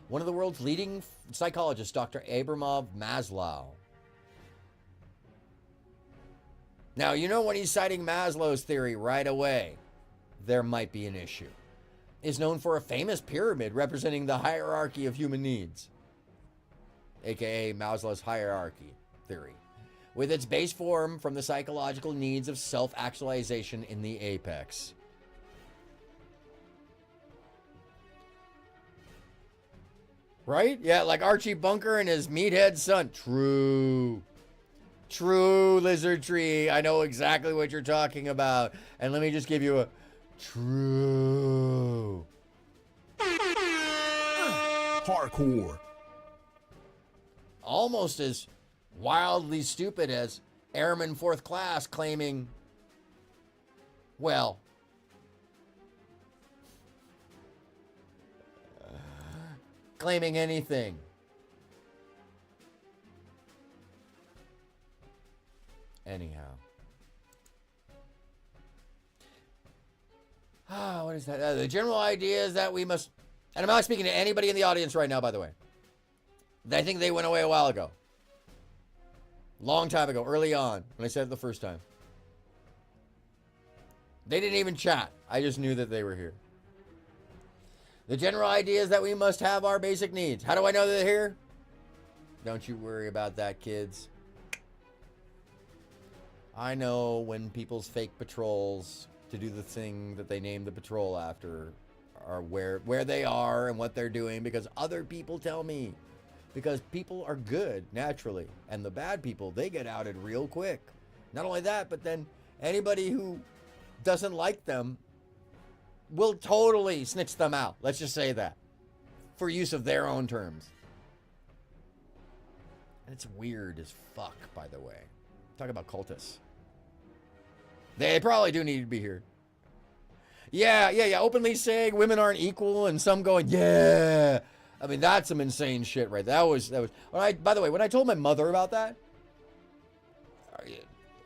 One of the world's leading psychologists, Dr. Abramov Maslow. Now, you know when he's citing Maslow's theory right away, there might be an issue. Is known for a famous pyramid representing the hierarchy of human needs, aka Maslow's hierarchy theory, with its base form from the psychological needs of self-actualization in the apex. Right? Yeah, like Archie Bunker and his meathead son. True. True, Lizard Tree. I know exactly what you're talking about. And let me just give you a true. Hardcore. Almost as wildly stupid as Airman Fourth Class claiming, well, claiming anything. Anyhow. What is that? The general idea is that we must, and I'm not speaking to anybody in the audience right now, by the way. I think they went away a while ago. Long time ago, early on, when I said it the first time. They didn't even chat. I just knew that they were here. The general idea is that we must have our basic needs. How do I know they're here? Don't you worry about that, kids. I know when people's fake patrols to do the thing that they named the patrol after are where they are and what they're doing because other people tell me. Because people are good, naturally. And the bad people, they get outed real quick. Not only that, but then anybody who doesn't like them will totally snitch them out. Let's just say that. For use of their own terms. And it's weird as fuck, by the way. Talk about cultists. They probably do need to be here. Yeah. Openly saying women aren't equal and some going, yeah. I mean, that's some insane shit right there. That was. By the way, when I told my mother about that,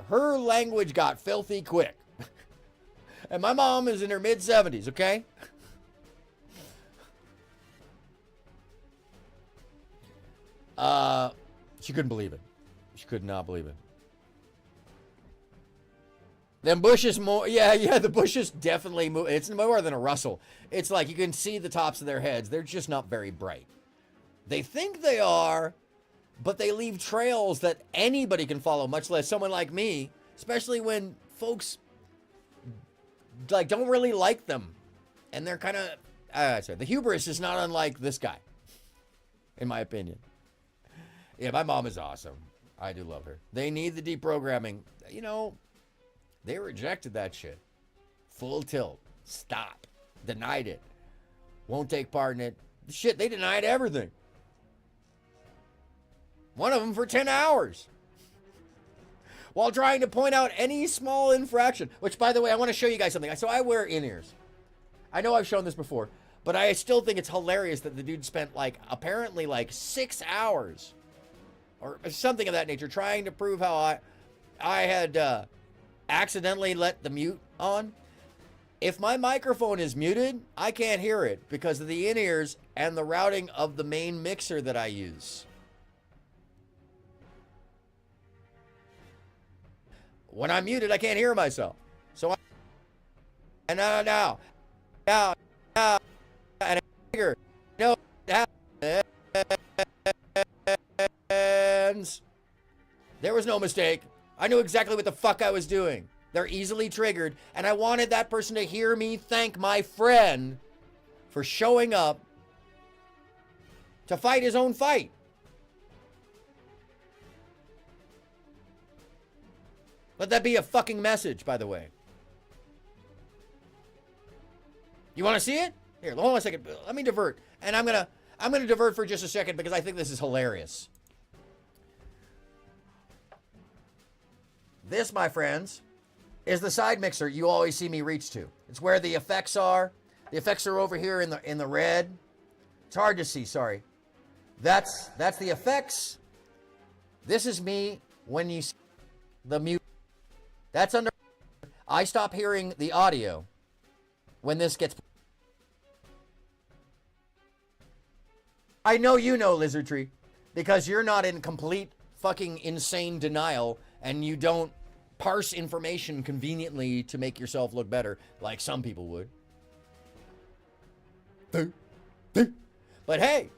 her language got filthy quick. And my mom is in her mid-70s, okay? She couldn't believe it. She could not believe it. Them bushes more, yeah, the bushes definitely move. It's more than a rustle. It's like you can see the tops of their heads. They're just not very bright. They think they are, but they leave trails that anybody can follow, much less someone like me, especially when folks like don't really like them. And they're kind of, the hubris is not unlike this guy, in my opinion. Yeah, my mom is awesome. I do love her. They need the deprogramming. You know, they rejected that shit. Full tilt. Stop. Denied it. Won't take part in it. Shit, they denied everything. One of them for 10 hours. While trying to point out any small infraction. Which, by the way, I want to show you guys something. So I wear in-ears. I know I've shown this before. But I still think it's hilarious that the dude spent apparently 6 hours. Or something of that nature. Trying to prove how I had accidentally let the mute on. If my microphone is muted, I can't hear it because of the in-ears and the routing of the main mixer that I use. when I'm muted, I can't hear myself. So I, and now, and I figure, no, happens. There was no mistake. I knew exactly what the fuck I was doing. They're easily triggered, and I wanted that person to hear me thank my friend for showing up to fight his own fight. Let that be a fucking message, by the way. You want to see it? Here, hold on a second. Let me divert. And I'm gonna divert for just a second because I think this is hilarious. This, my friends, is the side mixer you always see me reach to. It's where the effects are. The effects are over here in the red. It's hard to see, sorry. That's the effects. This is me when you see the mute. That's under. I stop hearing the audio when this gets. I know you know, Lizard Tree, because you're not in complete fucking insane denial and you don't parse information conveniently to make yourself look better like some people would. But hey,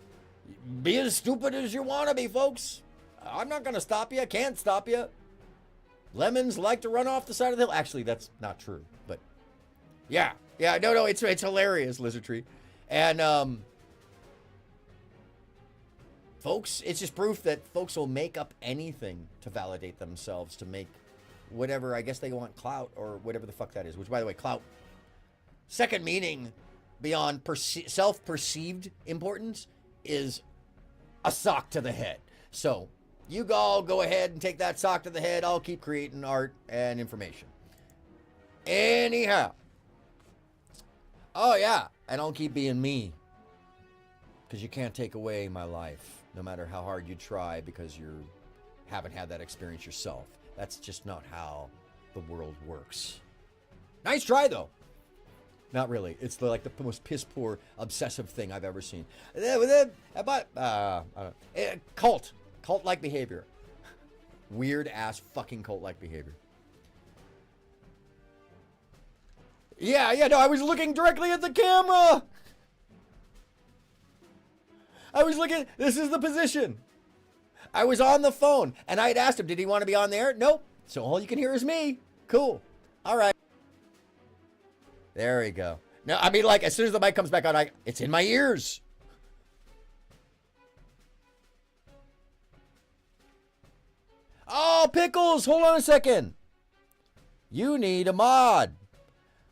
be as stupid as you want to be, folks. I'm not going to stop you. I can't stop you. Lemons like to run off the side of the hill. Actually, that's not true, but yeah, no, it's hilarious, Lizard Tree. And folks, it's just proof that folks will make up anything to validate themselves, to make whatever, I guess they want clout or whatever the fuck that is, which, by the way, clout, second meaning beyond self-perceived importance, is a sock to the head. So you all go ahead and take that sock to the head. I'll keep creating art and information. Anyhow. Oh, yeah. And I'll keep being me. Because you can't take away my life, no matter how hard you try, because you haven't had that experience yourself. That's just not how the world works. Nice try, though. Not really. It's like the most piss-poor, obsessive thing I've ever seen. Cult. Cult-like behavior. Weird-ass fucking cult-like behavior. Yeah, no, I was looking directly at the camera! I was looking, this is the position. I was on the phone, and I had asked him, did he want to be on the air? Nope. So all you can hear is me. Cool. All right. There we go. No, I mean, like, as soon as the mic comes back on, it's in my ears. Oh, Pickles, hold on a second. You need a mod.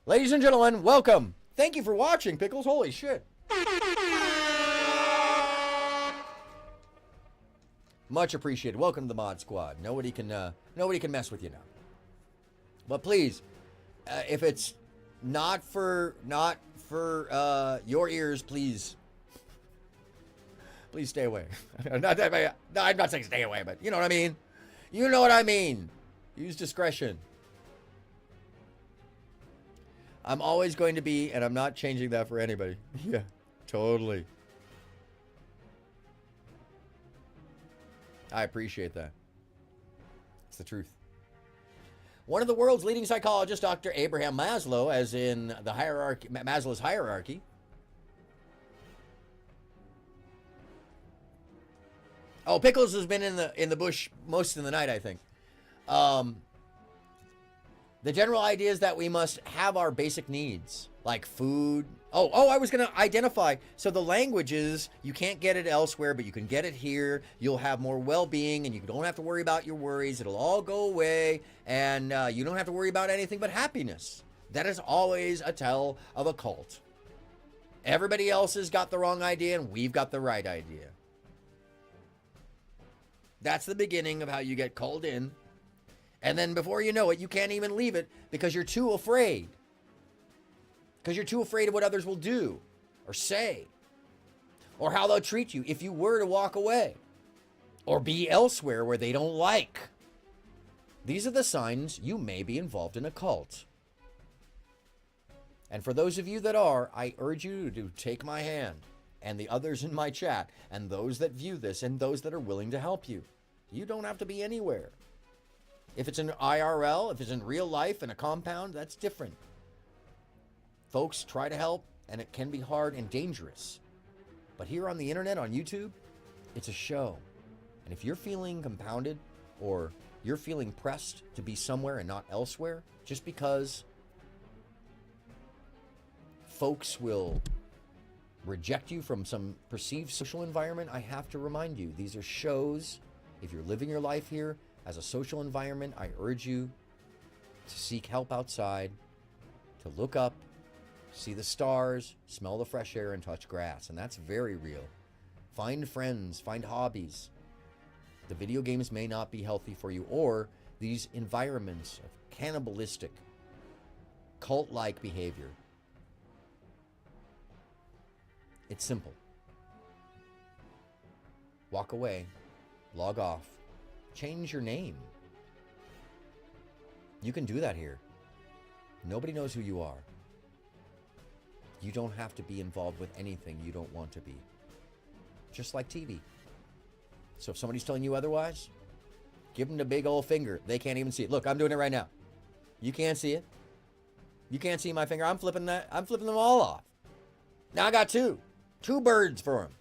Ladies and gentlemen, welcome. Thank you for watching, Pickles. Holy shit. Much appreciated. Welcome to the mod squad. Nobody can mess with you now. But please, if it's not for your ears, please stay away. I'm not saying stay away, but you know what I mean. You know what I mean. Use discretion. I'm always going to be, and I'm not changing that for anybody. Yeah, totally. I appreciate that. It's the truth. One of the world's leading psychologists, Dr. Abraham Maslow, as in the hierarchy, Maslow's hierarchy. Oh, Pickles has been in the bush most of the night, I think. The general idea is that we must have our basic needs, like food. Oh, I was going to identify. So the language is, you can't get it elsewhere, but you can get it here. You'll have more well-being, and you don't have to worry about your worries. It'll all go away, and you don't have to worry about anything but happiness. That is always a tell of a cult. Everybody else has got the wrong idea, and we've got the right idea. That's the beginning of how you get called in. And then before you know it, you can't even leave it because you're too afraid. Because you're too afraid of what others will do or say, or how they'll treat you if you were to walk away or be elsewhere where they don't like. These are the signs you may be involved in a cult. And for those of you that are, I urge you to take my hand and the others in my chat and those that view this and those that are willing to help you. You don't have to be anywhere. If it's in IRL, if it's in real life in a compound, that's different. Folks try to help, and it can be hard and dangerous. But here on the internet, on YouTube, it's a show. And if you're feeling compounded, or you're feeling pressed to be somewhere and not elsewhere, just because folks will reject you from some perceived social environment, I have to remind you, these are shows. If you're living your life here as a social environment, I urge you to seek help outside, to look up, see the stars, smell the fresh air, and touch grass. And that's very real. Find friends, find hobbies. The video games may not be healthy for you, or these environments of cannibalistic, cult-like behavior. It's simple. Walk away, log off, change your name. You can do that here. Nobody knows who you are. You don't have to be involved with anything you don't want to be. Just like TV. So if somebody's telling you otherwise, give them the big old finger. They can't even see it. Look, I'm doing it right now. You can't see it. You can't see my finger. I'm flipping them all off. Now I got two birds for them.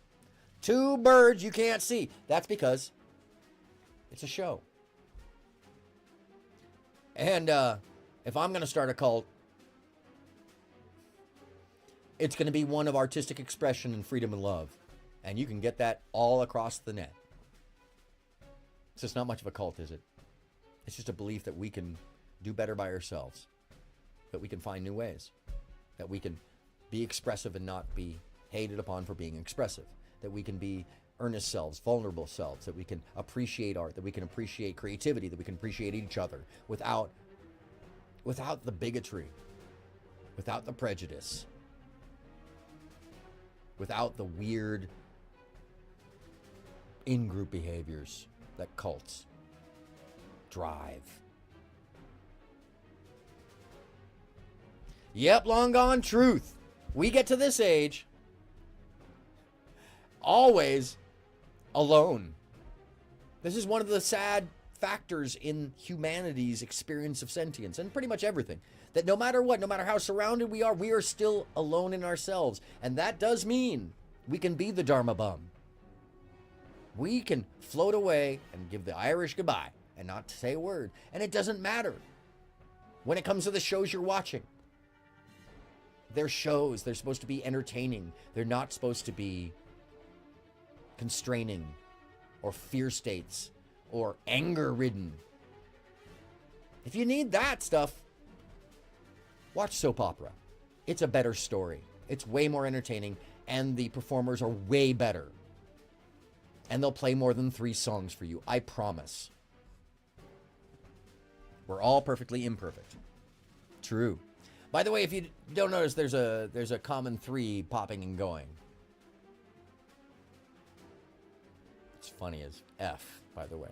Two birds you can't see. That's because it's a show. And if I'm going to start a cult, it's going to be one of artistic expression and freedom and love. And you can get that all across the net. So it's not much of a cult, is it? It's just a belief that we can do better by ourselves. That we can find new ways. That we can be expressive and not be hated upon for being expressive. That we can be earnest selves, vulnerable selves. That we can appreciate art. That we can appreciate creativity. That we can appreciate each other without the bigotry. Without the prejudice. Without the weird in-group behaviors that cults drive. Yep, long gone truth. We get to this age always alone. This is one of the sad factors in humanity's experience of sentience and pretty much everything. That no matter what, no matter how surrounded we are still alone in ourselves. And that does mean we can be the Dharma bum. We can float away and give the Irish goodbye and not say a word. And it doesn't matter when it comes to the shows you're watching. They're shows. They're supposed to be entertaining. They're not supposed to be constraining or fear states or anger-ridden. If you need that stuff, watch soap opera. It's a better story. It's way more entertaining, and the performers are way better. And they'll play more than 3 songs for you, I promise. We're all perfectly imperfect. True. By the way, if you don't notice, there's a common 3 popping and going. It's funny as F, by the way.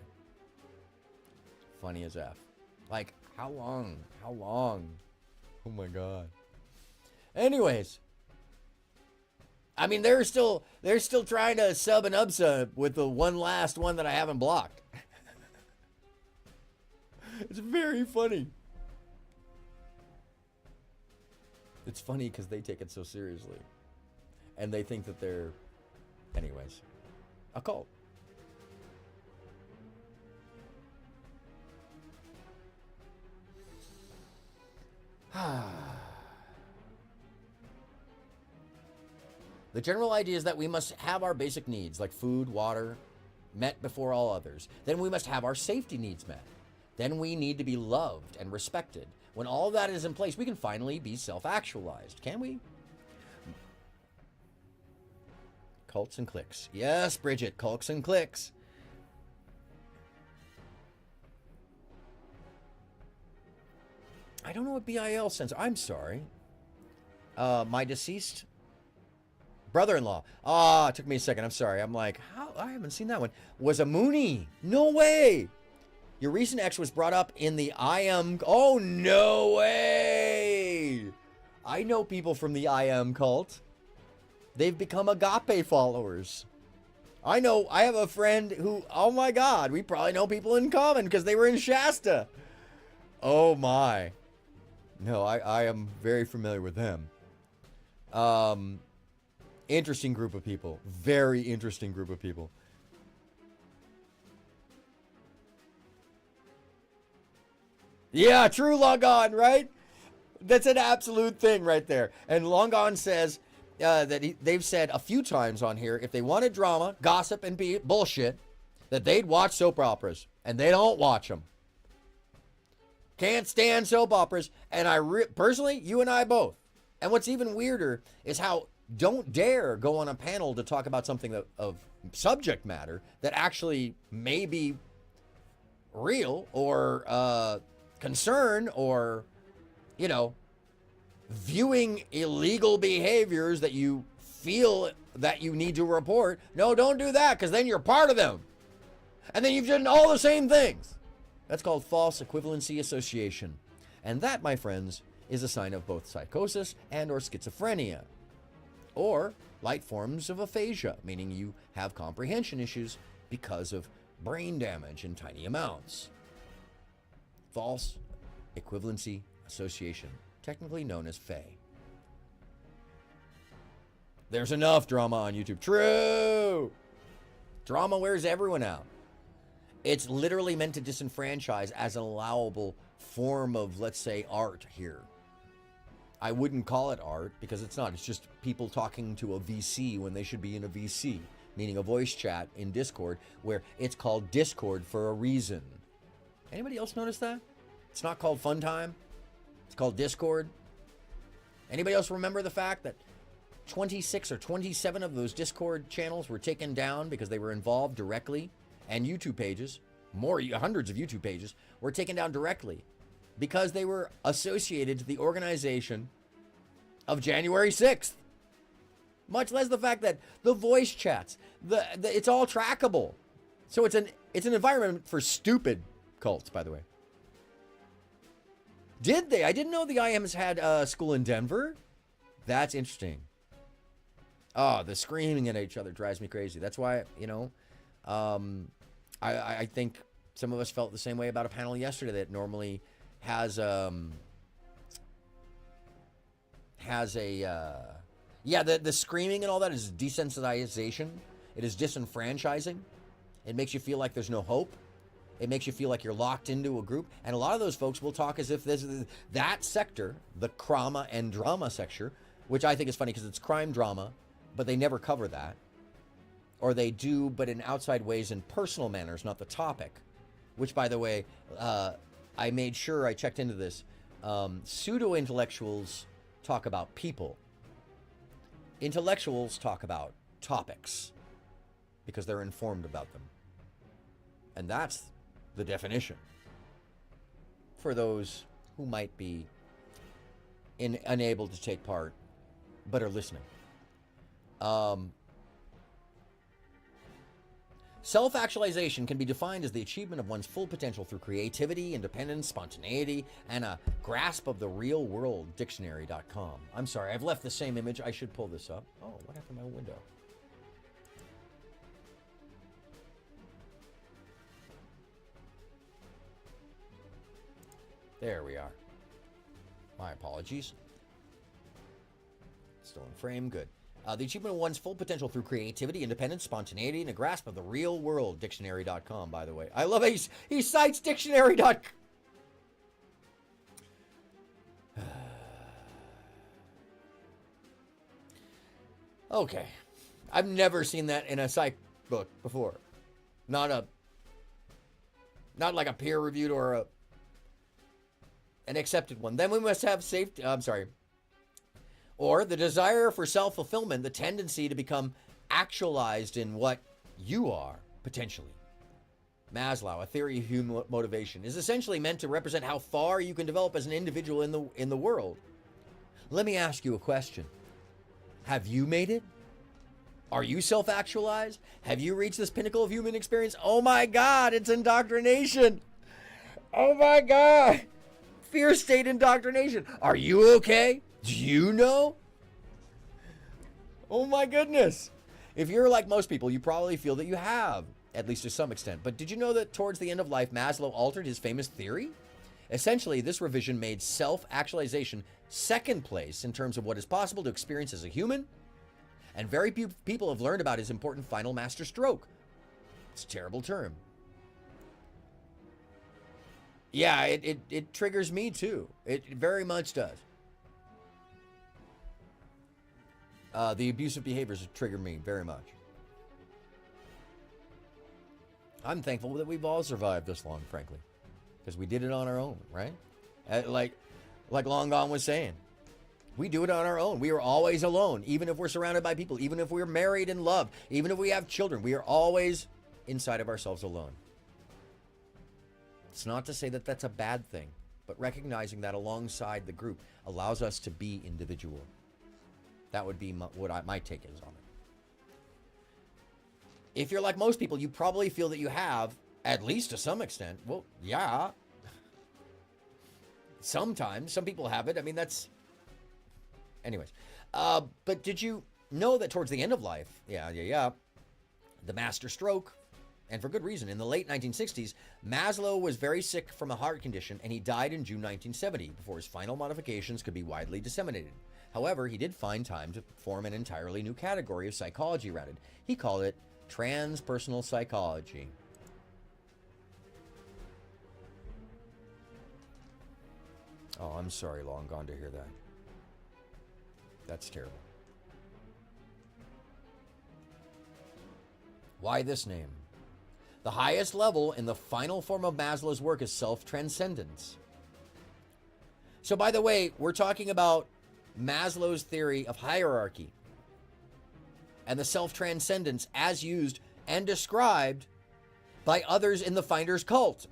Funny as F. Like, how long? How long? Oh my God. Anyways. I mean, they're still trying to sub and upsub with the one last one that I haven't blocked. It's very funny. It's funny because they take it so seriously. And they think that they're, anyways, a cult. The general idea is that we must have our basic needs, like food, water, met before all others. Then we must have our safety needs met. Then we need to be loved and respected. When all that is in place, we can finally be self-actualized, can we? Cults and cliques. Yes, Bridget, cults and cliques. I don't know what BIL stands for. I'm sorry. My deceased brother-in-law. It took me a second. I'm sorry. I'm like, how? I haven't seen that one. Was a Mooney. No way. Your recent ex was brought up in the I Am. Oh, no way. I know people from the I Am cult. They've become agape followers. I know, I have a friend who, oh my God, we probably know people in common because they were in Shasta. Oh my. No, I am very familiar with them. Interesting group of people. Very interesting group of people. Yeah, true, Long Gone, right? That's an absolute thing right there. And Long Gone says that they've said a few times on here, if they wanted drama, gossip, and bullshit, that they'd watch soap operas. And they don't watch them. Can't stand soap operas. And personally, you and I both. And what's even weirder is how don't dare go on a panel to talk about something of subject matter that actually may be real or concern or, you know, viewing illegal behaviors that you feel that you need to report. No, don't do that, because then you're part of them. And then you've done all the same things. That's called false equivalency association. And that, my friends, is a sign of both psychosis and or schizophrenia. Or light forms of aphasia, meaning you have comprehension issues because of brain damage in tiny amounts. False equivalency association, technically known as FA. There's enough drama on YouTube. True! Drama wears everyone out. It's literally meant to disenfranchise as an allowable form of, let's say, art here. I wouldn't call it art because it's not. It's just people talking to a VC when they should be in a VC, meaning a voice chat in Discord, where it's called Discord for a reason. Anybody else notice that? It's not called Fun Time. It's called Discord. Anybody else remember the fact that 26 or 27 of those Discord channels were taken down because they were involved directly, and YouTube pages, hundreds of YouTube pages, were taken down directly because they were associated to the organization of January 6th. Much less the fact that the voice chats, it's all trackable. So it's an environment for stupid cults, by the way. Did they? I didn't know the IMs had a school in Denver. That's interesting. Oh, the screaming at each other drives me crazy. That's why, you know, I think some of us felt the same way about a panel yesterday that normally has the screaming and all that is desensitization. It is disenfranchising. It makes you feel like there's no hope. It makes you feel like you're locked into a group. And a lot of those folks will talk as if that sector, the crama and drama sector, which I think is funny because it's crime drama, but they never cover that. Or they do, but in outside ways, in personal manners, not the topic. Which, by the way, I made sure I checked into this. Pseudo-intellectuals talk about people. Intellectuals talk about topics because they're informed about them. And that's the definition for those who might be unable to take part but are listening. Self-actualization can be defined as the achievement of one's full potential through creativity, independence, spontaneity, and a grasp of the real world. Dictionary.com. I'm sorry, I've left the same image. I should pull this up. Oh, what happened to my window? There we are. My apologies. Still in frame, good. The achievement of one's full potential through creativity, independence, spontaneity, and a grasp of the real world. Dictionary.com, by the way. I love he cites Dictionary.com. Okay. I've never seen that in a psych book before. Not like a peer-reviewed or an accepted one. Then we must have safety. I'm sorry. Or the desire for self-fulfillment, the tendency to become actualized in what you are, potentially. Maslow, a theory of human motivation, is essentially meant to represent how far you can develop as an individual in the world. Let me ask you a question. Have you made it? Are you self-actualized? Have you reached this pinnacle of human experience? Oh my God, it's indoctrination. Oh my God. Fear state indoctrination. Are you okay? Do you know? Oh my goodness. If you're like most people, you probably feel that you have, at least to some extent. But did you know that towards the end of life, Maslow altered his famous theory? Essentially, this revision made self-actualization second place in terms of what is possible to experience as a human, and very few people have learned about his important final master stroke. It's a terrible term. Yeah, it triggers me too. It very much does. The abusive behaviors trigger me very much. I'm thankful that we've all survived this long, frankly, because we did it on our own, right? Like Long Gone was saying, we do it on our own. We are always alone, even if we're surrounded by people, even if we're married and loved, even if we have children. We are always inside of ourselves alone. It's not to say that that's a bad thing, but recognizing that alongside the group allows us to be individual. That would be my take is on it. If you're like most people, you probably feel that you have, at least to some extent. Well, yeah. Sometimes. Some people have it. I mean, that's... Anyways. But did you know that towards the end of life, the master stroke, and for good reason, in the late 1960s, Maslow was very sick from a heart condition, and he died in June 1970, before his final modifications could be widely disseminated. However, he did find time to form an entirely new category of psychology around it. He called it transpersonal psychology. Oh, I'm sorry, Long Gone, to hear that. That's terrible. Why this name? The highest level in the final form of Maslow's work is self-transcendence. So, by the way, we're talking about Maslow's theory of hierarchy and the self-transcendence as used and described by others in the Finder's cult.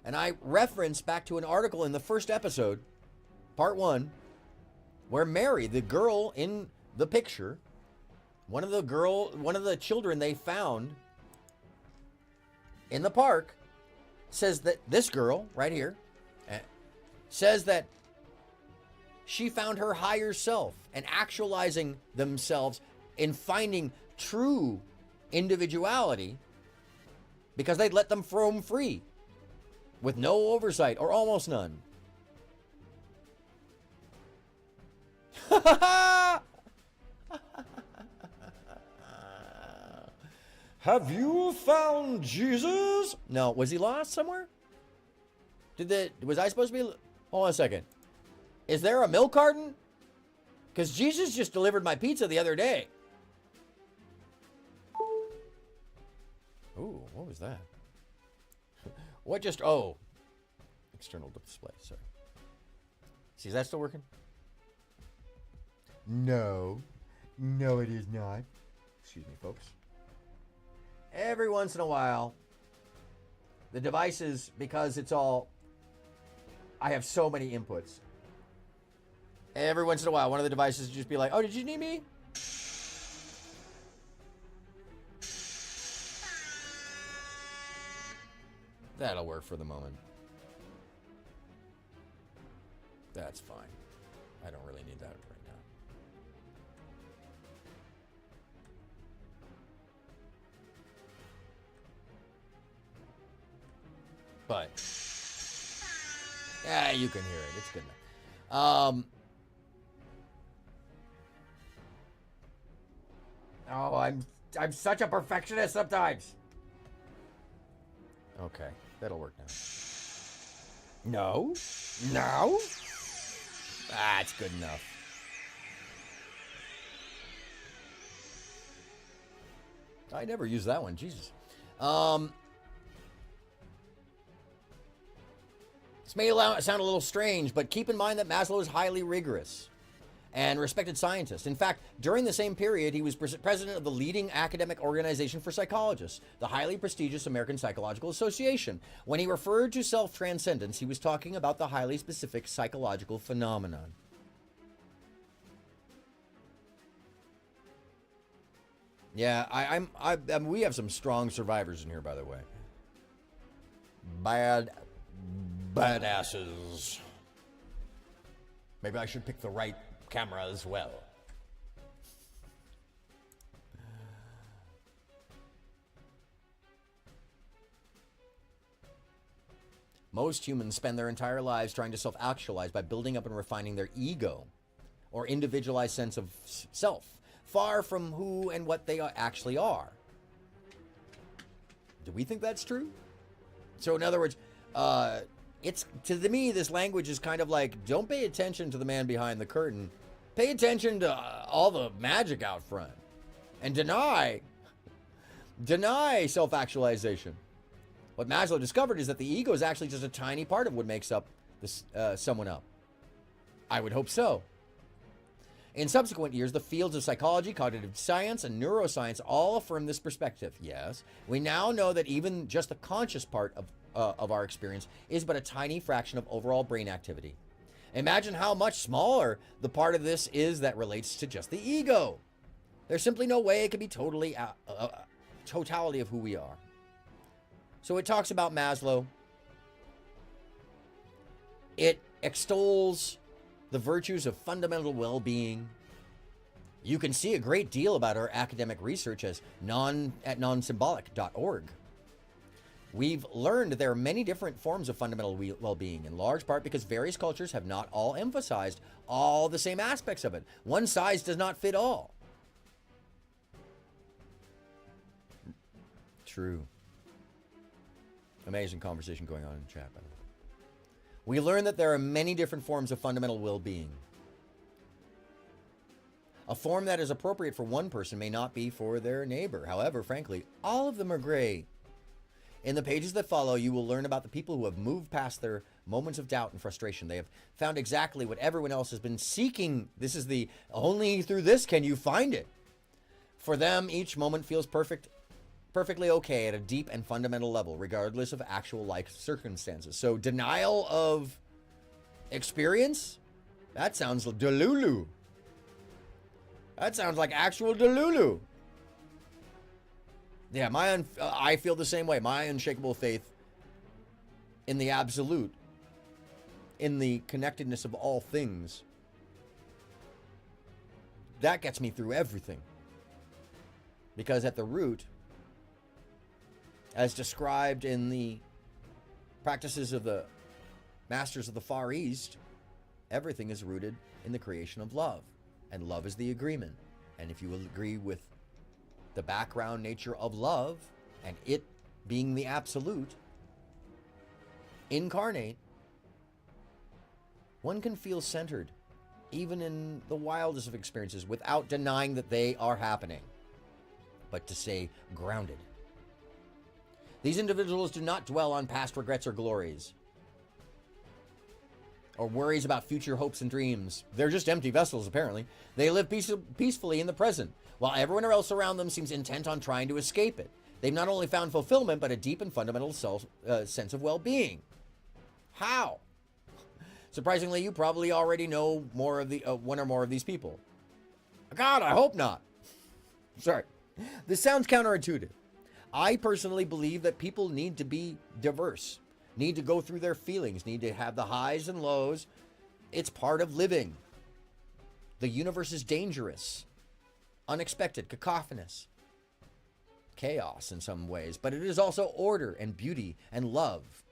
And I reference back to an article in the first episode, part 1, where Mary, the girl in the picture, one of the children they found in the park, says that this girl right here says that she found her higher self and actualizing themselves in finding true individuality because they'd let them roam free with no oversight or almost none. Have you found Jesus? No, was he lost somewhere? Was I supposed to be? Hold on a second. Is there a milk carton? Because Jesus just delivered my pizza the other day. Ooh, what was that? What just, external display, sorry. See, is that still working? No, it is not. Excuse me, folks. Every once in a while, the devices, because I have so many inputs. Every once in a while, one of the devices would just be like, oh, did you need me? That'll work for the moment. That's fine. I don't really need that right now. But yeah, you can hear it. It's good enough. I'm such a perfectionist sometimes. Okay, that'll work now. No. That's good enough. I never used that one. Jesus. This may sound a little strange, but keep in mind that Maslow is highly rigorous and respected scientist. In fact, during the same period, he was president of the leading academic organization for psychologists, the highly prestigious American Psychological Association. When he referred to self-transcendence, he was talking about the highly specific psychological phenomenon. Yeah, we have some strong survivors in here, by the way. Badasses. Maybe I should pick the right camera as well. Most humans spend their entire lives trying to self-actualize by building up and refining their ego or individualized sense of self, far from who and what they actually are. Do we think that's true? So in other words, it's to me, this language is kind of like, don't pay attention to the man behind the curtain. Pay attention to all the magic out front and deny self-actualization. What Maslow discovered is that the ego is actually just a tiny part of what makes up this, someone up. I would hope so. In subsequent years, the fields of psychology, cognitive science, and neuroscience all affirm this perspective. Yes, we now know that even just the conscious part of our experience is but a tiny fraction of overall brain activity. Imagine how much smaller the part of this is that relates to just the ego. There's simply no way it can be totality of who we are. So it talks about Maslow. It extols the virtues of fundamental well-being. You can see a great deal about our academic research at nonsymbolic.org. We've learned there are many different forms of fundamental well-being, in large part because various cultures have not all emphasized all the same aspects of it. One size does not fit all. True. Amazing conversation going on in the chat, by the way. We learn that there are many different forms of fundamental well-being. A form that is appropriate for one person may not be for their neighbor. However, frankly, all of them are great. In the pages that follow, you will learn about the people who have moved past their moments of doubt and frustration. They have found exactly what everyone else has been seeking. This is the only through this can you find it. For them, each moment feels perfectly okay at a deep and fundamental level, regardless of actual life circumstances. So denial of experience? That sounds delulu. That sounds like actual delulu. Yeah, I feel the same way. My unshakable faith in the absolute, in the connectedness of all things, that gets me through everything. Because at the root, as described in the practices of the masters of the Far East, everything is rooted in the creation of love. And love is the agreement. And if you will agree with the background nature of love and it being the absolute, incarnate, one can feel centered, even in the wildest of experiences, without denying that they are happening, but to stay grounded. These individuals do not dwell on past regrets or glories, or worries about future hopes and dreams. They're just empty vessels, apparently. They live peacefully in the present, while everyone else around them seems intent on trying to escape it. They've not only found fulfillment, but a deep and fundamental sense of well-being. How? Surprisingly, you probably already know more of the one or more of these people. God, I hope not. Sorry. This sounds counterintuitive. I personally believe that people need to be diverse, need to go through their feelings, need to have the highs and lows. It's part of living. The universe is dangerous, unexpected, cacophonous, chaos in some ways, but it is also order and beauty and love.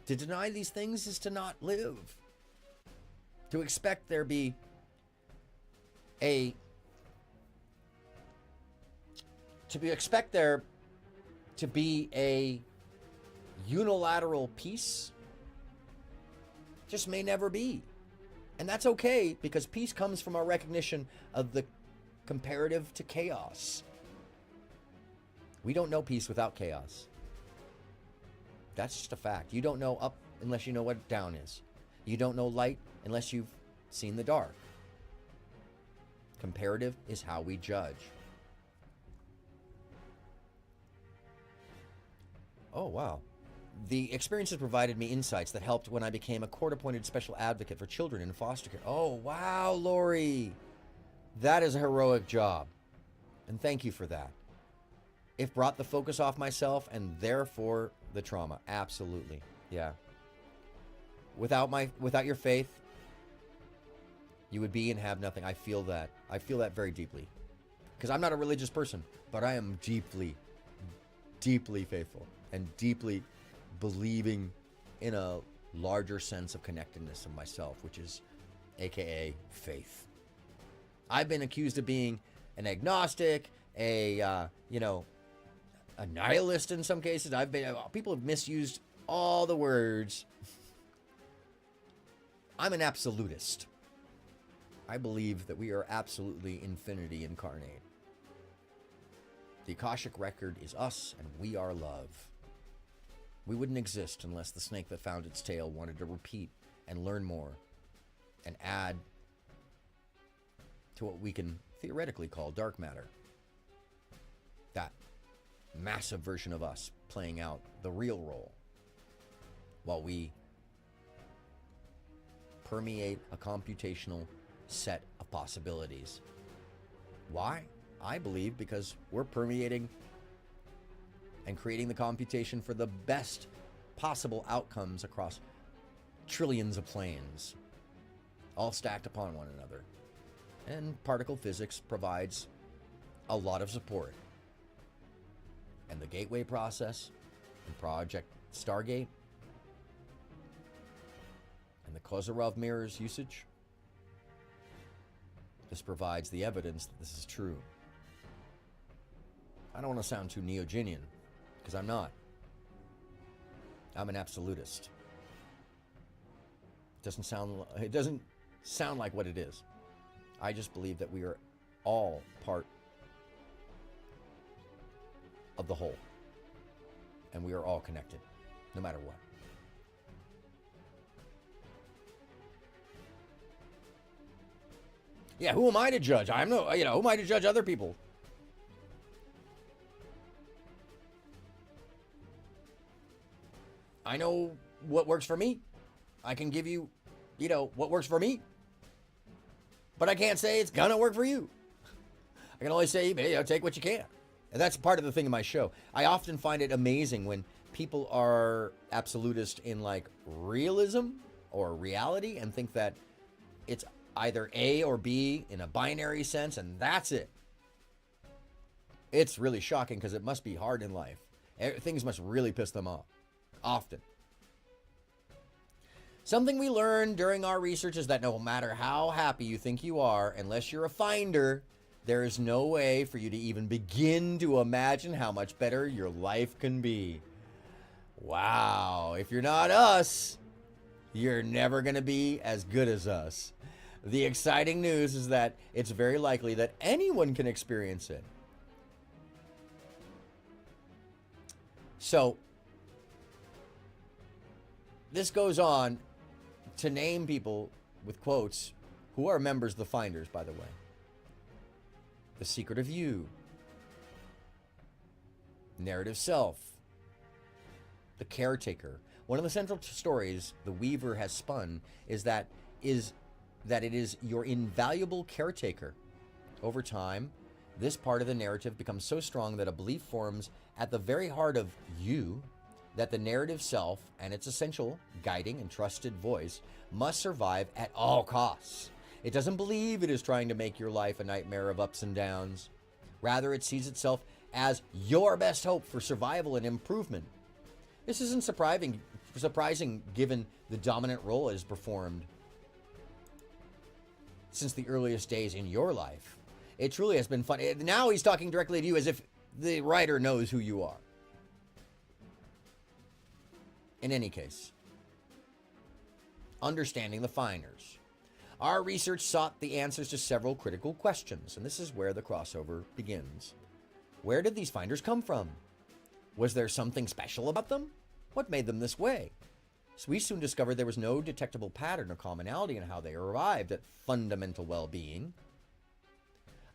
To deny these things is to not live. To expect there be a unilateral peace just may never be. And that's okay, because peace comes from our recognition of the comparative to chaos. We don't know peace without chaos. That's just a fact. You don't know up unless you know what down is. You don't know light unless you've seen the dark. Comparative is how we judge. Oh, wow. The experiences provided me insights that helped when I became a court-appointed special advocate for children in foster care. Oh, wow, Lori. That is a heroic job. And thank you for that. It brought the focus off myself and therefore the trauma. Absolutely. Yeah. Without your faith, you would be and have nothing. I feel that. I feel that very deeply. Because I'm not a religious person, but I am deeply, deeply faithful and deeply believing in a larger sense of connectedness of myself, which is AKA faith. I've been accused of being an agnostic, a nihilist in some cases. People have misused all the words. I'm an absolutist. I believe that we are absolutely infinity incarnate. The Akashic record is us, and we are love. We wouldn't exist unless the snake that found its tail wanted to repeat and learn more and add to what we can theoretically call dark matter. That massive version of us playing out the real role while we permeate a computational set of possibilities. Why? I believe because we're permeating and creating the computation for the best possible outcomes across trillions of planes, all stacked upon one another. And particle physics provides a lot of support. And the gateway process and Project Stargate and the Kozarov mirrors usage, this provides the evidence that this is true. I don't want to sound too Neo-Genian, because I'm not. I'm an absolutist. It doesn't sound like what it is. I just believe that we are all part of the whole. And we are all connected, no matter what. Yeah, who am I to judge? Who am I to judge other people? I know what works for me. I can give you, what works for me. But I can't say it's gonna work for you. I can only say, take what you can. And that's part of the thing in my show. I often find it amazing when people are absolutist in like realism or reality and think that it's either A or B in a binary sense, and that's it. It's really shocking because it must be hard in life. Things must really piss them off. Often. Something we learned during our research is that no matter how happy you think you are, unless you're a finder, there is no way for you to even begin to imagine how much better your life can be. Wow, if you're not us, you're never going to be as good as us. The exciting news is that it's very likely that anyone can experience it. So, this goes on to name people with quotes who are members of the Finders, by the way. The Secret of You, Narrative Self, The Caretaker. One of the central stories the Weaver has spun is that it is your invaluable caretaker. Over time, this part of the narrative becomes so strong that a belief forms at the very heart of you that the narrative self and its essential guiding and trusted voice must survive at all costs. It doesn't believe it is trying to make your life a nightmare of ups and downs. Rather, it sees itself as your best hope for survival and improvement. This isn't surprising given the dominant role it has performed since the earliest days in your life. It truly has been fun. Now he's talking directly to you as if the writer knows who you are. In any case, understanding the Finders. Our research sought the answers to several critical questions, and this is where the crossover begins. Where did these Finders come from? Was there something special about them? What made them this way? So we soon discovered there was no detectable pattern or commonality in how they arrived at fundamental well-being.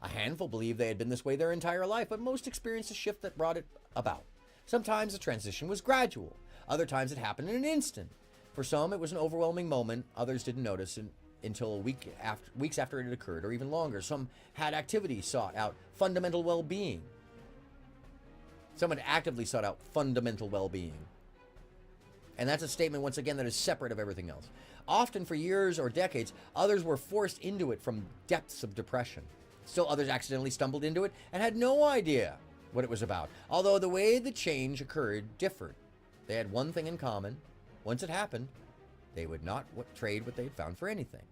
A handful believed they had been this way their entire life, but most experienced a shift that brought it about. Sometimes the transition was gradual. Other times it happened in an instant. For some, it was an overwhelming moment. Others didn't notice until weeks after it had occurred, or even longer. Some had actively sought out fundamental well-being. Some had actively sought out fundamental well-being. And that's a statement, once again, that is separate of everything else. Often for years or decades, others were forced into it from depths of depression. Still, others accidentally stumbled into it and had no idea what it was about. Although the way the change occurred differed. They had one thing in common. Once it happened, they would not trade what they had found for anything.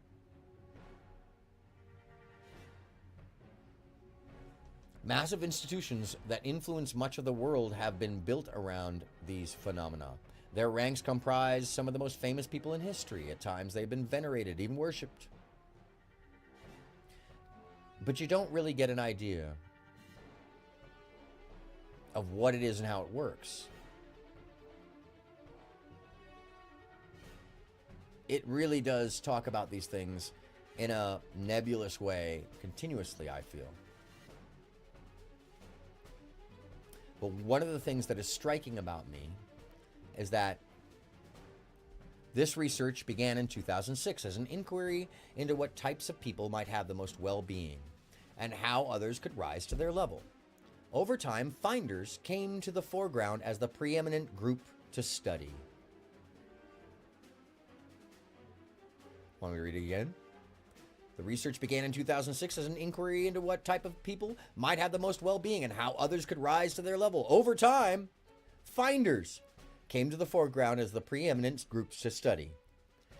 Massive institutions that influence much of the world have been built around these phenomena. Their ranks comprise some of the most famous people in history. At times they've been venerated, even worshipped. But you don't really get an idea of what it is and how it works. It really does talk about these things in a nebulous way continuously, I feel. But one of the things that is striking about me is that this research began in 2006 as an inquiry into what types of people might have the most well-being and how others could rise to their level. Over time, finders came to the foreground as the preeminent group to study. Want me to read it again? The research began in 2006 as an inquiry into what type of people might have the most well-being and how others could rise to their level. Over time, finders came to the foreground as the preeminent groups to study.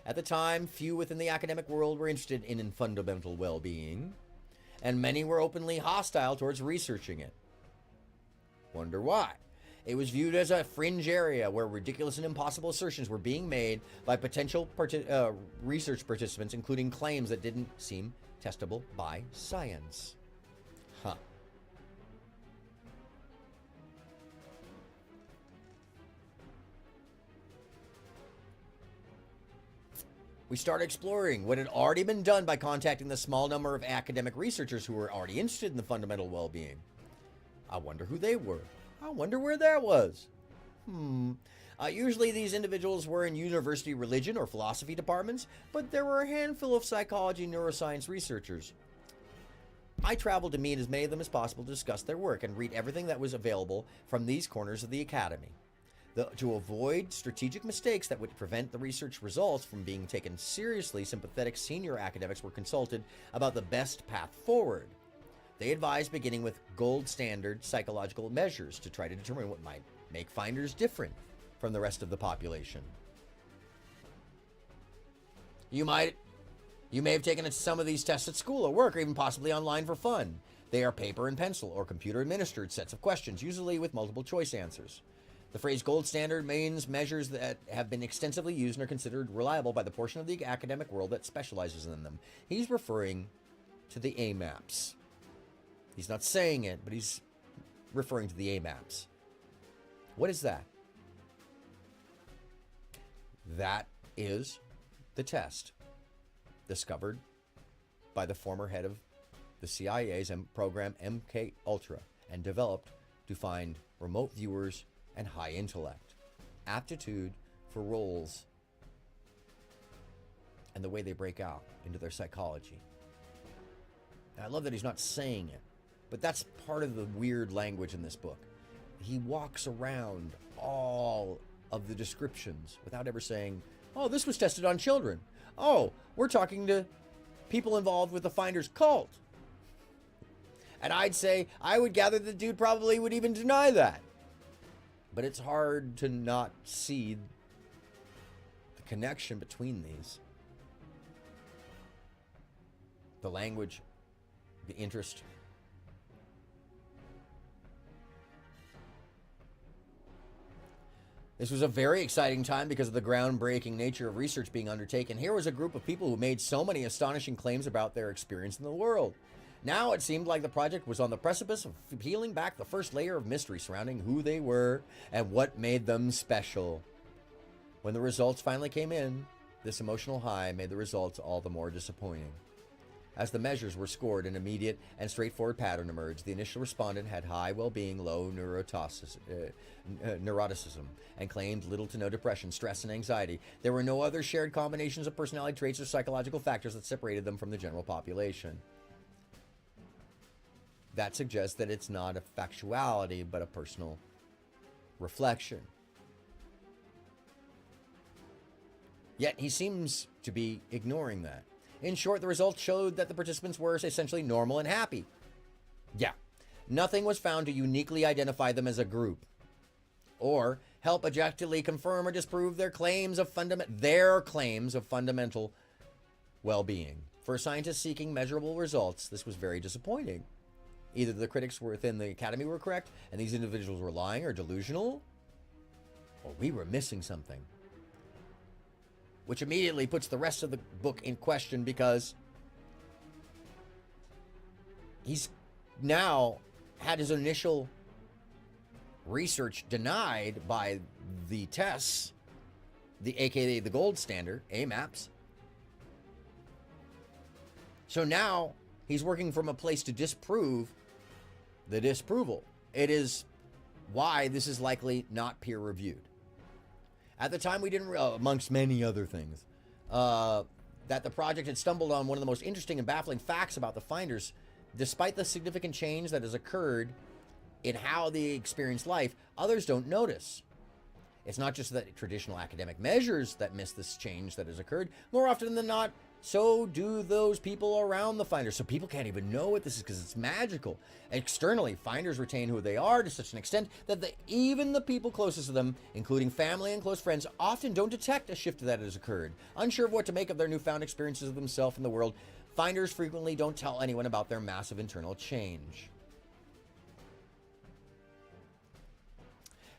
At the time, few within the academic world were interested in fundamental well-being, and many were openly hostile towards researching it. Wonder why? It was viewed as a fringe area where ridiculous and impossible assertions were being made by potential research participants, including claims that didn't seem testable by science. Huh. We started exploring what had already been done by contacting the small number of academic researchers who were already interested in the fundamental well-being. I wonder who they were. I wonder where that was. Usually these individuals were in university religion or philosophy departments, but there were a handful of psychology and neuroscience researchers. I traveled to meet as many of them as possible to discuss their work and read everything that was available from these corners of the academy. To avoid strategic mistakes that would prevent the research results from being taken seriously, sympathetic senior academics were consulted about the best path forward. They advised beginning with gold standard psychological measures to try to determine what might make finders different from the rest of the population. You may have taken some of these tests at school or work, or even possibly online for fun. They are paper and pencil or computer administered sets of questions, usually with multiple choice answers. The phrase gold standard means measures that have been extensively used and are considered reliable by the portion of the academic world that specializes in them. He's referring to the AMAPs. He's not saying it, but he's referring to the AMAPs. What is that? That is the test discovered by the former head of the CIA's program MK Ultra and developed to find remote viewers and high intellect, aptitude for roles, and the way they break out into their psychology. And I love that he's not saying it, but that's part of the weird language in this book. He walks around all of the descriptions without ever saying, oh, this was tested on children. Oh, we're talking to people involved with the Finders cult. And I would gather the dude probably would even deny that. But it's hard to not see the connection between these. The language, the interest. This was a very exciting time because of the groundbreaking nature of research being undertaken. Here was a group of people who made so many astonishing claims about their experience in the world. Now it seemed like the project was on the precipice of peeling back the first layer of mystery surrounding who they were and what made them special. When the results finally came in, this emotional high made the results all the more disappointing. As the measures were scored, an immediate and straightforward pattern emerged. The initial respondent had high well-being, low neuroticism, and claimed little to no depression, stress, and anxiety. There were no other shared combinations of personality traits or psychological factors that separated them from the general population. That suggests that it's not a factuality, but a personal reflection. Yet he seems to be ignoring that. In short, the results showed that the participants were essentially normal and happy. Yeah, nothing was found to uniquely identify them as a group or help objectively confirm or disprove their claims of fundamental well-being. For scientists seeking measurable results, this was very disappointing. Either the critics within the academy were correct and these individuals were lying or delusional, or we were missing something. Which immediately puts the rest of the book in question, because he's now had his initial research denied by the tests, aka the gold standard, AMAPs. So now he's working from a place to disprove the disproval. It is why this is likely not peer reviewed. At the time, we didn't, amongst many other things, that the project had stumbled on one of the most interesting and baffling facts about the finders. Despite the significant change that has occurred in how they experience life, others don't notice. It's not just that traditional academic measures that miss this change that has occurred. More often than not, so do those people around the finders. So people can't even know what this is because it's magical. Externally, finders retain who they are to such an extent that even the people closest to them, including family and close friends, often don't detect a shift that has occurred. Unsure of what to make of their newfound experiences of themselves and the world, finders frequently don't tell anyone about their massive internal change.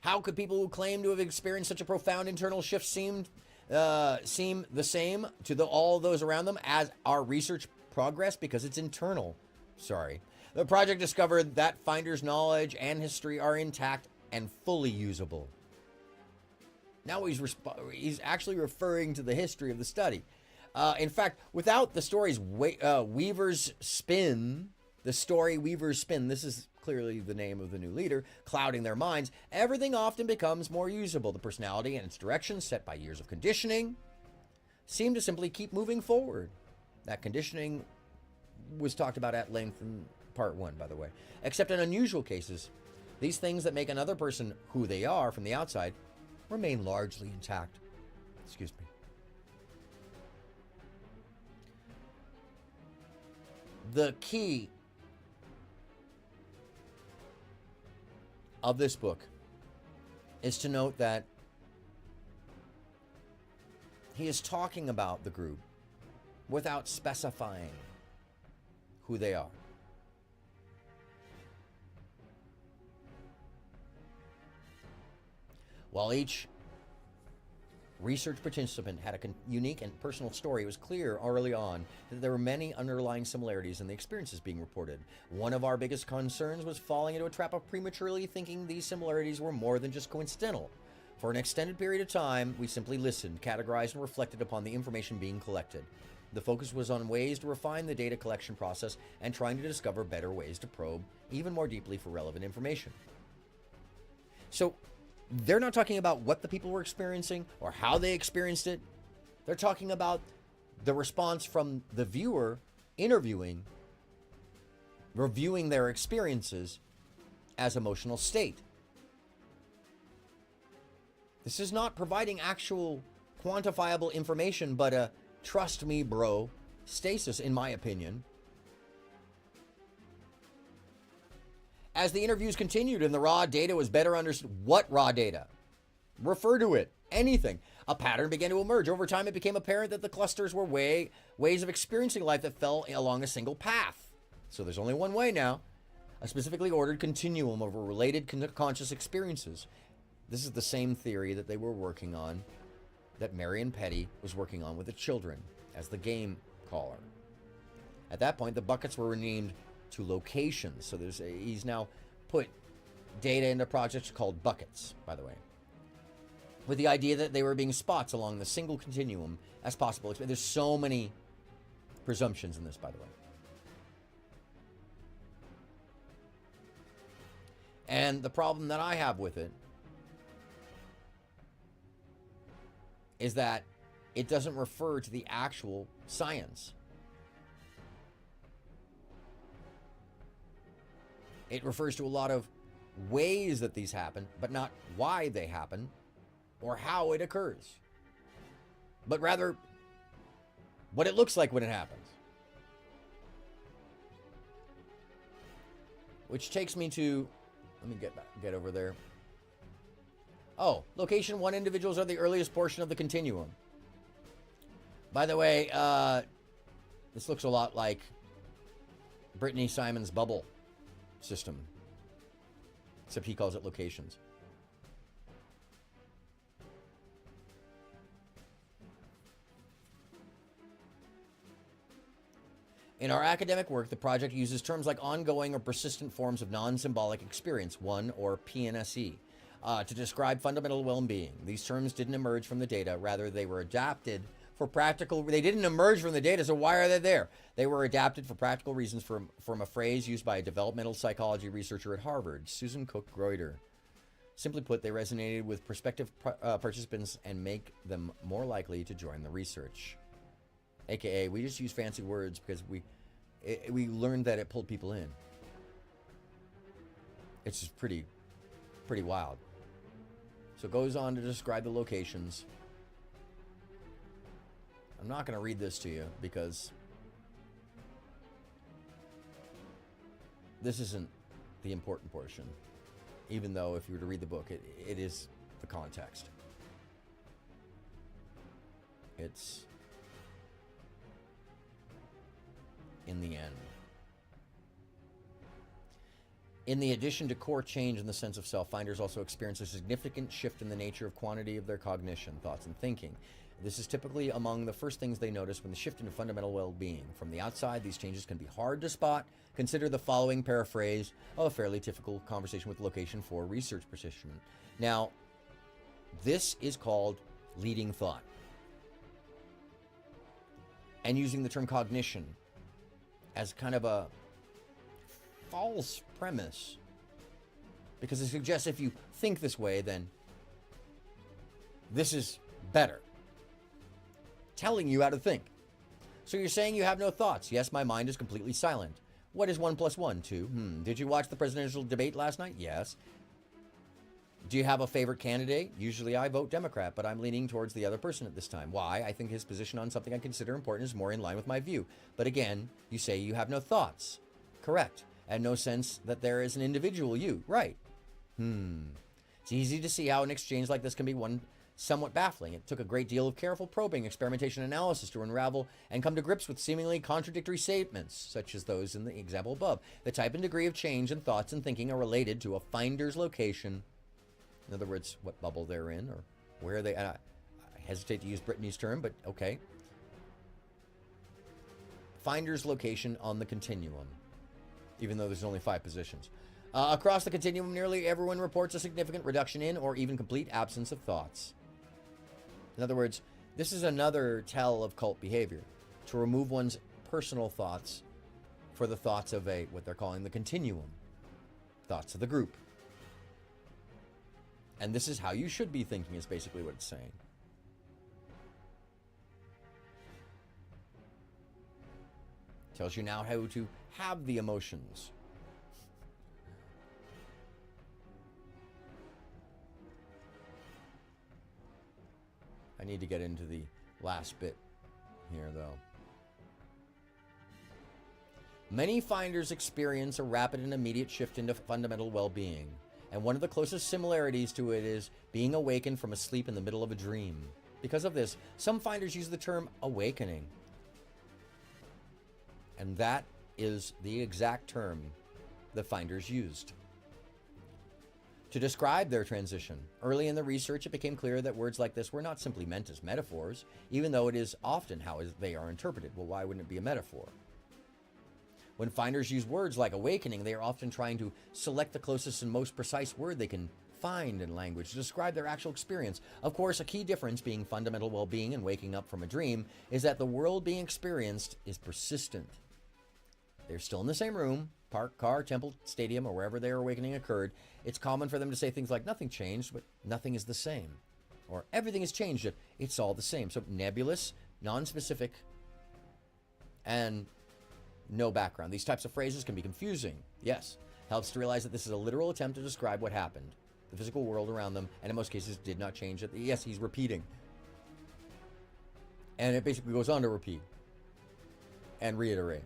How could people who claim to have experienced such a profound internal shift seem the same to all those around them as our research progress? Because it's internal. Sorry. The project discovered that finders' knowledge and history are intact and fully usable. Now he's actually referring to the history of the study. In fact, without the story's Weaver's spin, this is clearly the name of the new leader, clouding their minds, everything often becomes more usable. The personality and its direction, set by years of conditioning, seem to simply keep moving forward. That conditioning was talked about at length in part 1, by the way. Except in unusual cases, these things that make another person who they are from the outside remain largely intact. Excuse me. The key of this book is to note that he is talking about the group without specifying who they are. While each research participant had a unique and personal story, it was clear early on that there were many underlying similarities in the experiences being reported. One of our biggest concerns was falling into a trap of prematurely thinking these similarities were more than just coincidental. For an extended period of time, we simply listened, categorized, and reflected upon the information being collected. The focus was on ways to refine the data collection process and trying to discover better ways to probe even more deeply for relevant information. So, they're not talking about what the people were experiencing or how they experienced it. They're talking about the response from the viewer reviewing their experiences as emotional state. This is not providing actual quantifiable information, but a trust me, bro stasis, in my opinion. As the interviews continued and the raw data was better understood, what raw data? Refer to it. Anything. A pattern began to emerge. Over time, it became apparent that the clusters were ways of experiencing life that fell along a single path. So there's only one way now. A specifically ordered continuum of related conscious experiences. This is the same theory that they were working on, that Marion Petty was working on with the children as the game caller. At that point, the buckets were renamed to locations. So he's now put data into projects called buckets, by the way, with the idea that they were being spots along the single continuum as possible. There's so many presumptions in this, by the way. And the problem that I have with it is that it doesn't refer to the actual science. It refers to a lot of ways that these happen, but not why they happen or how it occurs, but rather what it looks like when it happens. Which takes me to, let me get over there. Oh, location 1 individuals are the earliest portion of the continuum. By the way, this looks a lot like Brittany Simon's bubble system, except he calls it locations. In our academic work, the project uses terms like ongoing or persistent forms of non-symbolic experience, one or PNSE, to describe fundamental well-being. These terms didn't emerge from the data, rather they were adapted for practical. They didn't emerge from the data, so why are they there? They were adapted for practical reasons from a phrase used by a developmental psychology researcher at Harvard, Susan Cook-Greuter. Simply put, they resonated with prospective participants and make them more likely to join the research. AKA, we just use fancy words because we learned that it pulled people in. It's just pretty wild. So it goes on to describe the locations. I'm not going to read this to you because this isn't the important portion. Even though if you were to read the book, it is the context. It's in the end. In the addition to core change in the sense of self, finders also experience a significant shift in the nature of quantity of their cognition, thoughts, and thinking. This is typically among the first things they notice when the shift into fundamental well-being. From the outside, these changes can be hard to spot. Consider the following paraphrase of a fairly typical conversation with location 4 research participant. Now, this is called leading thought. And using the term cognition as kind of a false premise, because it suggests if you think this way, then this is better. Telling you how to think. So you're saying you have no thoughts. Yes, my mind is completely silent. What is 1 + 1? 2. Did you watch the presidential debate last night? Yes. Do you have a favorite candidate? Usually I vote Democrat, but I'm leaning towards the other person at this time. Why? I think his position on something I consider important is more in line with my view. But again, you say you have no thoughts. Correct. And no sense that there is an individual you. Right. It's easy to see how an exchange like this can be somewhat baffling. It took a great deal of careful probing, experimentation, analysis to unravel and come to grips with seemingly contradictory statements, such as those in the example above. The type and degree of change in thoughts and thinking are related to a finder's location. In other words, what bubble they're in or where they... I hesitate to use Brittany's term, but okay. Finder's location on the continuum, even though there's only 5 positions. Across the continuum, nearly everyone reports a significant reduction in or even complete absence of thoughts. In other words, this is another tell of cult behavior, to remove one's personal thoughts for the thoughts of what they're calling the continuum, thoughts of the group. And this is how you should be thinking, is basically what it's saying. Tells you now how to have the emotions. I need to get into the last bit here, though. Many finders experience a rapid and immediate shift into fundamental well-being, and one of the closest similarities to it is being awakened from a sleep in the middle of a dream. Because of this, some finders use the term awakening, and that is the exact term the finders used to describe their transition. Early in the research, it became clear that words like this were not simply meant as metaphors, even though it is often how they are interpreted. Well, why wouldn't it be a metaphor? When finders use words like awakening, they are often trying to select the closest and most precise word they can find in language to describe their actual experience. Of course, a key difference being fundamental well-being and waking up from a dream is that the world being experienced is persistent. They're still in the same room, park, car, temple, stadium, or wherever their awakening occurred. It's common for them to say things like, nothing changed, but nothing is the same. Or everything has changed, it's all the same. So nebulous, non-specific, and no background. These types of phrases can be confusing. Yes, helps to realize that this is a literal attempt to describe what happened. The physical world around them, and in most cases, did not change. Yes, he's repeating. And it basically goes on to repeat and reiterate.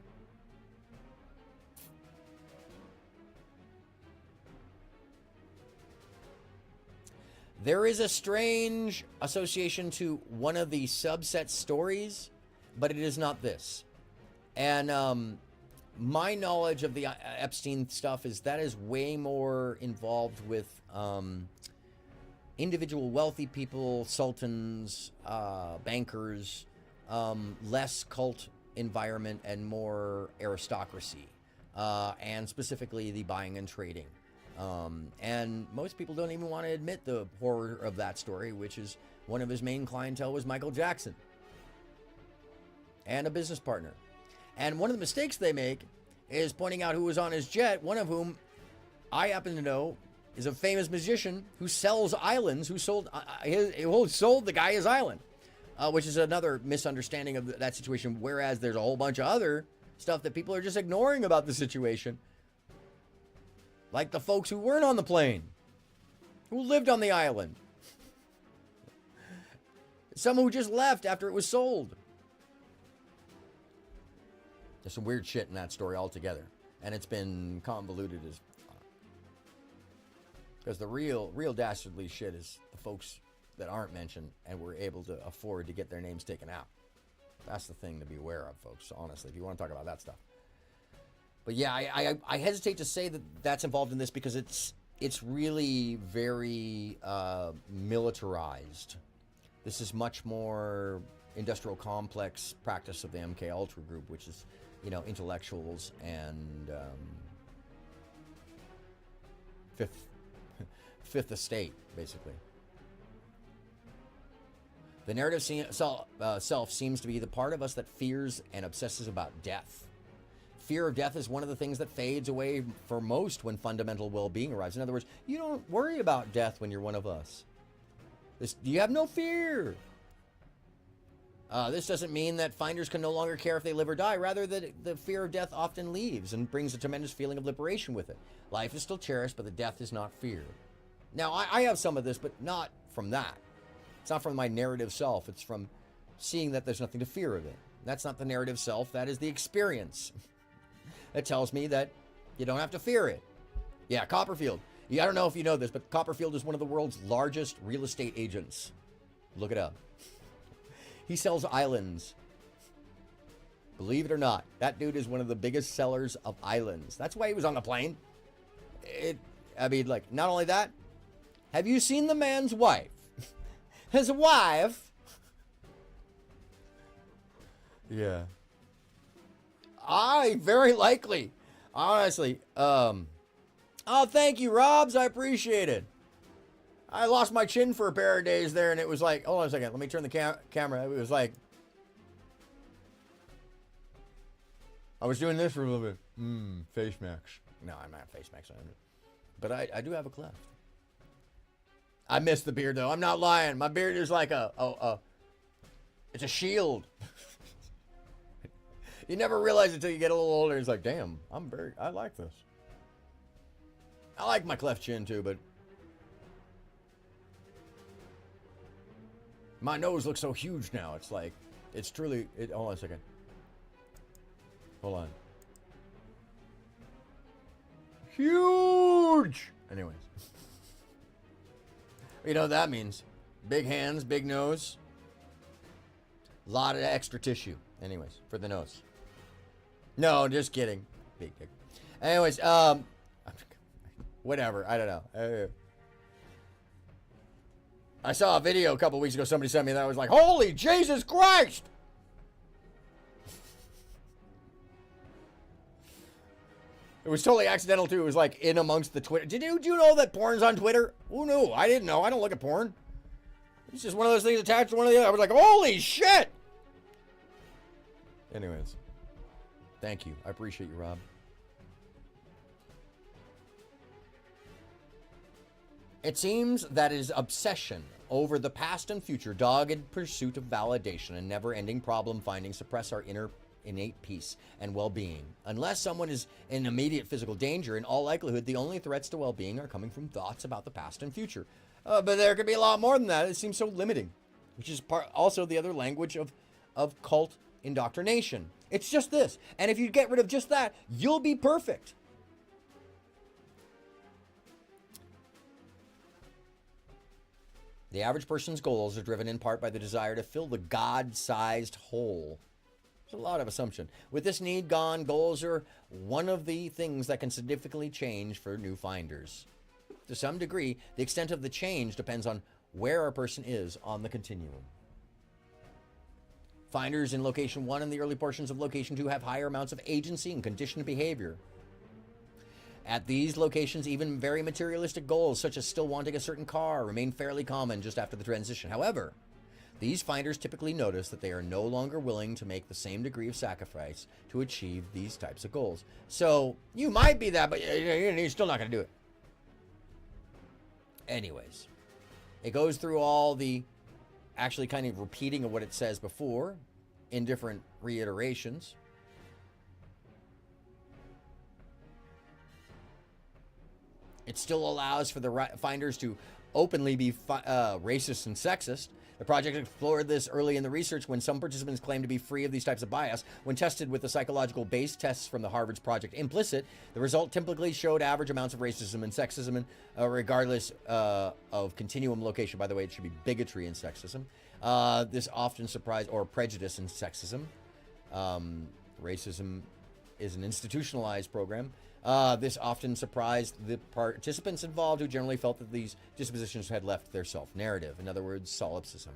There is a strange association to one of the subset stories, but it is not this. And my knowledge of the Epstein stuff is that is way more involved with individual wealthy people, sultans, bankers, less cult environment, and more aristocracy, and specifically the buying and trading. And most people don't even want to admit the horror of that story, which is one of his main clientele was Michael Jackson and a business partner. And one of the mistakes they make is pointing out who was on his jet, one of whom I happen to know is a famous musician who sells islands, who sold the guy his island, which is another misunderstanding of that situation, whereas there's a whole bunch of other stuff that people are just ignoring about the situation. Like the folks who weren't on the plane, who lived on the island. Some who just left after it was sold. There's some weird shit in that story altogether. And it's been convoluted as fuck. Because the real dastardly shit is the folks that aren't mentioned and were able to afford to get their names taken out. That's the thing to be aware of, folks, honestly, if you want to talk about that stuff. But yeah, I hesitate to say that that's involved in this because it's really very militarized. This is much more industrial complex practice of the MK Ultra group, which is, intellectuals and fifth estate, basically. The narrative self seems to be the part of us that fears and obsesses about death. Fear of death is one of the things that fades away for most when fundamental well-being arrives. In other words, you don't worry about death when you're one of us. You have no fear. This doesn't mean that finders can no longer care if they live or die. Rather, that the fear of death often leaves and brings a tremendous feeling of liberation with it. Life is still cherished, but the death is not feared. Now, I have some of this, but not from that. It's not from my narrative self. It's from seeing that there's nothing to fear of it. That's not the narrative self. That is the experience. That tells me that you don't have to fear it. Yeah, Copperfield. I don't know if you know this, but Copperfield is one of the world's largest real estate agents. Look it up. He sells islands. Believe it or not, that dude is one of the biggest sellers of islands. That's why he was on the plane. Not only that, have you seen the man's wife? His wife? Yeah. Very likely. Honestly. Oh, thank you, Robs. I appreciate it. I lost my chin for a pair of days there, and it was like, hold on a second. Let me turn the camera. It was like, I was doing this for a little bit. Face max. No, I'm not face max. But I do have a cleft. I miss the beard, though. I'm not lying. My beard is like it's a shield. You never realize it until you get a little older. It's like, damn, I like this. I like my cleft chin too, but my nose looks so huge now. It's like, it's truly, hold on a second. Hold on. Huge! Anyways. You know what that means? Big hands, big nose. A lot of extra tissue. Anyways, for the nose. No, just kidding. Big dick. Anyways, whatever. I don't know. I saw a video a couple weeks ago. Somebody sent me that. I was like, holy Jesus Christ! It was totally accidental, too. It was like in amongst the Twitter. Do you know that porn's on Twitter? Who knew? I didn't know. I don't look at porn. It's just one of those things attached to one of the other. I was like, holy shit! Anyways. Thank you. I appreciate you, Rob. It seems that his obsession over the past and future, dogged pursuit of validation, and never-ending problem-finding suppress our innate peace and well-being. Unless someone is in immediate physical danger, in all likelihood, the only threats to well-being are coming from thoughts about the past and future. But there could be a lot more than that. It seems so limiting, which is also the other language of cult indoctrination. It's just this. And if you get rid of just that, you'll be perfect. The average person's goals are driven in part by the desire to fill the God-sized hole. There's a lot of assumption. With this need gone, goals are one of the things that can significantly change for new finders. To some degree, the extent of the change depends on where a person is on the continuum. Finders in location 1 and the early portions of location 2 have higher amounts of agency and conditioned behavior. At these locations, even very materialistic goals, such as still wanting a certain car, remain fairly common just after the transition. However, these finders typically notice that they are no longer willing to make the same degree of sacrifice to achieve these types of goals. So, you might be that, but you're still not going to do it. Anyways, it goes through all the actually kind of repeating of what it says before in different reiterations. It still allows for the finders to openly be racist and sexist. The project explored this early in the research when some participants claimed to be free of these types of bias. When tested with the psychological base tests from the Harvard's Project Implicit, the result typically showed average amounts of racism and sexism, regardless of continuum location. By the way, it should be bigotry and sexism. This often surprised, or prejudice and sexism. Racism is an institutionalized program. This often surprised the participants involved, who generally felt that these dispositions had left their self-narrative. In other words, solipsism.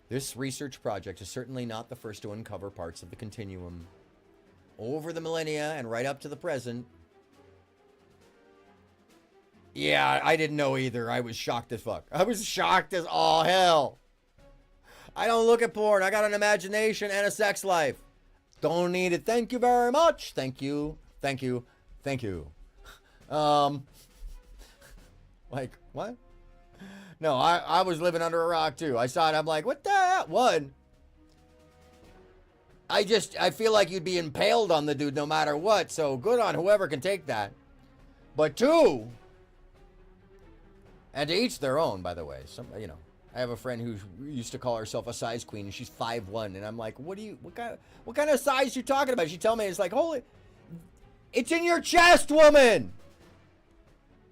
This research project is certainly not the first to uncover parts of the continuum. Over the millennia and right up to the present. Yeah, I didn't know either. I was shocked as fuck. I was shocked as all hell. I don't look at porn. I got an imagination and a sex life. Don't need it. Thank you very much. Thank you. Thank you. Thank you. Like, what? No, I was living under a rock too. I saw it. I'm like, what the hell? One, I feel like you'd be impaled on the dude no matter what. So good on whoever can take that. But two, and to each their own, by the way. I have a friend who used to call herself a size queen, and she's 5'1", and I'm like, what kind of size you talking about? She tell me, it's like, holy, it's in your chest, woman.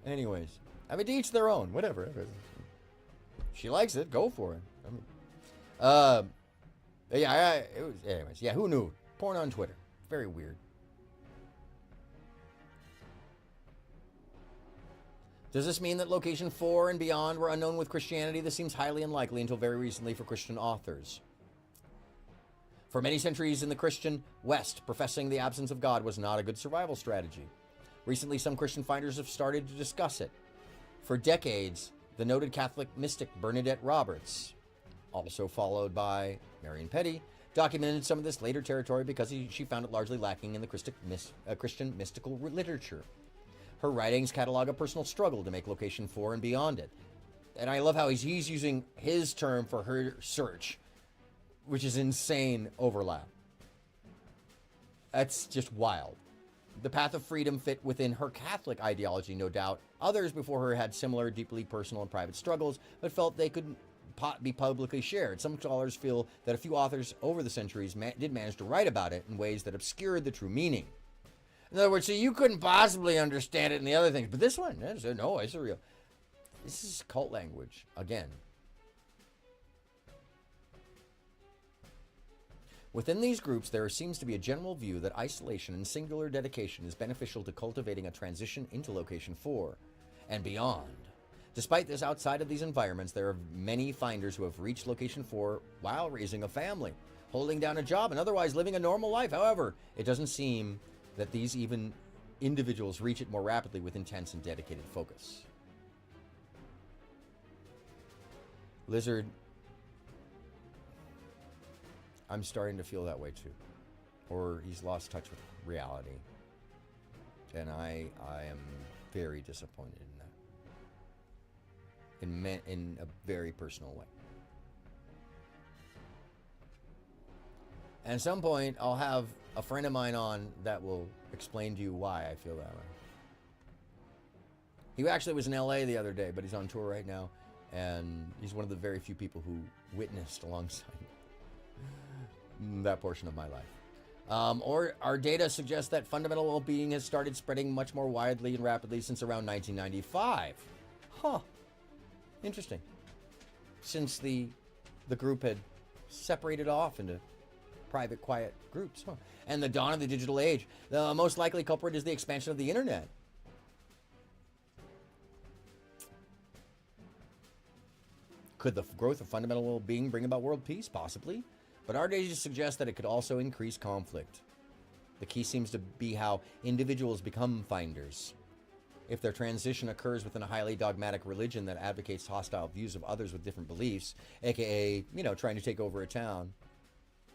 Anyways, I mean, to each their own, whatever. She likes it, go for it. Anyways, yeah, who knew? Porn on Twitter, very weird. Does this mean that location 4 and beyond were unknown with Christianity? This seems highly unlikely until very recently for Christian authors. For many centuries in the Christian West, professing the absence of God was not a good survival strategy. Recently, some Christian finders have started to discuss it. For decades, the noted Catholic mystic Bernadette Roberts, also followed by Marion Petty, documented some of this later territory because she found it largely lacking in the Christian mystical literature. Her writings catalog a personal struggle to make location 4 and beyond it. And I love how he's using his term for her search, which is insane overlap. That's just wild. The path of freedom fit within her Catholic ideology, no doubt. Others before her had similar, deeply personal and private struggles, but felt they couldn't be publicly shared. Some scholars feel that a few authors over the centuries did manage to write about it in ways that obscured the true meaning. In other words, so you couldn't possibly understand it in the other things, but this one, it's a real. This is cult language again. Within these groups, there seems to be a general view that isolation and singular dedication is beneficial to cultivating a transition into location 4 and beyond. Despite this, outside of these environments, there are many finders who have reached location 4 while raising a family, holding down a job, and otherwise living a normal life. However, it doesn't seem that these even individuals reach it more rapidly with intense and dedicated focus. Lizard, I'm starting to feel that way too. Or he's lost touch with reality. And I am very disappointed in that. In a very personal way. And at some point, I'll have a friend of mine on that will explain to you why I feel that way. He actually was in LA the other day, but he's on tour right now. And he's one of the very few people who witnessed alongside that portion of my life. Or our data suggests that fundamental well-being has started spreading much more widely and rapidly since around 1995. Huh. Interesting. Since the group had separated off into private, quiet groups. Huh. And the dawn of the digital age. The most likely culprit is the expansion of the internet. Could the growth of fundamental well-being bring about world peace? Possibly. But our data suggests that it could also increase conflict. The key seems to be how individuals become finders. If their transition occurs within a highly dogmatic religion that advocates hostile views of others with different beliefs, aka, trying to take over a town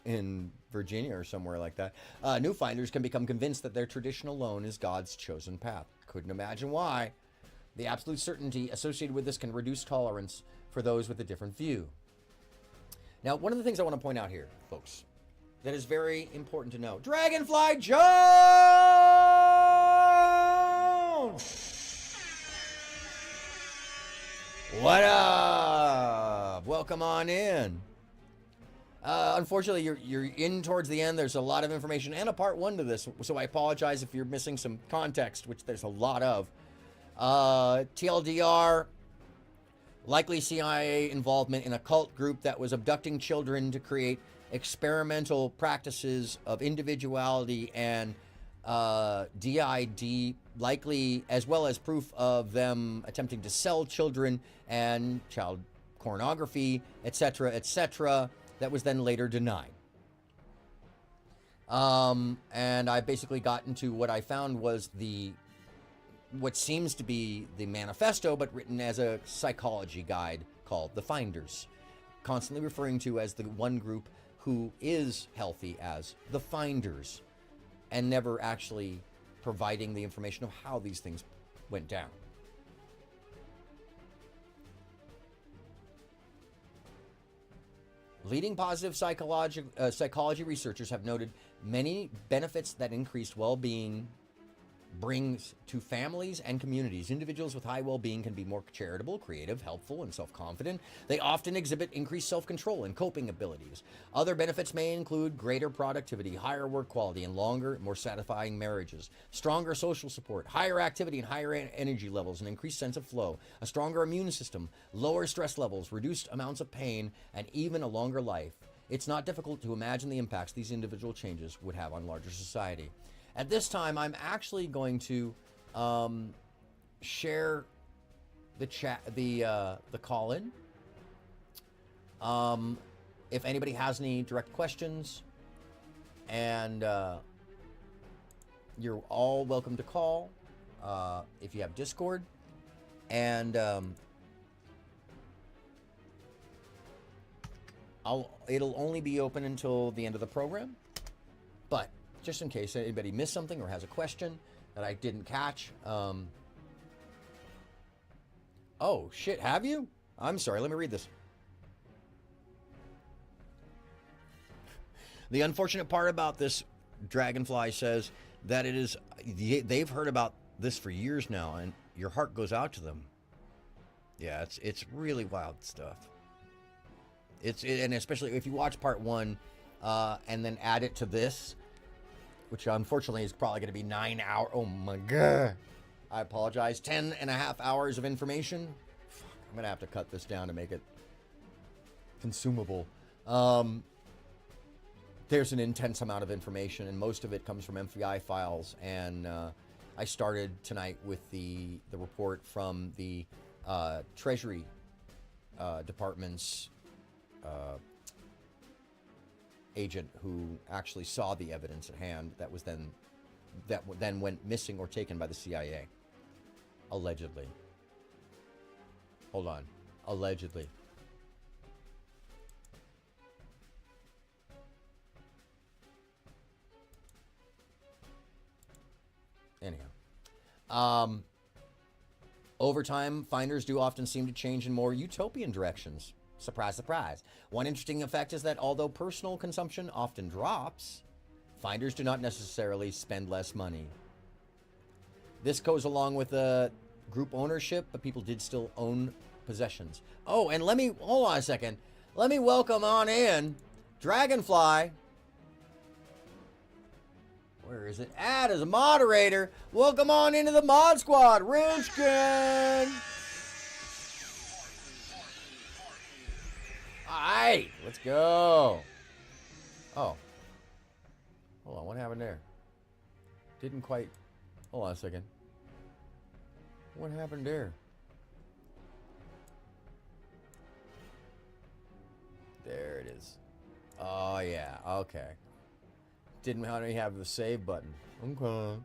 in Virginia or somewhere like that, new finders can become convinced that their tradition alone is God's chosen path. Couldn't imagine why. The absolute certainty associated with this can reduce tolerance for those with a different view. Now, one of the things I want to point out here, folks, that is very important to know. Dragonfly Jones! What up? Welcome on in. Unfortunately, you're in towards the end. There's a lot of information and a part 1 to this, so I apologize if you're missing some context, which there's a lot of. TLDR, likely CIA involvement in a cult group that was abducting children to create experimental practices of individuality and DID, likely, as well as proof of them attempting to sell children and child pornography, etc., that was then later denied. And I basically got into what I found was what seems to be the Manifesto, but written as a psychology guide called The Finders, constantly referring to as the one group who is healthy as the Finders, and never actually providing the information of how these things went down. Leading positive psychology researchers have noted many benefits that increased well-being brings to families and communities. Individuals with high well-being can be more charitable, creative, helpful, and self-confident. They often exhibit increased self-control and coping abilities. Other benefits may include greater productivity, higher work quality, and longer, more satisfying marriages, stronger social support, higher activity and higher energy levels, an increased sense of flow, a stronger immune system, lower stress levels, reduced amounts of pain, and even a longer life. It's not difficult to imagine the impacts these individual changes would have on larger society. At this time, I'm actually going to share the chat, the call-in. If anybody has any direct questions, and you're all welcome to call. If you have Discord, and it'll only be open until the end of the program, but just in case anybody missed something or has a question that I didn't catch. Oh, shit, have you? I'm sorry, let me read this. The unfortunate part about this, Dragonfly says, that it is, they've heard about this for years now, and your heart goes out to them. Yeah, it's really wild stuff. And especially if you watch part 1 and then add it to this, which unfortunately is probably going to be 9 hours. Oh my God. I apologize. 10.5 hours of information. Fuck, I'm going to have to cut this down to make it consumable. There's an intense amount of information, and most of it comes from MFI files. And I started tonight with the report from the Treasury Department's agent who actually saw the evidence at hand that then went missing or taken by the CIA. Allegedly. Hold on. Allegedly. Anyhow. Over time, finders do often seem to change in more utopian directions. Surprise, surprise. One interesting effect is that although personal consumption often drops, finders do not necessarily spend less money. This goes along with group ownership, but people did still own possessions. Oh, and hold on a second. Let me welcome on in Dragonfly. Where is it? Add as a moderator. Welcome on into the mod squad, Rich Gang. Alright, let's go. Oh. Hold on, what happened there? Didn't quite. Hold on a second. What happened there? There it is. Oh, yeah. Okay. Didn't already have the save button. Okay.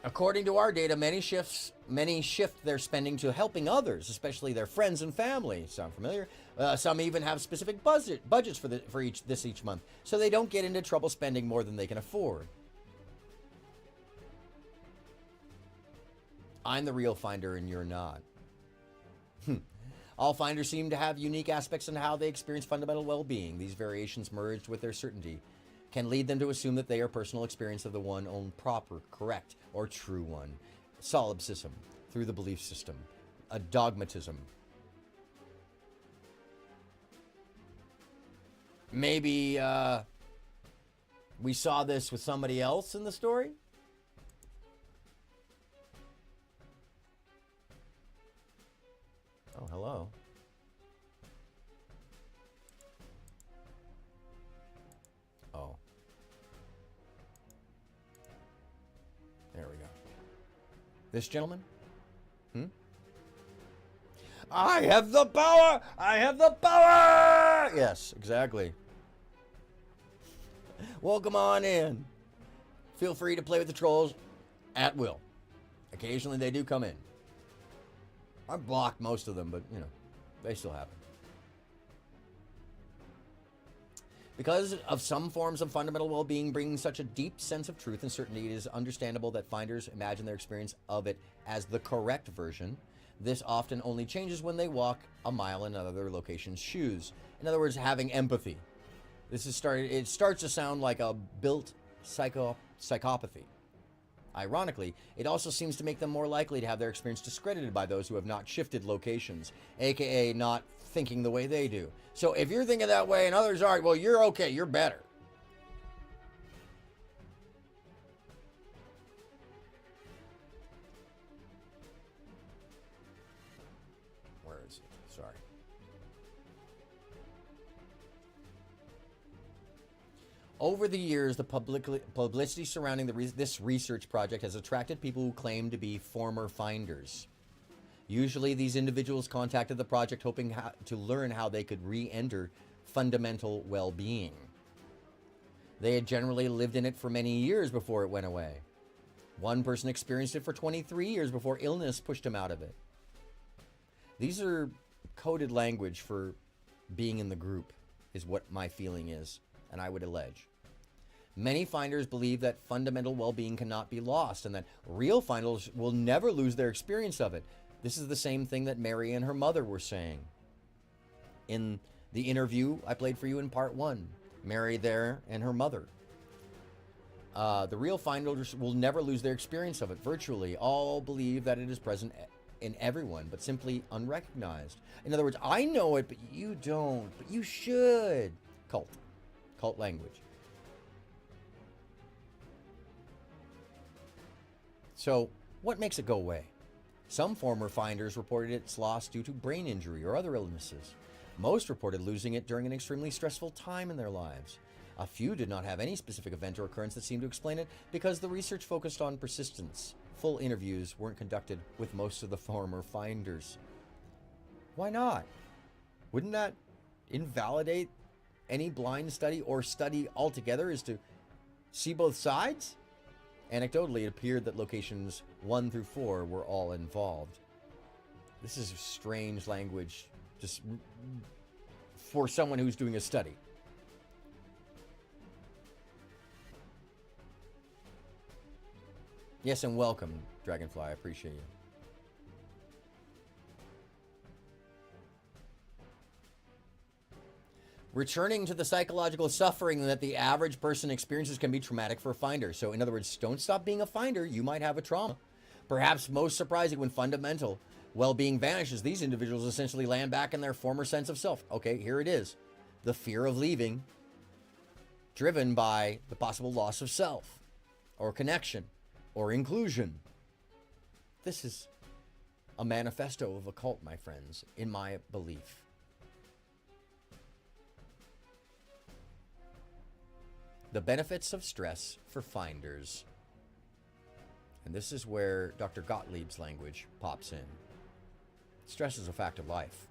According to our data, many shift their spending to helping others, especially their friends and family. Sound familiar? Some even have specific budgets for each month, so they don't get into trouble spending more than they can afford. I'm the real finder and you're not. All finders seem to have unique aspects in how they experience fundamental well-being. These variations, merged with their certainty, can lead them to assume that their personal experience of the one own proper, correct, or true one. Solipsism, through the belief system. A dogmatism. Maybe we saw this with somebody else in the story? Oh, hello. Oh. There we go. This gentleman? I have the power! I have the power! Yes, exactly. Welcome on in. Feel free to play with the trolls at will. Occasionally they do come in. I've blocked most of them, but, you know, they still happen. Because of some forms of fundamental well-being bringing such a deep sense of truth and certainty, it is understandable that finders imagine their experience of it as the correct version. This often only changes when they walk a mile in another location's shoes. In other words, having empathy. It starts to sound like a built psychopathy. Ironically, it also seems to make them more likely to have their experience discredited by those who have not shifted locations, aka not thinking the way they do. So if you're thinking that way and others aren't, well, you're okay, you're better. Where is it? Sorry. Over the years, the publicity surrounding this research project has attracted people who claim to be former finders. Usually, these individuals contacted the project hoping to learn how they could re-enter fundamental well-being. They had generally lived in it for many years before it went away. One person experienced it for 23 years before illness pushed him out of it. These are coded language for being in the group, is what my feeling is, and I would allege. Many finders believe that fundamental well-being cannot be lost and that real finders will never lose their experience of it. This is the same thing that Mary and her mother were saying. In the interview I played for you in part 1, Mary there and her mother. The real finders will never lose their experience of it. Virtually all believe that it is present in everyone, but simply unrecognized. In other words, I know it, but you don't, but you should. Cult language. So, what makes it go away? Some former finders reported its loss due to brain injury or other illnesses. Most reported losing it during an extremely stressful time in their lives. A few did not have any specific event or occurrence that seemed to explain it because the research focused on persistence. Full interviews weren't conducted with most of the former finders. Why not? Wouldn't that invalidate any blind study or study altogether, is to see both sides? Anecdotally, it appeared that locations 1 through 4 were all involved. This is strange language just for someone who's doing a study. Yes, and welcome, Dragonfly. I appreciate you. Returning to the psychological suffering that the average person experiences can be traumatic for a finder. So, in other words, don't stop being a finder. You might have a trauma. Perhaps most surprising, when fundamental well-being vanishes, these individuals essentially land back in their former sense of self. Okay, here it is. the fear of leaving, driven by the possible loss of self, or connection, or inclusion. This is a manifesto of a cult, my friends, in my belief. The benefits of stress for finders. And this is where Dr. Gottlieb's language pops in. Stress is a fact of life.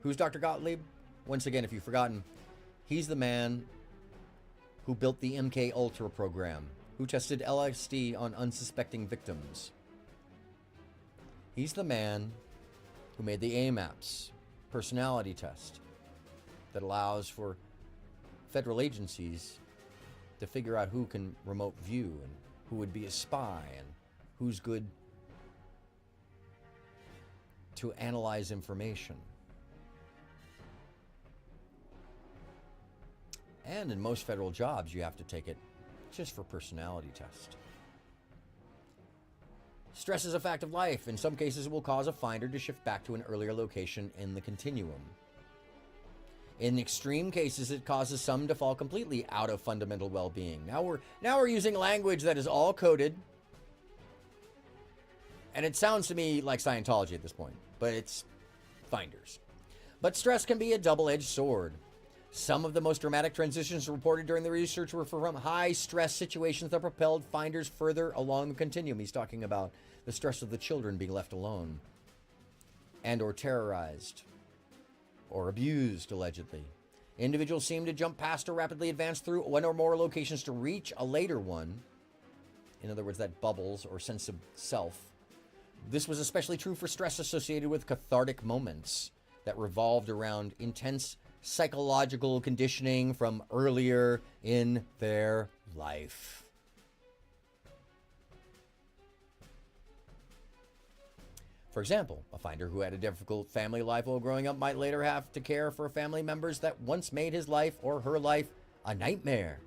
Who's Dr. Gottlieb? Once again, if you've forgotten, he's the man who built the MK Ultra program, who tested LSD on unsuspecting victims. He's the man who made the AMAPS personality test that allows for federal agencies to figure out who can remote view and who would be a spy and who's good to analyze information. And in most federal jobs, you have to take it just for personality test. Stress is a fact of life. In some cases, it will cause a finder to shift back to an earlier location in the continuum. In extreme cases, it causes some to fall completely out of fundamental well-being. Now we're using language that is all coded, and it sounds to me like Scientology at this point, but it's finders. But stress can be a double-edged sword. Some of the most dramatic transitions reported during the research were from high-stress situations that propelled finders further along the continuum. He's talking about the stress of the children being left alone and or terrorized or abused, allegedly. Individuals seem to jump past or rapidly advance through one or more locations to reach a later one. In other words, that bubbles or sense of self. This was especially true for stress associated with cathartic moments that revolved around intense psychological conditioning from earlier in their life. For example, a finder who had a difficult family life while growing up might later have to care for family members that once made his life or her life a nightmare.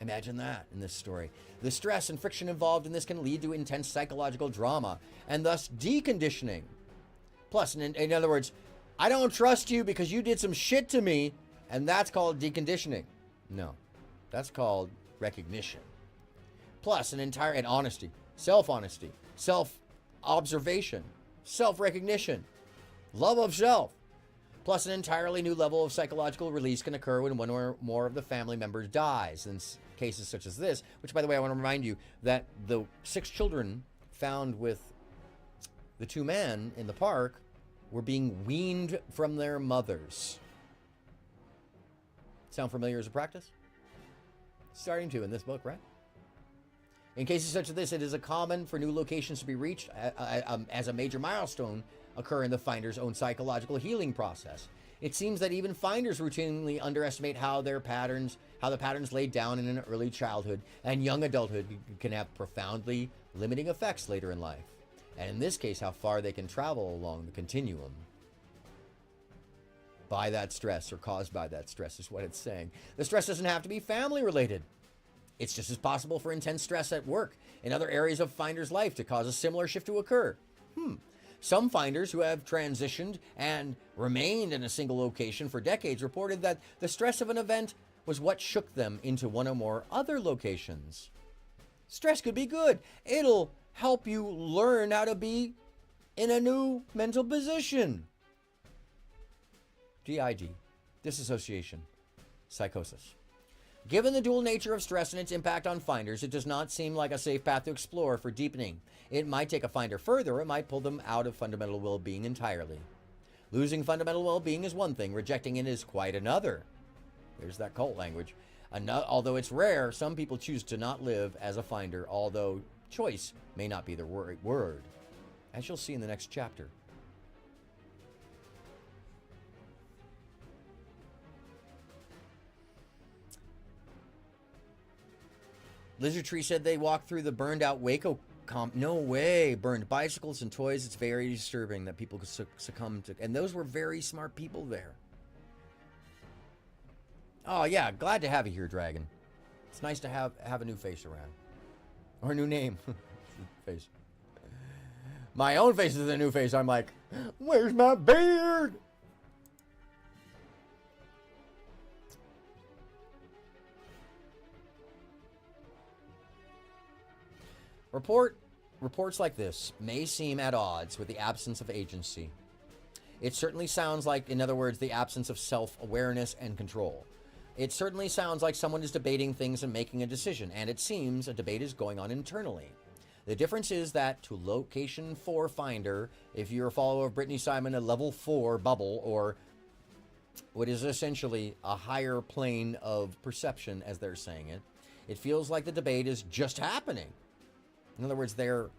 Imagine that in this story. The stress and friction involved in this can lead to intense psychological drama and thus deconditioning. Plus, in other words, I don't trust you because you did some shit to me, and that's called deconditioning. No, that's called recognition. Plus, and honesty, self-honesty, self-observation, self-recognition, love of self. Plus, an entirely new level of psychological release can occur when one or more of the family members dies. In cases such as this, which, by the way, I want to remind you that the 6 children found with the 2 men in the park were being weaned from their mothers. Sound familiar as a practice? Starting to in this book, right? In cases such as this, it is common for new locations to be reached as a major milestone occur in the finder's own psychological healing process. It seems that even finders routinely underestimate how the patterns laid down in an early childhood and young adulthood can have profoundly limiting effects later in life. And in this case, how far they can travel along the continuum by that stress or caused by that stress is what it's saying. The stress doesn't have to be family related. It's just as possible for intense stress at work in other areas of finder's life to cause a similar shift to occur. Some finders who have transitioned and remained in a single location for decades reported that the stress of an event was what shook them into one or more other locations. Stress could be good. It'll help you learn how to be in a new mental position. DID, disassociation, psychosis. Given the dual nature of stress and its impact on finders, it does not seem like a safe path to explore for deepening. It might take a finder further, it might pull them out of fundamental well-being entirely. Losing fundamental well-being is one thing, rejecting it is quite another. There's that cult language. Although it's rare, some people choose to not live as a finder, although choice may not be the right word, as you'll see in the next chapter. Lizard Tree said they walked through the burned out Waco comp. No way. Burned bicycles and toys. It's very disturbing that people could succumb to. And those were very smart people there. Oh, yeah. Glad to have you here, Dragon. It's nice to have a new face around. Or a new name. Face. My own face is a new face. I'm like, where's my beard? Reports like this may seem at odds with the absence of agency. It certainly sounds like, in other words, the absence of self-awareness and control. It certainly sounds like someone is debating things and making a decision, and it seems a debate is going on internally. The difference is that to Location 4 Finder, if you're a follower of Brittany Simon, a level 4 bubble, or what is essentially a higher plane of perception, as they're saying it, it feels like the debate is just happening. In other words, they're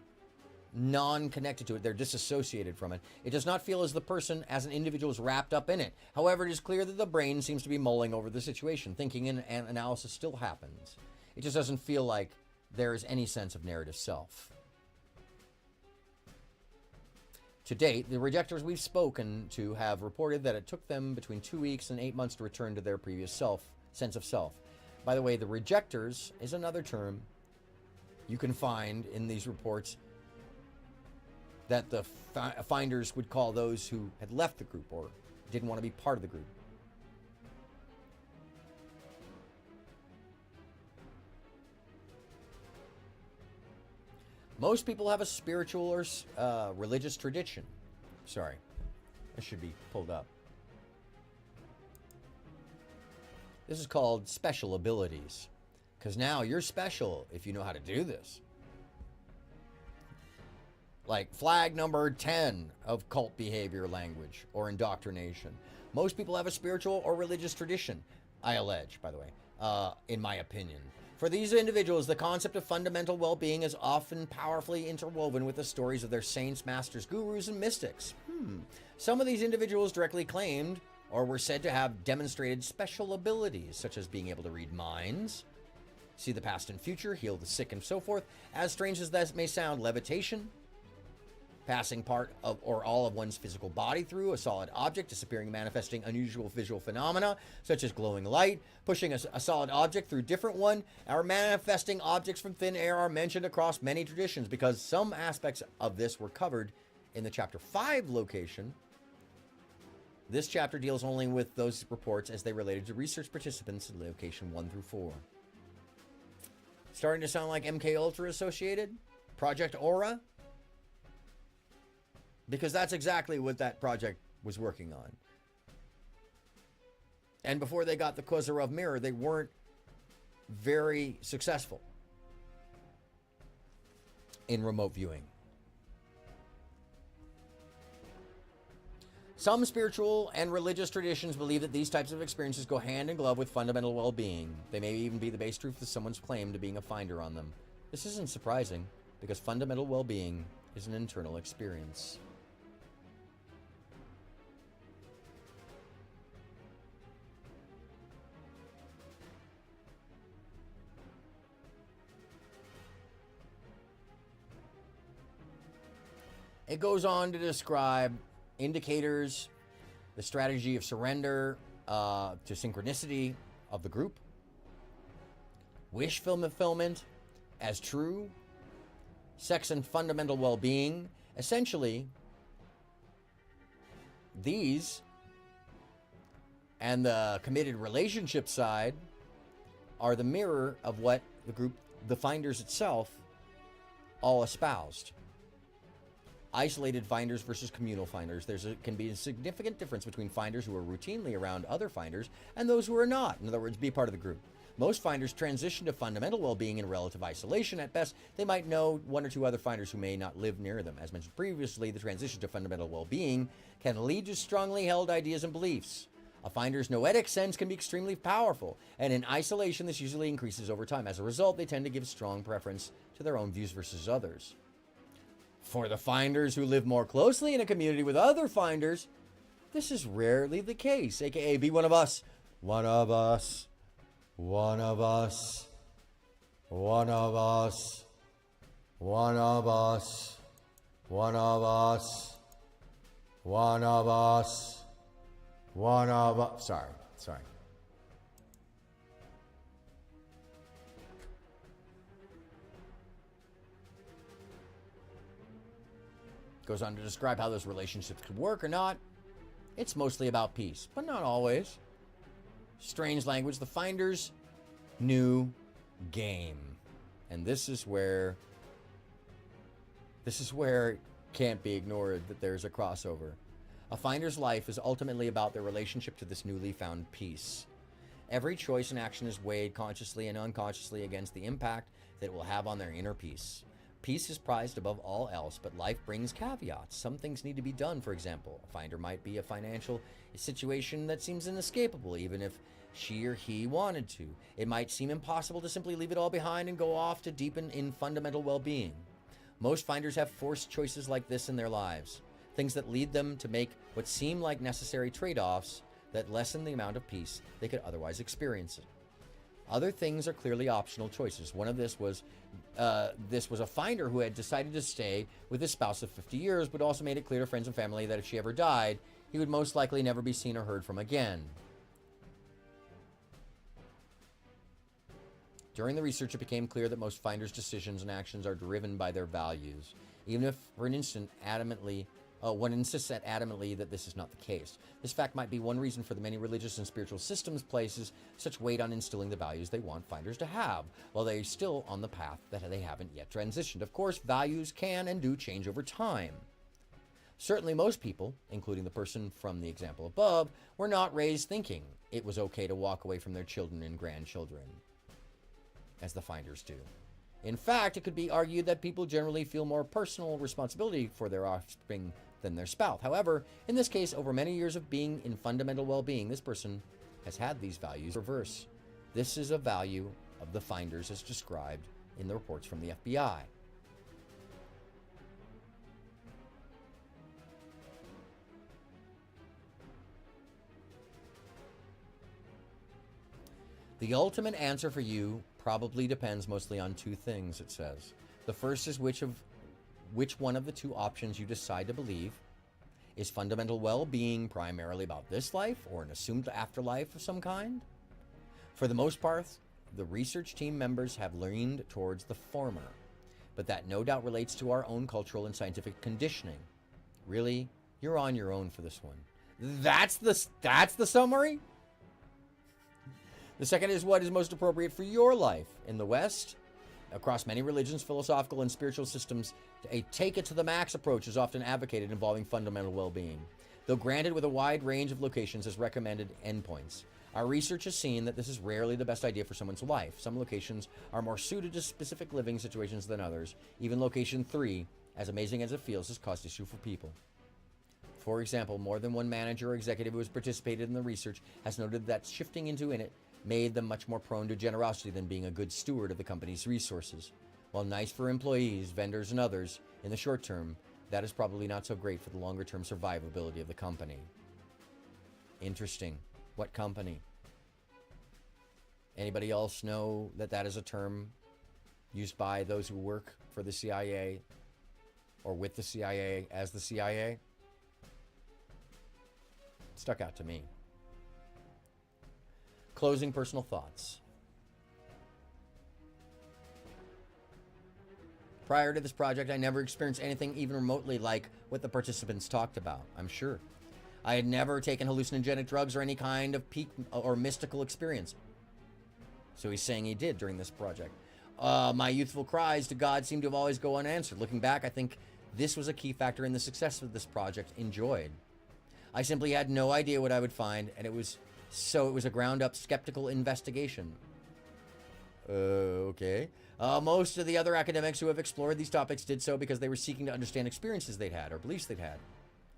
non-connected to it. They're disassociated from it. It does not feel as the person, as an individual, is wrapped up in it. However, it is clear that the brain seems to be mulling over the situation. Thinking and analysis still happens. It just doesn't feel like there is any sense of narrative self. To date, the rejectors we've spoken to have reported that it took them between 2 weeks and 8 months to return to their previous sense of self. By the way, the rejectors is another term you can find in these reports that the finders would call those who had left the group or didn't want to be part of the group. Most people have a spiritual or religious tradition. Sorry, this should be pulled up. This is called special abilities, because now you're special if you know how to do this. Like flag number 10 of cult behavior language or indoctrination. Most people have a spiritual or religious tradition, I allege, by the way, in my opinion. For these individuals, the concept of fundamental well-being is often powerfully interwoven with the stories of their saints, masters, gurus, and mystics. Some of these individuals directly claimed or were said to have demonstrated special abilities, such as being able to read minds, see the past and future, heal the sick, and so forth. As strange as that may sound, levitation, passing part of or all of one's physical body through a solid object, disappearing, manifesting unusual visual phenomena, such as glowing light, pushing a solid object through different one, or manifesting objects from thin air are mentioned across many traditions, because some aspects of this were covered in the Chapter 5 location. This chapter deals only with those reports as they related to research participants in location 1 through 4. Starting to sound like MK Ultra associated? Project Aura? Because that's exactly what that project was working on. And before they got the Kozarov mirror, they weren't very successful in remote viewing. Some spiritual and religious traditions believe that these types of experiences go hand in glove with fundamental well-being. They may even be the base truth of someone's claim to being a finder on them. This isn't surprising, because fundamental well-being is an internal experience. It goes on to describe indicators, the strategy of surrender to synchronicity of the group, wish fulfillment as true, sex and fundamental well-being. Essentially, these and the committed relationship side are the mirror of what the group, the finders itself, all espoused. Isolated finders versus communal finders. Can be a significant difference between finders who are routinely around other finders and those who are not. In other words, be part of the group. Most finders transition to fundamental well-being in relative isolation. At best, they might know one or two other finders who may not live near them. As mentioned previously, the transition to fundamental well-being can lead to strongly held ideas and beliefs. A finder's noetic sense can be extremely powerful, and in isolation, this usually increases over time. As a result, they tend to give strong preference to their own views versus others. For the finders who live more closely in a community with other finders, this is rarely the case, aka be one of us. One of us. One of us. One of us. One of us. One of us. One of us. One of us. Sorry. Goes on to describe how those relationships could work or not. It's mostly about peace, but not always. Strange language, the finders' new game. And this is where This is where it can't be ignored that there's a crossover. A finder's life is ultimately about their relationship to this newly found peace. Every choice and action is weighed consciously and unconsciously against the impact that it will have on their inner peace. Peace is prized above all else, but life brings caveats. Some things need to be done, for example. A finder might be a financial situation that seems inescapable, even if she or he wanted to. It might seem impossible to simply leave it all behind and go off to deepen in fundamental well-being. Most finders have forced choices like this in their lives, things that lead them to make what seem like necessary trade-offs that lessen the amount of peace they could otherwise experience. Other things are clearly optional choices. One of this was a finder who had decided to stay with his spouse of 50 years, but also made it clear to friends and family that if she ever died, he would most likely never be seen or heard from again. During the research, it became clear that most finders' decisions and actions are driven by their values, even if, for an instant, one insists adamantly that this is not the case. This fact might be one reason for the many religious and spiritual systems places such weight on instilling the values they want finders to have, while they are still on the path that they haven't yet transitioned. Of course, values can and do change over time. Certainly most people, including the person from the example above, were not raised thinking it was okay to walk away from their children and grandchildren, as the finders do. In fact, it could be argued that people generally feel more personal responsibility for their offspring than their spouse. However, in this case, over many years of being in fundamental well-being, this person has had these values reversed. This is a value of the finders as described in the reports from the FBI. The ultimate answer for you probably depends mostly on two things, it says. The first is which one of the two options you decide to believe. Is fundamental well-being primarily about this life or an assumed afterlife of some kind? For the most part, the research team members have leaned towards the former, but that no doubt relates to our own cultural and scientific conditioning. Really, you're on your own for this one. That's the summary? The second is what is most appropriate for your life. In the West, across many religions, philosophical, and spiritual systems, a take-it-to-the-max approach is often advocated involving fundamental well-being, though granted with a wide range of locations as recommended endpoints. Our research has seen that this is rarely the best idea for someone's life. Some locations are more suited to specific living situations than others. Even location 3, as amazing as it feels, has caused issue for people. For example, more than one manager or executive who has participated in the research has noted that shifting into it made them much more prone to generosity than being a good steward of the company's resources. While nice for employees, vendors, and others, in the short term, that is probably not so great for the longer-term survivability of the company. Interesting. What company? Anybody else know that that is a term used by those who work for the CIA or with the CIA as the CIA? It stuck out to me. Closing personal thoughts. Prior to this project, I never experienced anything even remotely like what the participants talked about, I'm sure. I had never taken hallucinogenic drugs or any kind of peak or mystical experience. So he's saying he did during this project. My youthful cries to God seemed to have always go unanswered. Looking back, I think this was a key factor in the success of this project enjoyed. I simply had no idea what I would find, and it was a ground-up skeptical investigation. Okay. Most of the other academics who have explored these topics did so because they were seeking to understand experiences they'd had or beliefs they'd had.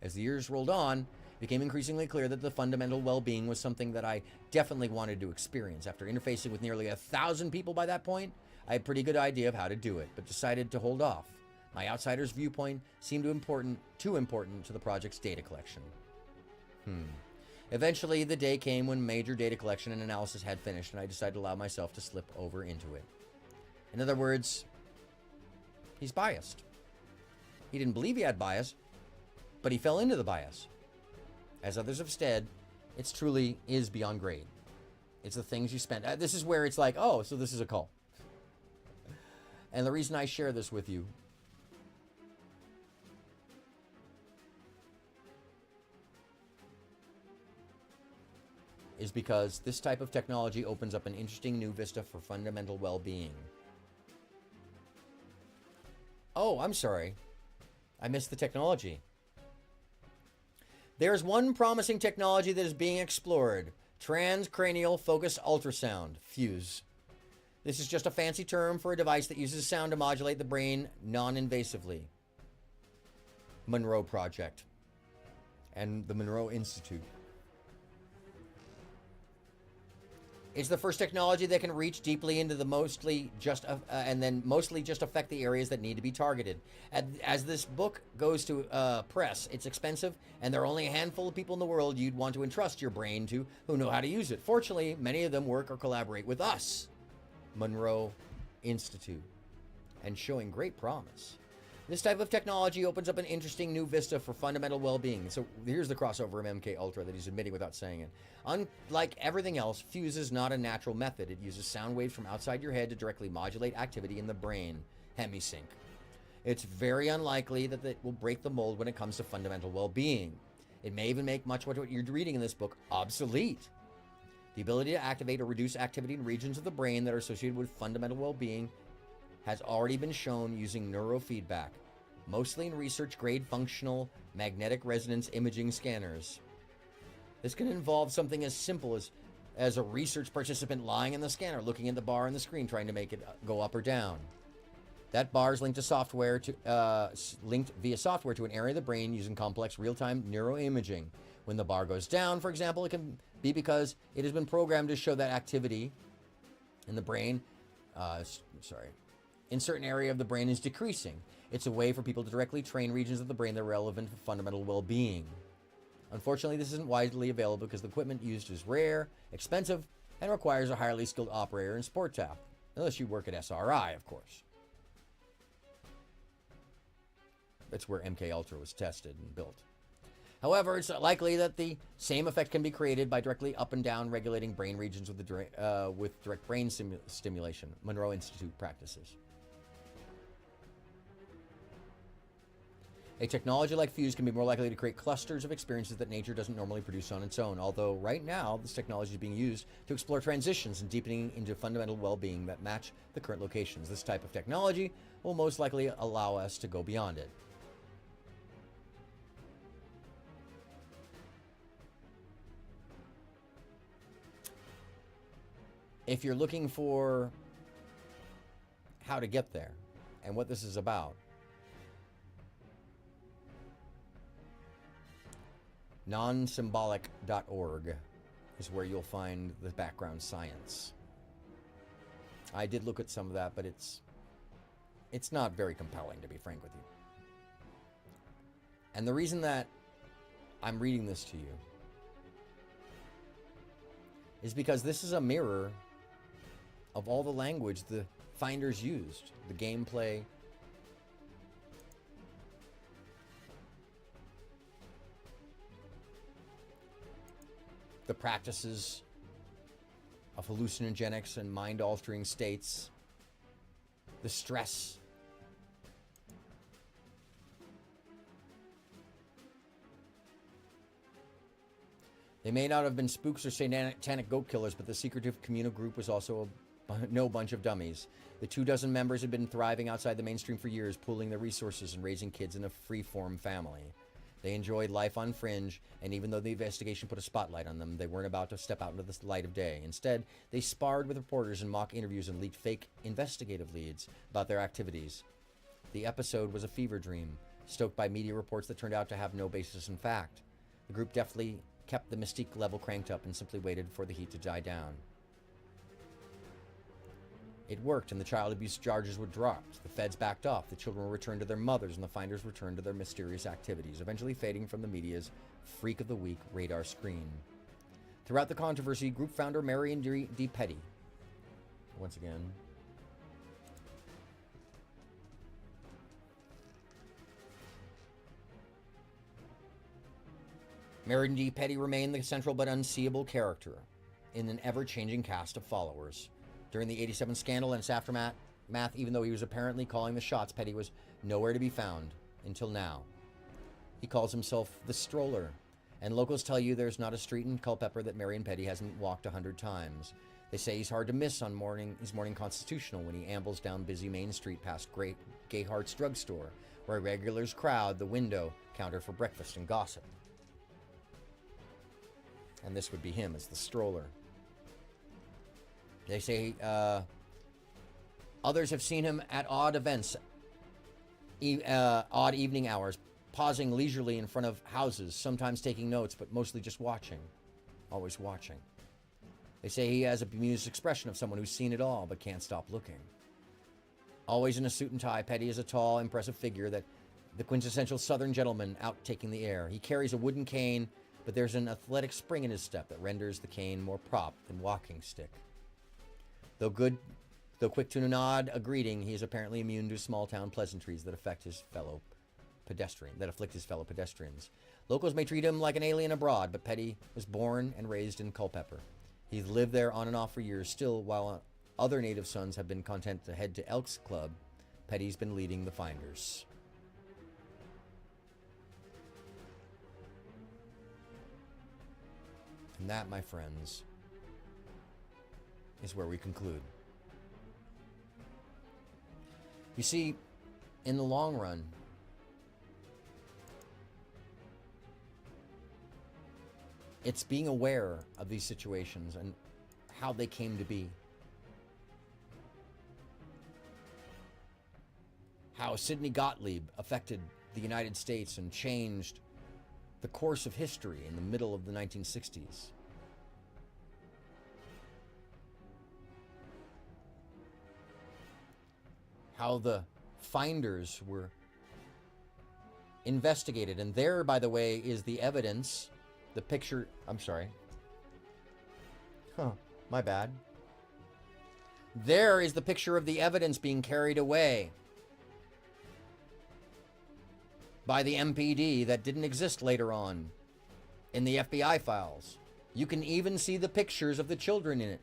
As the years rolled on, it became increasingly clear that the fundamental well-being was something that I definitely wanted to experience. After interfacing with nearly 1,000 people by that point, I had a pretty good idea of how to do it, but decided to hold off. My outsider's viewpoint seemed too important to the project's data collection. Eventually, the day came when major data collection and analysis had finished, and I decided to allow myself to slip over into it. In other words, he's biased. He didn't believe he had bias, but he fell into the bias. As others have said, it truly is beyond grade. It's the things you spend. This is where it's like, oh, so this is a cult. And the reason I share this with you is because this type of technology opens up an interesting new vista for fundamental well-being. Oh, I'm sorry. I missed the technology. There's one promising technology that is being explored. Transcranial focused ultrasound, FUSE. This is just a fancy term for a device that uses sound to modulate the brain non-invasively. Monroe Project and the Monroe Institute. It's the first technology that can reach deeply into the mostly just affect the areas that need to be targeted. As this book goes to press, it's expensive, and there are only a handful of people in the world you'd want to entrust your brain to who know how to use it. Fortunately, many of them work or collaborate with us, Monroe Institute, and showing great promise. This type of technology opens up an interesting new vista for fundamental well-being. So here's the crossover of MK Ultra that he's admitting without saying it. Unlike everything else, FUSE is not a natural method. It uses sound waves from outside your head to directly modulate activity in the brain, hemisync. It's very unlikely that it will break the mold when it comes to fundamental well-being. It may even make much of what you're reading in this book obsolete. The ability to activate or reduce activity in regions of the brain that are associated with fundamental well-being has already been shown using neurofeedback, mostly in research-grade functional magnetic resonance imaging scanners. This can involve something as simple as a research participant lying in the scanner, looking at the bar on the screen, trying to make it go up or down. That bar is linked via software to an area of the brain using complex real-time neuroimaging. When the bar goes down, for example, it can be because it has been programmed to show that activity in the brain, in certain area of the brain is decreasing. It's a way for people to directly train regions of the brain that are relevant for fundamental well-being. Unfortunately, this isn't widely available because the equipment used is rare, expensive, and requires a highly skilled operator and support staff. Unless you work at SRI, of course. That's where MK Ultra was tested and built. However, it's likely that the same effect can be created by directly up and down regulating brain regions with direct brain stimulation. Monroe Institute practices. A technology like FUSE can be more likely to create clusters of experiences that nature doesn't normally produce on its own, although right now this technology is being used to explore transitions and deepening into fundamental well-being that match the current locations. This type of technology will most likely allow us to go beyond it. If you're looking for how to get there and what this is about, nonsymbolic.org is where you'll find the background science. I did look at some of that, but it's not very compelling, to be frank with you. And the reason that I'm reading this to you is because this is a mirror of all the language the finders used, the gameplay, the practices of hallucinogenics and mind-altering states, the stress, they may not have been spooks or satanic goat killers, but the secretive communal group was also no bunch of dummies. The 24 members had been thriving outside the mainstream for years, pooling their resources and raising kids in a free-form family. They enjoyed life on Fringe, and even though the investigation put a spotlight on them, they weren't about to step out into the light of day. Instead, they sparred with reporters in mock interviews and leaked fake investigative leads about their activities. The episode was a fever dream, stoked by media reports that turned out to have no basis in fact. The group deftly kept the mystique level cranked up and simply waited for the heat to die down. It worked, and the child abuse charges were dropped. The feds backed off, the children were returned to their mothers, and the finders returned to their mysterious activities, eventually fading from the media's Freak of the Week radar screen. Throughout the controversy, group founder Marion D. Petty, once again, Marion D. Petty remained the central but unseeable character in an ever-changing cast of followers. During the 87 scandal and its aftermath, even though he was apparently calling the shots, Petty was nowhere to be found until now. He calls himself the Stroller, and locals tell you there's not a street in Culpeper that Marion Petty hasn't walked 100 times. They say he's hard to miss on his morning constitutional when he ambles down busy Main Street past Gayhart's drugstore, where regulars crowd the window counter for breakfast and gossip. And this would be him as the stroller. They say others have seen him at odd events, odd evening hours, pausing leisurely in front of houses, sometimes taking notes, but mostly just watching. Always watching. They say he has a bemused expression of someone who's seen it all, but can't stop looking. Always in a suit and tie, Petty is a tall, impressive figure, that the quintessential Southern gentleman out taking the air. He carries a wooden cane, but there's an athletic spring in his step that renders the cane more prop than walking stick. Though quick to nod a greeting, he is apparently immune to small-town pleasantries that afflict his fellow pedestrians. Locals may treat him like an alien abroad, but Petty was born and raised in Culpeper. He's lived there on and off for years. Still, while other native sons have been content to head to Elks Club, Petty's been leading the finders. And that, my friends, is where we conclude. You see, in the long run, it's being aware of these situations and how they came to be. How Sidney Gottlieb affected the United States and changed the course of history in the middle of the 1960s. How the finders were investigated. And there, by the way, is the evidence, the picture. I'm sorry. My bad. There is the picture of the evidence being carried away by the MPD that didn't exist later on in the FBI files. You can even see the pictures of the children in it.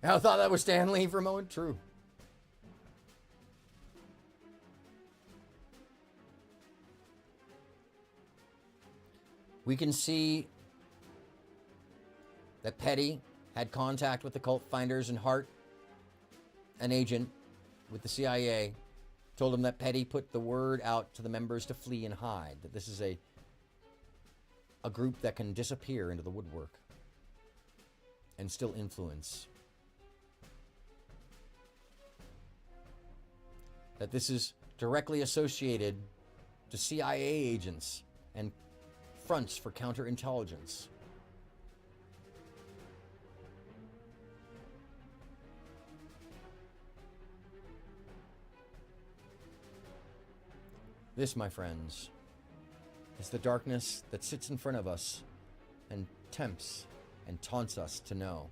I thought that was Stan Lee for a moment. True. We can see that Petty had contact with the cult finders, and Hart, an agent with the CIA, told him that Petty put the word out to the members to flee and hide, that this is a group that can disappear into the woodwork and still influence. That this is directly associated to CIA agents and fronts for counterintelligence. This, my friends, is the darkness that sits in front of us and tempts and taunts us to know,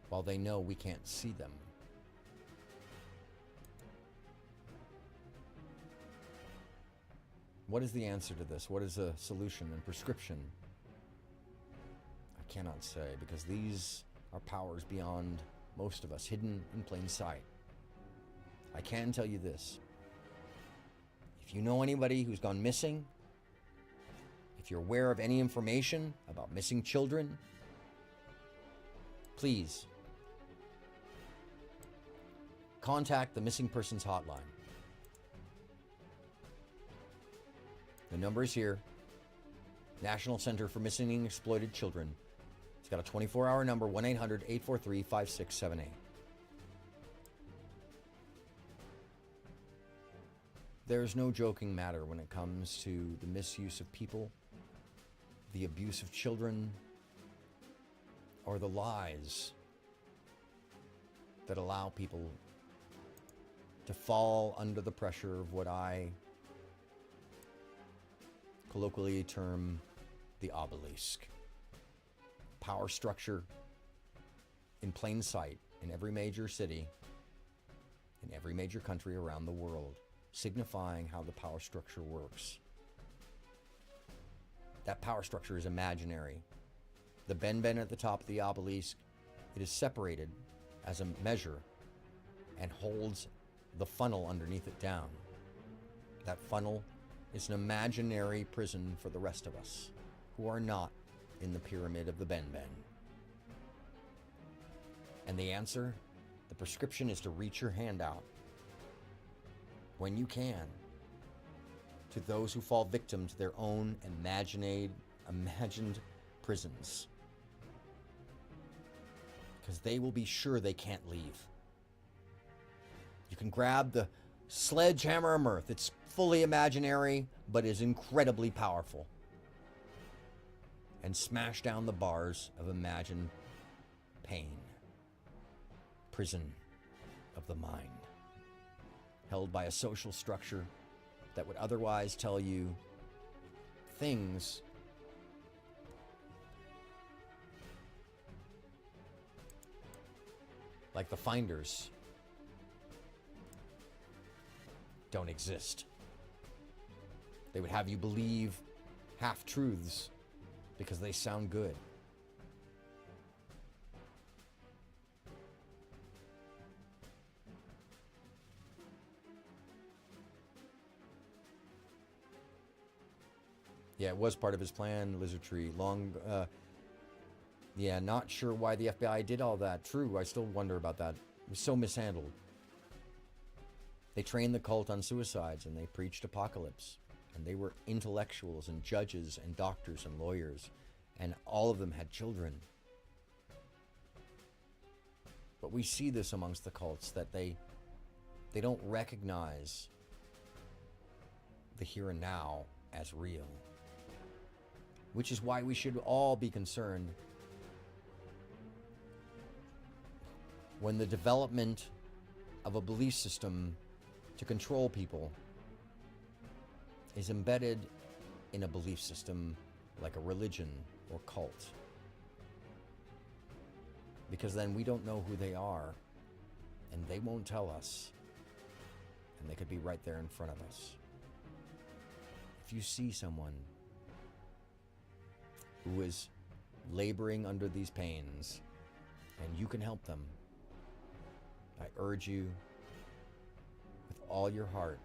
while they know we can't see them. What is the answer to this? What is a solution and prescription? I cannot say, because these are powers beyond most of us, hidden in plain sight. I can tell you this. If you know anybody who's gone missing, if you're aware of any information about missing children, please contact the Missing Persons Hotline. The number is here. National Center for Missing and Exploited Children. It's got a 24-hour number, 1-800-843-5678. There's no joking matter when it comes to the misuse of people, the abuse of children, or the lies that allow people to fall under the pressure of what I colloquially term the obelisk. Power structure in plain sight in every major city, in every major country around the world, signifying how the power structure works. That power structure is imaginary. The Ben at the top of the obelisk, it is separated as a measure and holds the funnel underneath it down. That funnel is an imaginary prison for the rest of us who are not in the pyramid of the Ben. And the answer prescription is to reach your hand out when you can to those who fall victim to their own imagined prisons. Because they will be sure they can't leave. You can grab the sledgehammer of mirth. It's fully imaginary, but is incredibly powerful. And smash down the bars of imagined pain. Prison of the mind. Held by a social structure that would otherwise tell you things like the finders don't exist. They would have you believe half-truths because they sound good. Yeah, it was part of his plan, Lizard Tree. Yeah, not sure why the FBI did all that. True, I still wonder about that. It was so mishandled. They trained the cult on suicides and they preached apocalypse. And they were intellectuals and judges and doctors and lawyers. And all of them had children. But we see this amongst the cults, that they don't recognize the here and now as real. Which is why we should all be concerned when the development of a belief system to control people is embedded in a belief system like a religion or cult. Because then we don't know who they are, and they won't tell us, and they could be right there in front of us. If you see someone who is laboring under these pains, and you can help them, I urge you with all your heart,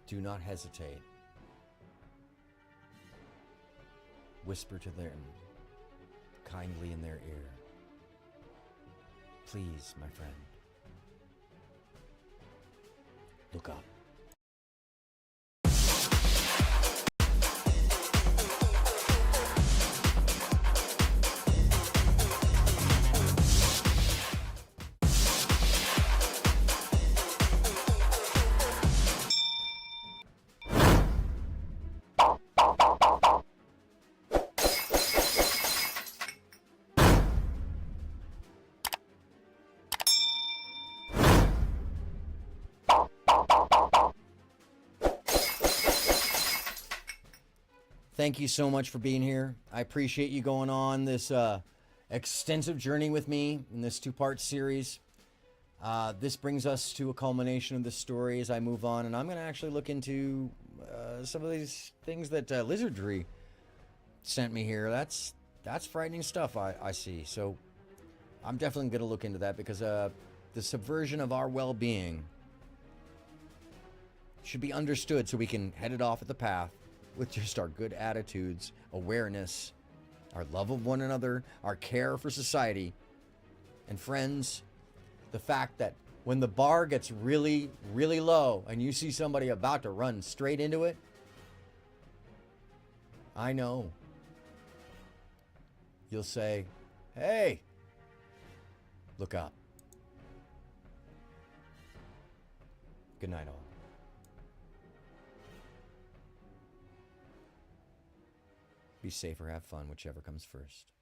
do not hesitate. Whisper to them kindly in their ear. Please, my friend, look up. Thank you so much for being here. I appreciate you going on this extensive journey with me in this two-part series. This brings us to a culmination of the story as I move on, and I'm going to actually look into some of these things that Lizardry sent me here. That's frightening stuff, I see. So I'm definitely going to look into that, because the subversion of our well-being should be understood so we can head it off at the path with just our good attitudes, awareness, our love of one another, our care for society. And friends, the fact that when the bar gets really, really low and you see somebody about to run straight into it, I know you'll say, hey, look up. Good night, all. Be safe or have fun, whichever comes first.